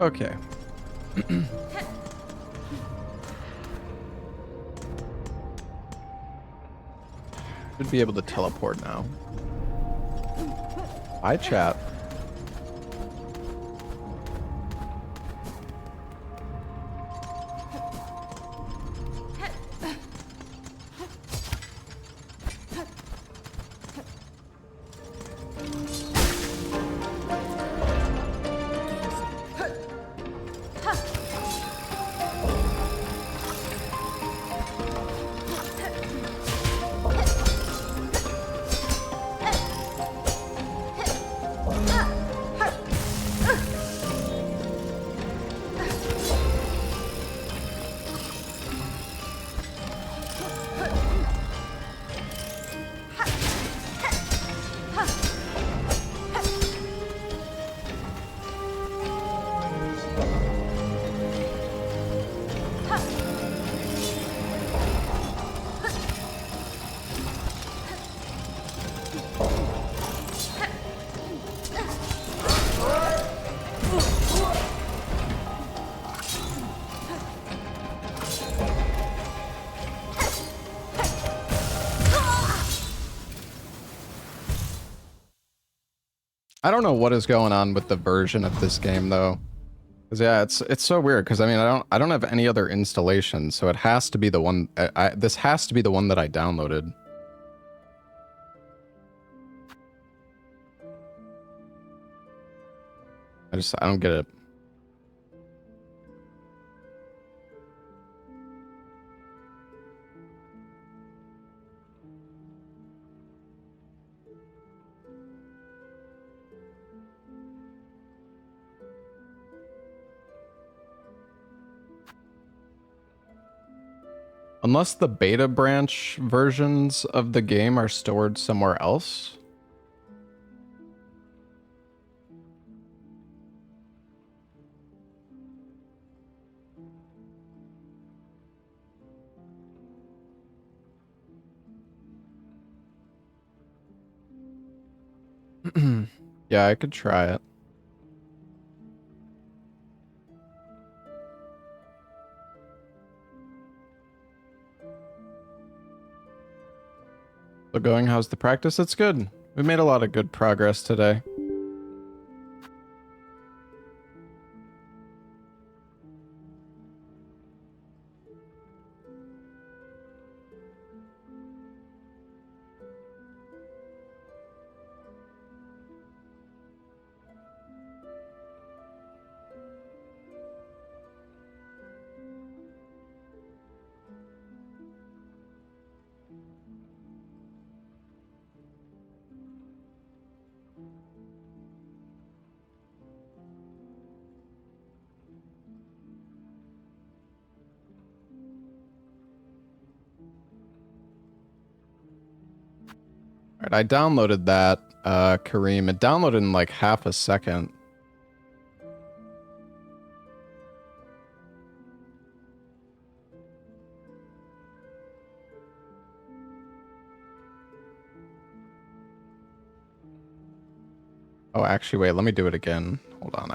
Okay. Should be able to teleport now. Hi, chat. I don't know what is going on with the version of this game though. 'Cause yeah, it's so weird because I mean I don't have any other installation, so it has to be the one this has to be the one that I downloaded. I don't get it. Unless the beta branch versions of the game are stored somewhere else. Yeah, I could try it. So going, how's the practice? It's good. We made a lot of good progress today. Alright, I downloaded that, Kareem. It downloaded in like half a second. Oh, actually, wait, let me do it again. Hold on,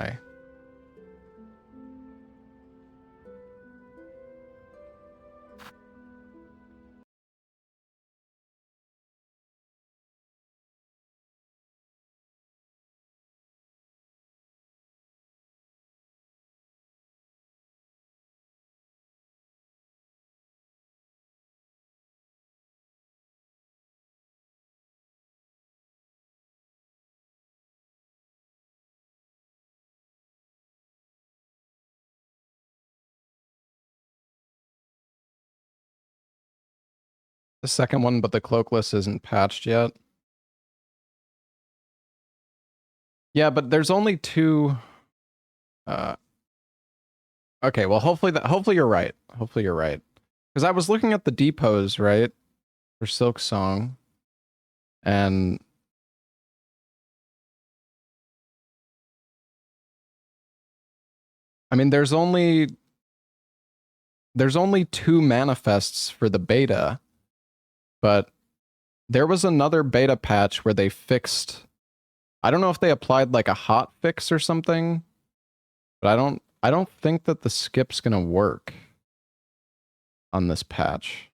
the second one, but the cloakless isn't patched yet. Yeah, but there's only two. Okay, well, hopefully you're right. Hopefully you're right. Because I was looking at the depots, right, for Silksong, and I mean, there's only two manifests for the beta, but there was another beta patch where they fixed. I don't know if they applied like a hot fix or something, but I don't think that the skip's gonna work on this patch.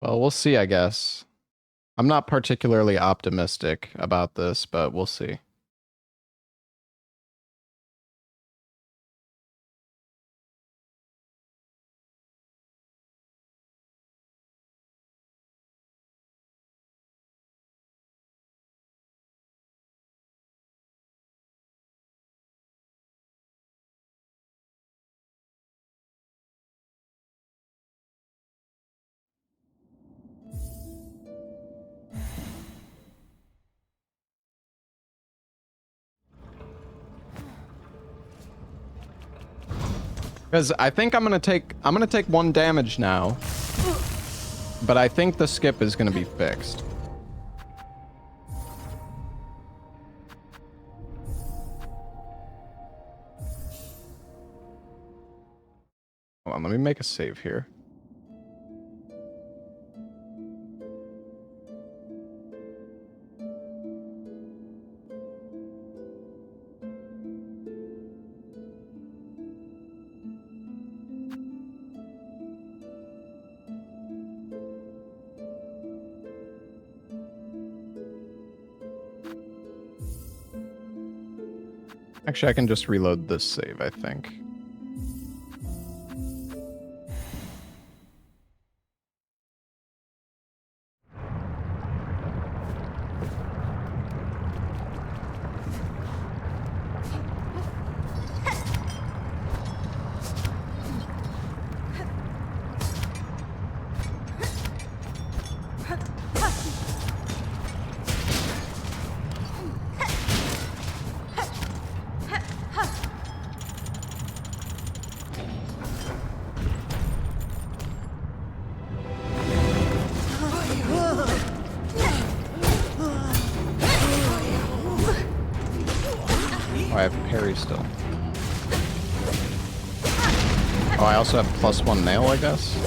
Well, we'll see, I guess. I'm not particularly optimistic about this, but we'll see. Because I think I'm gonna take one damage now, but I think the skip is gonna be fixed. Hold on, let me make a save here. Actually, I can just reload this save, I think. Oh, I have parry still. Oh, I also have +1 nail, I guess.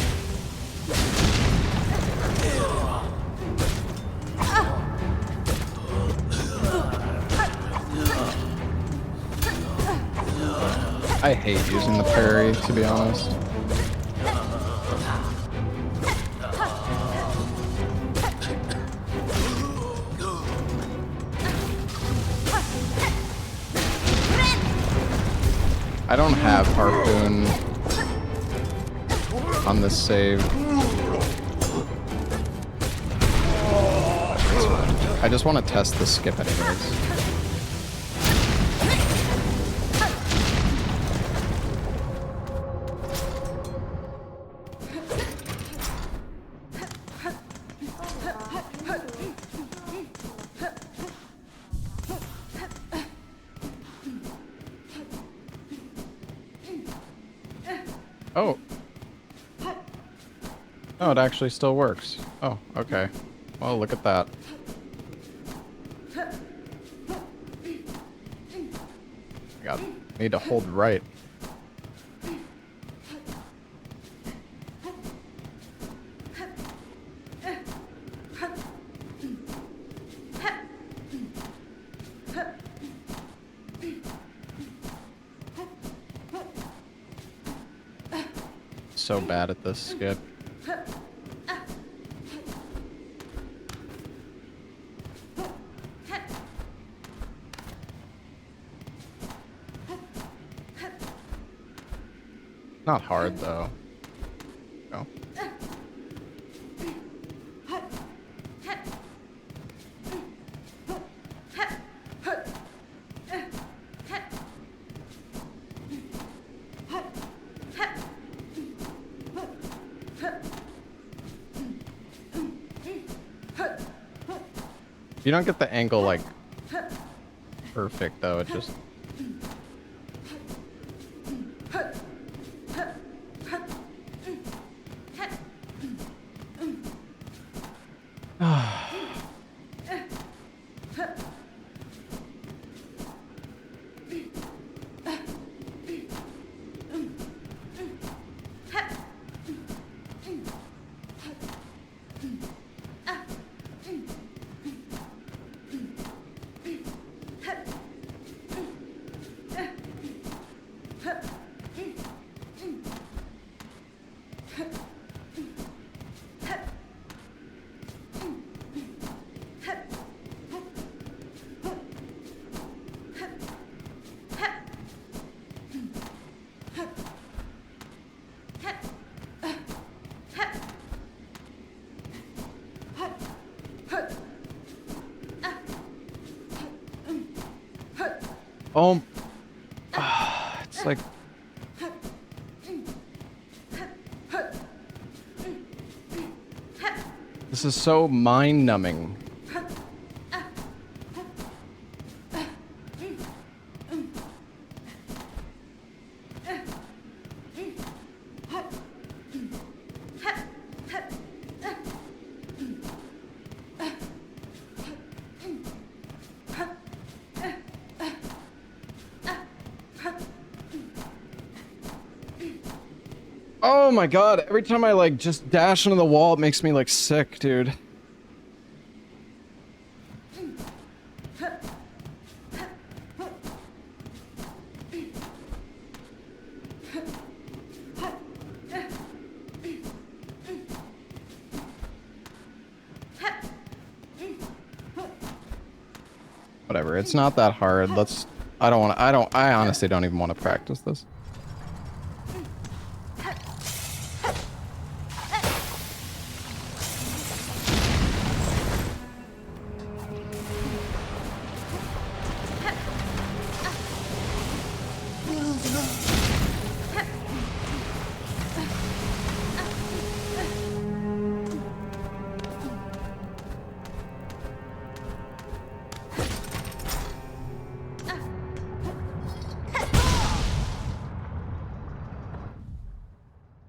I hate using the parry, to be honest. I don't have Harpoon on this save. I just want to test the skip anyways. Oh. Oh, it actually still works. Oh, okay. Well, look at that. God, need to hold right. So bad at this skip. Not hard though. No. You don't get the angle like perfect though, it just oh, it's like this is so mind-numbing. Oh my god, every time I like just dash into the wall, it makes me like sick, dude. Whatever, it's not that hard. I honestly don't even want to practice this.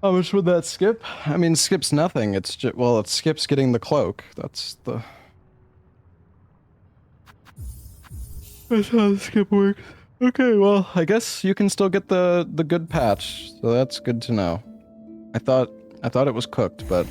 How much would that skip? I mean, skips nothing. It's just, well, it skips getting the cloak. That's how the skip works. Okay, well, I guess you can still get the good patch, so that's good to know. I thought it was cooked, but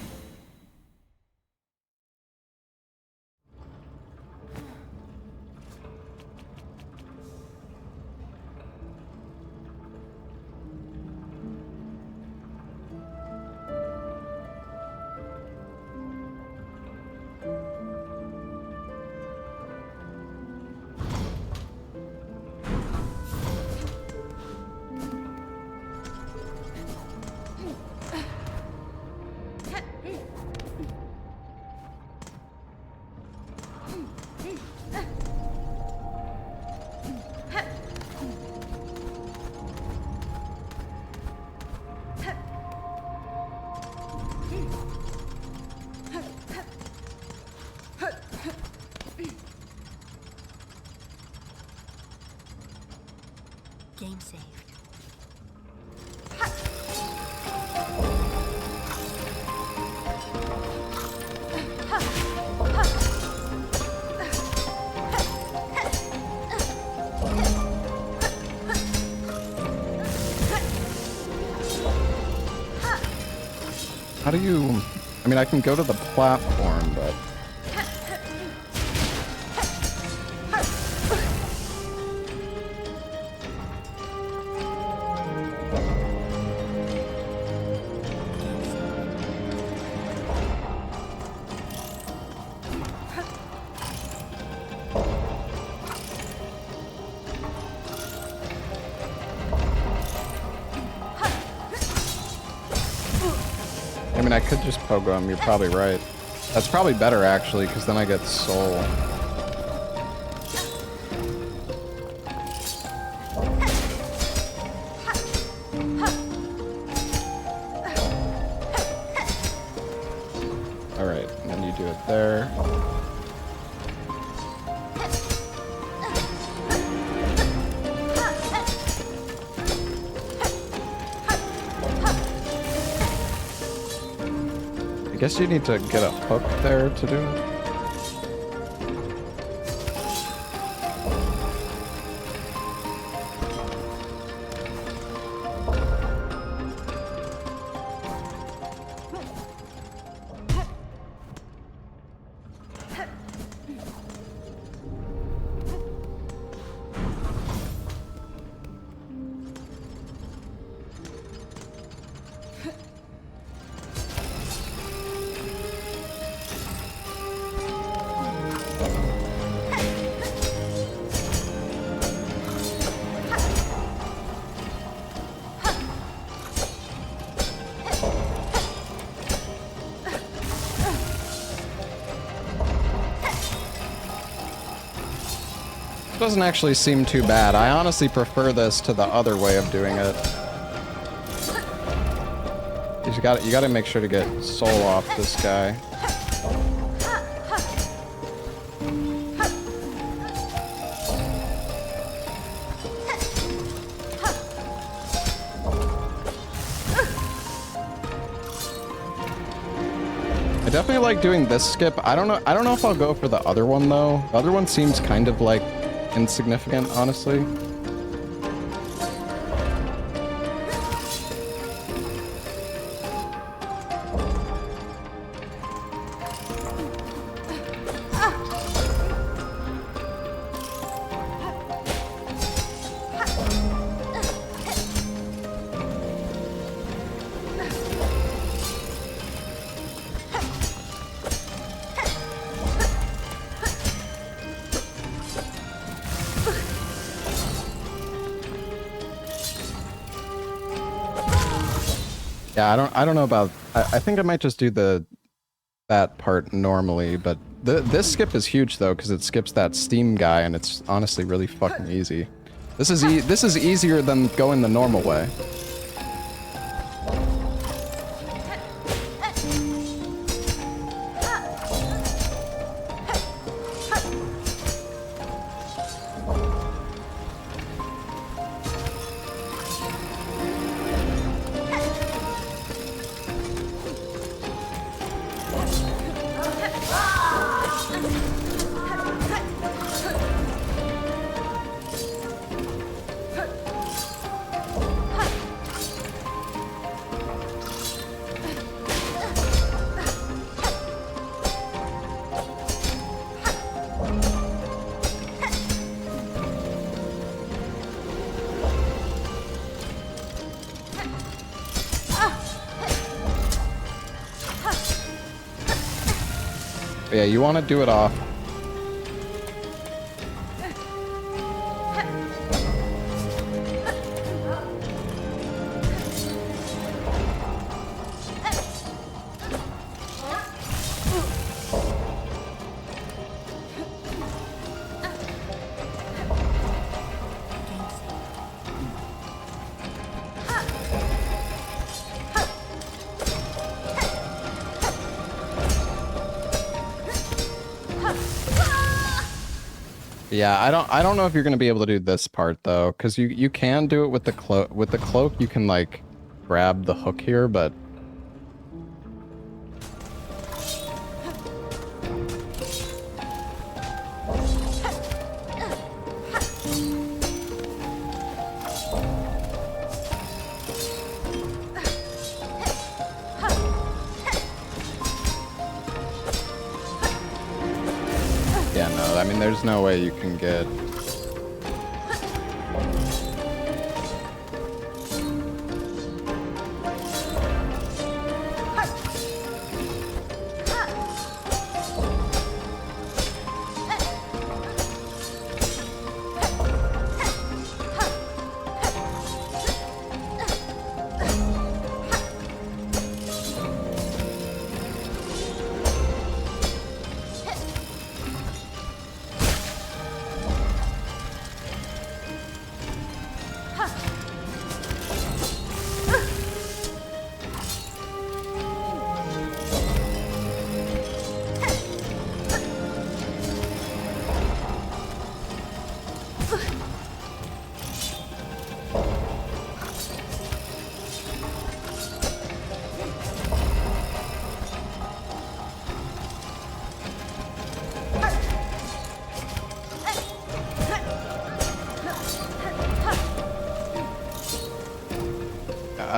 Game saved. how do you... I mean, I can go to the platform, but... I mean, I could just pogo him, you're probably right. That's probably better, actually, because then I get soul. Alright, and then you do it there. I guess you need to get a hook there to do it. Doesn't actually seem too bad. I honestly prefer this to the other way of doing it. You gotta make sure to get soul off this guy. I definitely like doing this skip. I don't know if I'll go for the other one though. The other one seems kind of like insignificant, honestly. Yeah, I don't know about. I think I might just do that part normally, but this skip is huge though because it skips that steam guy, and it's honestly really fucking easy. This is easier than going the normal way. But yeah, you want to do it off. Yeah, I don't know if you're gonna be able to do this part though, because you can do it with the cloak. With the cloak, you can like grab the hook here, but yeah, no, I mean, there's no way you can get.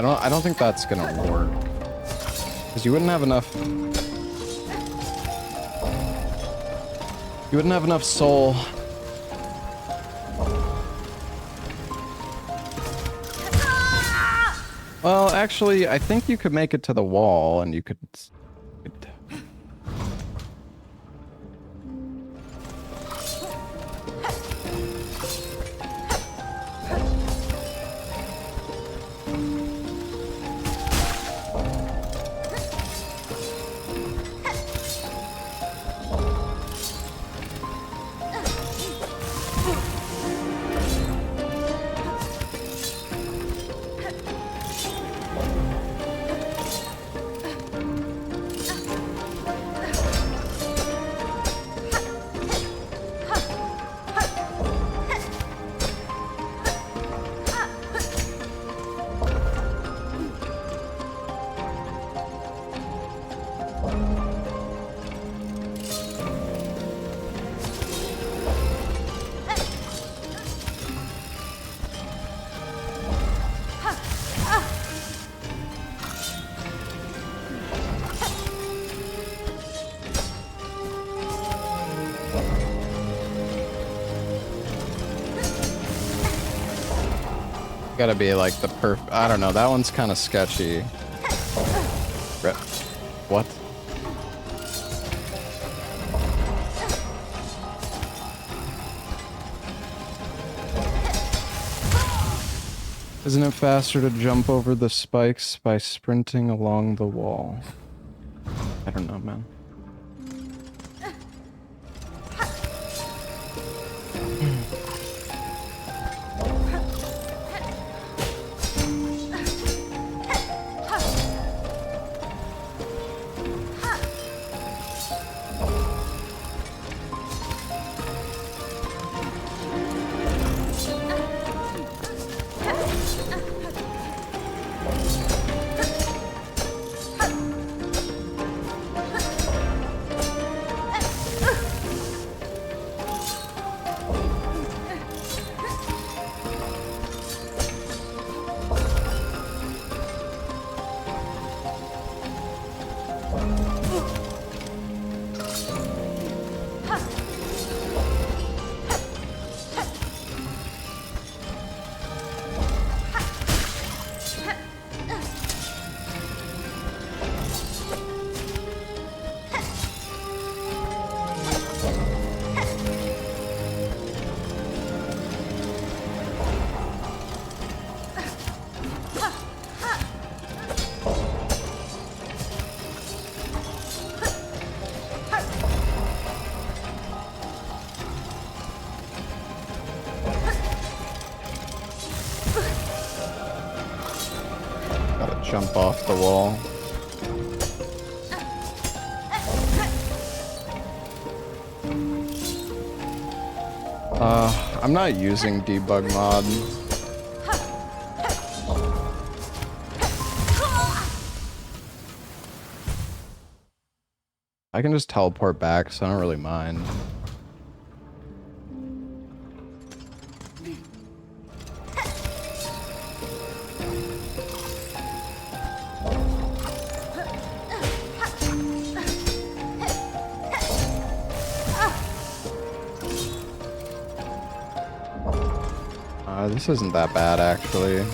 I don't think that's gonna work. Because you wouldn't have enough. You wouldn't have enough soul. Well, actually, I think you could make it to the wall and you could gotta be like the I don't know, that one's kind of sketchy. What? Isn't it faster to jump over the spikes by sprinting along the wall? I don't know, man. Jump off the wall. I'm not using debug mod. I can just teleport back, so I don't really mind. This isn't that bad, actually.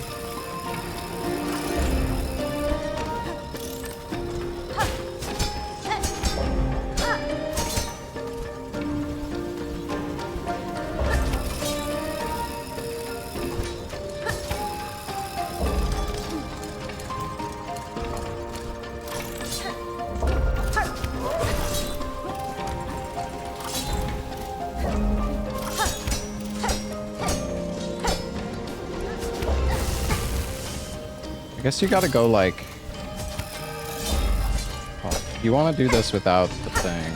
I guess you gotta go like... Oh, you want to do this without the thing.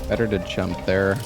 Better to jump there.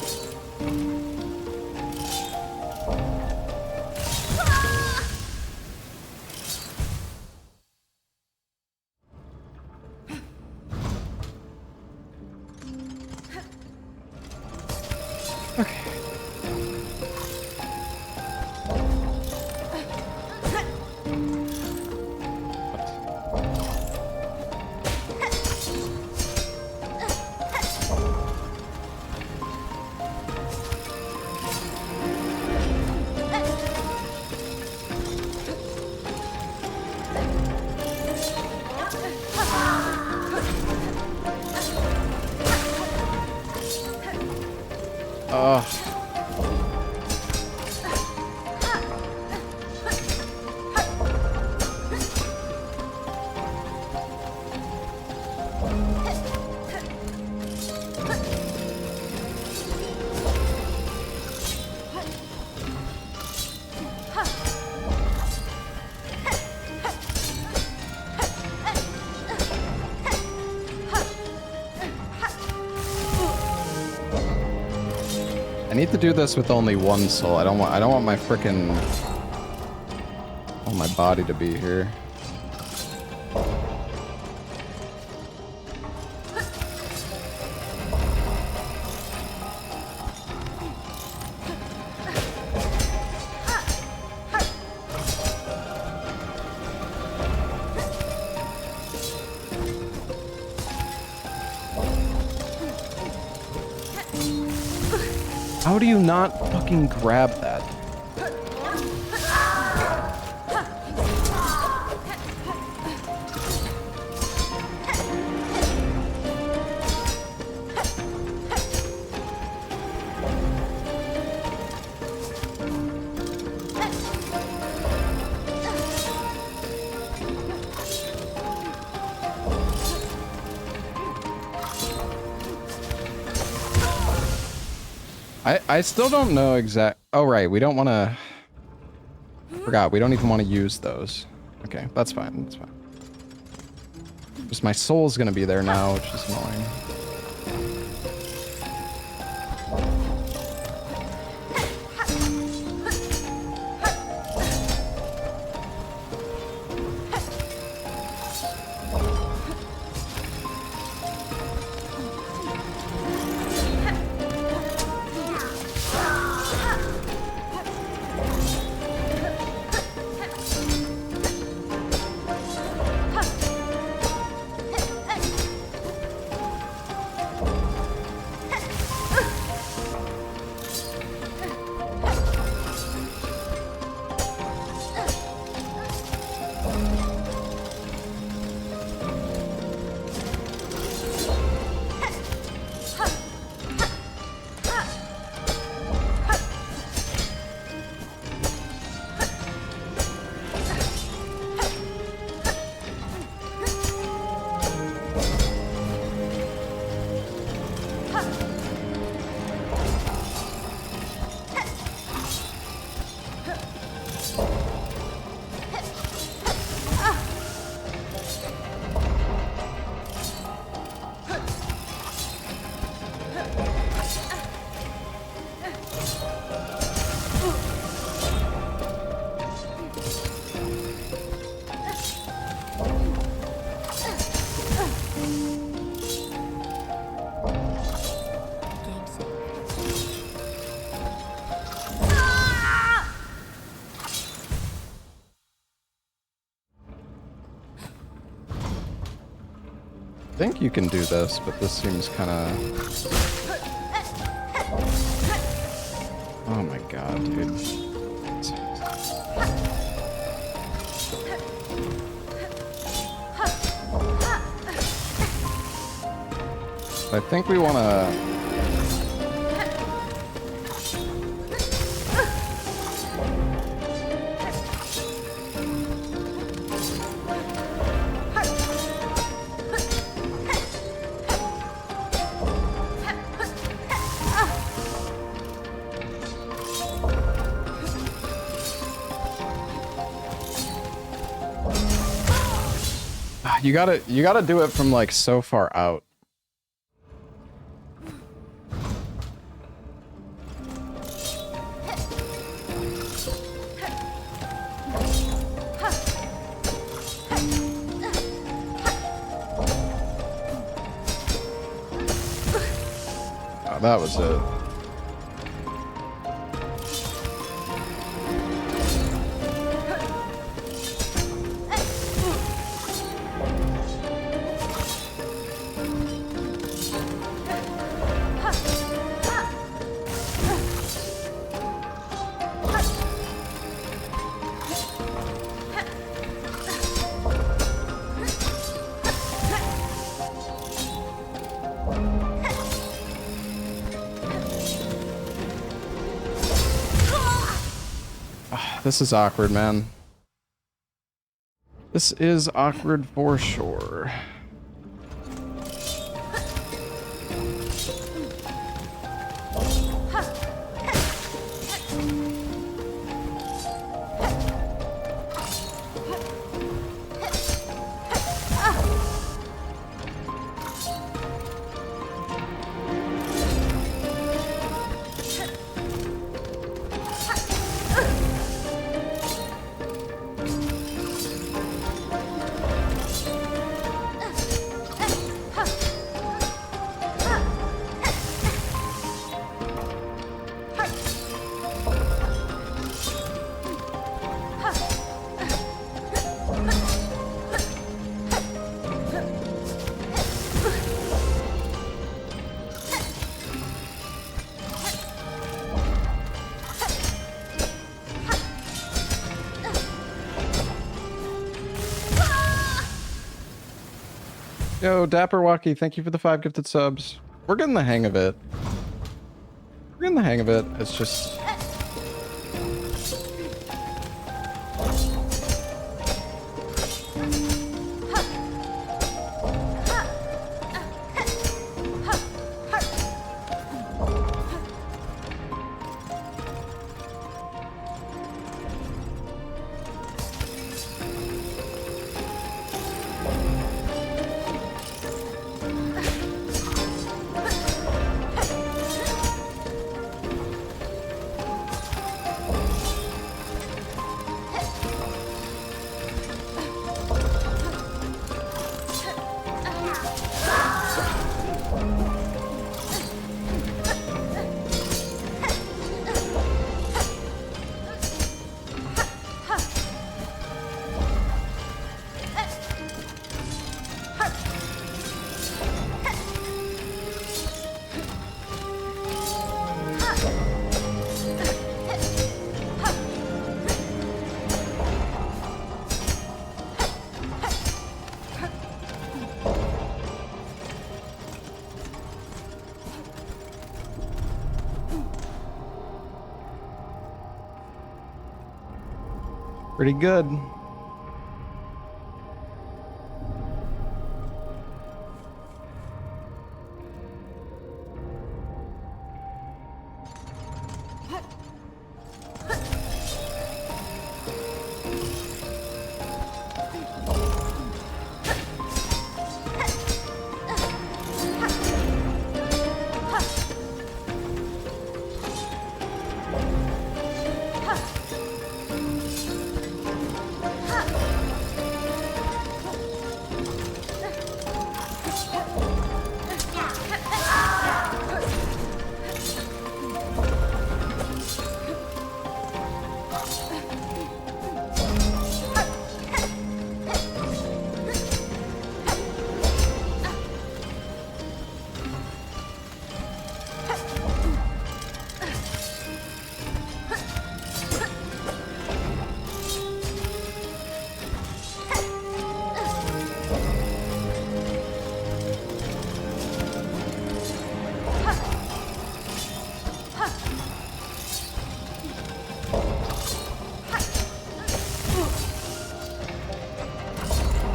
I need to do this with only one soul. I don't want my frickin' my body to be here. How do you not fucking grab that? I still don't know exact. Oh, right. We don't want to. Forgot. We don't even want to use those. Okay, that's fine. That's fine. Just my soul's going to be there now, which is annoying. I think you can do this, but this seems kind of... Oh my god, dude. I think we want to... You gotta do it from like so far out. Oh, that was it. This is awkward, man. This is awkward for sure. Yo, Dapper Walkie, thank you for the 5 gifted subs. We're getting the hang of it. We're getting the hang of it. It's just... Pretty good.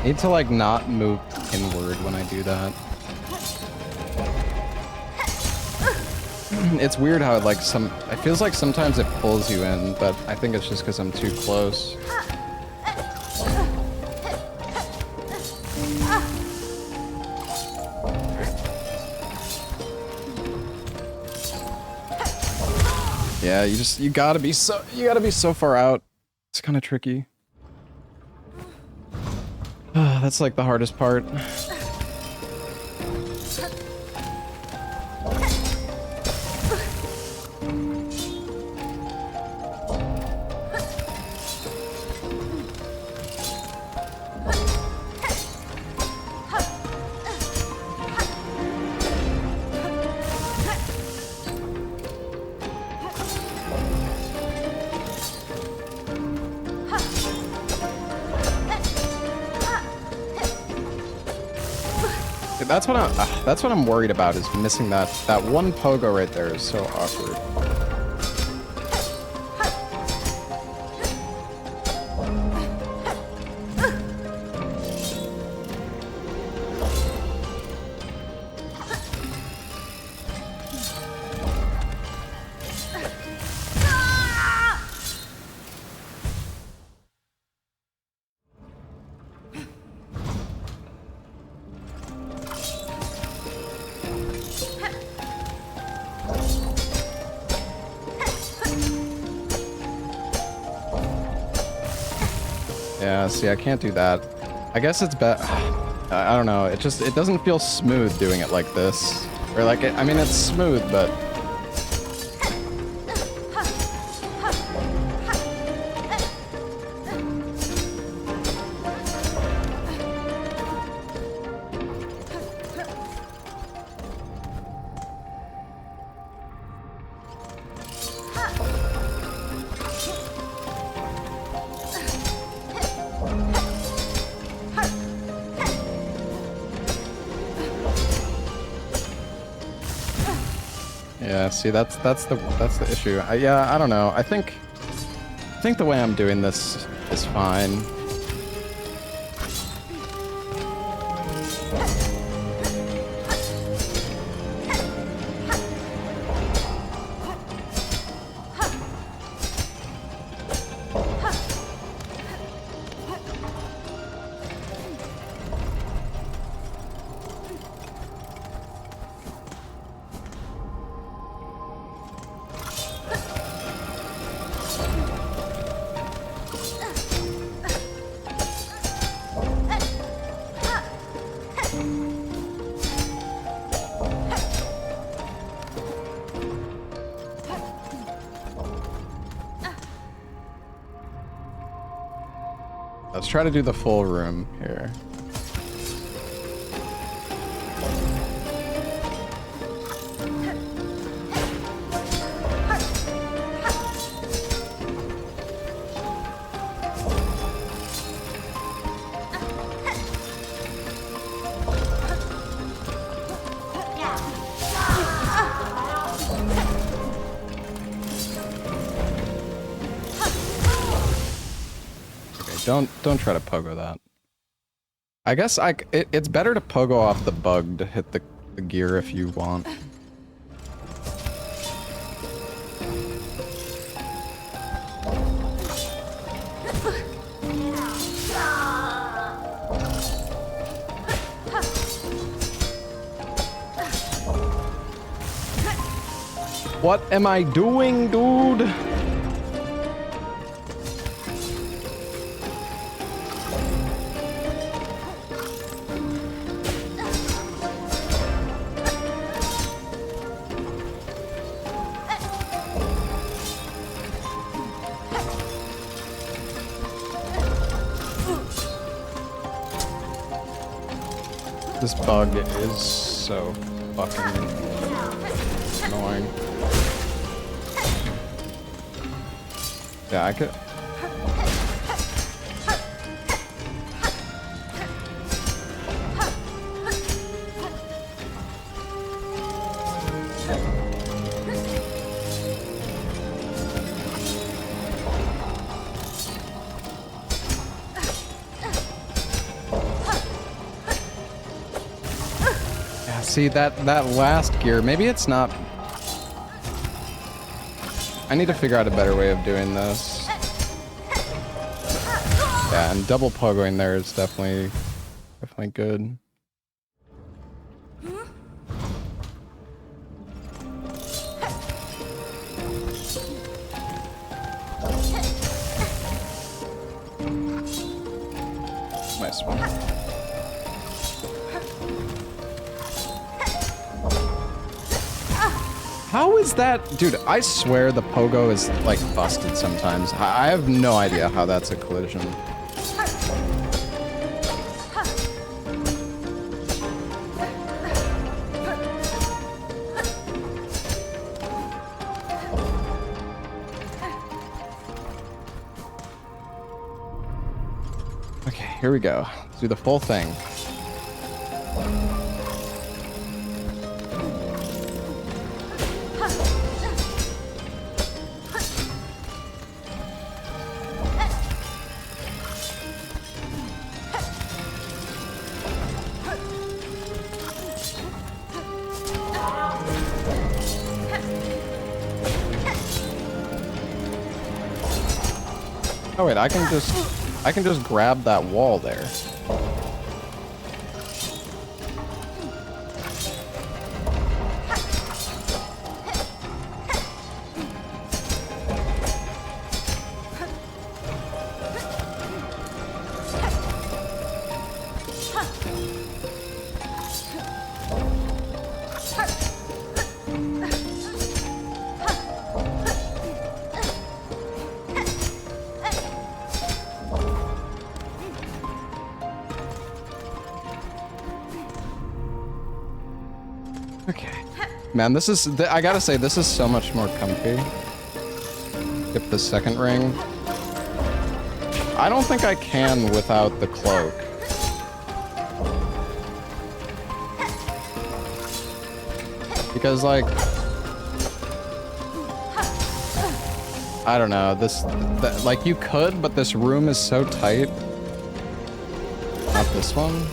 Need to like not move inward when I do that. It's weird how it like it feels like sometimes it pulls you in, but I think it's just because I'm too close. Yeah, you gotta be so far out. It's kind of tricky. That's like the hardest part. That's what I'm worried about, is missing that one pogo right there is so awkward. Yeah, see, I can't do that. I guess it's better. I don't know. It doesn't feel smooth doing it like this. Or like, I mean, it's smooth, but... Yeah, see, that's the issue. Yeah, I don't know. I think the way I'm doing this is fine. Let's try to do the full room here. Don't try to pogo that. I guess it's better to pogo off the bug to hit the gear if you want. What am I doing, dude? This bug is so fucking annoying. Yeah, I could... See, that last gear, maybe it's not... I need to figure out a better way of doing this. Yeah, and double pogoing there is definitely good. Nice one. How is that? Dude, I swear the pogo is, like, busted sometimes. I have no idea how that's a collision. Okay, here we go. Let's do the full thing. Oh wait, I can just grab that wall there. Man, this is, I gotta say, this is so much more comfy. Get the second ring. I don't think I can without the cloak. Because, like, I don't know. Like you could, but this room is so tight. Not this one.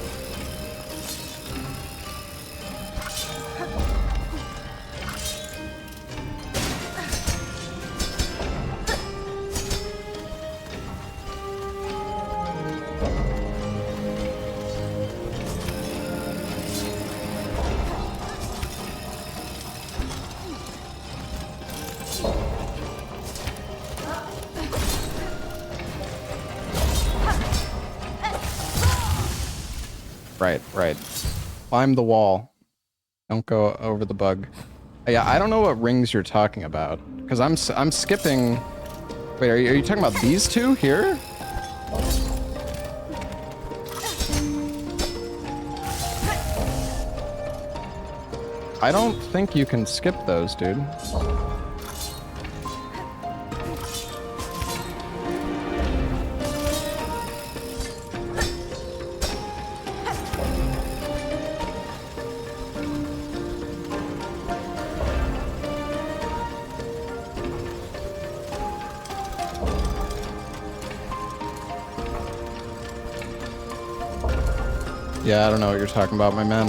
Right. Climb the wall. Don't go over the bug. Yeah, I don't know what rings you're talking about. Because I'm skipping... Wait, are you talking about these two here? I don't think you can skip those, dude. Yeah, I don't know what you're talking about, my man.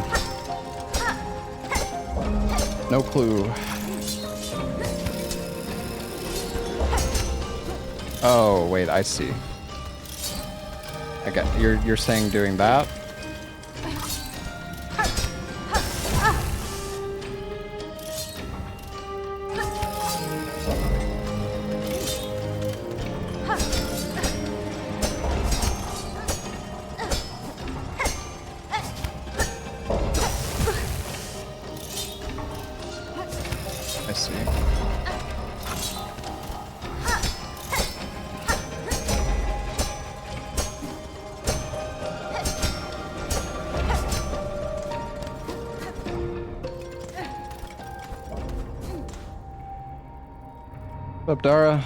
No clue. Oh, wait, I see. I get you're saying doing that? I see. What's up, Dara?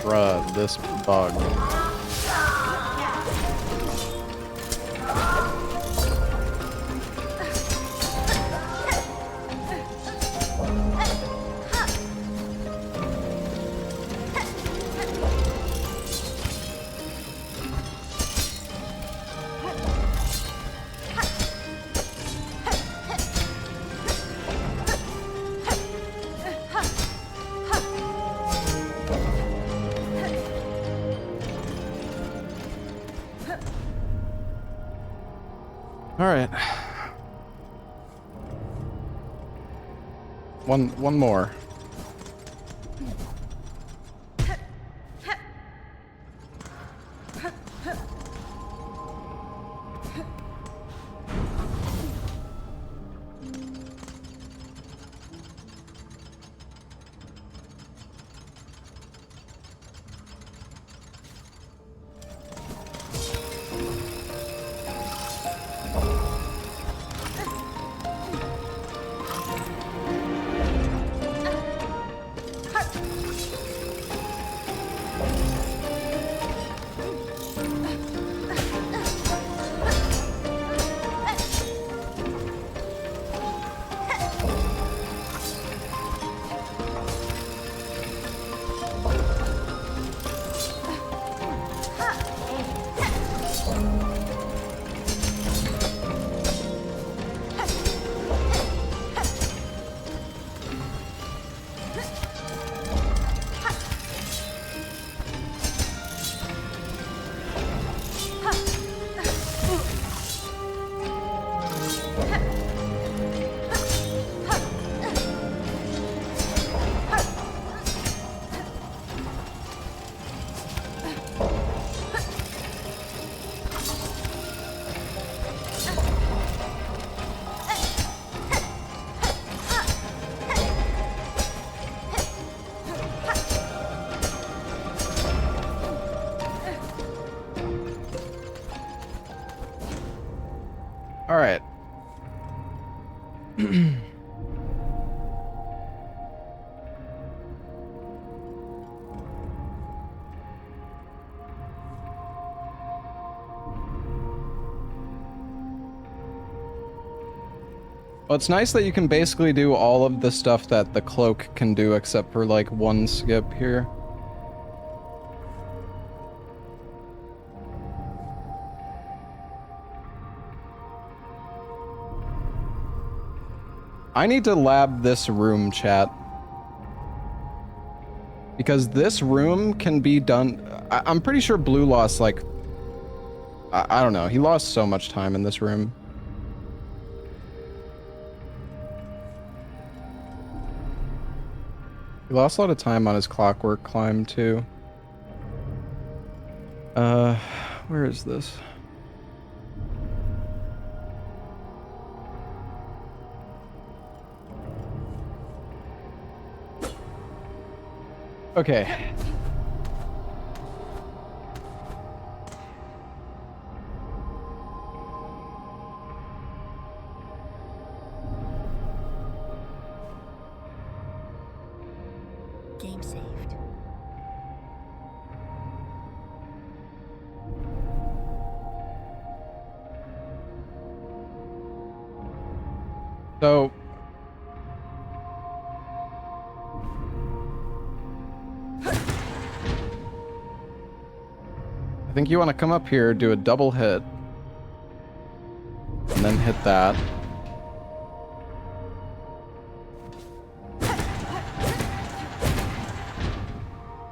Bruh, this bug. All right. One more. All right. Well, it's nice that you can basically do all of the stuff that the cloak can do except for like one skip here. I need to lab this room, chat. Because this room can be done... I'm pretty sure Blue lost like... I don't know, he lost so much time in this room. He lost a lot of time on his clockwork climb, too. Where is this? Okay. Game saved. So... I think you want to come up here, do a double hit. And then hit that.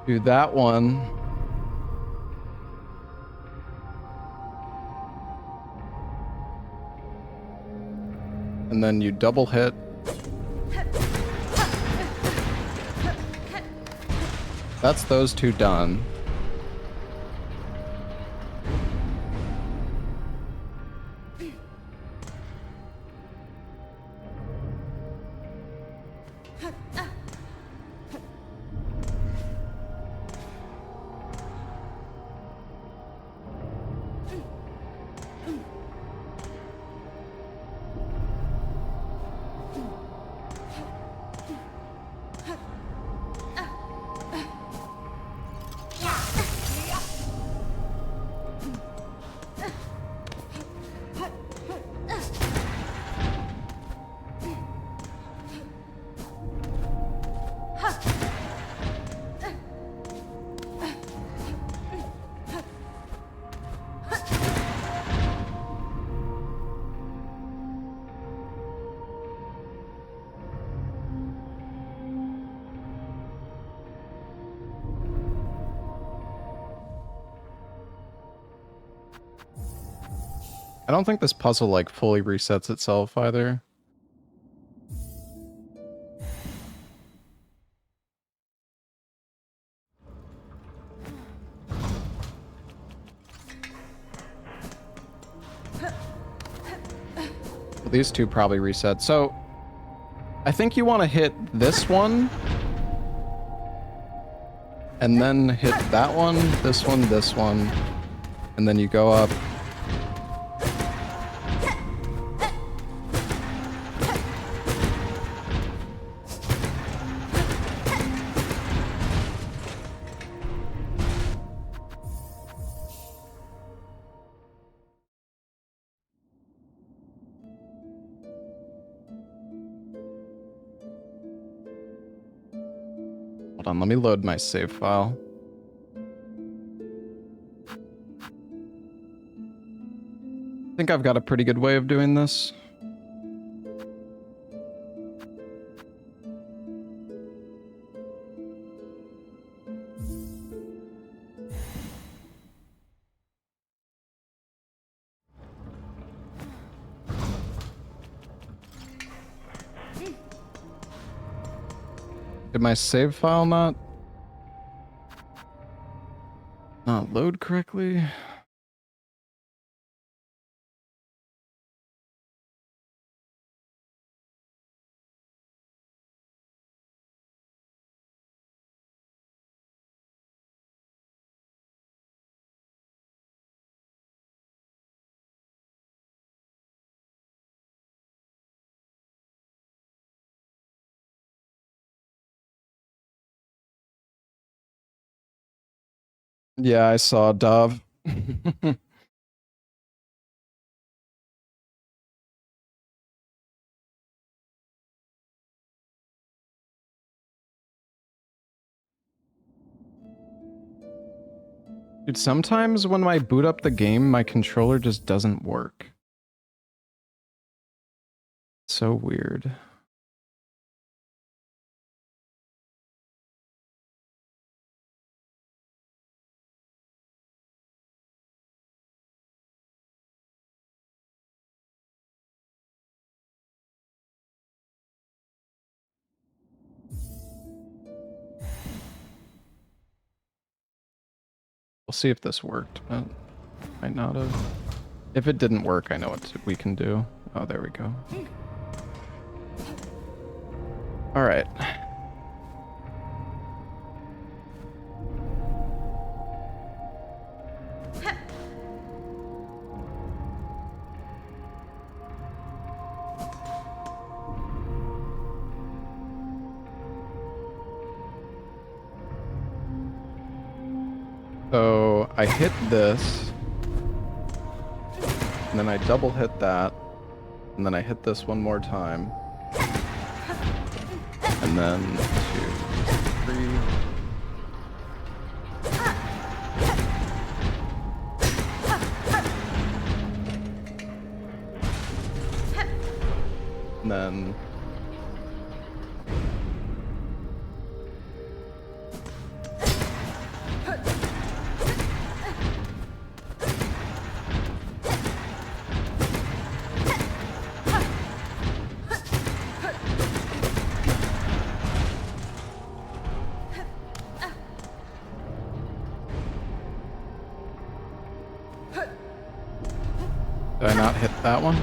Do that one. And then you double hit. That's those two done. I don't think this puzzle, like, fully resets itself, either. Well, these two probably reset. So, I think you want to hit this one. And then hit that one, this one. And then you go up. Hold on, let me load my save file. I think I've got a pretty good way of doing this. Did my save file not load correctly? Yeah, I saw Dove. Dude, sometimes when I boot up the game, my controller just doesn't work. So weird. We'll see if this worked, but might not have. If it didn't work, I know what we can do. Oh, there we go. All right. So I hit this, and then I double hit that, and then I hit this one more time, and then 2, 3. And then did I not hit that one?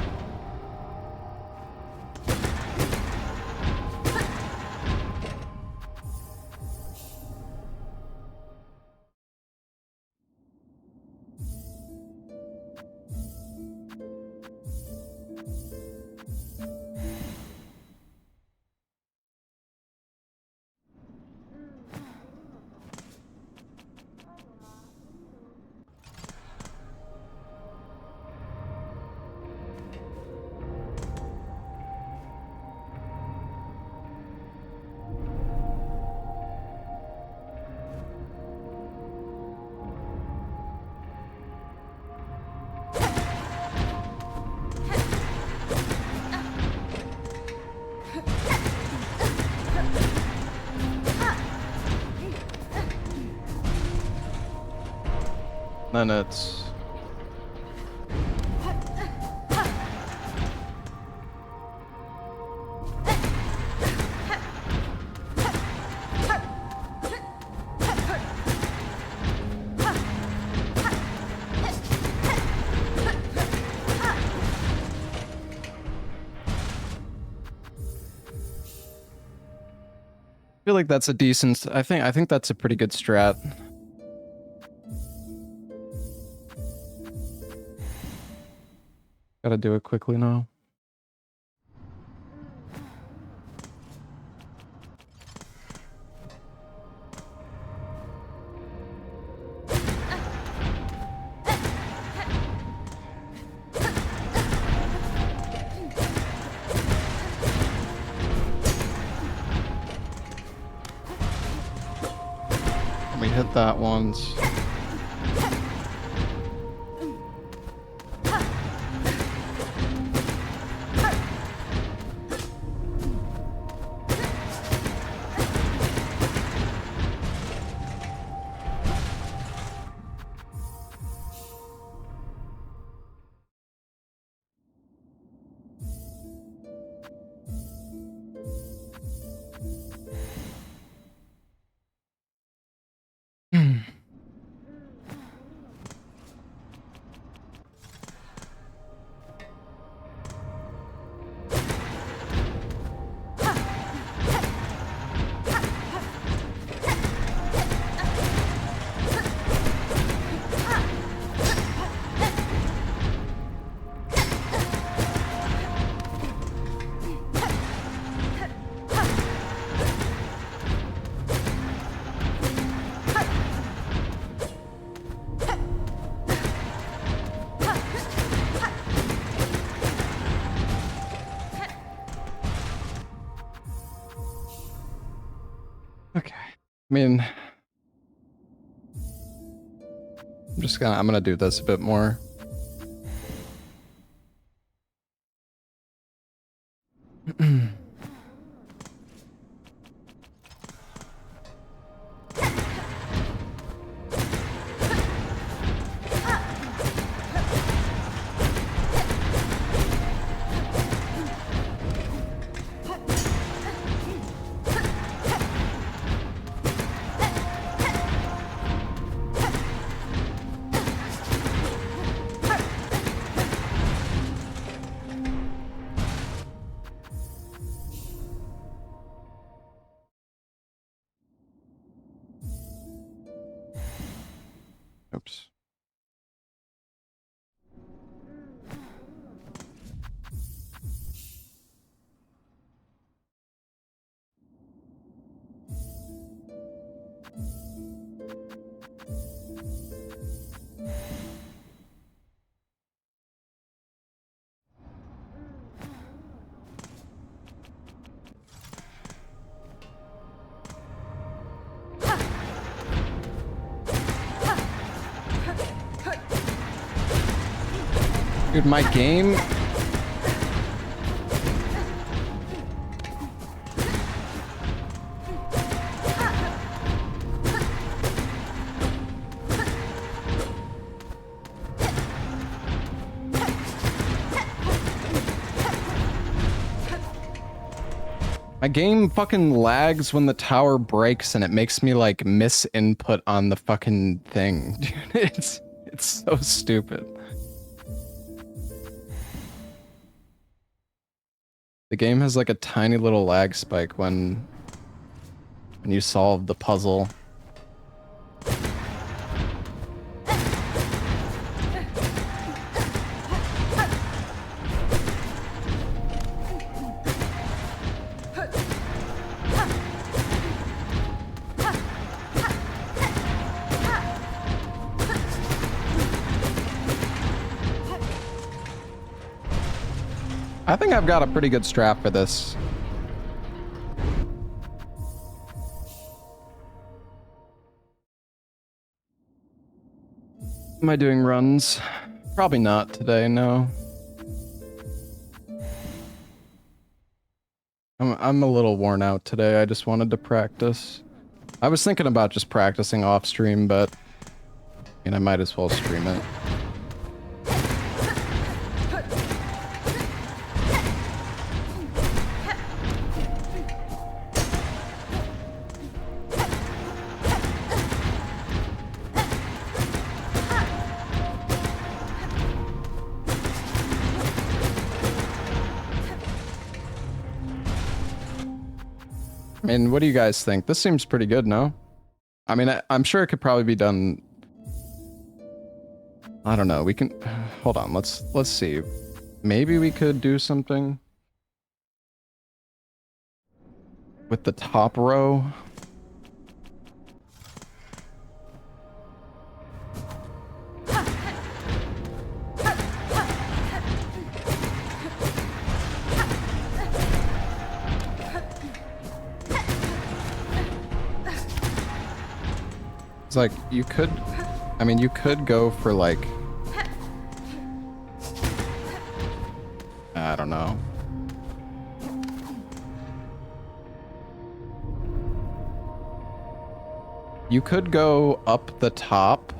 Then it's I feel like that's a decent. I think that's a pretty good strat. Gotta do it quickly now. We hit that once. mean, I'm gonna do this a bit more. Oops. Dude, my game... My game fucking lags when the tower breaks and it makes me like miss input on the fucking thing. Dude, it's so stupid. The game has like a tiny little lag spike when you solve the puzzle. I think I've got a pretty good strap for this. Am I doing runs? Probably not today, no. I'm a little worn out today. I just wanted to practice. I was thinking about just practicing off stream, but I mean, I might as well stream it. I mean, what do you guys think? This seems pretty good, no? I mean, I'm sure it could probably be done. I don't know. We can hold on. Let's see. Maybe we could do something with the top row. Like you could, I mean, you could go for like, I don't know. You could go up the top,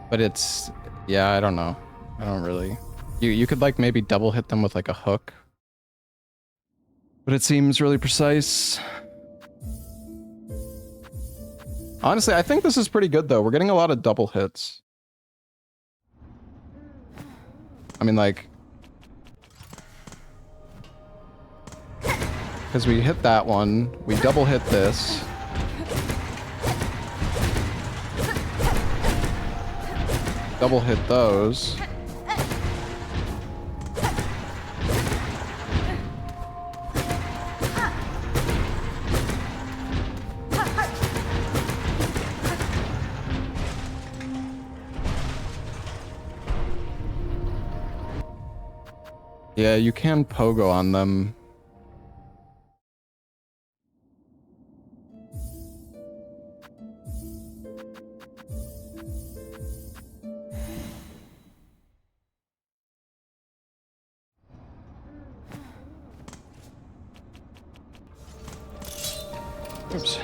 but it's, yeah, I don't know. I don't really. You could like maybe double hit them with like a hook, but it seems really precise. Honestly, I think this is pretty good, though. We're getting a lot of double hits. I mean, like... Because we hit that one, we double hit this. Double hit those. Yeah, you can pogo on them. Oops.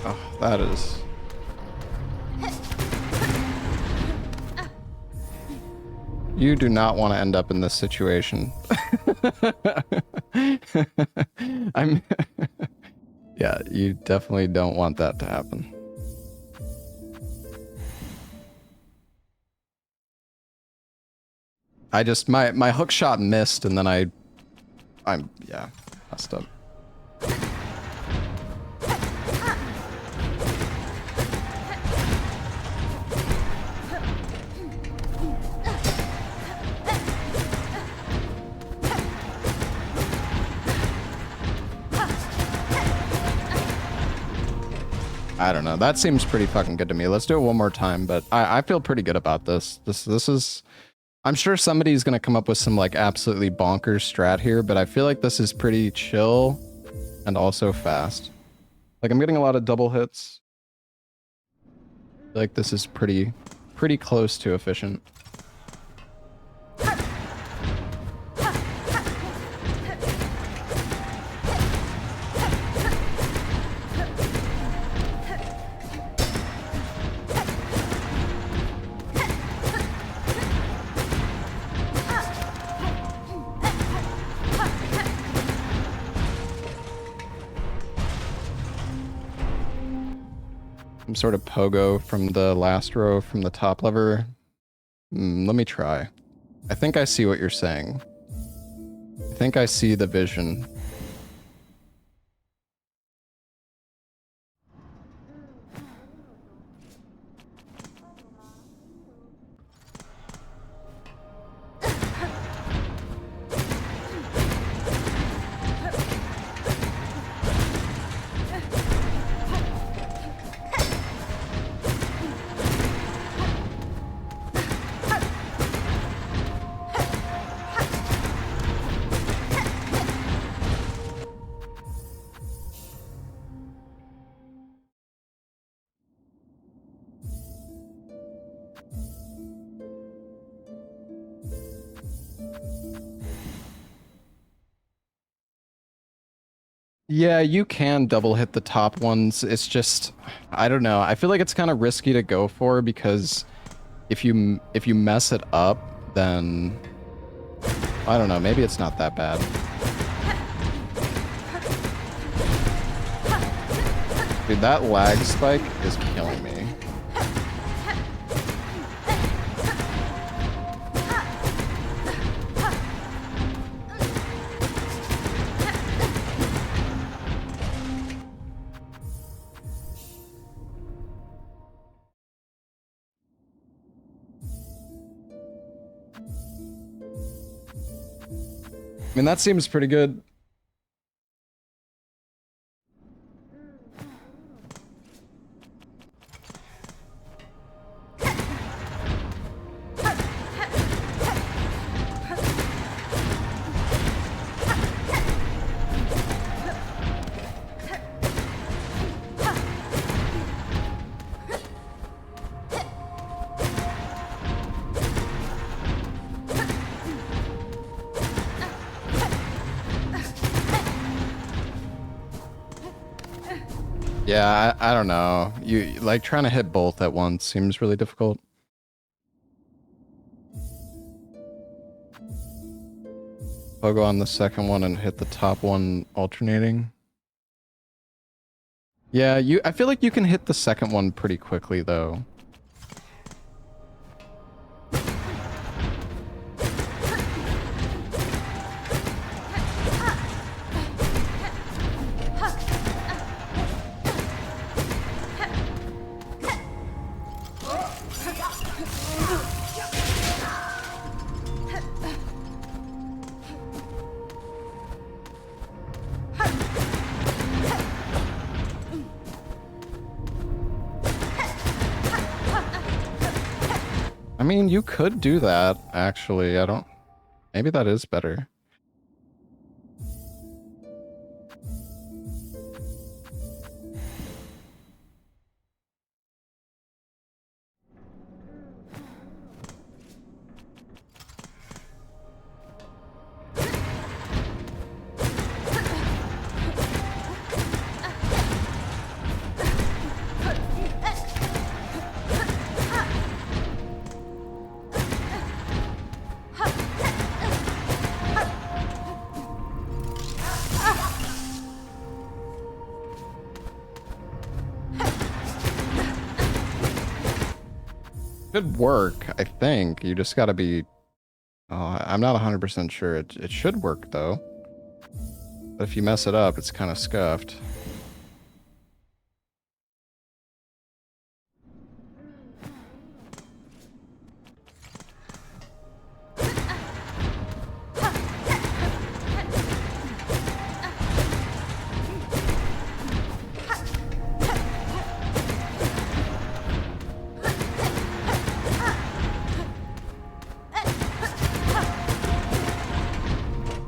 Oh, that is... You do not want to end up in this situation. I'm... Yeah, you definitely don't want that to happen. I just... My hook shot missed, and then I'm... Yeah, messed up. I don't know. That seems pretty fucking good to me. Let's do it one more time, but I feel pretty good about this. This is... I'm sure somebody's gonna come up with some like absolutely bonkers strat here, but I feel like this is pretty chill and also fast. Like I'm getting a lot of double hits. I feel like this is pretty close to efficient. Some sort of pogo from the last row from the top lever. Let me try. I think I see what you're saying. I think I see the vision. Yeah, you can double hit the top ones. It's just, I don't know. I feel like it's kind of risky to go for because if you mess it up, then I don't know. Maybe it's not that bad. Dude, that lag spike is killing me. I mean, that seems pretty good. Yeah, I don't know. You like trying to hit both at once seems really difficult. Pogo on the second one and hit the top one alternating. Yeah, I feel like you can hit the second one pretty quickly though. I mean, you could do that, actually. I don't... Maybe that is better. Should work, I think. You just gotta be... I'm not 100% sure. It should work, though. But if you mess it up, it's kind of scuffed.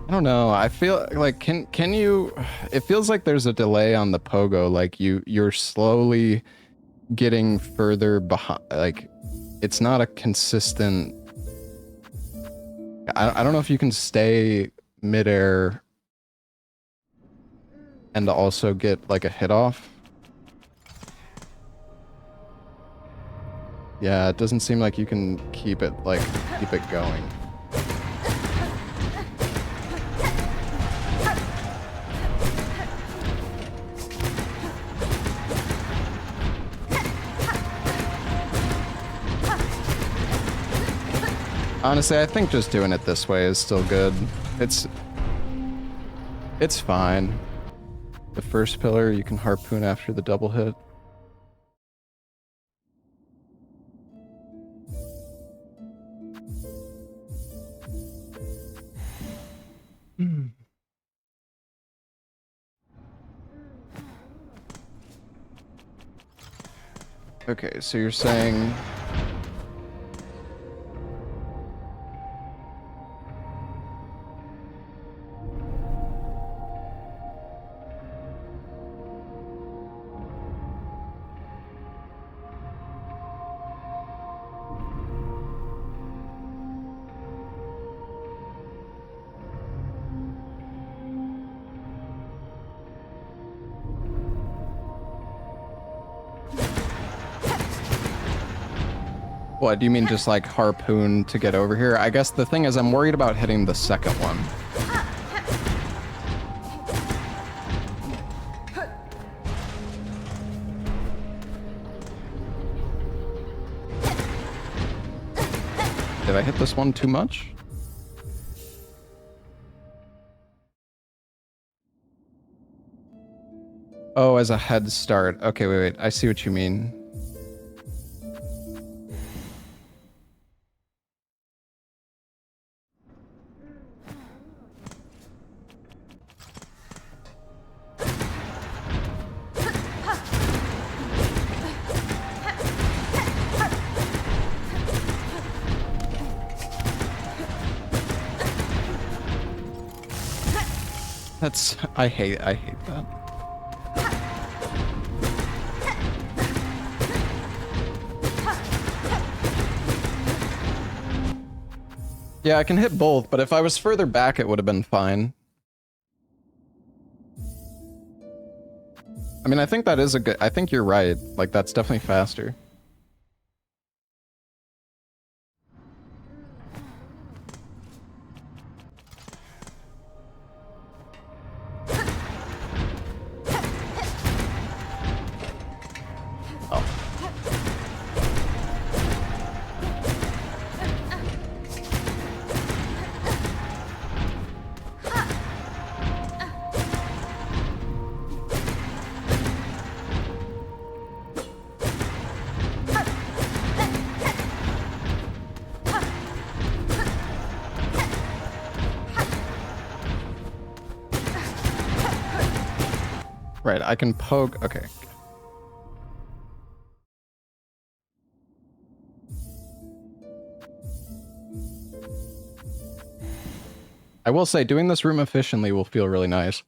I don't know. I feel like can you? It feels like there's a delay on the pogo. Like you're slowly getting further behind. Like it's not a consistent. I don't know if you can stay midair and also get like a hit off. Yeah, it doesn't seem like you can keep it going. Honestly, I think just doing it this way is still good. It's fine. The first pillar, you can harpoon after the double hit. Okay, so you're saying... What, do you mean just like harpoon to get over here? I guess the thing is I'm worried about hitting the second one. Did I hit this one too much? Oh, as a head start. Okay, wait. I see what you mean. I hate that. Yeah, I can hit both, but if I was further back, it would have been fine. I mean, I think that is I think you're right. Like, that's definitely faster. Right, I can poke. Okay. I will say, doing this room efficiently will feel really nice.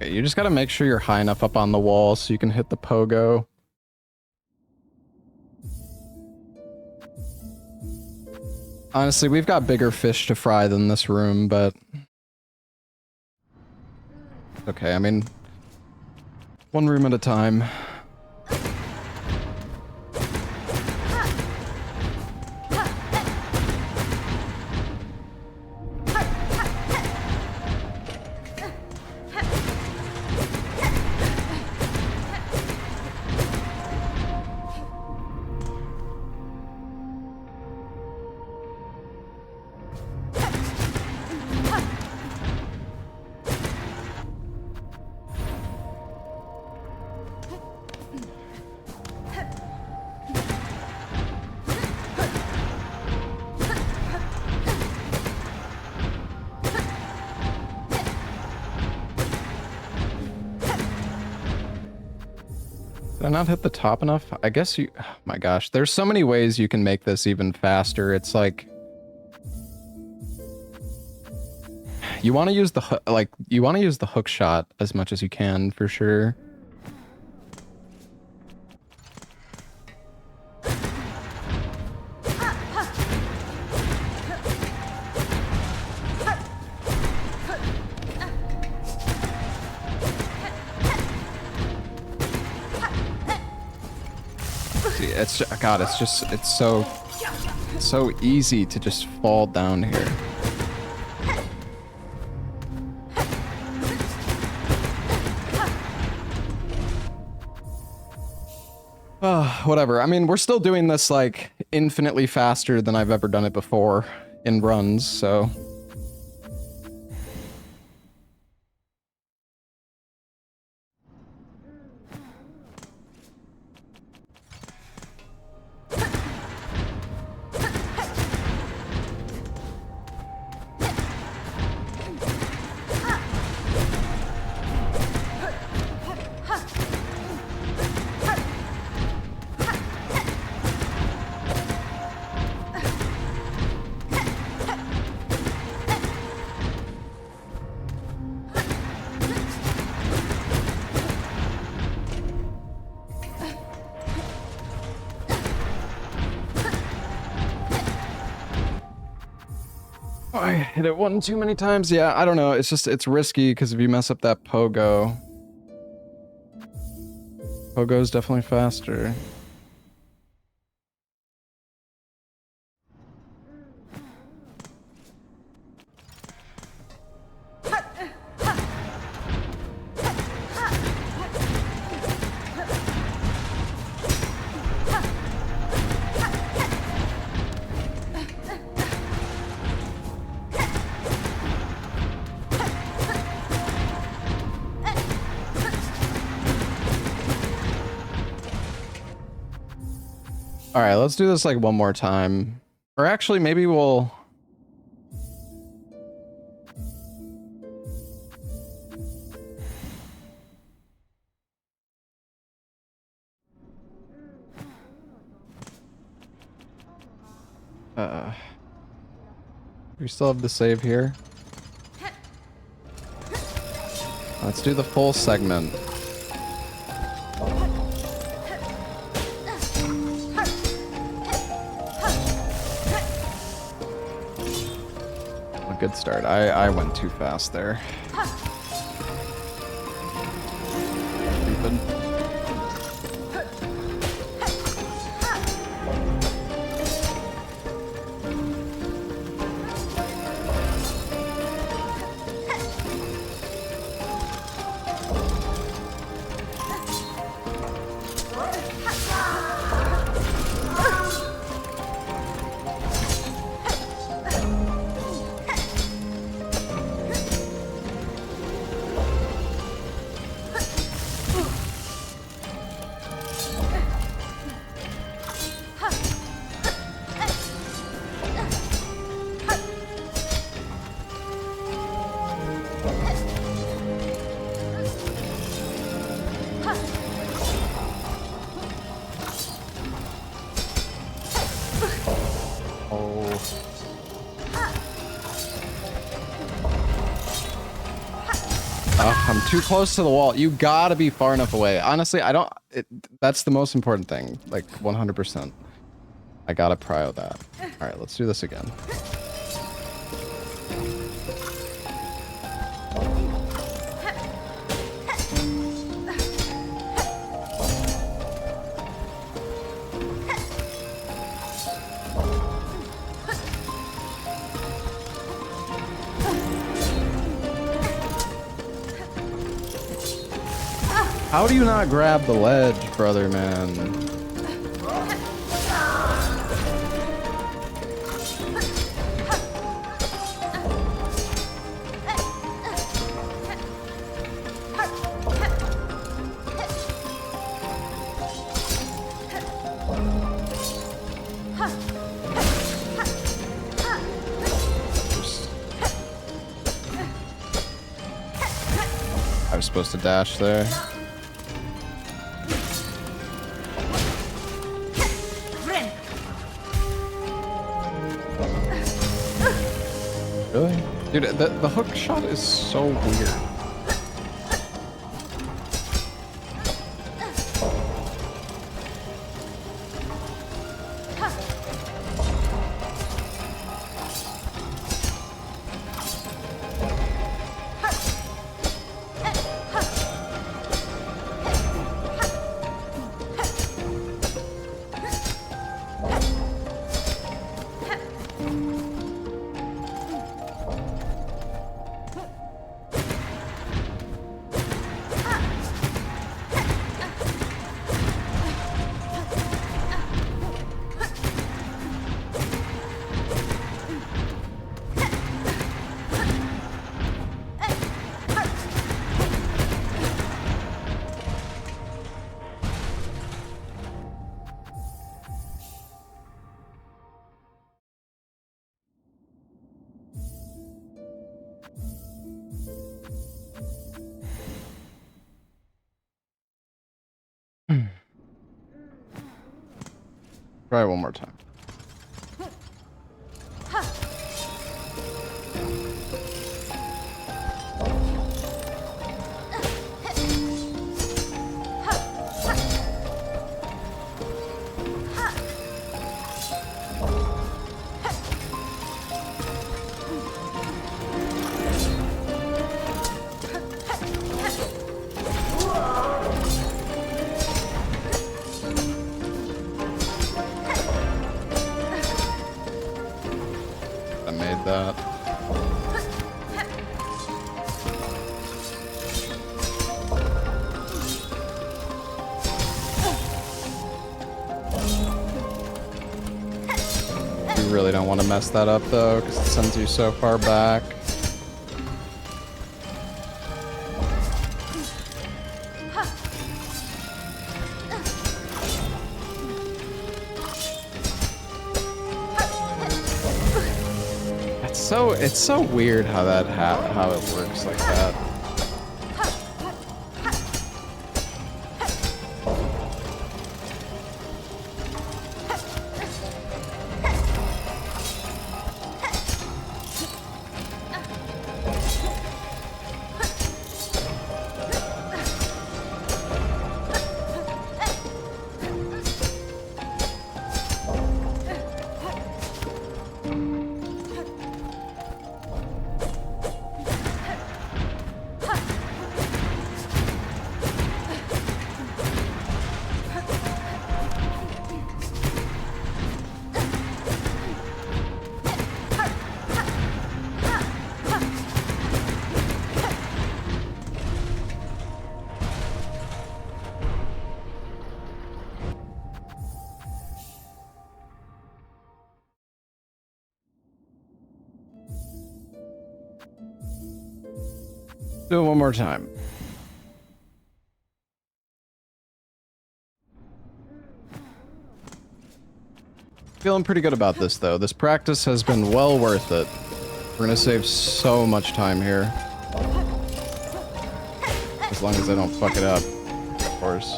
Okay, you just gotta make sure you're high enough up on the wall so you can hit the pogo. Honestly, we've got bigger fish to fry than this room, but... Okay, I mean... One room at a time. Did I not hit the top enough? I guess you... Oh my gosh, there's so many ways you can make this even faster. It's like... You want to use the you want to use the hook shot as much as you can, for sure. It's God, it's so easy to just fall down here. Whatever. I mean, we're still doing this like infinitely faster than I've ever done it before in runs, so. I hit it one too many times. Yeah, I don't know. It's just, it's risky because if you mess up that pogo, pogo's definitely faster. All right, let's do this like one more time. Or actually, maybe we'll... We still have the save here. Let's do the full segment. A good start. I went too fast there. Stupid. I'm too close to the wall. You gotta be far enough away. Honestly, I don't... that's the most important thing. Like, 100%. I gotta prio that. Alright, let's do this again. How do you not grab the ledge, brother, man? I was supposed to dash there. Really? Dude, the hook shot is so weird. Try it one more time. I made that. You really don't want to mess that up though, because it sends you so far back. It's so weird how that how it works like that. Do it one more time. Feeling pretty good about this, though. This practice has been well worth it. We're gonna save so much time here. As long as I don't fuck it up, of course.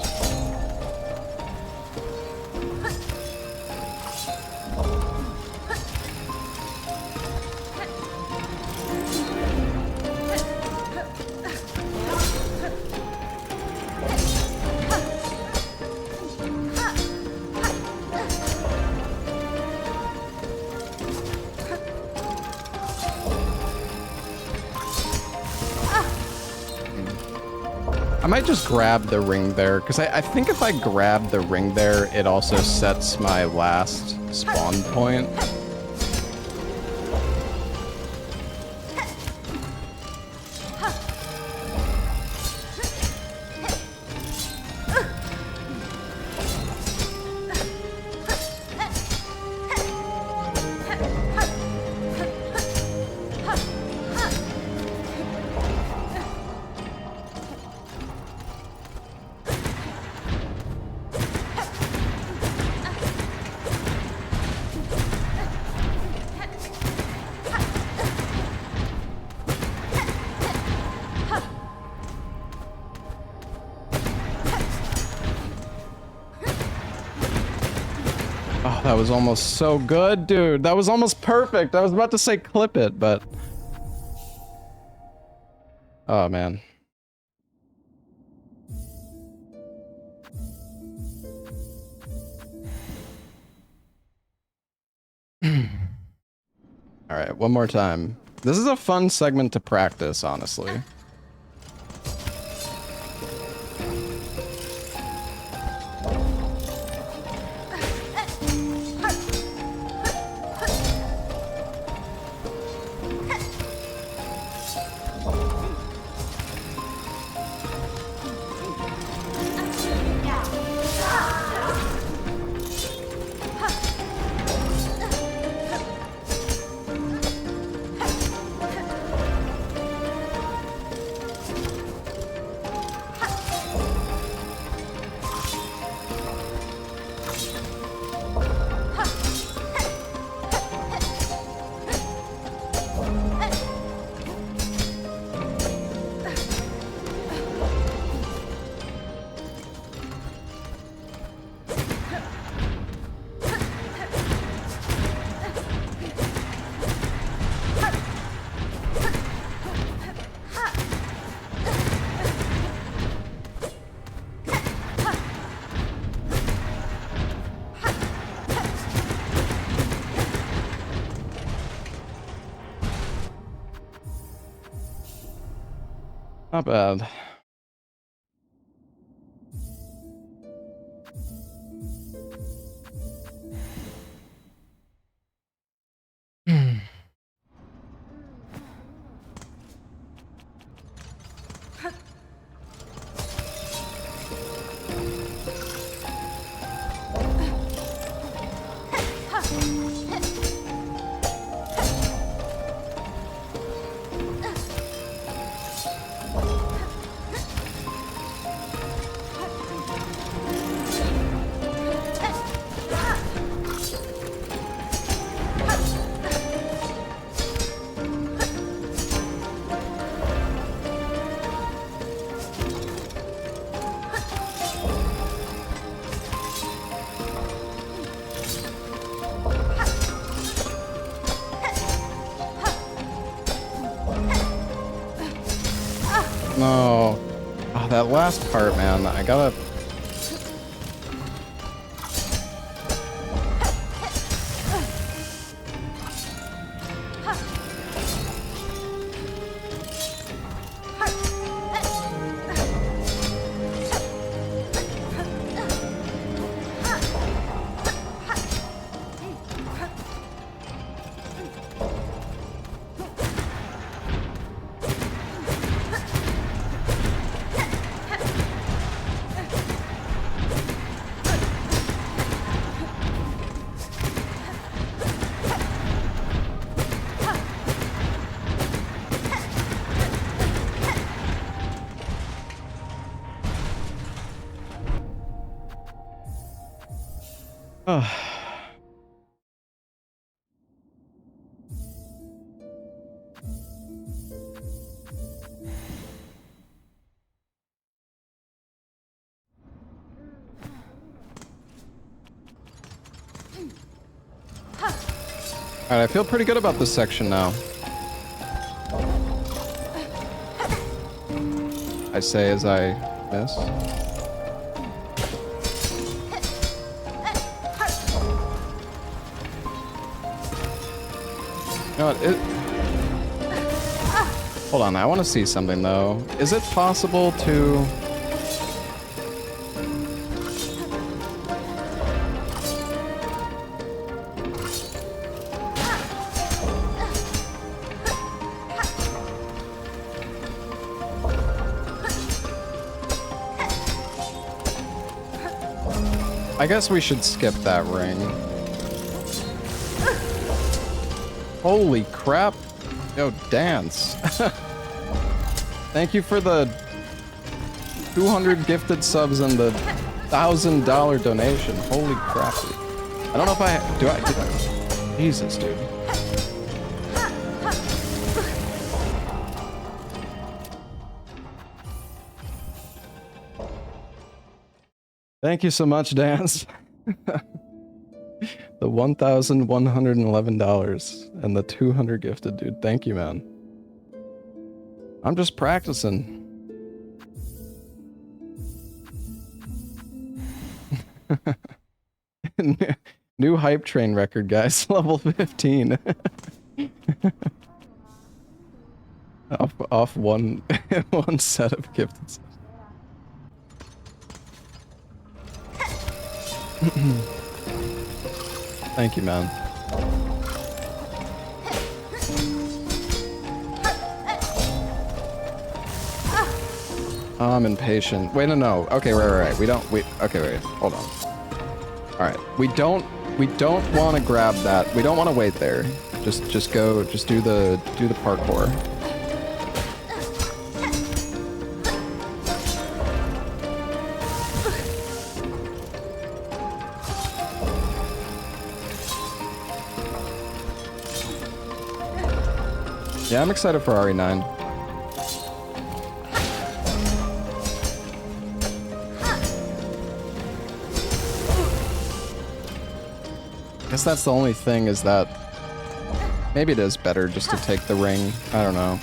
I might just grab the ring there, because I think if I grab the ring there, it also sets my last spawn point. Oh, that was almost so good, dude. That was almost perfect. I was about to say clip it, but... Oh, man. Alright, one more time. This is a fun segment to practice, honestly. Not bad. No. Oh, that last part, man. I gotta... Alright, I feel pretty good about this section now. I say as I miss. You know what, hold on, I want to see something though. Is it possible to... I guess we should skip that ring. Holy crap. Yo, dance. Thank you for the 200 gifted subs and the $1,000 donation. Holy crap. I don't know if I... Do I... Jesus, dude. Thank you so much, Dance. The $1,111 and the 200 gifted, dude. Thank you, man. I'm just practicing. New hype train record, guys. Level 15. off one one set of gifted. Thank you, man. I'm impatient. Wait, no. Okay, right. Okay, wait. Hold on. All right. We don't want to grab that. We don't want to wait there. Just do the parkour. Yeah, I'm excited for RE9. I guess that's the only thing is that maybe it is better just to take the ring. I don't know.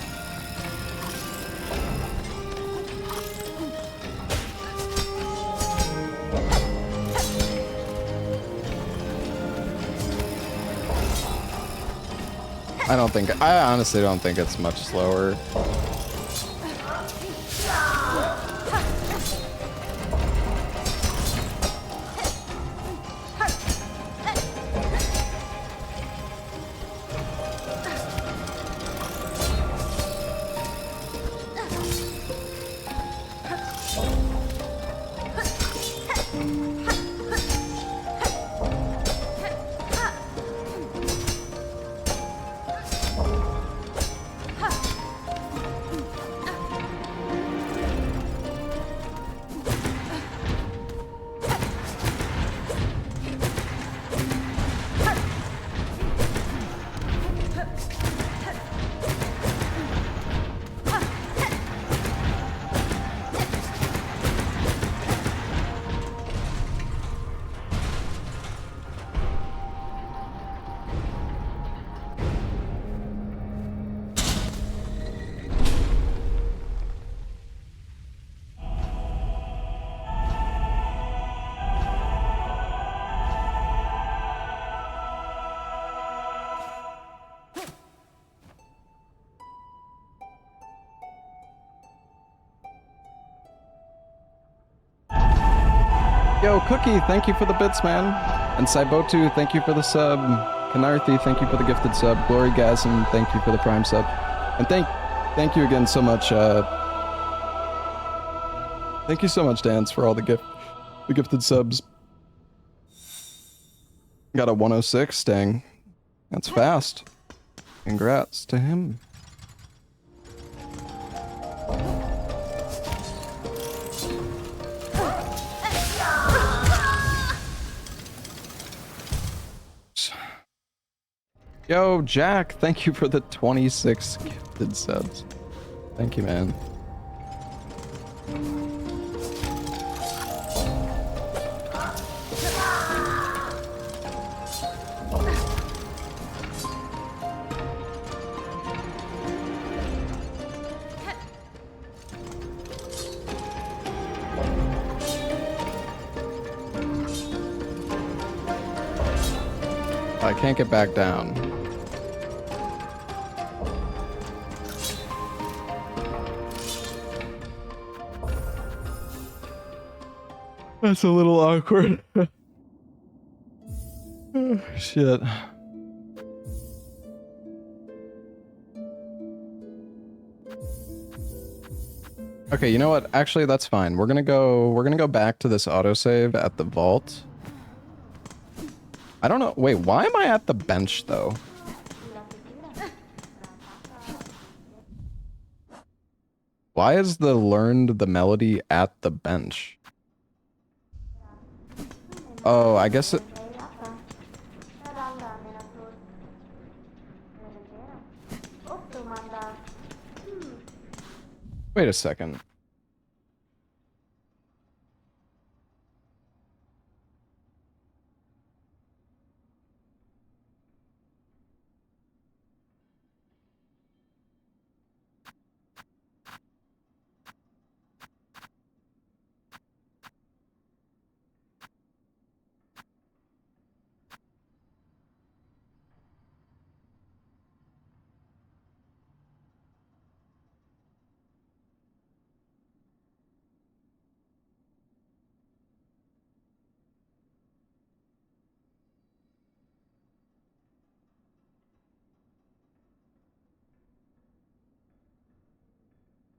I honestly don't think it's much slower. Yo, Cookie, thank you for the bits, man. And Saibotu, thank you for the sub. Kanarthi, thank you for the gifted sub. Glorygasm, thank you for the prime sub. And thank you again so much, thank you so much, Dance, for all the gifted subs. Got a 106, dang. That's fast. Congrats to him. Yo, Jack, thank you for the 26 gifted subs. Thank you, man. I can't get back down. That's a little awkward. Oh, shit. Okay, you know what? Actually, that's fine. We're gonna go back to this autosave at the vault. I don't know. Wait, why am I at the bench though? Why is the learned the melody at the bench? Oh, I guess it... Wait a second.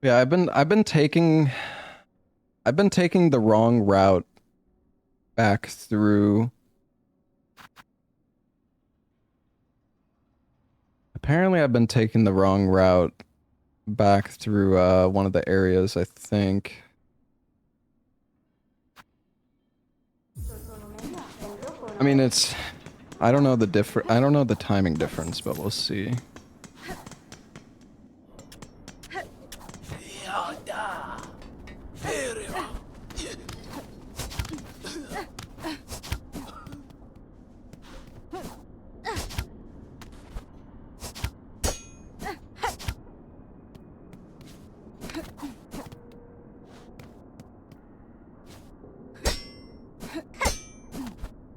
Yeah, I've been taking the wrong route back through. Apparently I've been taking the wrong route back through one of the areas, I think. I mean, it's I don't know the timing difference, but we'll see.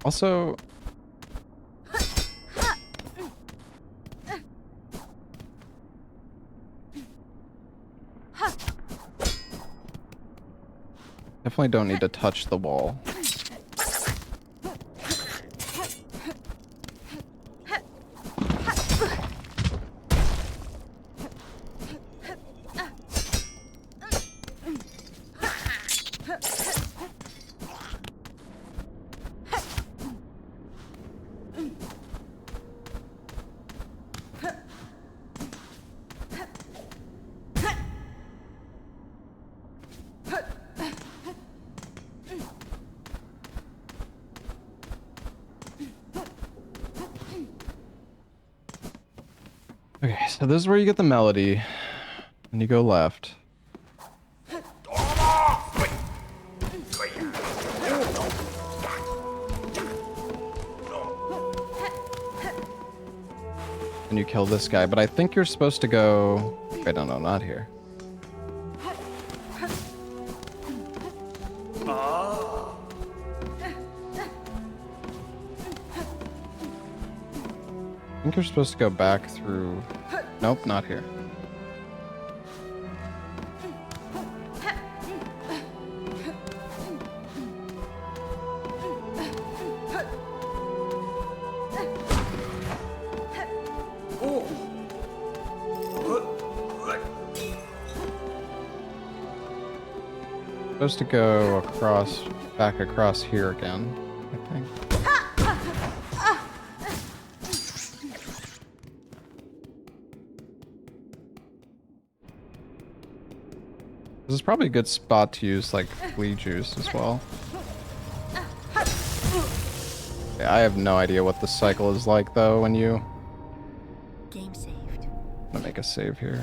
Also, definitely don't need to touch the wall. Okay, so this is where you get the melody, and you go left. And you kill this guy, but I think you're supposed to go... Wait, no, not here. I think you're supposed to go back through... Nope, not here. Supposed to go across, back across here again, I think. This is probably a good spot to use, like, flea juice as well. Yeah, I have no idea what the cycle is like, though, when you Game saved. I'm gonna make a save here.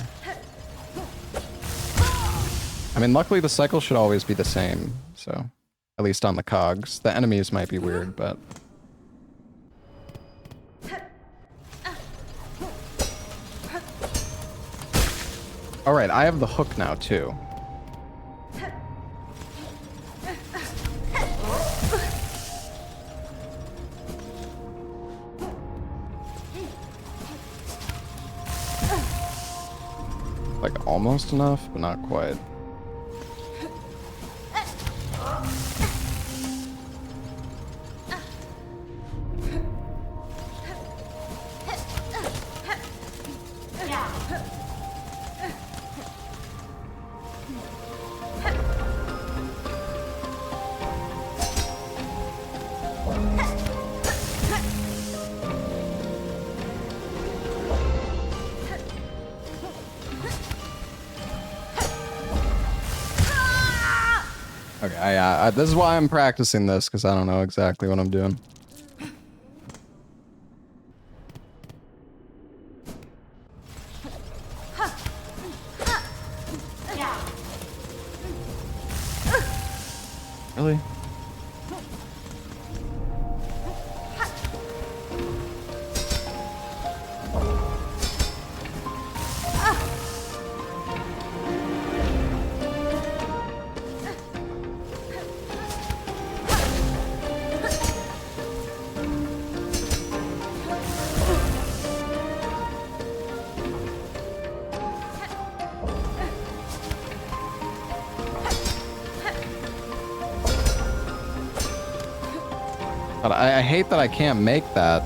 I mean, luckily the cycle should always be the same, so at least on the cogs. The enemies might be weird, but all right, I have the hook now too. Like almost enough, but not quite. Okay, this is why I'm practicing this, because I don't know exactly what I'm doing. Really? But I hate that I can't make that.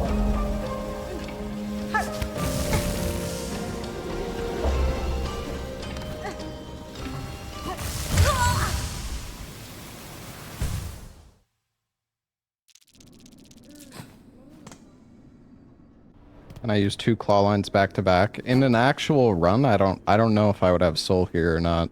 And I use 2 claw lines back to back. In an actual run, I don't know if I would have soul here or not.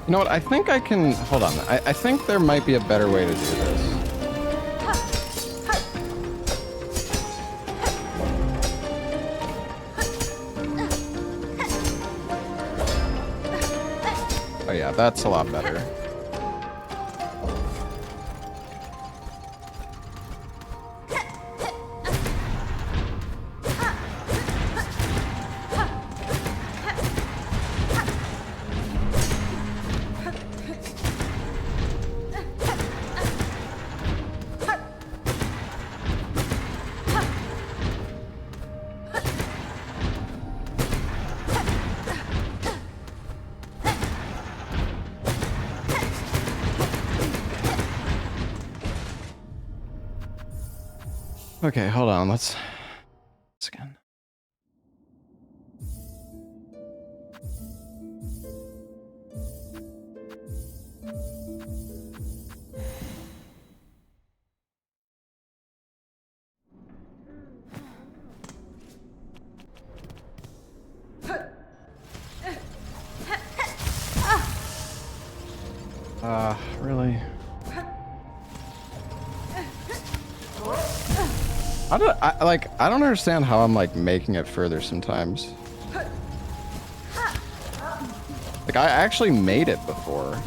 You know what? I think I can... Hold on. I think there might be a better way to do this. Oh yeah, that's a lot better. Okay, hold on. Let's again. Really? I don't understand how I'm like making it further sometimes. Like I actually made it before.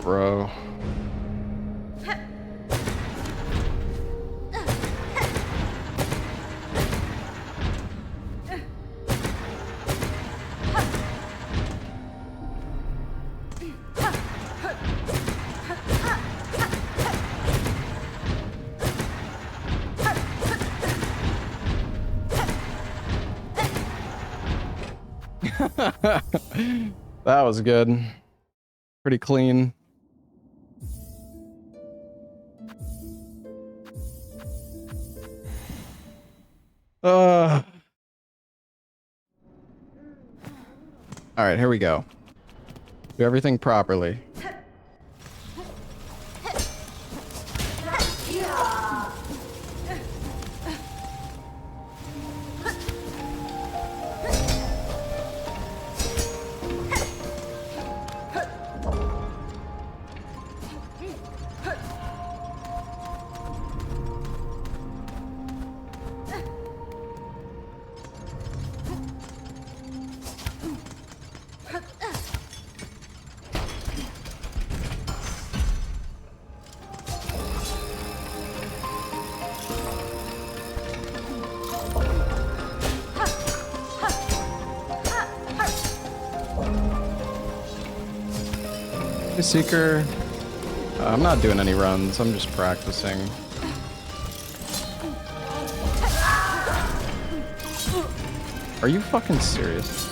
Bro. That was good. Pretty clean. All right, here we go. Do everything properly. Hey, Seeker. I'm not doing any runs, I'm just practicing. Are you fucking serious?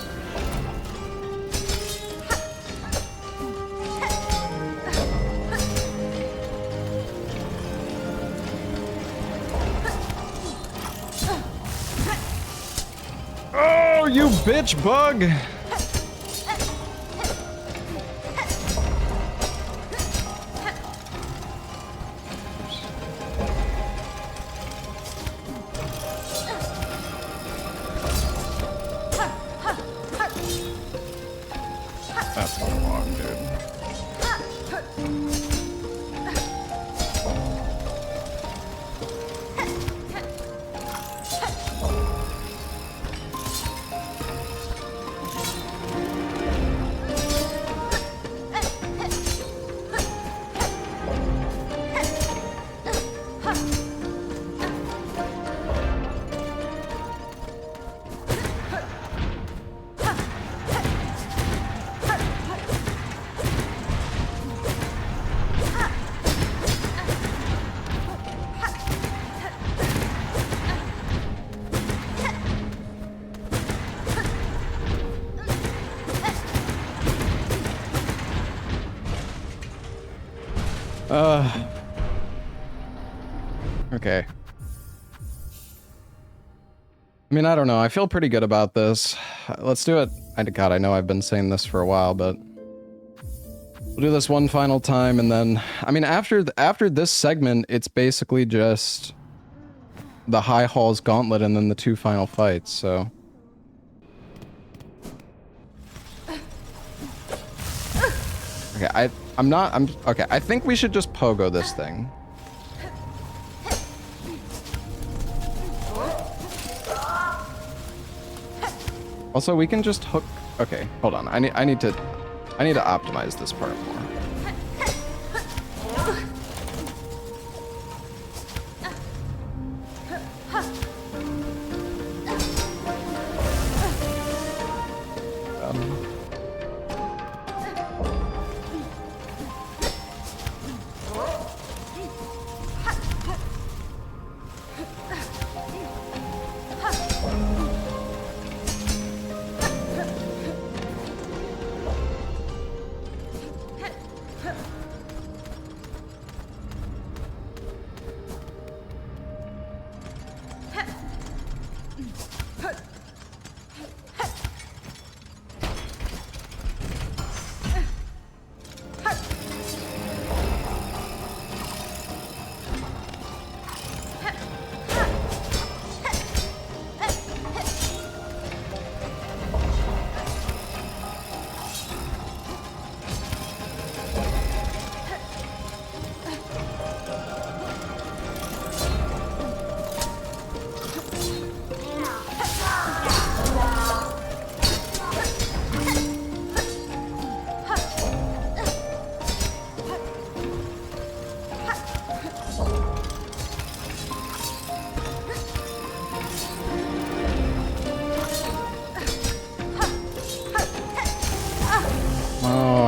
Oh, you bitch bug! That's not long, dude. Okay. I mean, I don't know. I feel pretty good about this. Let's do it. God, I know I've been saying this for a while, but we'll do this one final time, and then, I mean, after this segment, it's basically just the High Hall's Gauntlet and then the 2 final fights, so. Okay, okay, I think we should just pogo this thing. Also, we can just hook, okay, hold on, I need to optimize this part more.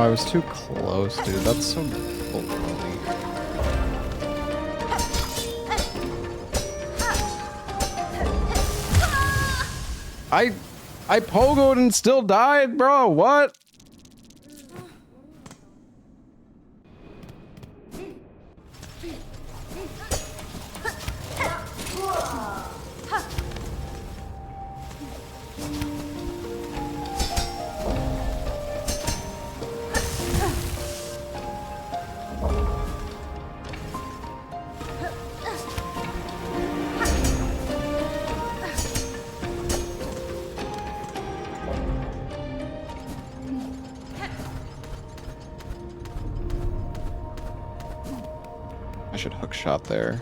I was too close, dude. That's so baloney. I pogoed and still died, bro. What? I should hook shot there.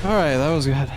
Alright, that was good.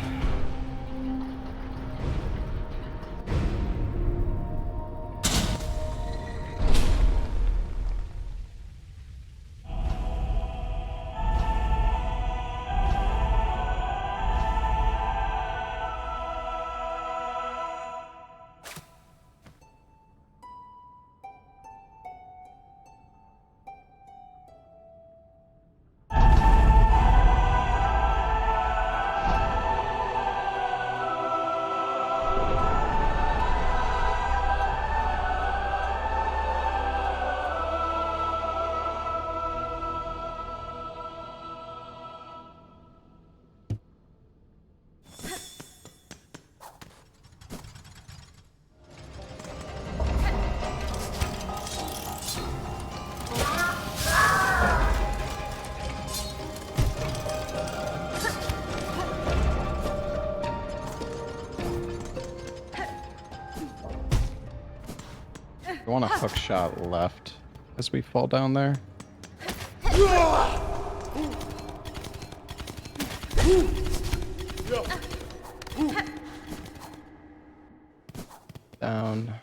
a hook shot left as we fall down there. Down.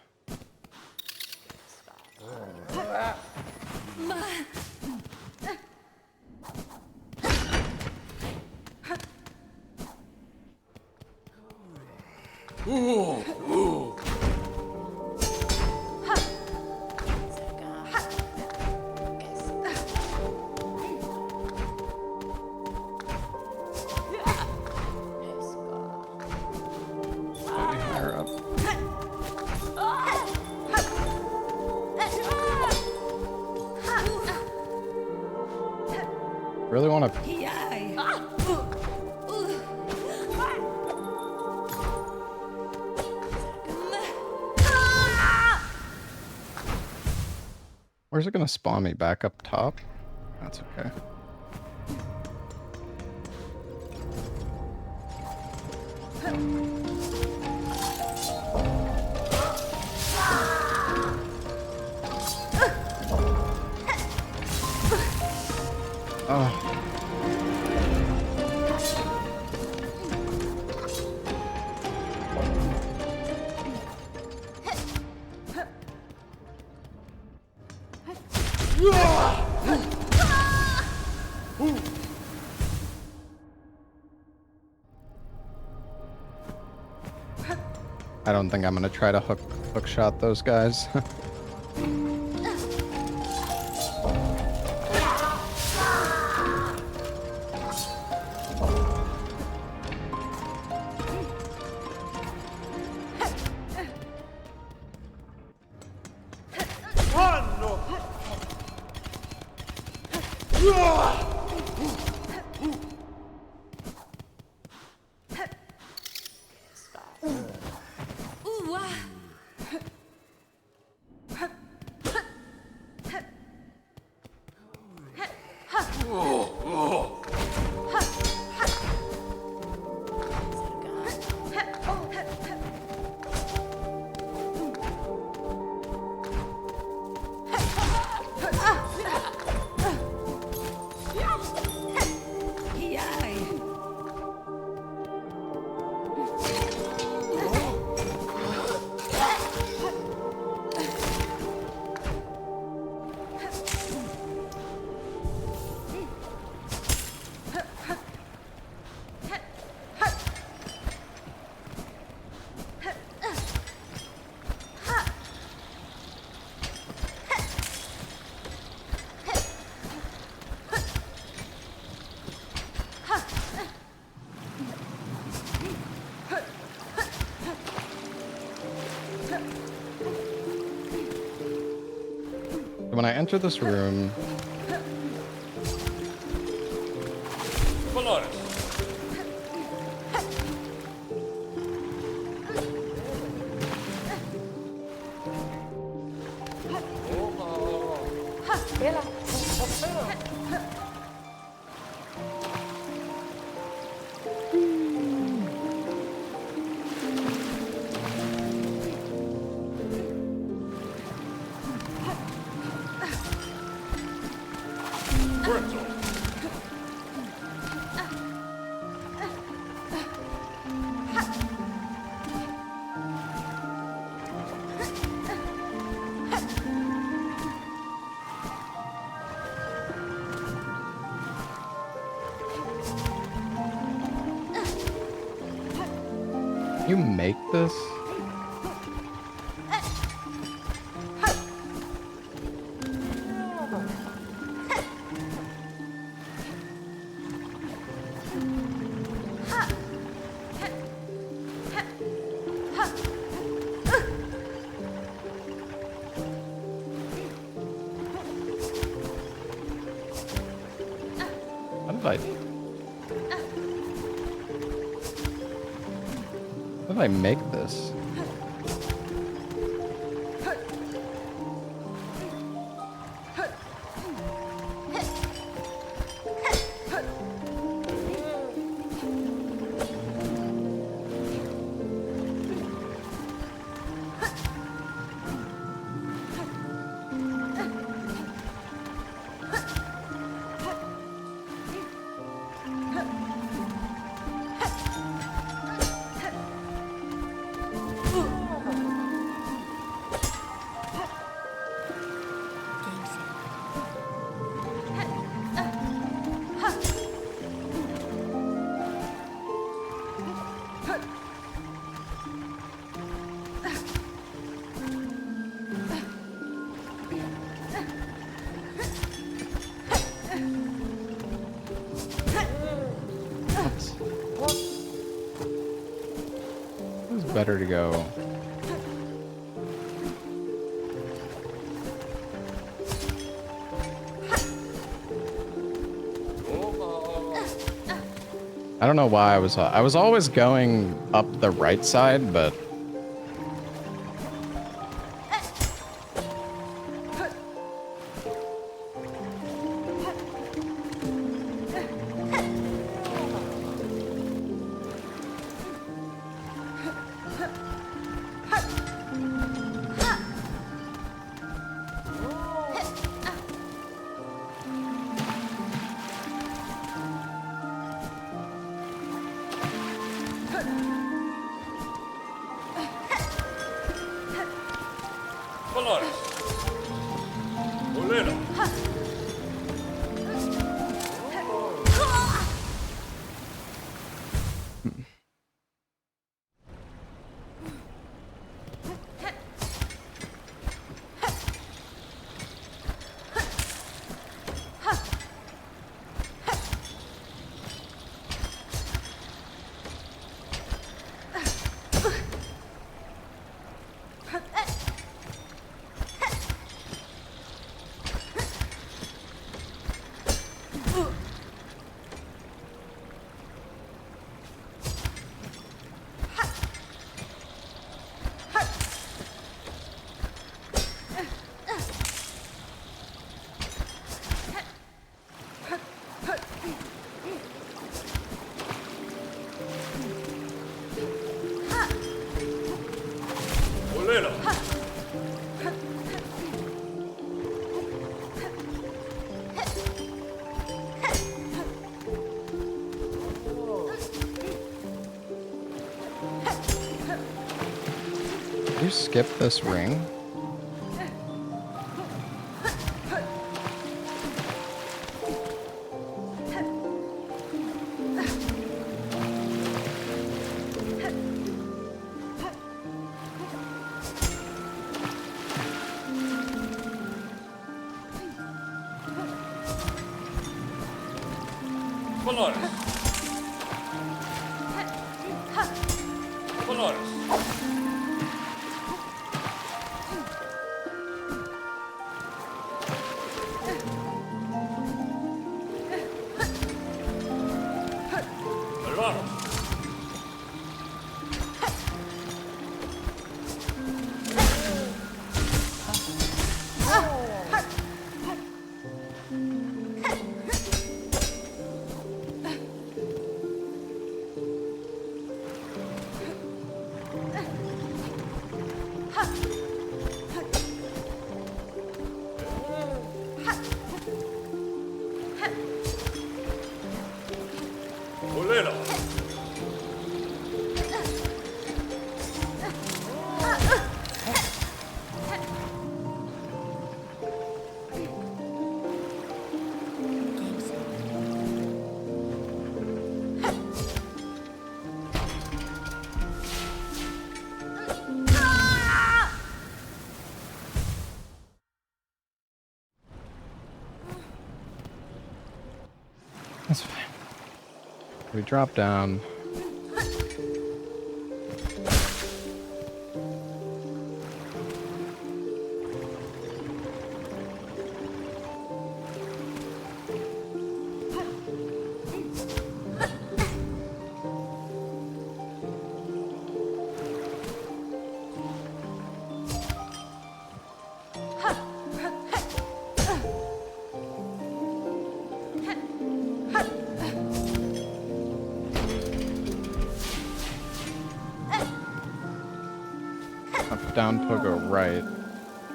Maybe higher up. Really want to. Where's it gonna spawn me? Back up top? That's okay. Oh. I don't think I'm gonna try to hook shot those guys. When I enter this room, Valores. you make this? How did I make this? better to go? I don't know why I was always going up the right side, but Polaris. Olena. Olena. did you skip this ring? Polaris. Polaris. Alvaro. Olena. Game saved. That's fine. We drop down. Up, down, pogo, right.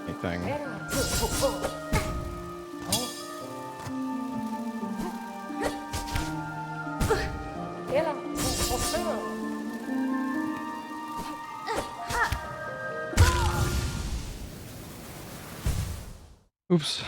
Anything. Oops.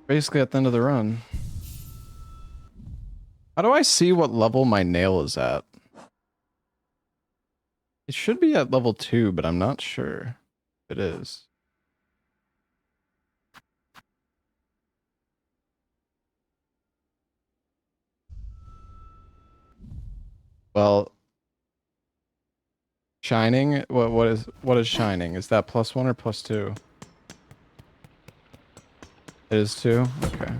Basically at the end of the run. How do I see what level my nail is at? It should be at level 2, but I'm not sure if it is. Well, shining? What is shining? Is that +1 or +2? It is 2? Okay.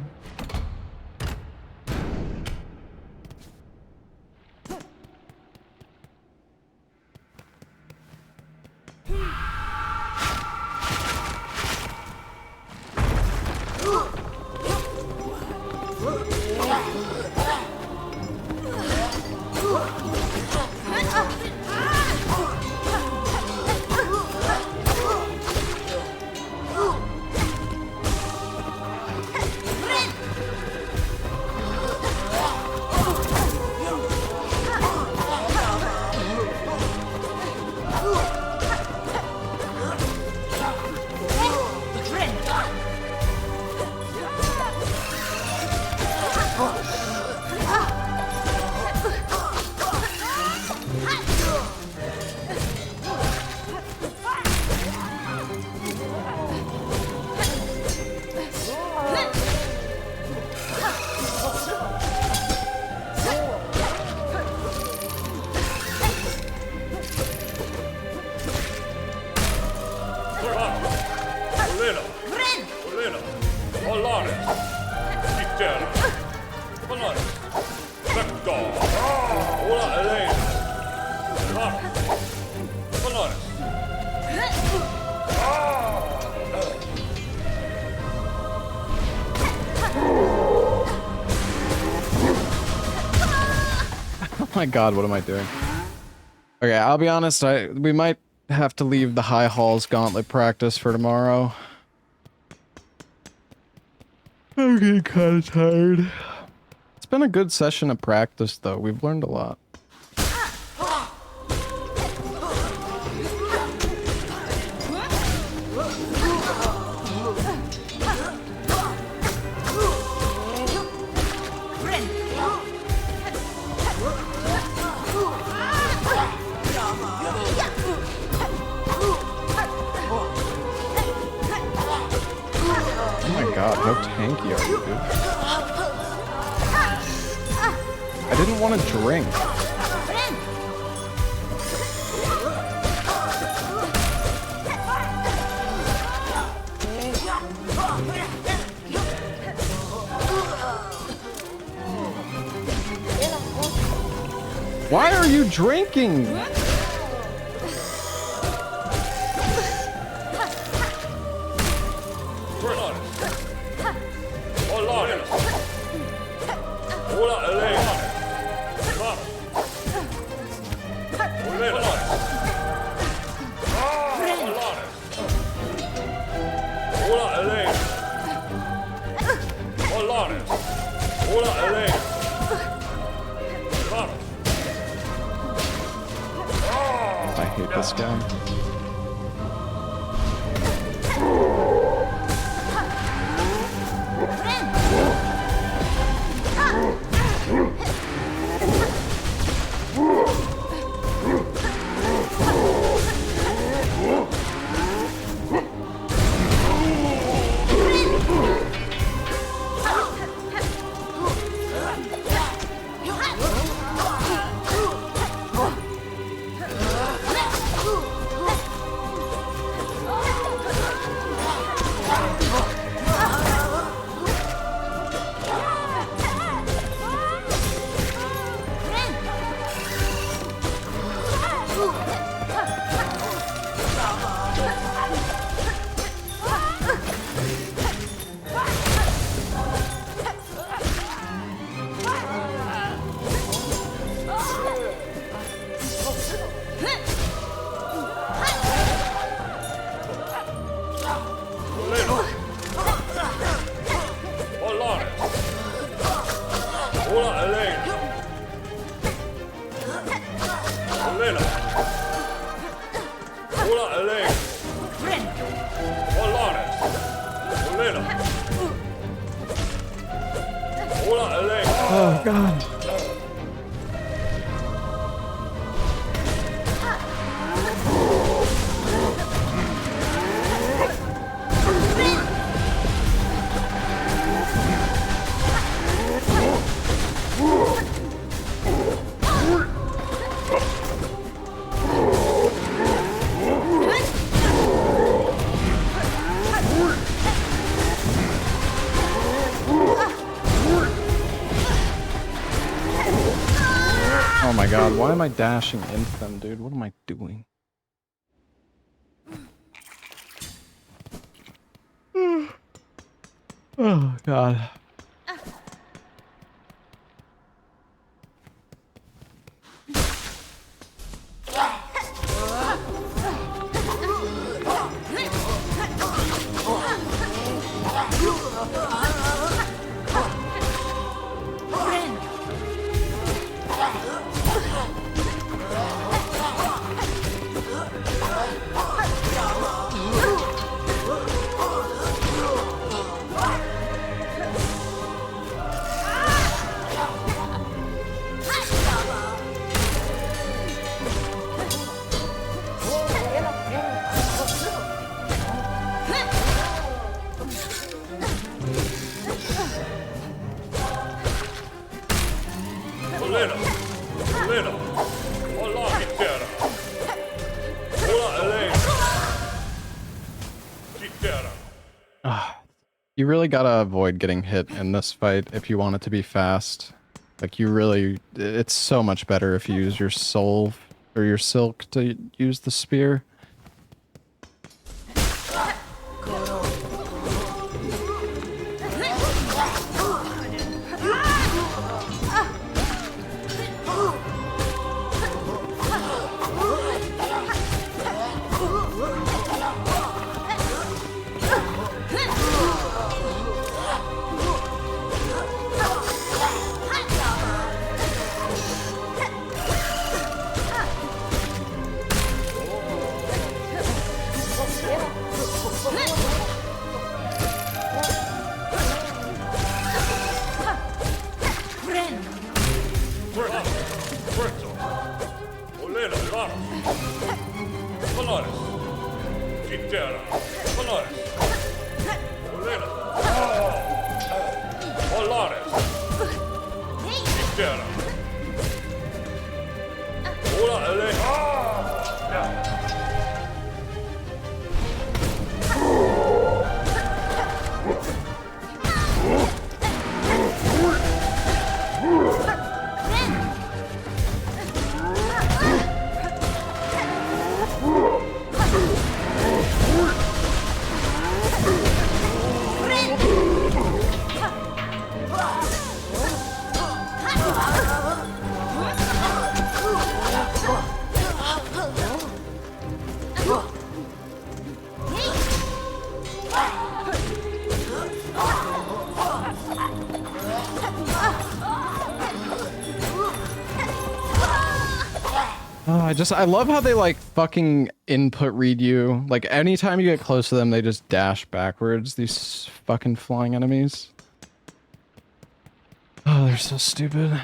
My god, what am I doing? Okay, I'll be honest, we might have to leave the High Halls Gauntlet practice for tomorrow. I'm getting kind of tired. It's been a good session of practice, though. We've learned a lot. God, how tanky are you, dude? I didn't want to drink. Why are you drinking? I hate this guy. God. Oh my god, why am I dashing into them, dude? What am I doing? Oh god. Olena! Olena! Olá, Kitera! Olá, Elena! Kitera! You really gotta avoid getting hit in this fight if you want it to be fast. Like, you really... It's so much better if you use your soul or your silk to use the spear. Olena, Ivano! Valores! Kitera! Valores! Olena! Valores! Kitera! Ola, Elena! I love how they like fucking input read you. Like anytime you get close to them, they just dash backwards. These fucking flying enemies. Oh, they're so stupid.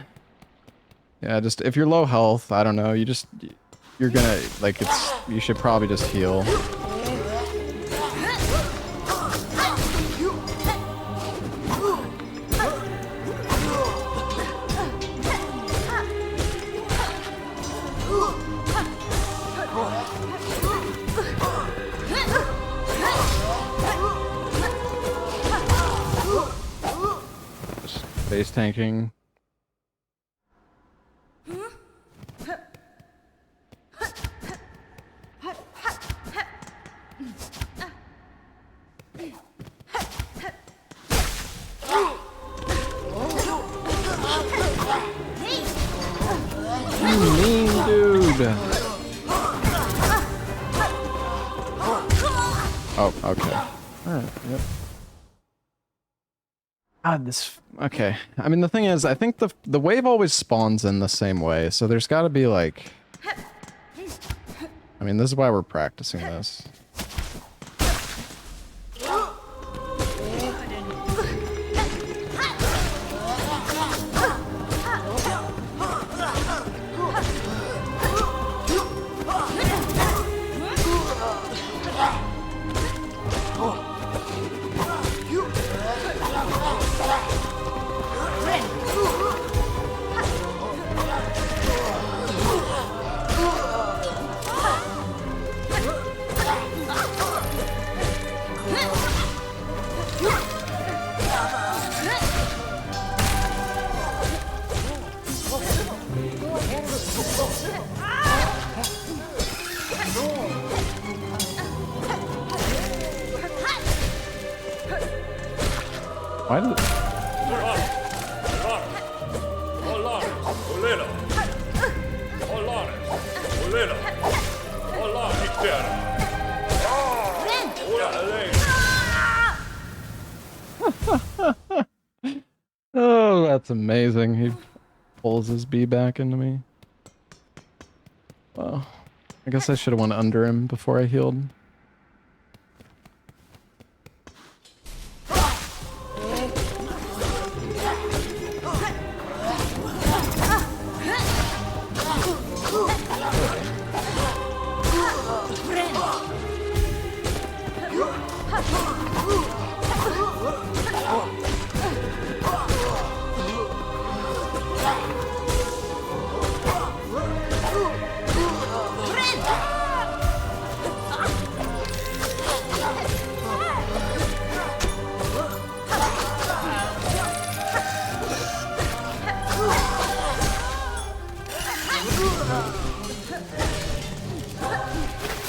Yeah, just if you're low health, I don't know, you're gonna like you should probably just heal. Base tanking. You mean dude. Oh, okay. Alright, yep. God, this... Okay. I mean, the thing is, I think the wave always spawns in the same way, so there's gotta be, like... I mean, this is why we're practicing this. Why did Oh, that's amazing. He pulls his bee back into me. Well, I guess I should have went under him before I healed.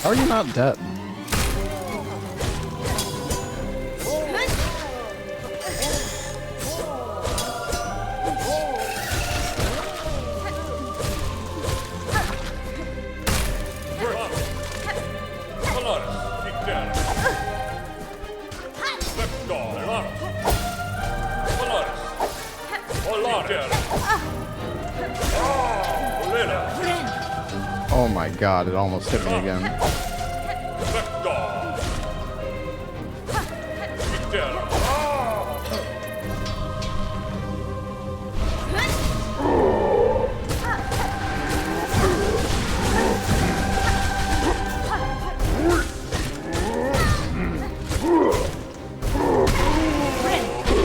How are you not dead? Oh my god, it almost hit me again.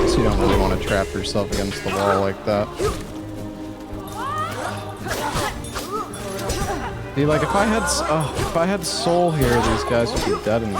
So you don't really want to trap yourself against the wall like that. See, like if I had soul here, these guys would be dead in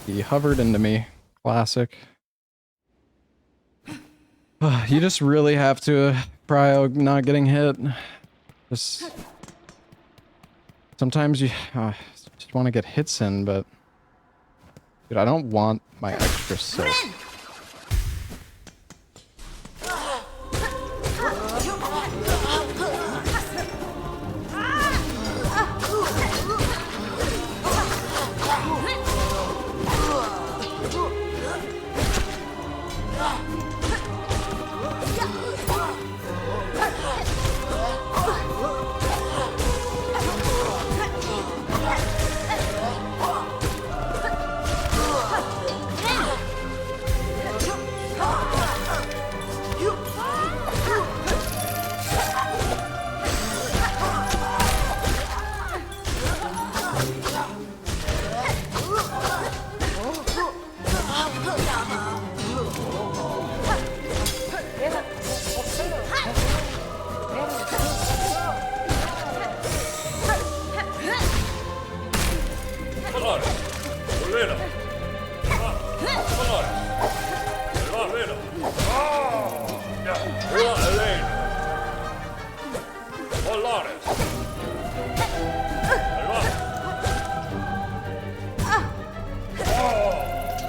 He hovered into me. Classic. You just really have to prio not getting hit. Just sometimes you just want to get hits in, but dude, I don't want my extra silk.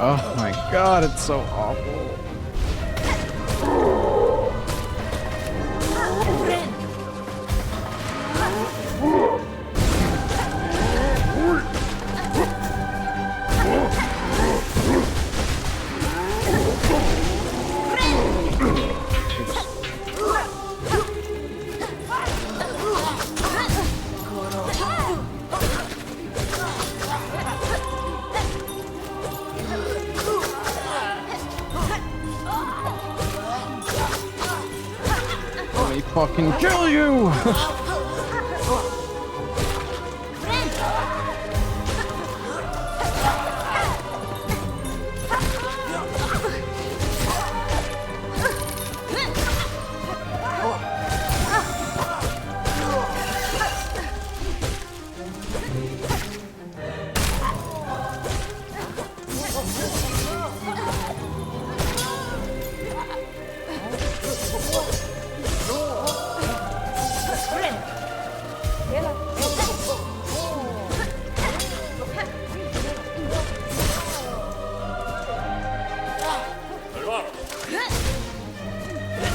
Oh my god, it's so awful. Let me fucking kill you!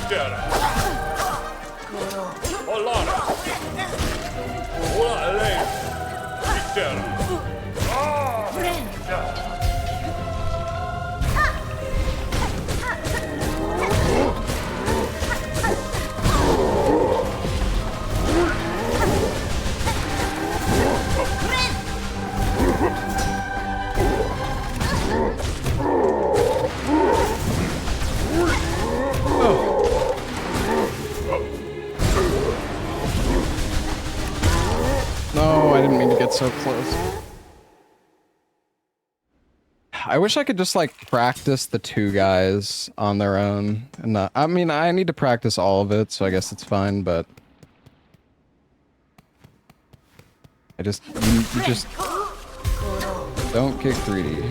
Intera. Volare. Vola a lei. Intera. No, I didn't mean to get so close. I wish I could just like practice the two guys on their own. And not, I mean, I need to practice all of it, so I guess it's fine, but I just, you just don't get greedy.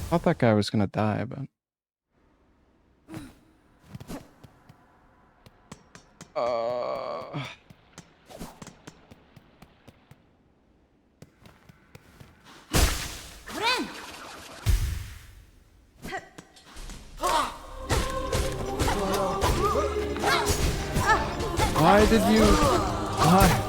I thought that guy was gonna die, but... Why did you... Why?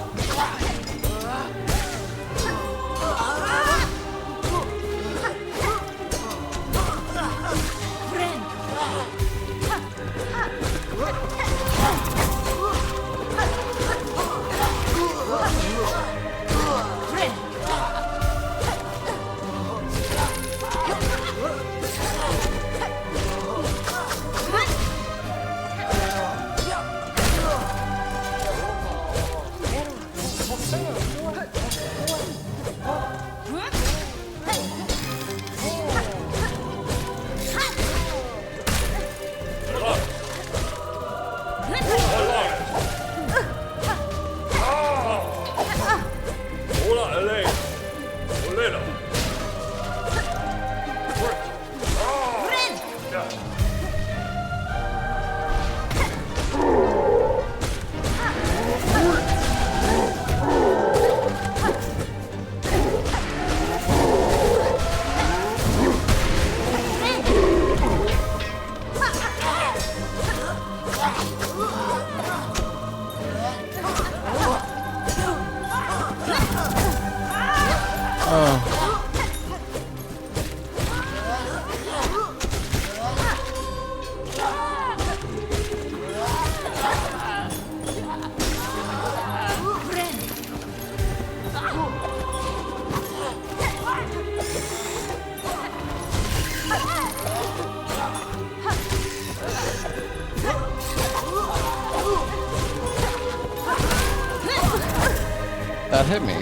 That hit me.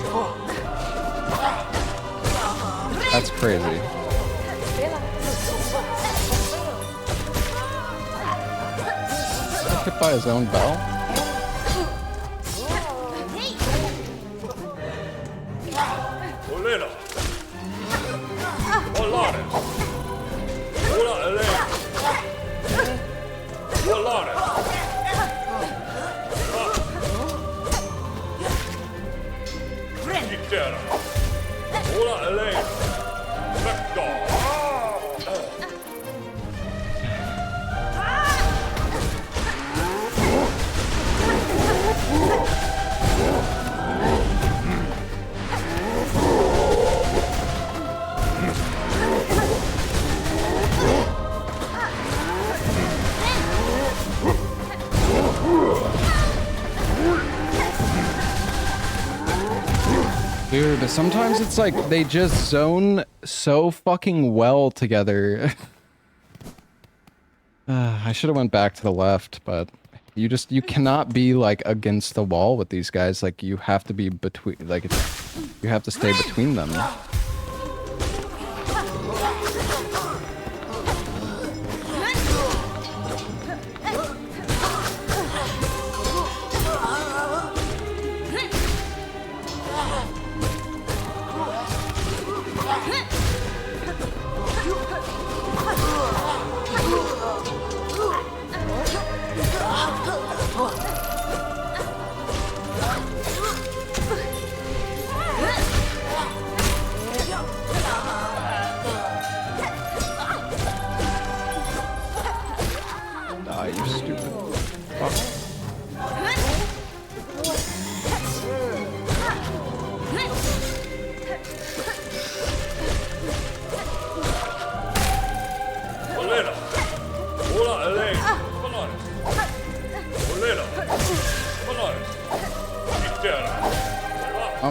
That's crazy. Hit by his own bell? Dude, sometimes it's like they just zone so fucking well together. I should have went back to the left, but you cannot be like against the wall with these guys. Like you have to be between, like you have to stay between them.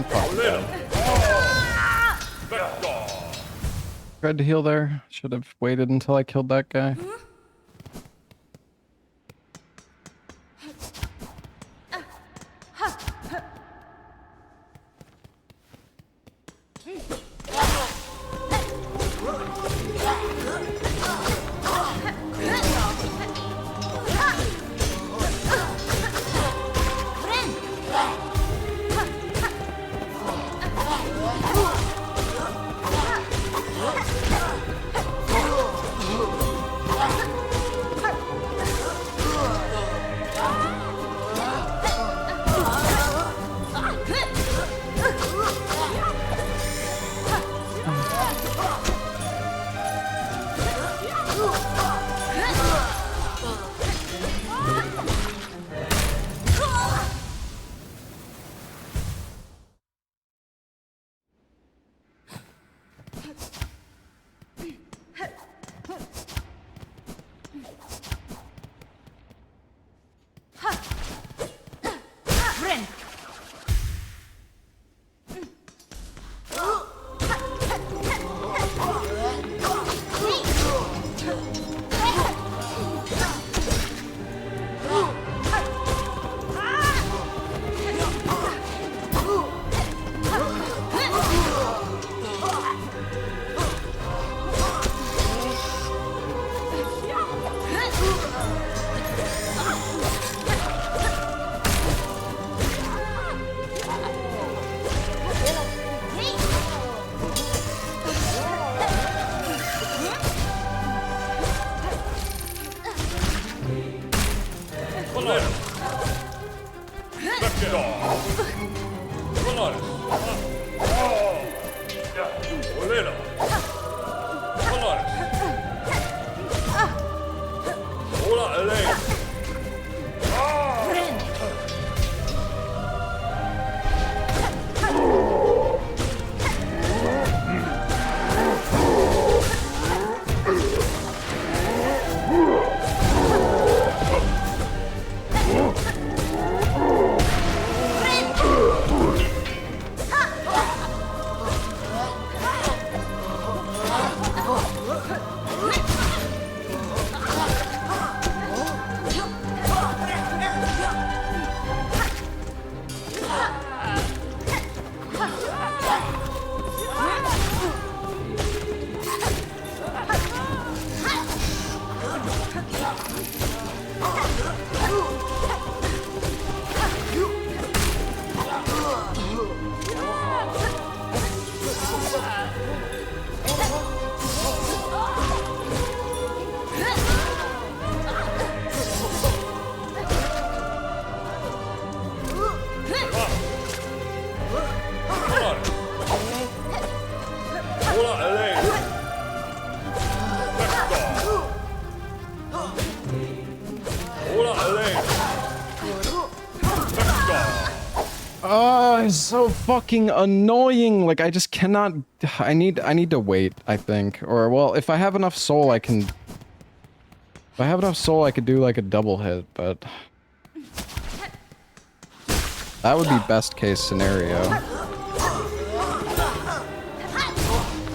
I'm fucking dead. Tried to heal there. Should have waited until I killed that guy. Oh, it's so fucking annoying. Like, I just cannot. I need to wait, I think. Or, well, if I have enough soul, I can. If I have enough soul, I could do like a double hit, but that would be best case scenario.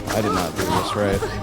I did not do this right.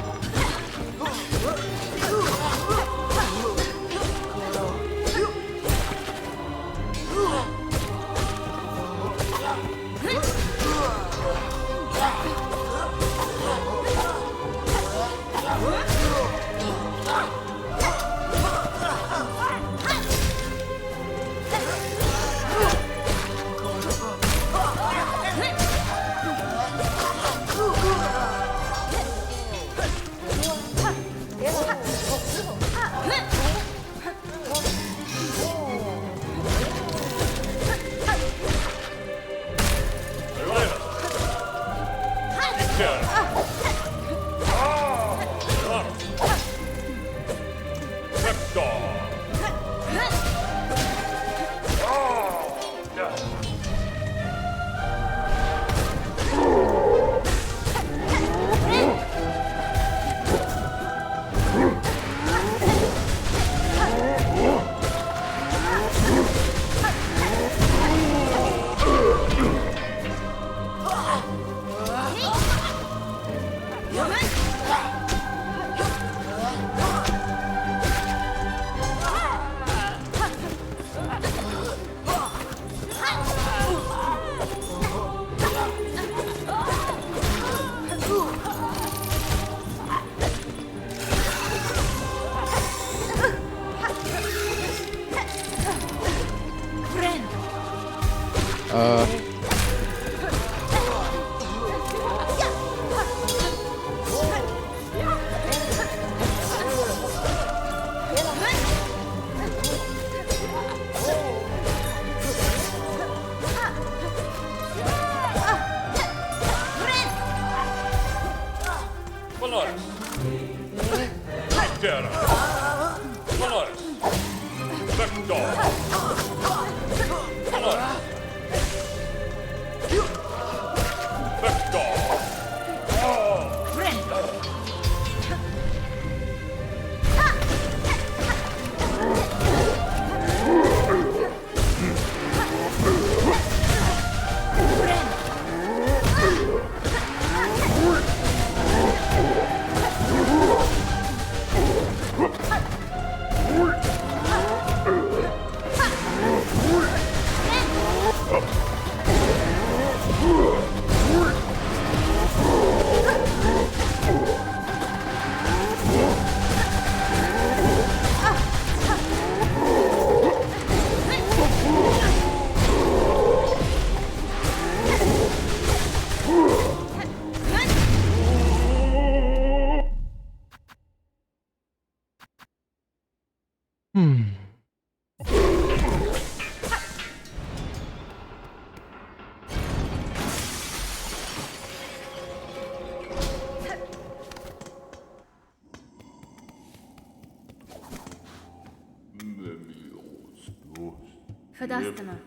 Fadastama.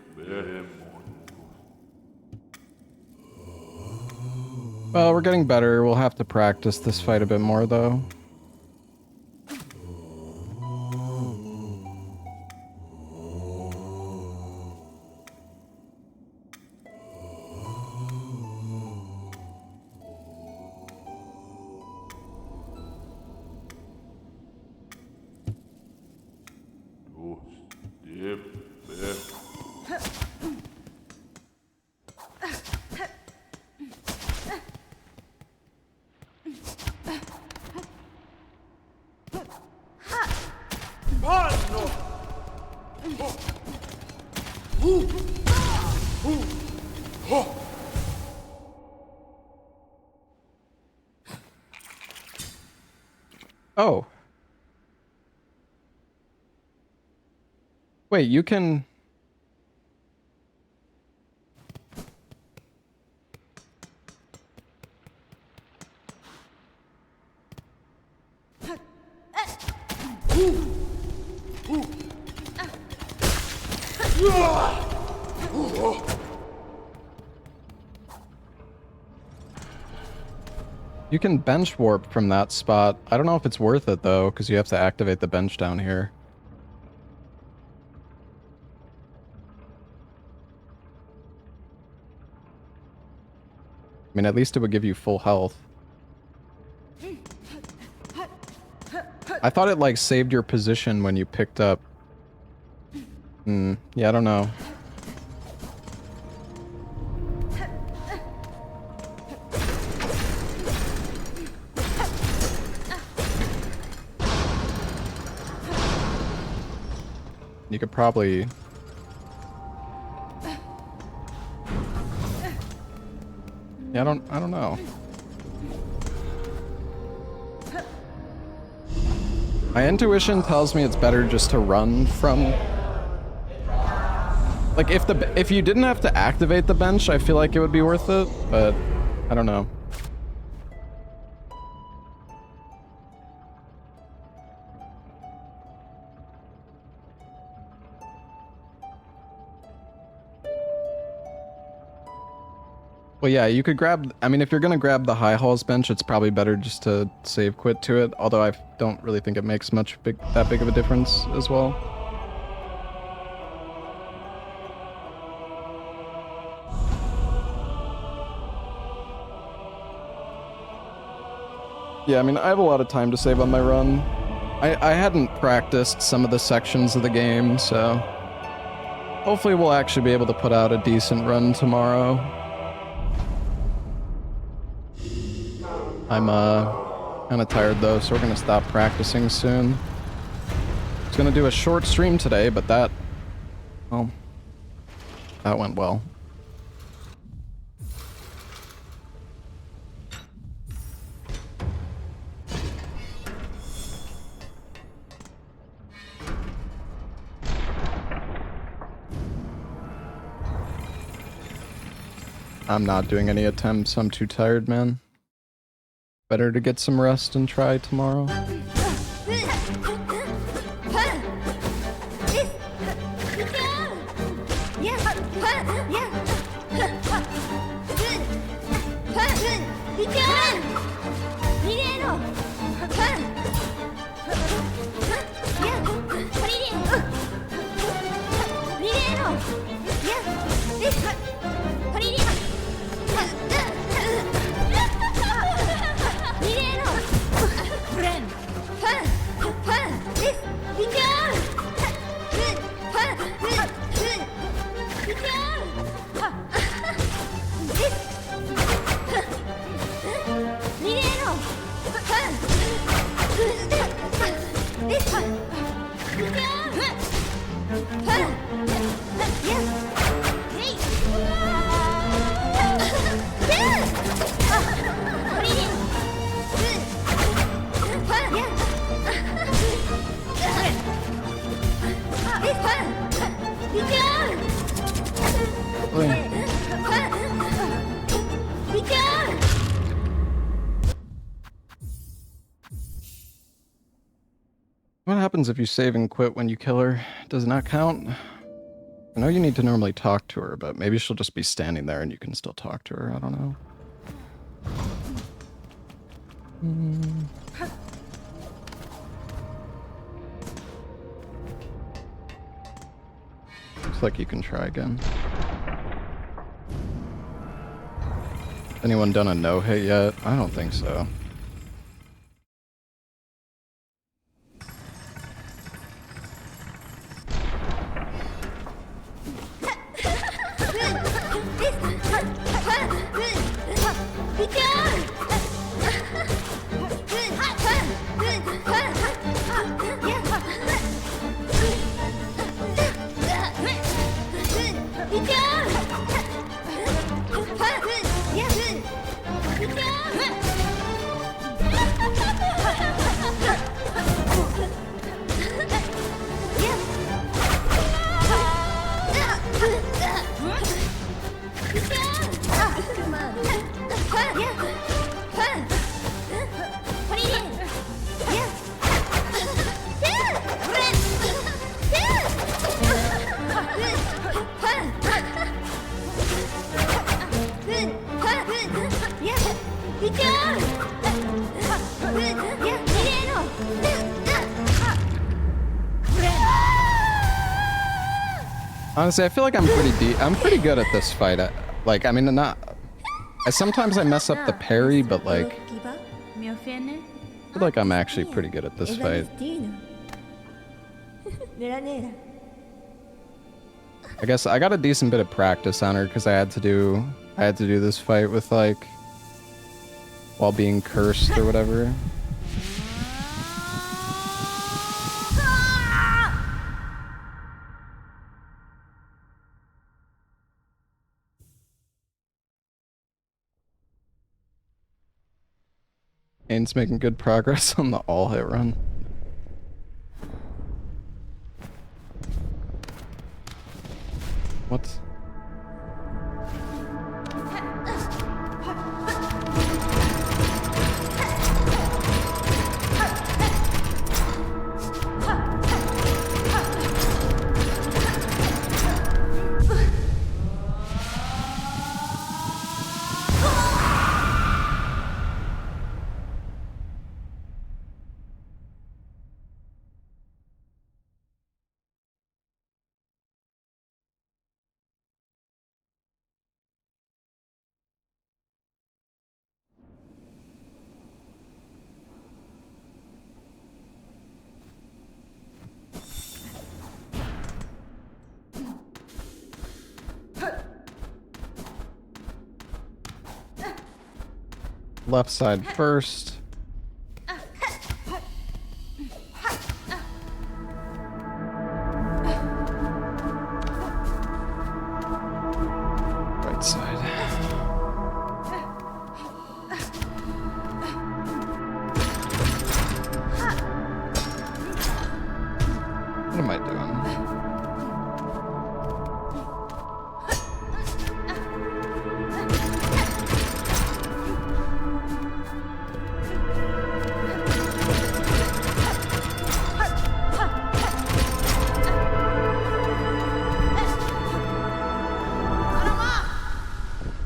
Well, we're getting better. We'll have to practice this fight a bit more, though. Oh. Wait, you can... You can bench warp from that spot. I don't know if it's worth it, though, because you have to activate the bench down here. I mean, at least it would give you full health. I thought it, like, saved your position when you picked up... yeah, I don't know. You could probably... Yeah, I don't know. My intuition tells me it's better just to run from... Like, if you didn't have to activate the bench, I feel like it would be worth it, but I don't know. Well, yeah, you could grab... I mean, if you're gonna grab the high halls bench, it's probably better just to save quit to it, although I don't really think it makes that big of a difference as well. Yeah, I mean, I have a lot of time to save on my run. I hadn't practiced some of the sections of the game, so... Hopefully we'll actually be able to put out a decent run tomorrow. I'm kind of tired though, so we're gonna stop practicing soon. I was gonna do a short stream today, but that went well. I'm not doing any attempts. I'm too tired, man. Better to get some rest and try tomorrow. What happens if you save and quit when you kill her? Does it not count? I know you need to normally talk to her, but maybe she'll just be standing there and you can still talk to her. I don't know. Looks like you can try again. Anyone done a no hit yet? I don't think so. Honestly, I feel like I'm pretty good at this fight. Like, I mean, sometimes I mess up the parry, but like, I feel like I'm actually pretty good at this fight. I guess I got a decent bit of practice on her because I had to do this fight with like, while being cursed or whatever. Ains making good progress on the all-hit run. What? Left side first. Right side. What am I doing?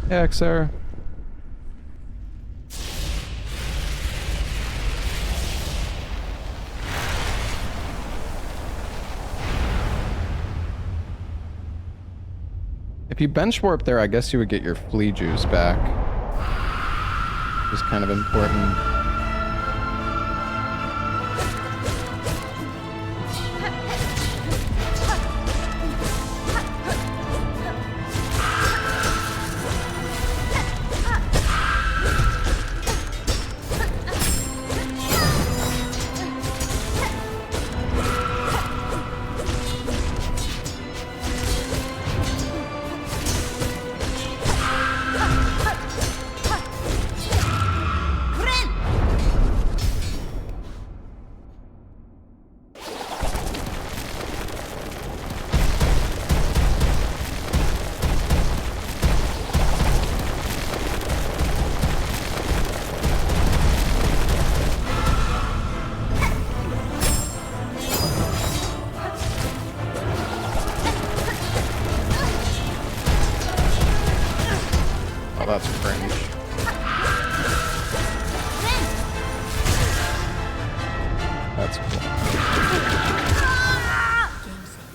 Yeah, XR. If you bench warp there, I guess you would get your flea juice back. Which is kind of important. That's cool. Game save.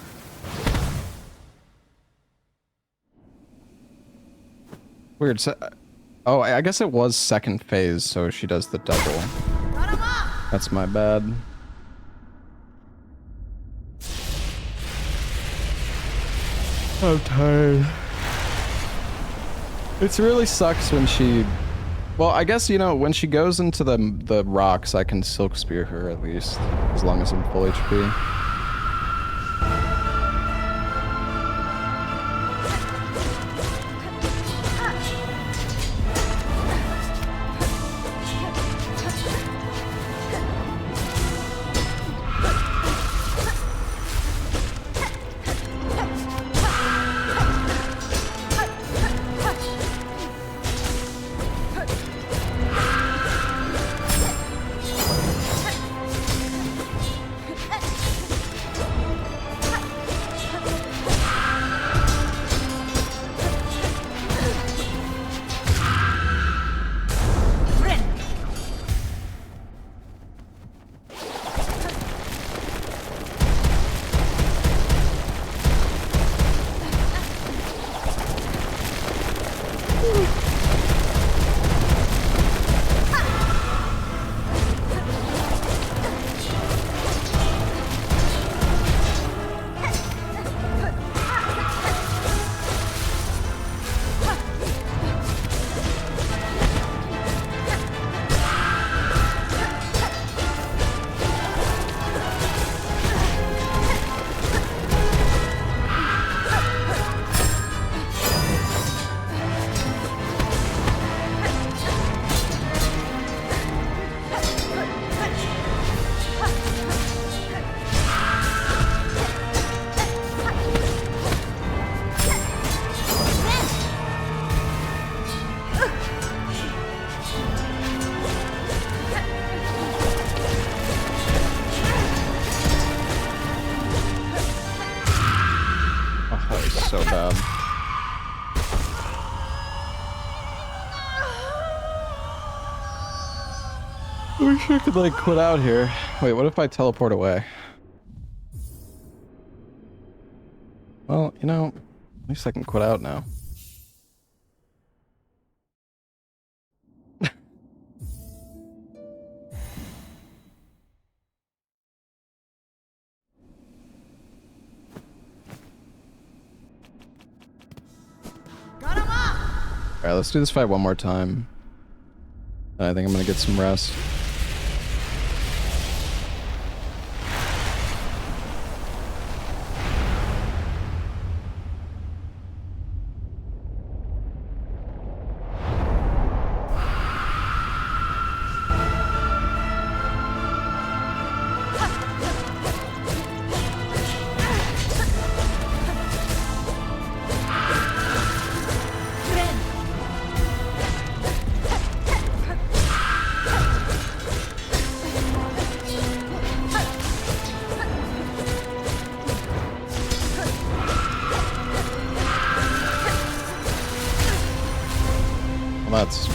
Weird. Oh, I guess it was second phase, so she does the double. That's my bad. I'm tired. It really sucks when she... Well, I guess, you know, when she goes into the rocks, I can Silk Spear her at least, as long as I'm full HP. So bad. I wish I could, like, quit out here. Wait, what if I teleport away? Well, you know, at least I can quit out now. Alright, let's do this fight one more time. And I think I'm gonna get some rest. That's...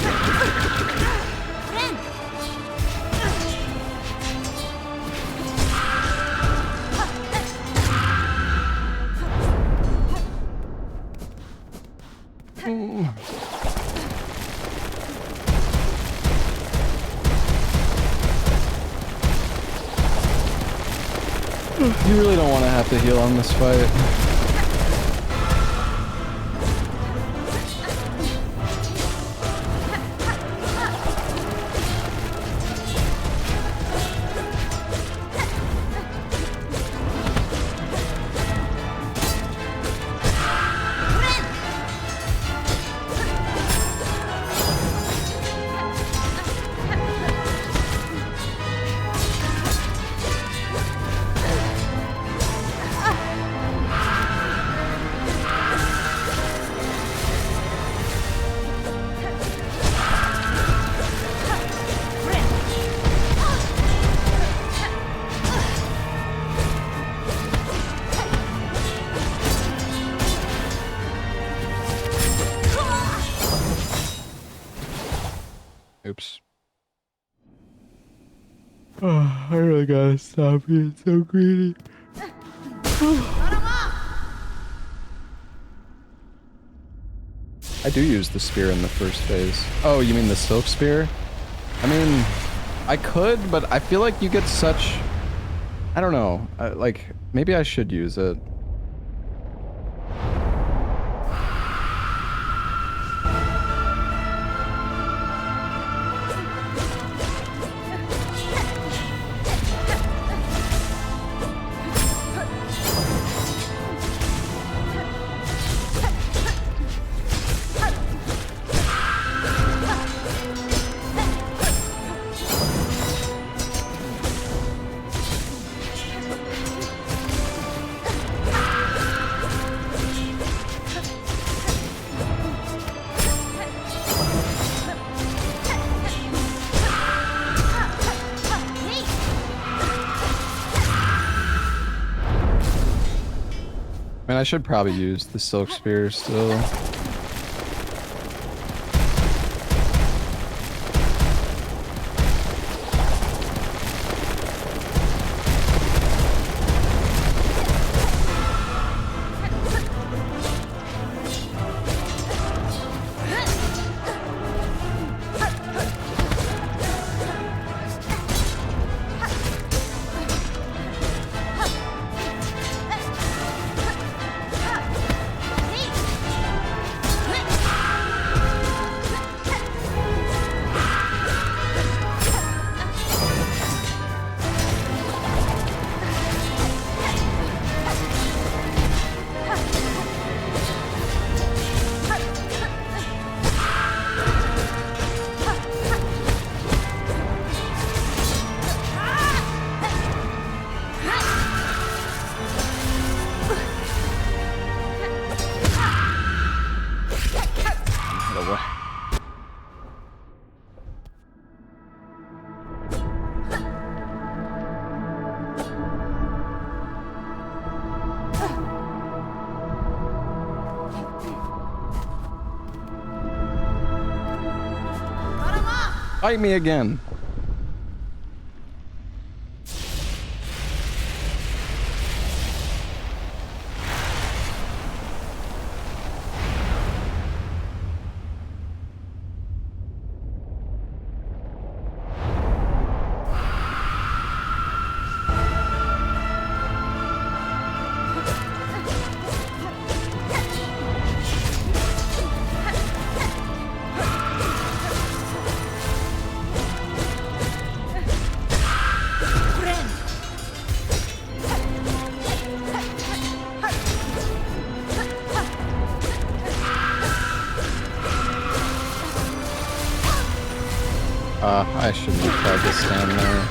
You really don't want to have to heal on this fight. Oops. Oh, I really gotta stop being so greedy. I do use the spear in the first phase. Oh, you mean the silk spear? I mean, I could, but I feel like you get such... I don't know. Like, maybe I should use it. I mean, I should probably use the silk spear still. Fight me again. I shouldn't have tried to stand there.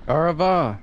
Arava.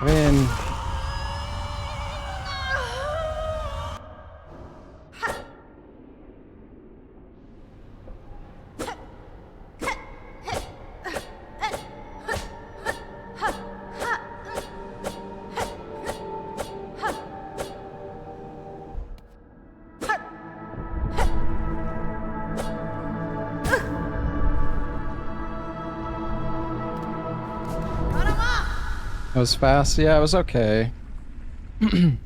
I mean, it was fast. Yeah, it was okay. I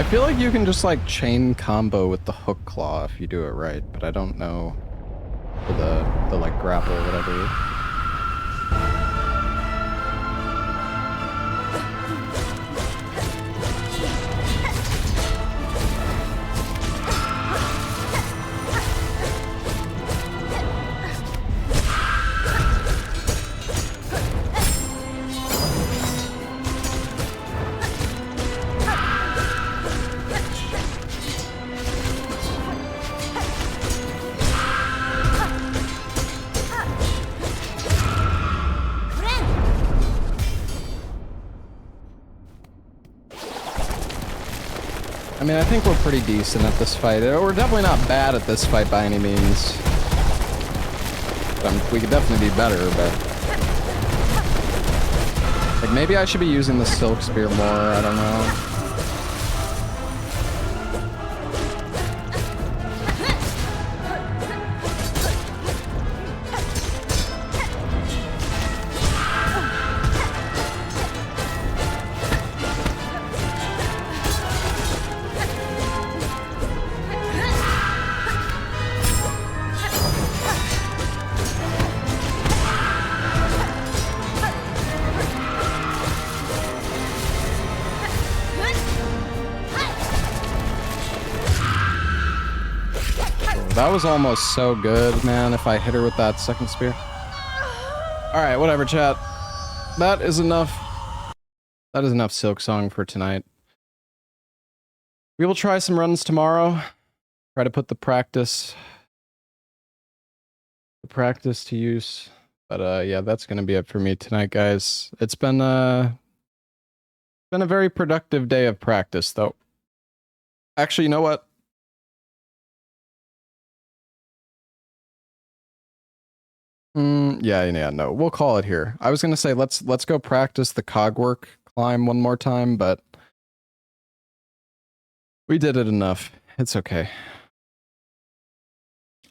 feel like you can just like chain combo with the hook claw if you do it right, but I don't know for the like grapple or whatever. I mean, I think we're pretty decent at this fight. We're definitely not bad at this fight by any means. We could definitely be better, but like maybe I should be using the silk spear more. I don't know. That was almost so good, man, if I hit her with that second spear. Alright, whatever, chat. That is enough. That is enough Silksong for tonight. We will try some runs tomorrow. Try to put the practice to use. But yeah, that's gonna be it for me tonight, guys. It's been a very productive day of practice, though. Actually, you know what? Yeah, no. We'll call it here. I was gonna say let's go practice the cogwork climb one more time, but we did it enough. It's okay.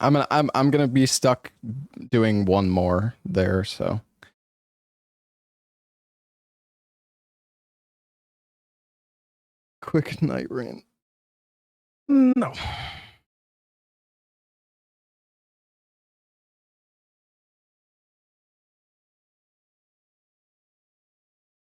I'm gonna be stuck doing one more there, so. Quick night rain. No.